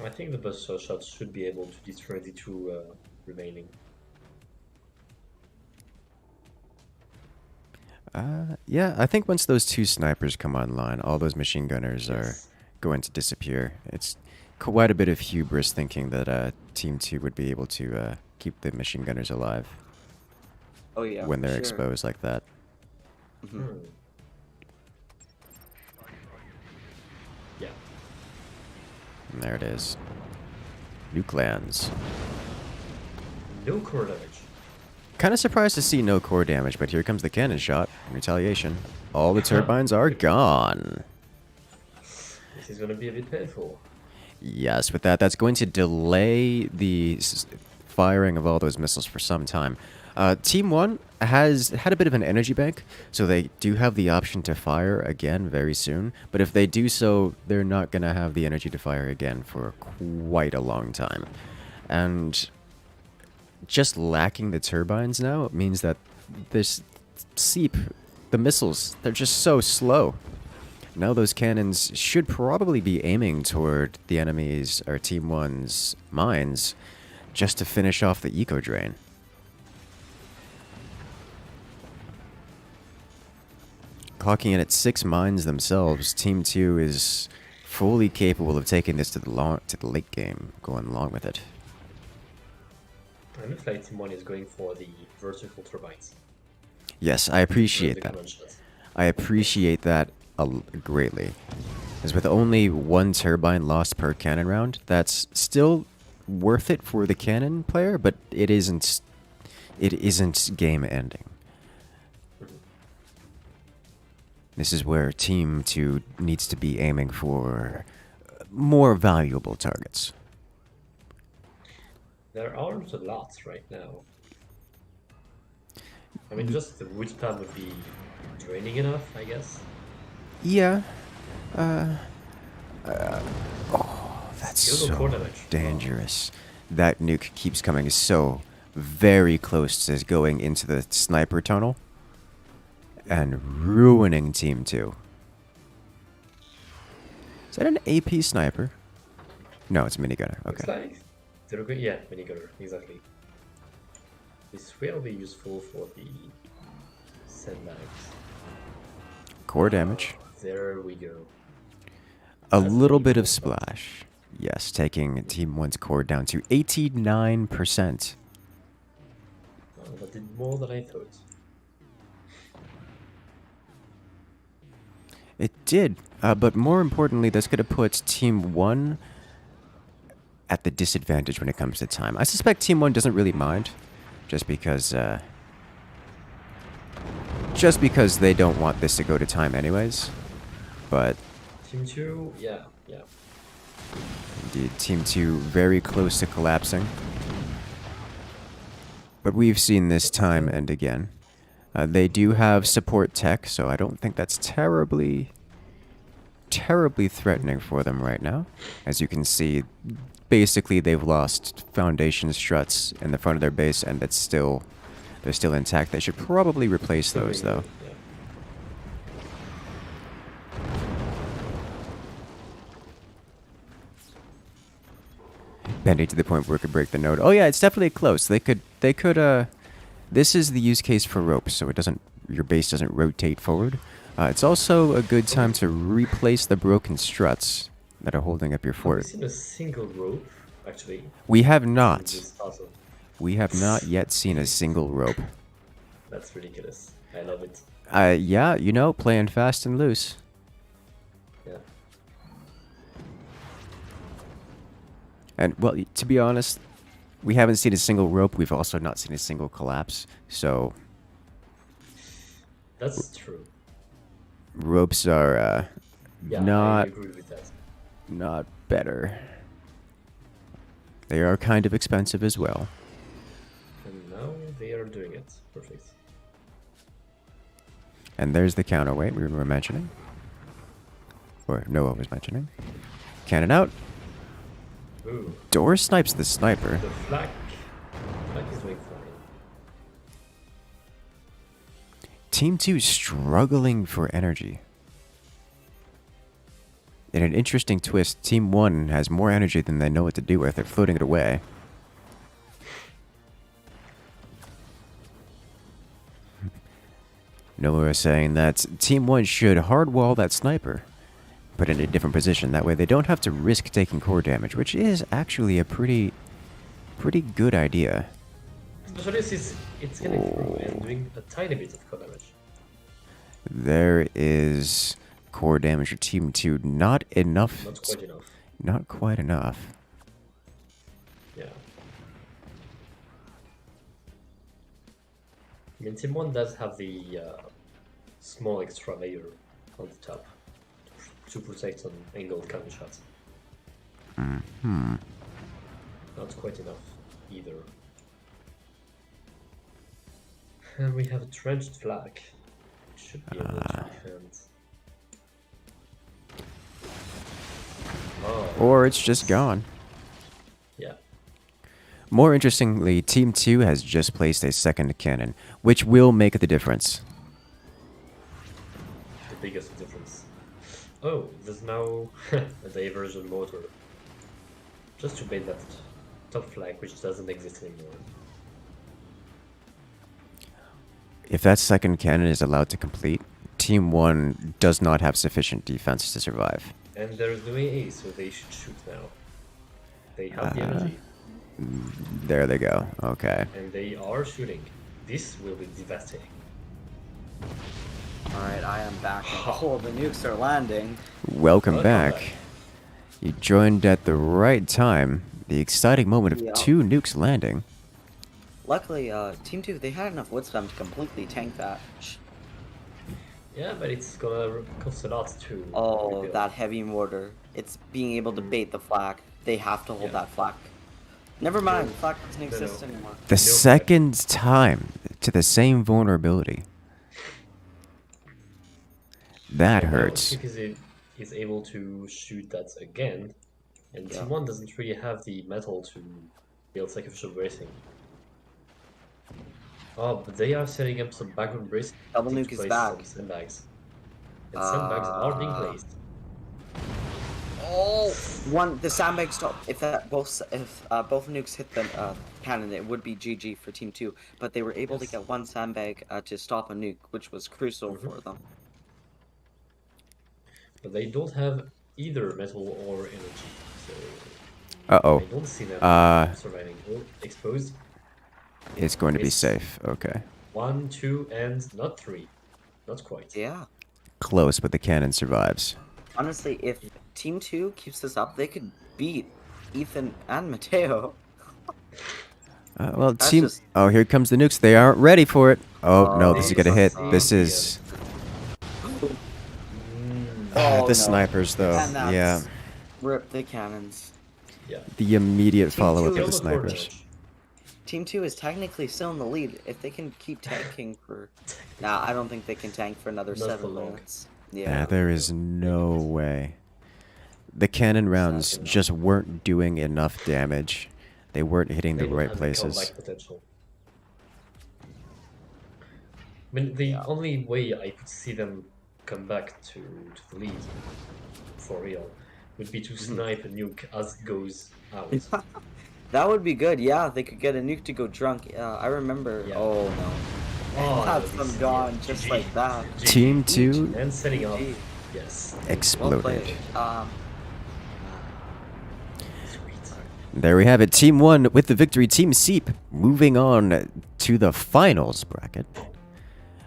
I think the bus shots should be able to destroy the 2 remaining. Yeah, I think once those 2 snipers come online, all those machine gunners are going to disappear. It's quite a bit of hubris thinking that Team 2 would be able to keep the machine gunners alive. Oh yeah. When they're exposed like that. Yeah. And there it is. Nuke lands. No core damage. Kind of surprised to see no core damage, but here comes the cannon shot. In retaliation. All the turbines are gone. This is going to be a bit painful. Yes, with that's going to delay the firing of all those missiles for some time. Team 1 has had a bit of an energy bank, so they do have the option to fire again very soon. But if they do so, they're not going to have the energy to fire again for quite a long time. And just lacking the turbines now means that this Seep, the missiles, they're just so slow. Now those cannons should probably be aiming toward the enemy's, or Team 1's, mines, just to finish off the eco drain. Clocking in at 6 mines themselves, Team 2 is fully capable of taking this to the late game, going along with it. It looks like Team 1 is going for the vertical turbines. Yes, I appreciate that. I appreciate that greatly. As with only 1 turbine lost per cannon round, that's still worth it for the cannon player, but it isn't game ending. This is where Team 2 needs to be aiming for more valuable targets. There aren't a lot right now. I mean, just the wood spam would be draining enough, I guess. Yeah. Oh, that's Still no so core damage. dangerous. That nuke keeps coming so very close to going into the sniper tunnel and ruining Team 2. Is that an AP sniper? No, it's a minigunner. Looks Okay. like they're good. Yeah, minigunner, exactly. This will be useful for the sandbags. Core damage. There we go. A That's little pretty bit of cool. splash. Yes, taking Team 1's core down to 89%. Oh, that did more than I thought. It did, but more importantly, that's going to put Team 1 at the disadvantage when it comes to time. I suspect Team 1 doesn't really mind, just because they don't want this to go to time anyways. But Team 2, yeah. indeed, Team 2 very close to collapsing. But we've seen this time and again. They do have support tech, so I don't think that's terribly threatening for them right now. As you can see, basically they've lost foundation struts in the front of their base, and they're still intact. They should probably replace those, though. Yeah. Bending to the point where it could break the node. Oh yeah, it's definitely close. They could this is the use case for ropes, so your base doesn't rotate forward. It's also a good time to replace the broken struts that are holding up your Have we fort. seen a single rope, actually? We have in not. this puzzle? We have not yet seen a single rope. That's ridiculous. I love it. Yeah, playing fast and loose. Yeah. And, well, to be honest, we haven't seen a single rope. We've also not seen a single collapse. So, That's true. ropes are Yeah, I not agree with that. not better. They are kind of expensive as well. And now they are doing it. Perfect. And there's the counterweight we were mentioning. Or Noah was mentioning. Cannon out. Ooh, Door snipes the sniper. the flak is doing fine. Team 2 struggling for energy. In an interesting twist, Team 1 has more energy than they know what to do with. They're floating it away. Noah is saying that Team 1 should hardwall that sniper, but in a different position. That way they don't have to risk taking core damage, which is actually a pretty good idea. Especially since it's getting through and doing a tiny bit of core damage. There is core damage for Team 2. Not enough. Not quite enough. Not quite enough. Yeah. I mean, Team 1 does have the small extra layer on the top to protect on angled cannon shots. Hmm. Not quite enough either. And we have a trenched flag. Should be able to defend. Oh, Or it's just gone. yeah. More interestingly, Team 2 has just placed a second cannon, which will make the difference. The biggest difference. Oh, there's now a diversion motor. Just to bait that top flag, which doesn't exist anymore. If that second cannon is allowed to complete, Team 1 does not have sufficient defense to survive. And there's no AA, so they should shoot now. They have the energy, There they go. Okay. and they are shooting. This will be devastating. Alright, I am back. Oh, the nukes are landing. Welcome Welcome back. back. You joined at the right time. The exciting moment of Yeah. 2 nukes landing. Luckily, Team 2, they had enough wood stem to completely tank that. Yeah, but it's gonna cost a lot to Oh, rebuild. that heavy mortar. It's being able to bait the flak. They have to hold Yeah. that flak. Never mind, No. flak doesn't No, exist no. anymore. The No second time to the same vulnerability. That And now hurts. Coop is able to shoot that again, and Yeah. Team 1 doesn't really have the metal to build sacrificial bracing. Oh, but they are setting up some background bracing Double to nuke is place back. some sandbags. And sandbags are being placed. Oh, the sandbag stop. If both nukes hit the cannon, it would be GG for Team 2. But they were able to Yes. get one sandbag to stop a nuke, which was crucial for them. But they don't have either metal or energy, so Uh-oh. I don't see them surviving. Oh, exposed. It's going to be Missed. safe. Okay. 1, 2, and not 3. Not quite. Yeah. Close, but the cannon survives. Honestly, if Team 2 keeps this up, they could beat Ethan and Mateo. Well, That's team... just- Oh, here comes the nukes. They aren't ready for it. Oh, no, this is This gonna hit. is This the is... Oh, no. the snipers, though. And that's Yeah. Rip the cannons. Yeah. The immediate Team follow-up two of the Kill the corner snipers. edge. Team 2 is technically still in the lead. If they can keep tanking for... Nah, I don't think they can tank for another Not for 7 long. minutes. Yeah, Yeah. there is no way. The cannon rounds Exactly. just weren't doing enough damage. They weren't hitting They the don't right have places. comeback potential. I mean, the only way I could see them come back to the lead, for real, would be to snipe a nuke as it goes out. That would be good, yeah. They could get a nuke to go drunk. I remember... Yeah. Oh, no. Oh, That's this- them gone yeah, just GG. like that. GG. Team 2 And setting up. GG. Yes. Well exploded. played. Sweet. There we have it. Team 1 with the victory. Team Seep moving on to the finals bracket,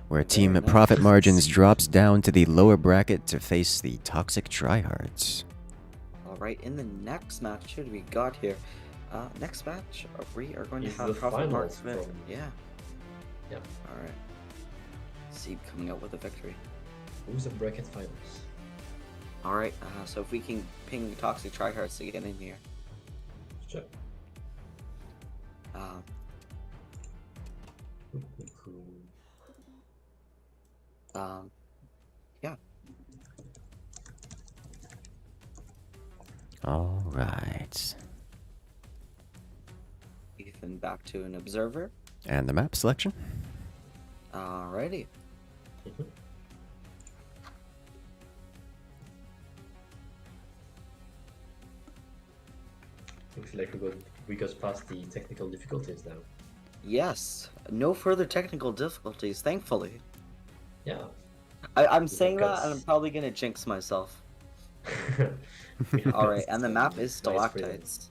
where Team nice. Profit Margins drops down to the lower bracket to face the Toxic Tryhards. Alright, in the next match, what do we got here? Next match, we are going to Is have the Profit finals Marksman. from- Yeah. Yeah. Alright. Seep coming out with a victory. Who's the bracket finals? Alright, so if we can ping Toxic Tryhards to get in here. Sure. Um, yeah. All right. Ethan back to an observer. And the map selection? Alrighty. Looks like we got past the technical difficulties now. Yes. No further technical difficulties, thankfully. Yeah. I'm saying that Because- and I'm probably gonna jinx myself. We have Alright, and the map is nice freedom. stalactites.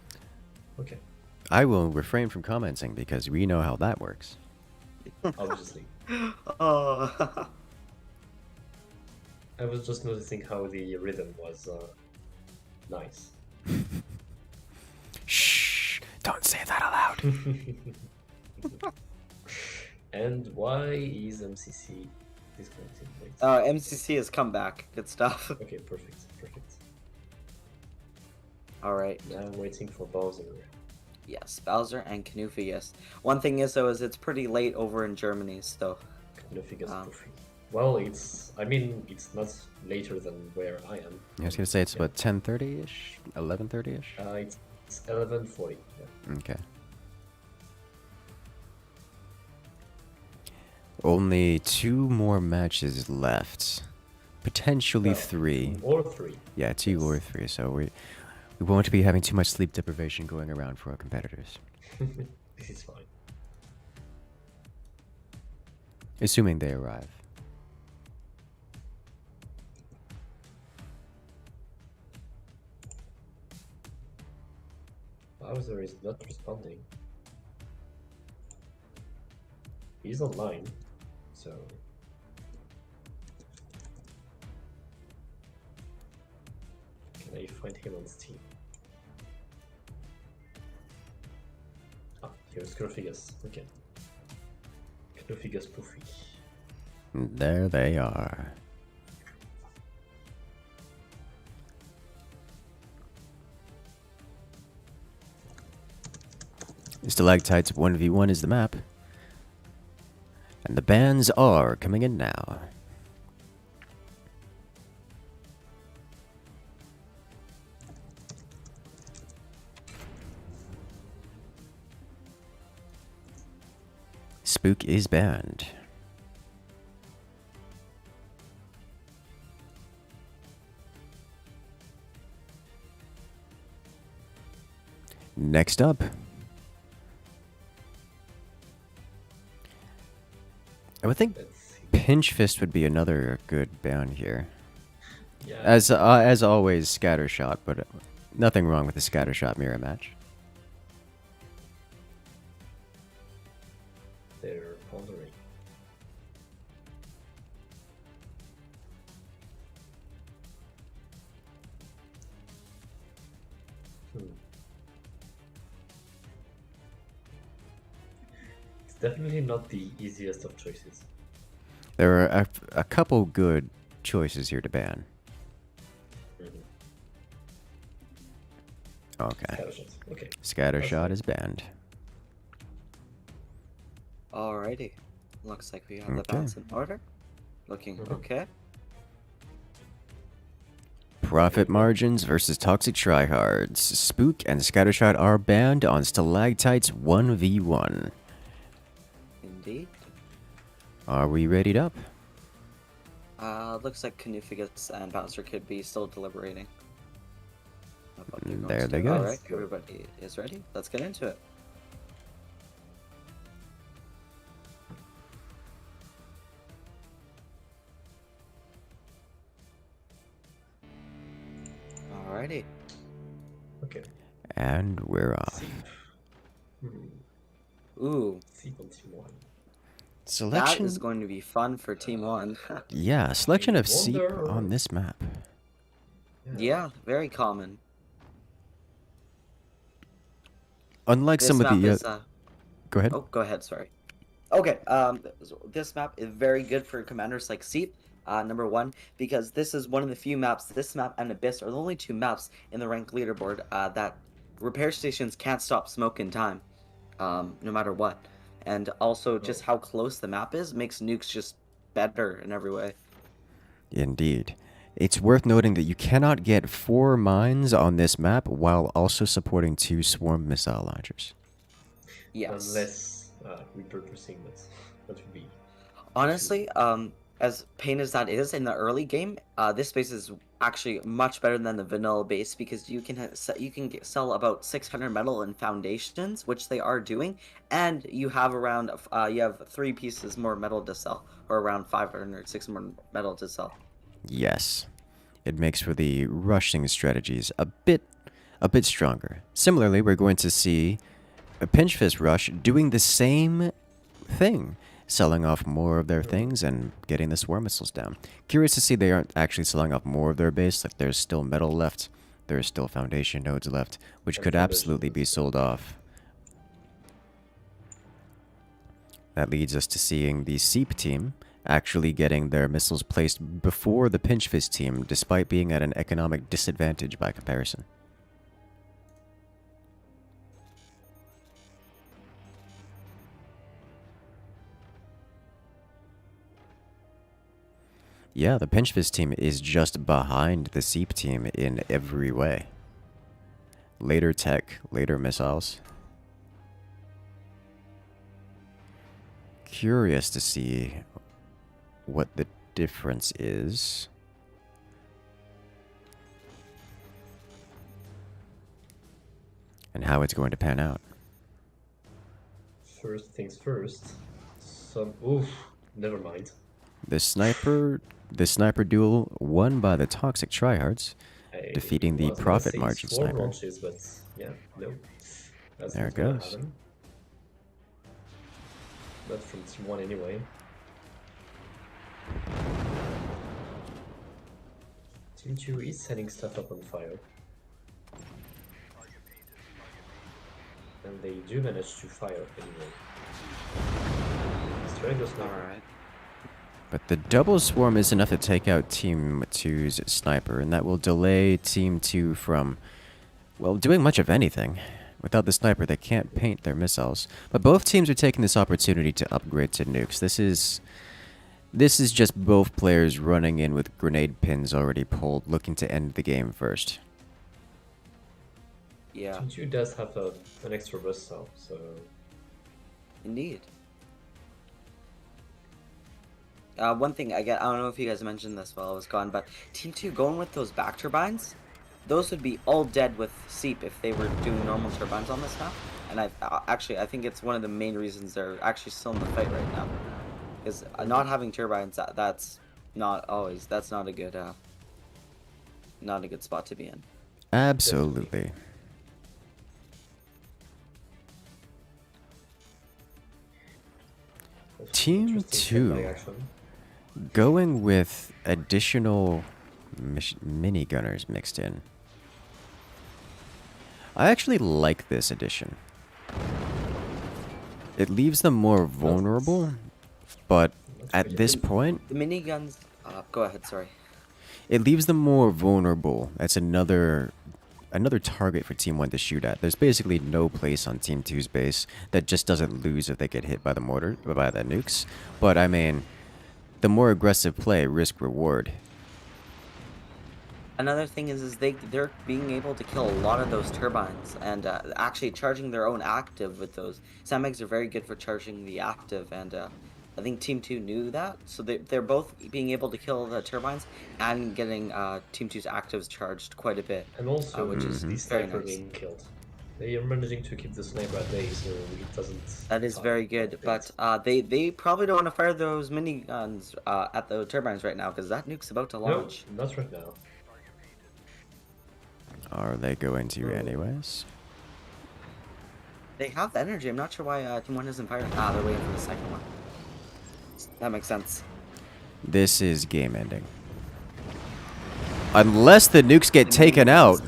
Okay, I will refrain from commenting because we know how that works. obviously. Oh. I was just noticing how the rhythm was nice. Shh! Don't say that aloud. And why is MCC disconnected? Wait. MCC has come back. Good stuff. Okay, perfect. Alright. Now I'm waiting for Bowser. Yes, Bowser and Kanufi, yes. One thing is, though, is it's pretty late over in Germany, so... No figures Well, I mean, it's not later than where I am. I was gonna say it's about 10:30ish, 11:30ish. It's 11:40. Yeah. Okay. Only 2 more matches left, potentially Well, 3. Or 3. Yeah, 2 or 3. So we won't be having too much sleep deprivation going around for our competitors, This is fine. assuming they arrive. Bowser is not responding. He's online, so... Can I find him on Steam? Ah, here's Knuffigus. Okay. Knuffigus Poofy. There they are. Stalactites 1v1 is the map. And the bans are coming in now. Spook is banned. Next up, I would think Let's see. Pinch Fist would be another good ban here. Yeah, As always, Scattershot, but nothing wrong with the Scattershot mirror match. they're pondering. It's definitely not the easiest of choices. There are a couple good choices here to ban. Okay. Scattershots. Okay. Scattershot is banned. Alrighty. Looks like we have the Okay. bounce in order. Looking okay. Profit margins versus toxic tryhards. Spook and Scattershot are banned on Stalactites 1v1. Indeed. Are we readied up? Looks like Canufigus and Bowser could be still deliberating. About they're going There to they do. go. Alright, everybody is ready. Let's get into it. Alrighty. Okay. And we're off. Seep. Ooh, Seep on team 1. that Selection. is going to be fun for Team 1. Yeah, selection of Seep Wonder- on this map. Yeah, very common. Unlike This some of map the. is, Go ahead. Oh, go ahead, sorry. Okay, this map is very good for commanders like Seep, number 1, because this is one of the few maps, this map and Abyss are the only 2 maps in the rank leaderboard that repair stations can't stop smoke in time, no matter what. And also, just how close the map is makes nukes just better in every way. Indeed. It's worth noting that you cannot get 4 mines on this map while also supporting 2 swarm missile launchers. Yes. Unless repurposing that would be. Honestly, as pain as that is in the early game, this base is actually much better than the vanilla base because you can sell about 600 metal in foundations, which they are doing, and you have around 3 pieces more metal to sell, or around 500, 600 more metal to sell. Yes. It makes for the rushing strategies a bit stronger. Similarly, we're going to see a Pinch Fist Rush doing the same thing, selling off more of their things and getting the swarm missiles down. Curious to see they aren't actually selling off more of their base, like there's still metal left, there's still foundation nodes left, which And could foundation absolutely be nodes. sold off. That leads us to seeing the Seep team actually getting their missiles placed before the Pinch Fist team, despite being at an economic disadvantage by comparison. Yeah, the Pinch Fist team is just behind the Seep team in every way. Later tech, later missiles. Curious to see what the difference is. And how it's going to pan out. First things first. Oof, never mind. The sniper duel won by the toxic tryhards, defeating the was gonna profit say margin swarm sniper. launches, but yeah, no. That's There not it gonna goes. happen. Not from team 1 anyway. Team 2 is setting stuff up on fire. And they do manage to fire anyway. Strago sniper. Alright. But the double swarm is enough to take out Team 2's sniper, and that will delay Team 2 from, well, doing much of anything. Without the sniper, they can't paint their missiles. But both teams are taking this opportunity to upgrade to nukes. This is just both players running in with grenade pins already pulled, looking to end the game first. Yeah, Team 2 does have an extra burst cell, so indeed. One thing I don't know if you guys mentioned this while I was gone, but Team 2 going with those back turbines, those would be all dead with Seep if they were doing normal turbines on this map. And I think it's one of the main reasons they're actually still in the fight right now. Because not having turbines, that's not a good spot to be in. Absolutely. Team Interesting 2 headline action. going with additional mini gunners mixed in. I actually like this addition. It leaves them more vulnerable, but at this point, The miniguns. Go ahead. Sorry. it leaves them more vulnerable. That's another target for Team 1 to shoot at. There's basically no place on Team 2's base that just doesn't lose if they get hit by the nukes. But I mean, the more aggressive play, risk reward. Another thing is they're being able to kill a lot of those turbines and actually charging their own active with those. Sandbags are very good for charging the active, and I think Team 2 knew that, so they're both being able to kill the turbines and getting Team 2's actives charged quite a bit. And also, which is the very sniper nice. being killed. They are managing to keep the sniper at bay, so it doesn't. That is very good, but they probably don't want to fire those miniguns at the turbines right now because that nuke's about to No, launch. not right now. Are they going to anyways? They have the energy. I'm not sure why Team 1 isn't firing. They're waiting for the second one. That makes sense. This is game ending. Unless the nukes get taken out,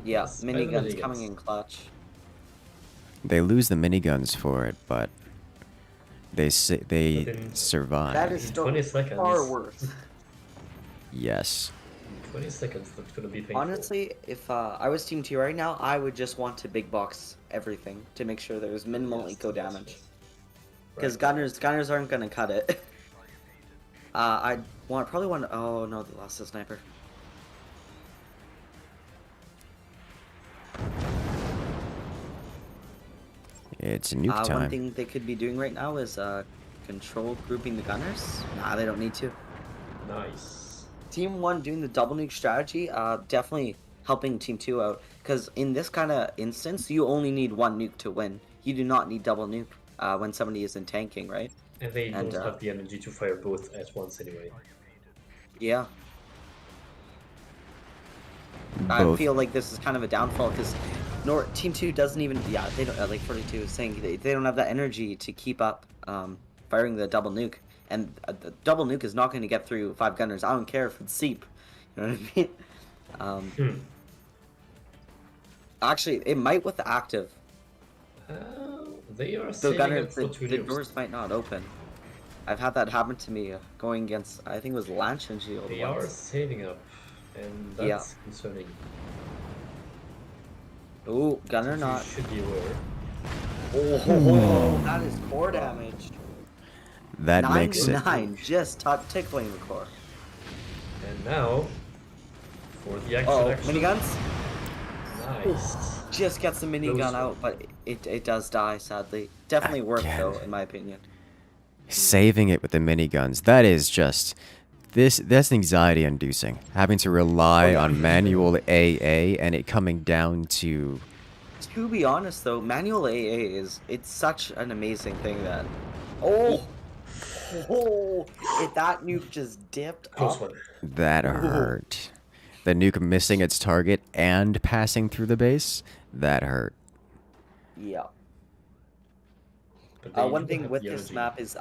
Yeah, Yes, miniguns miniguns. coming in clutch. they lose the miniguns for it, but they But in- survive. That is In still 20 seconds. far worse. Yes. In 20 seconds, that's gonna be painful. Honestly, if I was Team 2 right now, I would just want to big box everything to make sure there's minimal eco damage. Because gunners aren't gonna cut it. I probably want. Oh no, they lost the sniper. It's nuke One time. thing they could be doing right now is control grouping the gunners. Nah, they don't need to. Nice. Team 1 doing the double nuke strategy, definitely helping Team 2 out. Because in this kind of instance, you only need one nuke to win. You do not need double nuke when somebody isn't tanking, right? And they And, don't have the energy to fire both at once anyway. Yeah. I Both. feel like this is kind of a downfall because Team 2 doesn't even. Yeah, they don't. Like 42 is saying, they don't have that energy to keep up firing the double nuke. And the double nuke is not going to get through 5 gunners. I don't care if it's Seep. You know what I mean? Actually, it might with the active. They are So saving gunner, up for two the nukes. doors might not open. I've had that happen to me going against, I think it was Lanch and Shield They are once. saving up, and that's Yeah. concerning. Ooh, gunner You not. should be aware. Oh, that is core damage. That makes it. 9 just tickling the core. And now, for the action. Oh, action. miniguns? Nice. Just gets the minigun Close out, but it does die, sadly. Definitely worth, Again. though, in my opinion. Saving it with the miniguns. That is just that's anxiety inducing. Having to rely yeah. on manual AA and it coming down to To be honest, though, manual AA it's such an amazing thing that... Oh! If that nuke just dipped Close up... one. that hurt. The nuke missing its target and passing through the base, that hurt. Yeah. But they One do thing have with the this energy. map is,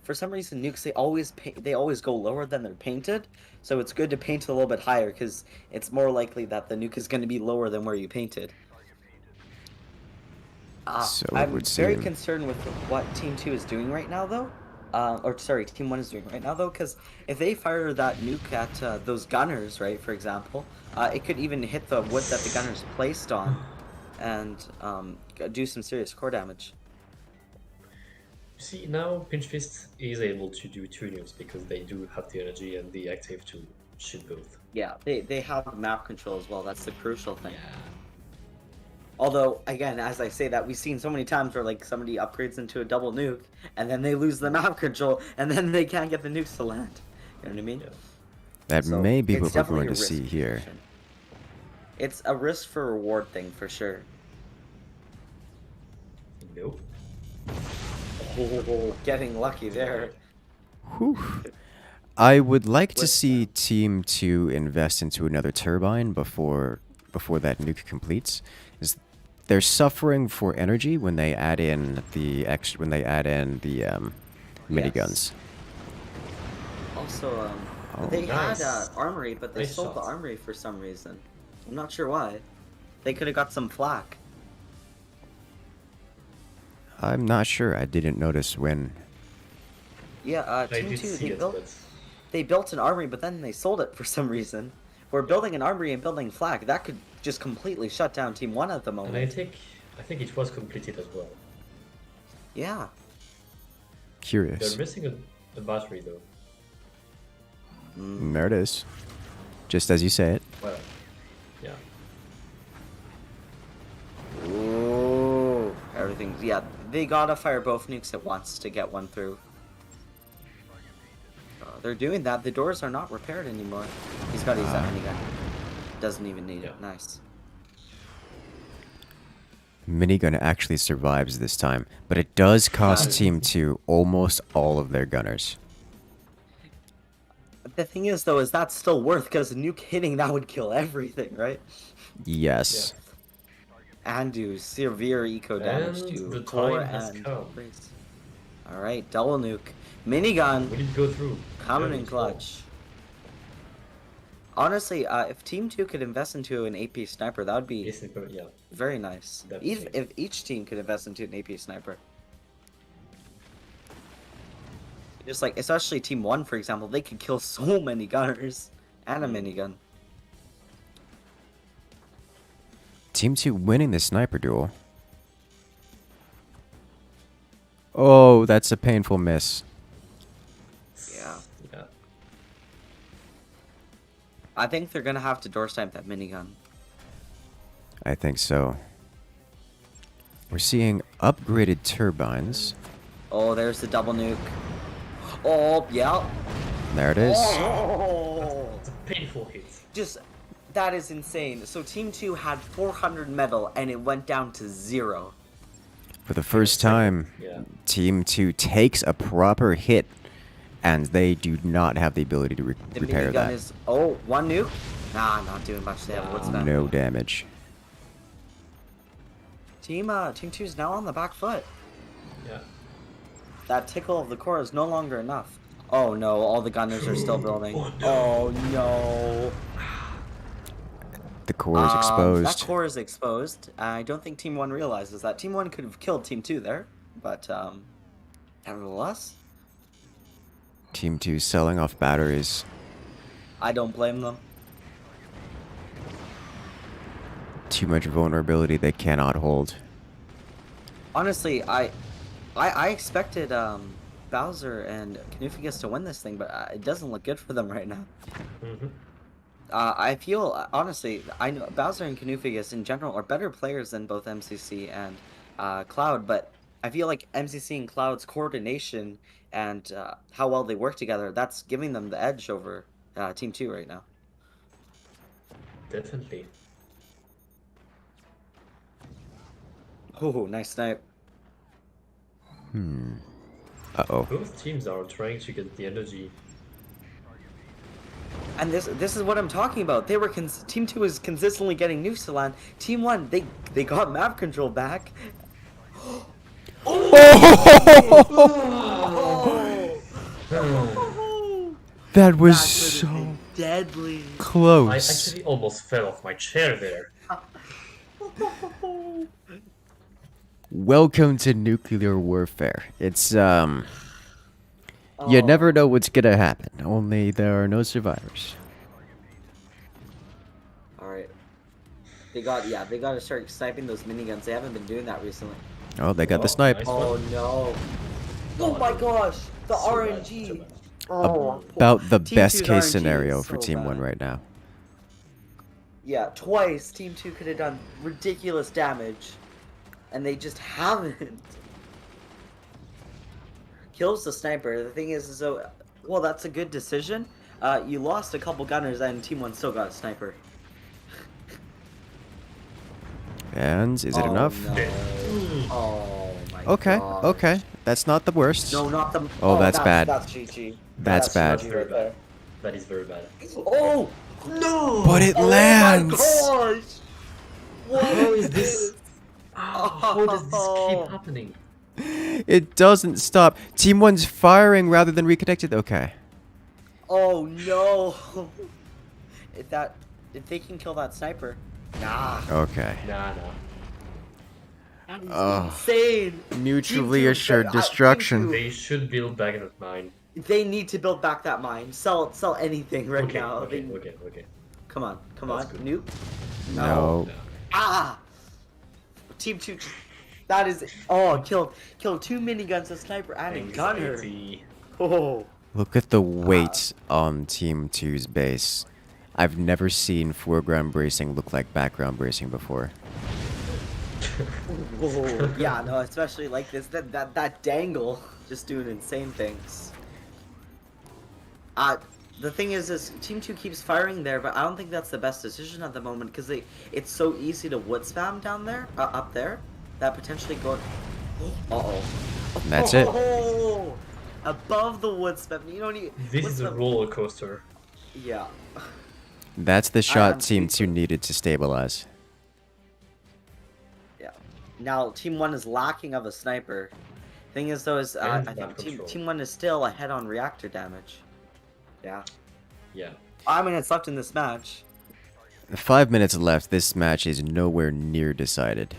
for some reason, nukes they always go lower than they're painted. So it's good to paint a little bit higher because it's more likely that the nuke is going to be lower than where you painted. So it I'm would very seem. concerned with what Team 2 is doing right now, though. Or sorry, Team 1 is doing right now, though, because if they fire that nuke at those gunners, right, for example, it could even hit the wood that the gunners placed on and do some serious core damage. You see, now Pinch Fist is able to do 2 nukes because they do have the energy and the active to shoot both. Yeah, they have map control as well. That's the crucial thing. Although, again, as I say that, we've seen so many times where like somebody upgrades into a double nuke, and then they lose the map control, and then they can't get the nukes to land. You know what I mean? Yeah. That So, may be it's what we're definitely going a to risk see here. position. It's a risk for reward thing for sure. Nope. Oh, getting lucky there. Whew. I would like to With see Team 2 invest into another turbine before that nuke completes. They're suffering for energy when they add in the miniguns. Also, Oh, they nice. had armory, but they Nice sold the shot. armory for some reason. I'm not sure why. They could have got some flack. I'm not sure. I didn't notice when. Yeah, I Team did 2, see it, but they built an armory, but then they sold it for some reason. We're building an armory and building flag. That could just completely shut down Team 1 at the moment. and I think it was completed as well. Yeah. Curious. They're missing a battery though. There it is. Just as you say it. Well, yeah. Ooh. Everything's... Yeah, they gotta fire both nukes at once to get one through. They're doing that. The doors are not repaired anymore. He's got his minigun. Doesn't even need it. Yeah. Nice. Minigun actually survives this time, but it does cost Team 2 almost all of their gunners. The thing is, though, is that's still worth, because a nuke hitting, that would kill everything, right? Yes. And do severe eco damage And to the core time has and come. brace. Alright, double nuke. Minigun, We need to go through. coming Very in slow. clutch. Honestly, if Team 2 could invest into an AP sniper, that would be Yes, yeah. very nice. Definitely. If each team could invest into an AP sniper. Just like, especially Team 1, for example, they could kill so many gunners. And a minigun. Team 2 winning the sniper duel. Oh, that's a painful miss. Yeah. Yeah. I think they're gonna have to door snipe that minigun. I think so. We're seeing upgraded turbines. Oh, there's the double nuke. Oh, yeah. There it is. Oh. It's a painful hit. Just, that is insane. So Team 2 had 400 metal and it went down to 0. For the first time, Yeah. Team 2 takes a proper hit, and they do not have the ability to The repair minigun that. is, oh, one nuke? Nah, not doing much damage. What's that? No damage. Team 2 is now on the back foot. Yeah. That tickle of the core is no longer enough. Oh no, all the gunners are still building. Oh no. The core is That exposed. core is exposed. I don't think Team 1 realizes that. Team 1 could have killed Team 2 there, but nevertheless, Team 2 selling off batteries. I don't blame them. Too much vulnerability they cannot hold. Honestly, I expected Bowser and Canufigus to win this thing, but it doesn't look good for them right now. Mm-hmm. I feel, honestly, I know Bowser and Canufigus in general are better players than both MCC and Cloud, but I feel like MCC and Cloud's coordination and how well they work together, that's giving them the edge over Team 2 right now. Definitely. Oh, nice snipe. Uh-oh. Both teams are trying to get the energy. And this is what I'm talking about. They were Team 2 is consistently getting nukes to land. Team 1, they got map control back. That was That so could've been deadly. I close. actually almost fell off my chair there. Welcome to nuclear warfare. It's you never know what's gonna happen. Only there are no survivors. Alright. They gotta start sniping those miniguns. They haven't been doing that recently. Oh, they got the Oh, snipe. nice. Oh no. Oh my gosh! The So bad, so RNG! bad. Oh, About the Team best 2's case RNG scenario is for so Team 1 bad. right now. Yeah, twice Team 2 could have done ridiculous damage. And they just haven't. Kills the sniper. The thing is though, well, that's a good decision. You lost a couple gunners and Team 1 still got a sniper. And is it enough? No. Oh my Okay, gosh. okay. That's not the worst. No, not the. Oh, that's bad. That's GG. That's bad. GG right there. That is very bad. Oh no! But it lands! Oh my gosh! What How is is this? How does this keep happening? It doesn't stop. Team 1's firing rather than reconnected. Okay. Oh no! If they can kill that sniper, nah. Okay. Nah. That is Ugh. insane. Mutually Team 2 assured Team destruction. 2, They should build back that mine. They need to build back that mine. Sell anything right Okay, now. okay. Come on, That's nuke. good. No. Ah! Team 2. That is. Oh, killed 2 miniguns, a sniper, and a gunner. Anxiety. Oh. Look at the weight on Team 2's base. I've never seen foreground bracing look like background bracing before. Oh. Yeah, no, especially like this. That dangle, just doing insane things. The thing is Team 2 keeps firing there, but I don't think that's the best decision at the moment because it's so easy to wood spam down there, up there, that potentially going. Uh-oh. That's it. Oh, above the wood spam. You don't need. This wood is a spam- roller coaster. Yeah. That's the am shot Team 2 speechless. needed to stabilize. Yeah. Now Team 1 is lacking of a sniper. Thing is though is I And think map control. Team 1 is still ahead on reactor damage. Yeah. Yeah. 5 minutes left in this match. 5 minutes left. This match is nowhere near decided.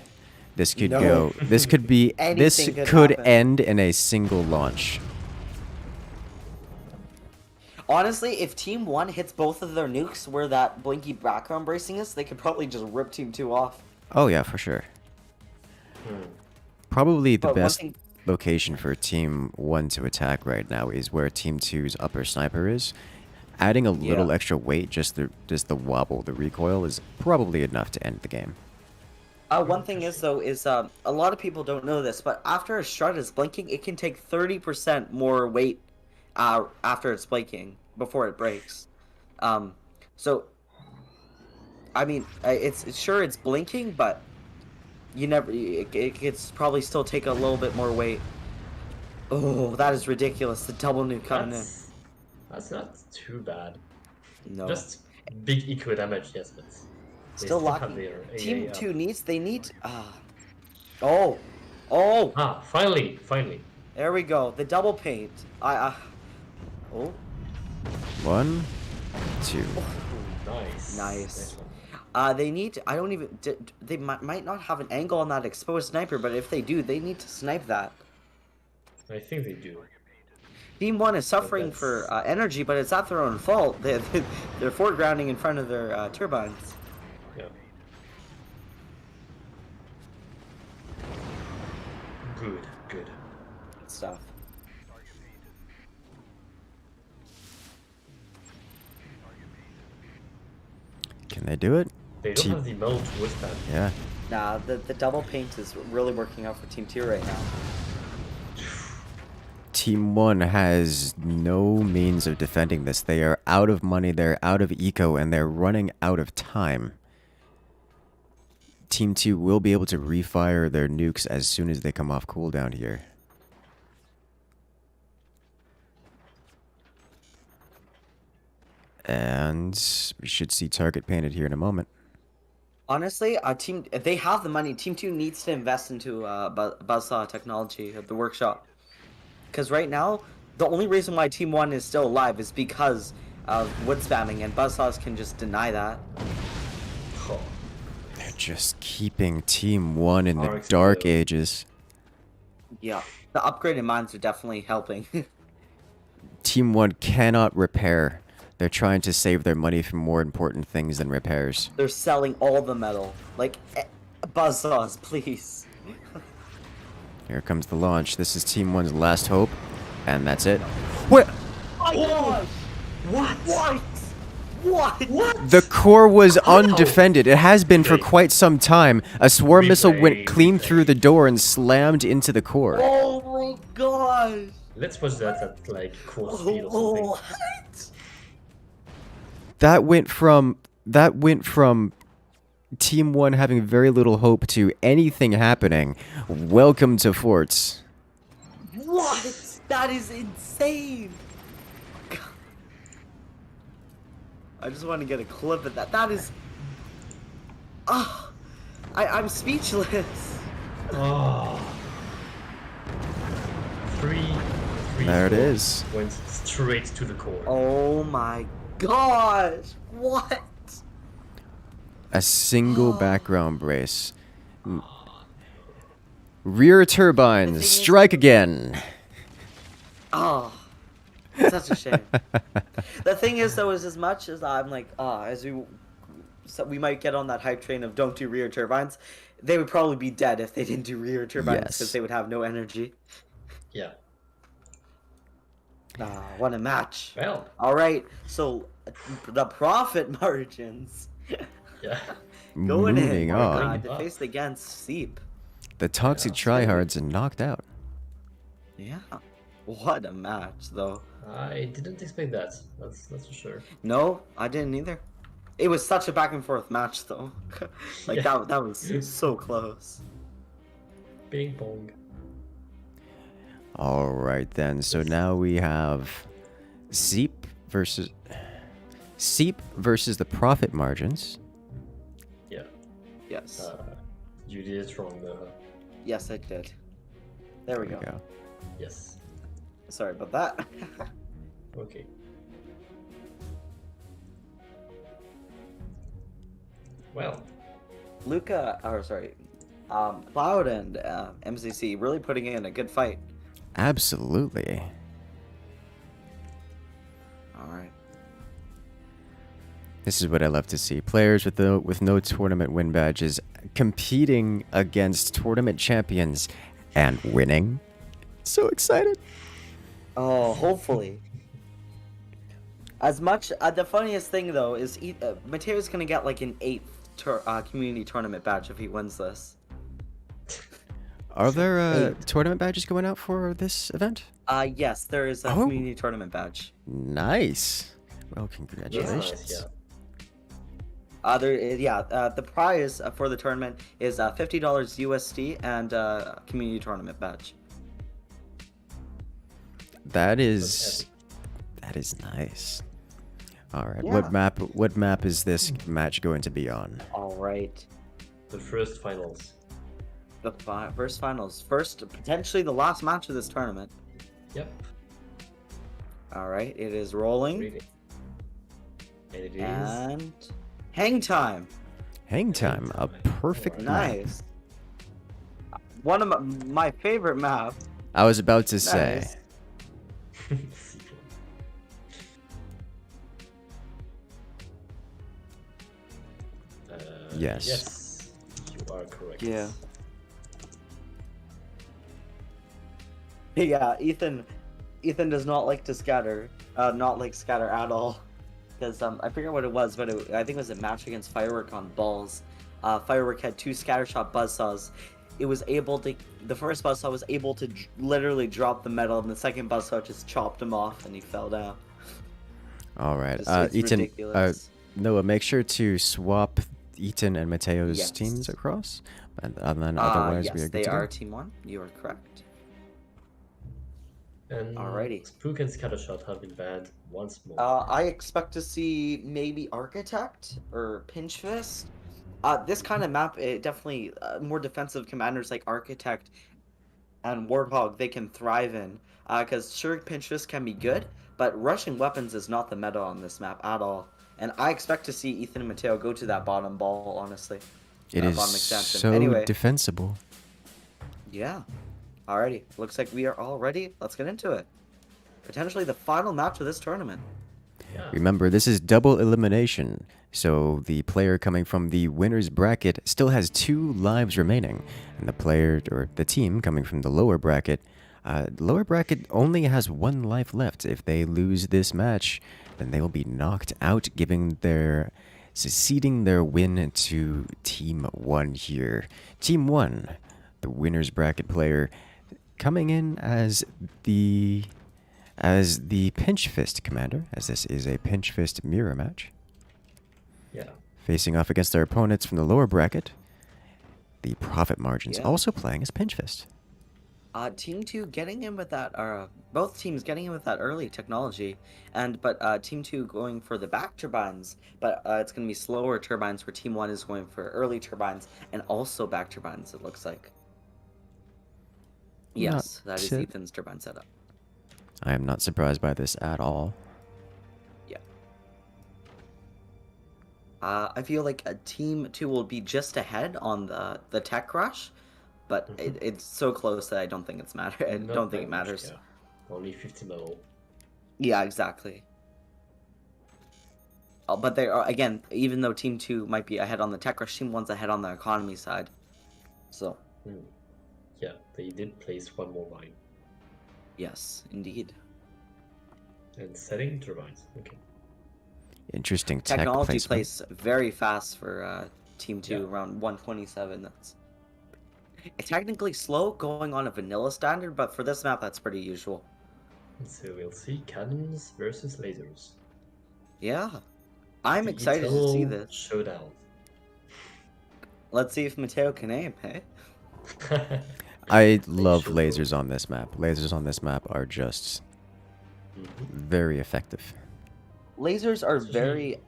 This could No. go. This could be. This Anything could could happen. end in a single launch. Honestly, if Team 1 hits both of their nukes where that blinky background bracing is, they could probably just rip Team 2 off. Oh yeah, for sure. Hmm. Probably the But one best thing- location for Team 1 to attack right now is where Team 2's upper sniper is. Adding a little Yeah. extra weight, just the wobble, the recoil, is probably enough to end the game. One thing is though is a lot of people don't know this, but after a strut is blinking, it can take 30% more weight after it's blinking before it breaks. So I mean, it's sure it's blinking, but you never it could probably still take a little bit more weight. Oh, that is ridiculous! The double nuke coming in. That's not too bad. No. Just big eco damage, yes, but they Still have locking. their Team AA up. 2 they need. Oh, Finally. there we go. The double paint. Oh, 1, 2. Nice. Nice. one. They need. I don't even. They might not have an angle on that exposed sniper, but if they do, they need to snipe that. I think they do. Team 1 is suffering that's- for energy, but it's not their own fault. They're foregrounding in front of their turbines. Yeah. Good. Good stuff. Can they do it? They don't Team- have the meld to withstand. Yeah. Nah, the double paint is really working out for Team 2 right now. Team 1 has no means of defending this. They are out of money, they're out of eco, and they're running out of time. Team 2 will be able to refire their nukes as soon as they come off cooldown here. And we should see target painted here in a moment. Honestly, if they have the money, Team 2 needs to invest into Buzzsaw technology at the workshop. Because right now, the only reason why Team 1 is still alive is because of wood spamming, and Buzzsaws can just deny that. Oh, They're just keeping Team 1 in the RX dark low. ages. Yeah, the upgraded mines are definitely helping. Team 1 cannot repair. They're trying to save their money for more important things than repairs. They're selling all the metal. Like, Buzzsaws, please. Here comes the launch. This is Team 1's last hope. And that's it. What? Oh my gosh! What? What? What? The core was undefended. It has been for Wait. quite some time. A swarm missile went Replay, clean replay. through the door and slammed into the core. Oh my gosh. Let's watch that at like quarter speed or something. What? That went from Team 1 having very little hope to anything happening. Welcome to Forts. What? That is insane. I just want to get a clip of that. That is. Ah, I'm speechless. Oh. Three, There it four is. Went straight to the core. Oh my gosh. What? A single background brace. Rear turbines, strike again. Oh, such a shame. The thing is, though, is as much as I'm like, as we might get on that hype train of don't do rear turbines, they would probably be dead if they didn't do rear turbines because Yes. they would have no energy. Yeah. What a match. Well. All right, so the profit margins Yeah. going Moving in on. to face against Seep. The toxic tryhards are knocked out. Yeah. What a match, though. I didn't expect that. That's for sure. No, I didn't either. It was such a back and forth match, though. Like Yeah. that was so close. Ping pong. All right then. So now we have Seep versus the profit margins. Yeah. Yes. You did it wrong, Noha. Yes, I did. There we go. Yes. Sorry about that. Okay. Well. Cloud and MCC really putting in a good fight. Absolutely. All right. This is what I love to see. Players with no tournament win badges competing against tournament champions and winning. So excited. Oh, hopefully. As much the funniest thing though is Mateo's gonna get like an 8th community tournament badge if he wins this. Are there 8. tournament badges going out for this event? Yes, there is a Oh. community tournament badge. Nice. Well, That's congratulations. nice, yeah. The prize for the tournament is $50 USD and a community tournament badge. That That's is nice. All right. Yeah. What map is this match going to be on? All right. The first finals. The first finals. First, potentially the last match of this tournament. Yep. All right. It is rolling. Really. And it is. And hang time. Hang time, a perfect map. Nice. One of my favorite map. I was about to say. Nice. Yes. Yes. You are correct. Yeah. Yeah, Ethan does not like to scatter. Not like scatter at all. Because I forget what it was, but I think it was a match against Firework on balls. Firework had 2 scattershot buzzsaws. It was able to. The first buzzsaw was able to literally drop the metal, and the second buzzsaw just chopped him off, and he fell down. All right. It's Eaton, ridiculous. Noah, make sure to swap Eaton and Mateo's Yes. teams across, and then otherwise yes, we are good they to are go. team 1. You are correct. And Alrighty. Spook and Scattershot have been banned once more. I expect to see maybe Architect or Pinch Fist. This kind of map, it definitely more defensive commanders like Architect and Warthog they can thrive in. Because sure, Pinch Fist can be good, but rushing weapons is not the meta on this map at all. And I expect to see Ethan and Mateo go to that bottom ball, honestly. It is bottom extension. so Anyway. defensible. Yeah. Alrighty. Looks like we are all ready. Let's get into it. Potentially the final match of this tournament. Yeah. Remember, this is double elimination, so the player coming from the winner's bracket still has 2 lives remaining, and the player or the team coming from the lower bracket only has 1 life left. If they lose this match, then they will be knocked out, ceding their win to Team 1 here. Team 1, the winner's bracket player, coming in as the pinch fist commander, as this is a pinch fist mirror match. Yeah. Facing off against their opponents from the lower bracket, the profit margins Yeah. also playing as pinch fist. Team 2 getting in with that, both teams getting in with that early technology, but Team 2 going for the back turbines, but it's going to be slower turbines where Team 1 is going for early turbines and also back turbines, it looks like. Yes, that is Not- Ethan's turbine setup. I am not surprised by this at all. Yeah. I feel like Team 2 will be just ahead on the tech rush, but it's so close that I don't think it's matter. I Not don't think that it much, matters. yeah. Only 50 mil. Yeah, exactly. But they are, again, even though Team 2 might be ahead on the tech rush, Team 1's ahead on the economy side. So, Yeah, they did place one more line. yes, indeed. And setting turbines. Okay. Interesting tech Technology placement. plays very fast for Team 2, Yeah. around 127. That's technically slow going on a vanilla standard, but for this map, that's pretty usual. So we'll see cannons versus lasers. Yeah. I'm The excited to see eternal this. showdown. Let's see if Mateo can aim, hey? I love should lasers on this map. Lasers on this map are just very effective. Lasers are Especially- very,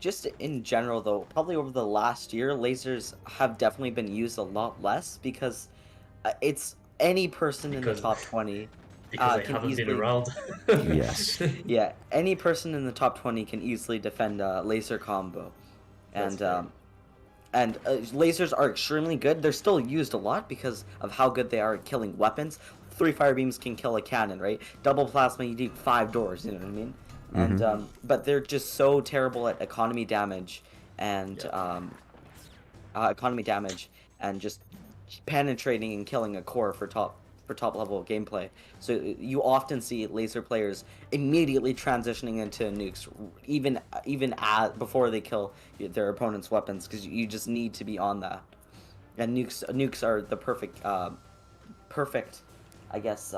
just in general though, probably over the last year, lasers have definitely been used a lot less because it's any person in the Because- top 20. Because I can haven't been easily- around. Yes. Yeah, any person in the top 20 can easily defend a laser combo. That's And fair. lasers are extremely good. They're still used a lot because of how good they are at killing weapons. 3 fire beams can kill a cannon, right? Double plasma, you need 5 doors, you know what I mean? And but they're just so terrible at economy damage and just penetrating and killing a core for top level gameplay. So you often see laser players immediately transitioning into nukes, even before they kill their opponent's weapons, because you just need to be on that. And nukes are the perfect, I guess,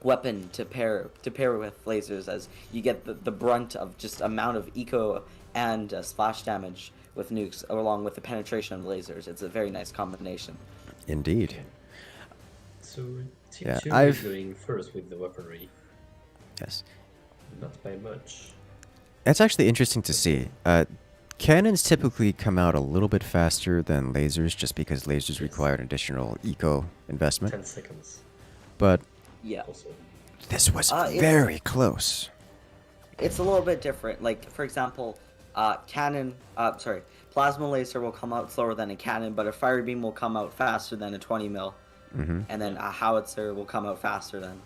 weapon to pair with lasers, as you get the brunt of just amount of eco and splash damage with nukes, along with the penetration of lasers. It's a very nice combination. Indeed. So Team Yeah, 2 I've- is going first with the weaponry. Yes. Not by much. It's actually interesting to see. Cannons typically come out a little bit faster than lasers just because lasers require an additional eco investment. 10 seconds But Yeah. also. this was It's- very close. It's a little bit different. Like, for example, plasma laser will come out slower than a cannon, but a fire beam will come out faster than a 20 mil. And then a howitzer will come out faster than,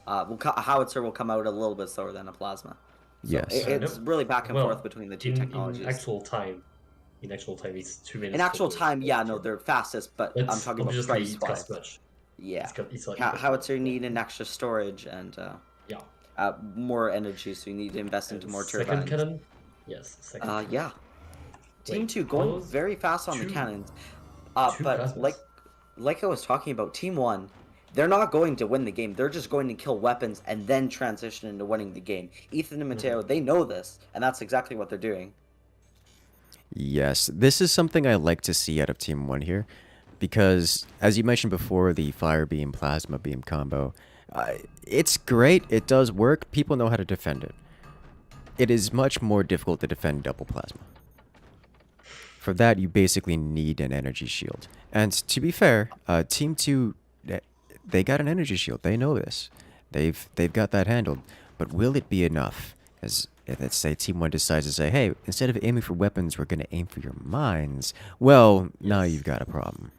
a howitzer will come out a little bit slower than a plasma. So Yes. it's really back and Well, forth between the two in technologies. actual time, it's 2 minutes. In actual for time, both. yeah, no, they're fastest, but I'm It's talking about obviously price it costs wise. much. Yeah. It's like Howitzer need an extra storage and yeah. more energy, so you need to invest into And more second turbines. cannon. Yes, second. cannon. Yeah. Team Wait, 2 going those very fast on the two- cannons. two But plasmas. like I was talking about, Team 1, they're not going to win the game. They're just going to kill weapons and then transition into winning the game. Ethan and Mateo, they know this, and that's exactly what they're doing. Yes, this is something I like to see out of Team 1 here, because, as you mentioned before, the fire beam, plasma beam combo, it's great, it does work, people know how to defend it. It is much more difficult to defend double plasma. For that, you basically need an energy shield. And to be fair, Team 2, they got an energy shield, they know this. They've got that handled, but will it be enough? As let's say Team 1 decides to say, hey, instead of aiming for weapons, we're going to aim for your minds. Well, now you've got a problem.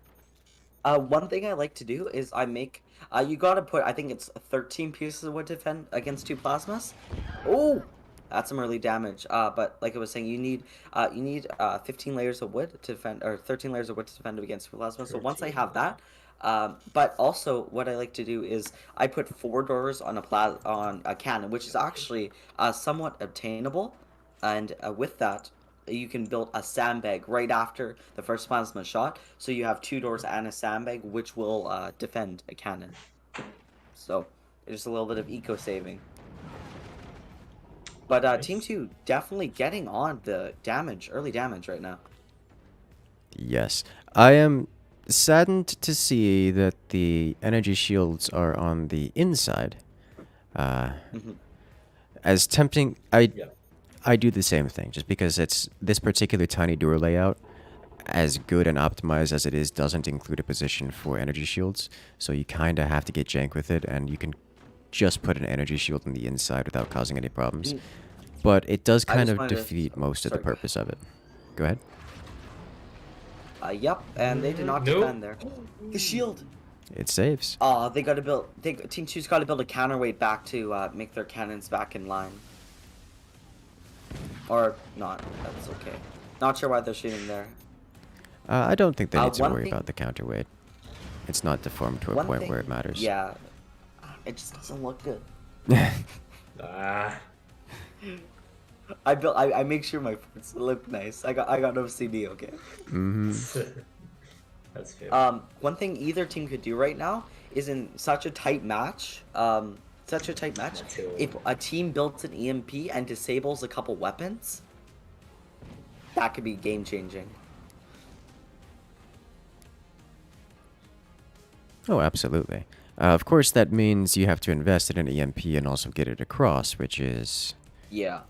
One thing I like to do is I make... you gotta put, I think it's 13 pieces of wood to defend against 2 plasmas. Oh! That's some early damage. But like I was saying, you need 15 layers of wood to defend, or 13 layers of wood to defend against 2 plasmas. So once I have that, But also, what I like to do is I put 4 doors on a cannon, which is actually somewhat obtainable. And with that, you can build a sandbag right after the first plasma shot. So you have 2 doors and a sandbag, which will defend a cannon. So there's a little bit of eco saving. But Team Nice. 2 definitely getting on the damage, early damage right now. Yes. I am saddened to see that the energy shields are on the inside. Mhm. As tempting, I Yeah. I do the same thing, just because it's this particular tiny door layout, as good and optimized as it is, doesn't include a position for energy shields. So you kind of have to get jank with it, and you can just put an energy shield on the inside without causing any problems. Mm. But it does I kind just of wanted to. defeat most of the Sorry, go ahead. purpose of it. Go ahead. Yep, and they did not No. defend there. The shield. It saves. They got to build. Team Two's got to build a counterweight back to make their cannons back in line. Or not. That's okay. Not sure why they're shooting there. I don't think they need to one worry thing- about the counterweight. It's not deformed to a One point thing, where it matters. Yeah, it just doesn't look good. Ah. I make sure my forts look nice. I got OCD, okay. Mm-hmm. That's fair. One thing either team could do right now is in such a tight match. Mateo. If a team builds an EMP and disables a couple weapons, that could be game changing. Oh, absolutely. Of course, that means you have to invest in an EMP and also get it across, which is Yeah.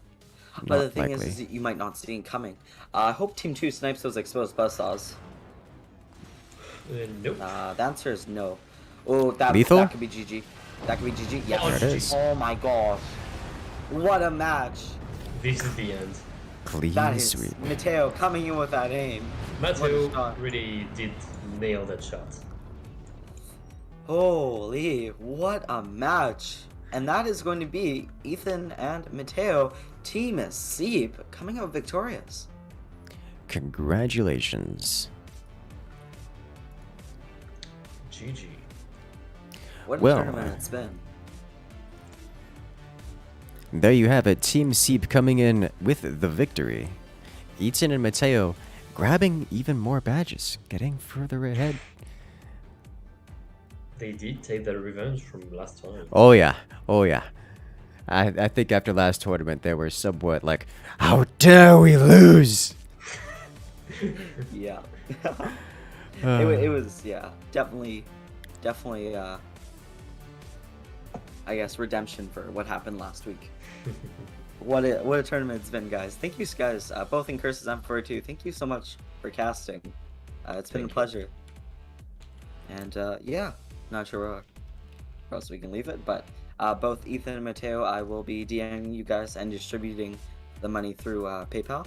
But not the thing likely. is that you might not see it coming. I hope Team 2 snipes those exposed buzzsaws. Nope. The answer is no. Oh, that Lethal? could be GG. That could be GG. Yes. There it is. Oh my gosh. What a match. This is the end. clean That is sweep. Mateo coming in with that aim. What a Mateo shot. really did nail that shot. Holy, what a match. And that is going to be Ethan and Mateo, Team Seep, coming out victorious. Congratulations. GG. What a Well, tournament it's been. There you have it. Team Seep coming in with the victory. Ethan and Mateo grabbing even more badges, getting further ahead. They did take their revenge from last time. Oh yeah, oh yeah. I think after last tournament they were somewhat like, how dare we lose? Yeah. it was, yeah, definitely, I guess, redemption for what happened last week. What a tournament it's been, guys. Thank you, guys, both Incursus and for too. Thank you so much for casting. It's been a pleasure. And yeah, not sure where else we can leave it, but both Ethan and Mateo, I will be DMing you guys and distributing the money through PayPal,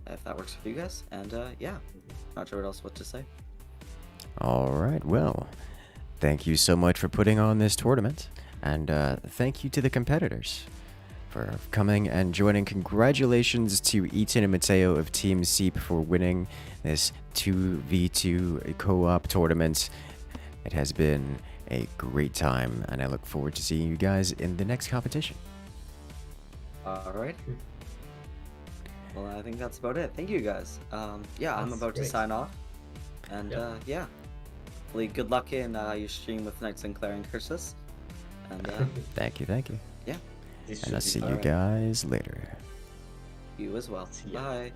if that works for you guys. And yeah, not sure what to say. All right, well, thank you so much for putting on this tournament, and thank you to the competitors for coming and joining. Congratulations to Ethan and Mateo of Team Seep for winning this 2v2 co-op tournament. It has been a great time, and I look forward to seeing you guys in the next competition. All right. Well, I think that's about it. Thank you, guys. Yeah, I'm That's about to great. sign off. And Yeah. yeah, hopefully good luck in your stream with Knight Sinclair and Cursus. And Thank you, thank you. yeah, This And should I'll be see fun. you Alright. guys later. you as well. See ya. Bye.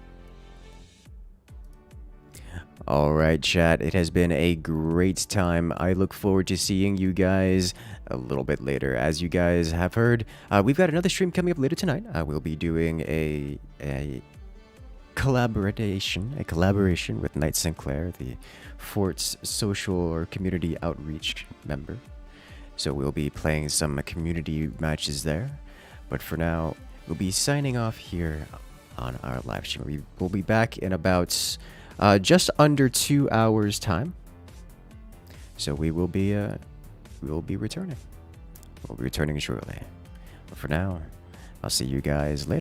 Alright, chat, it has been a great time. I look forward to seeing you guys a little bit later. As you guys have heard, we've got another stream coming up later tonight. We'll be doing a collaboration with Knight Sinclair, the Fort's social or community outreach member. So we'll be playing some community matches there. But for now, we'll be signing off here on our live stream. We will be back in about just under 2 hours time. So we will be returning. We'll be returning shortly. But for now, I'll see you guys later.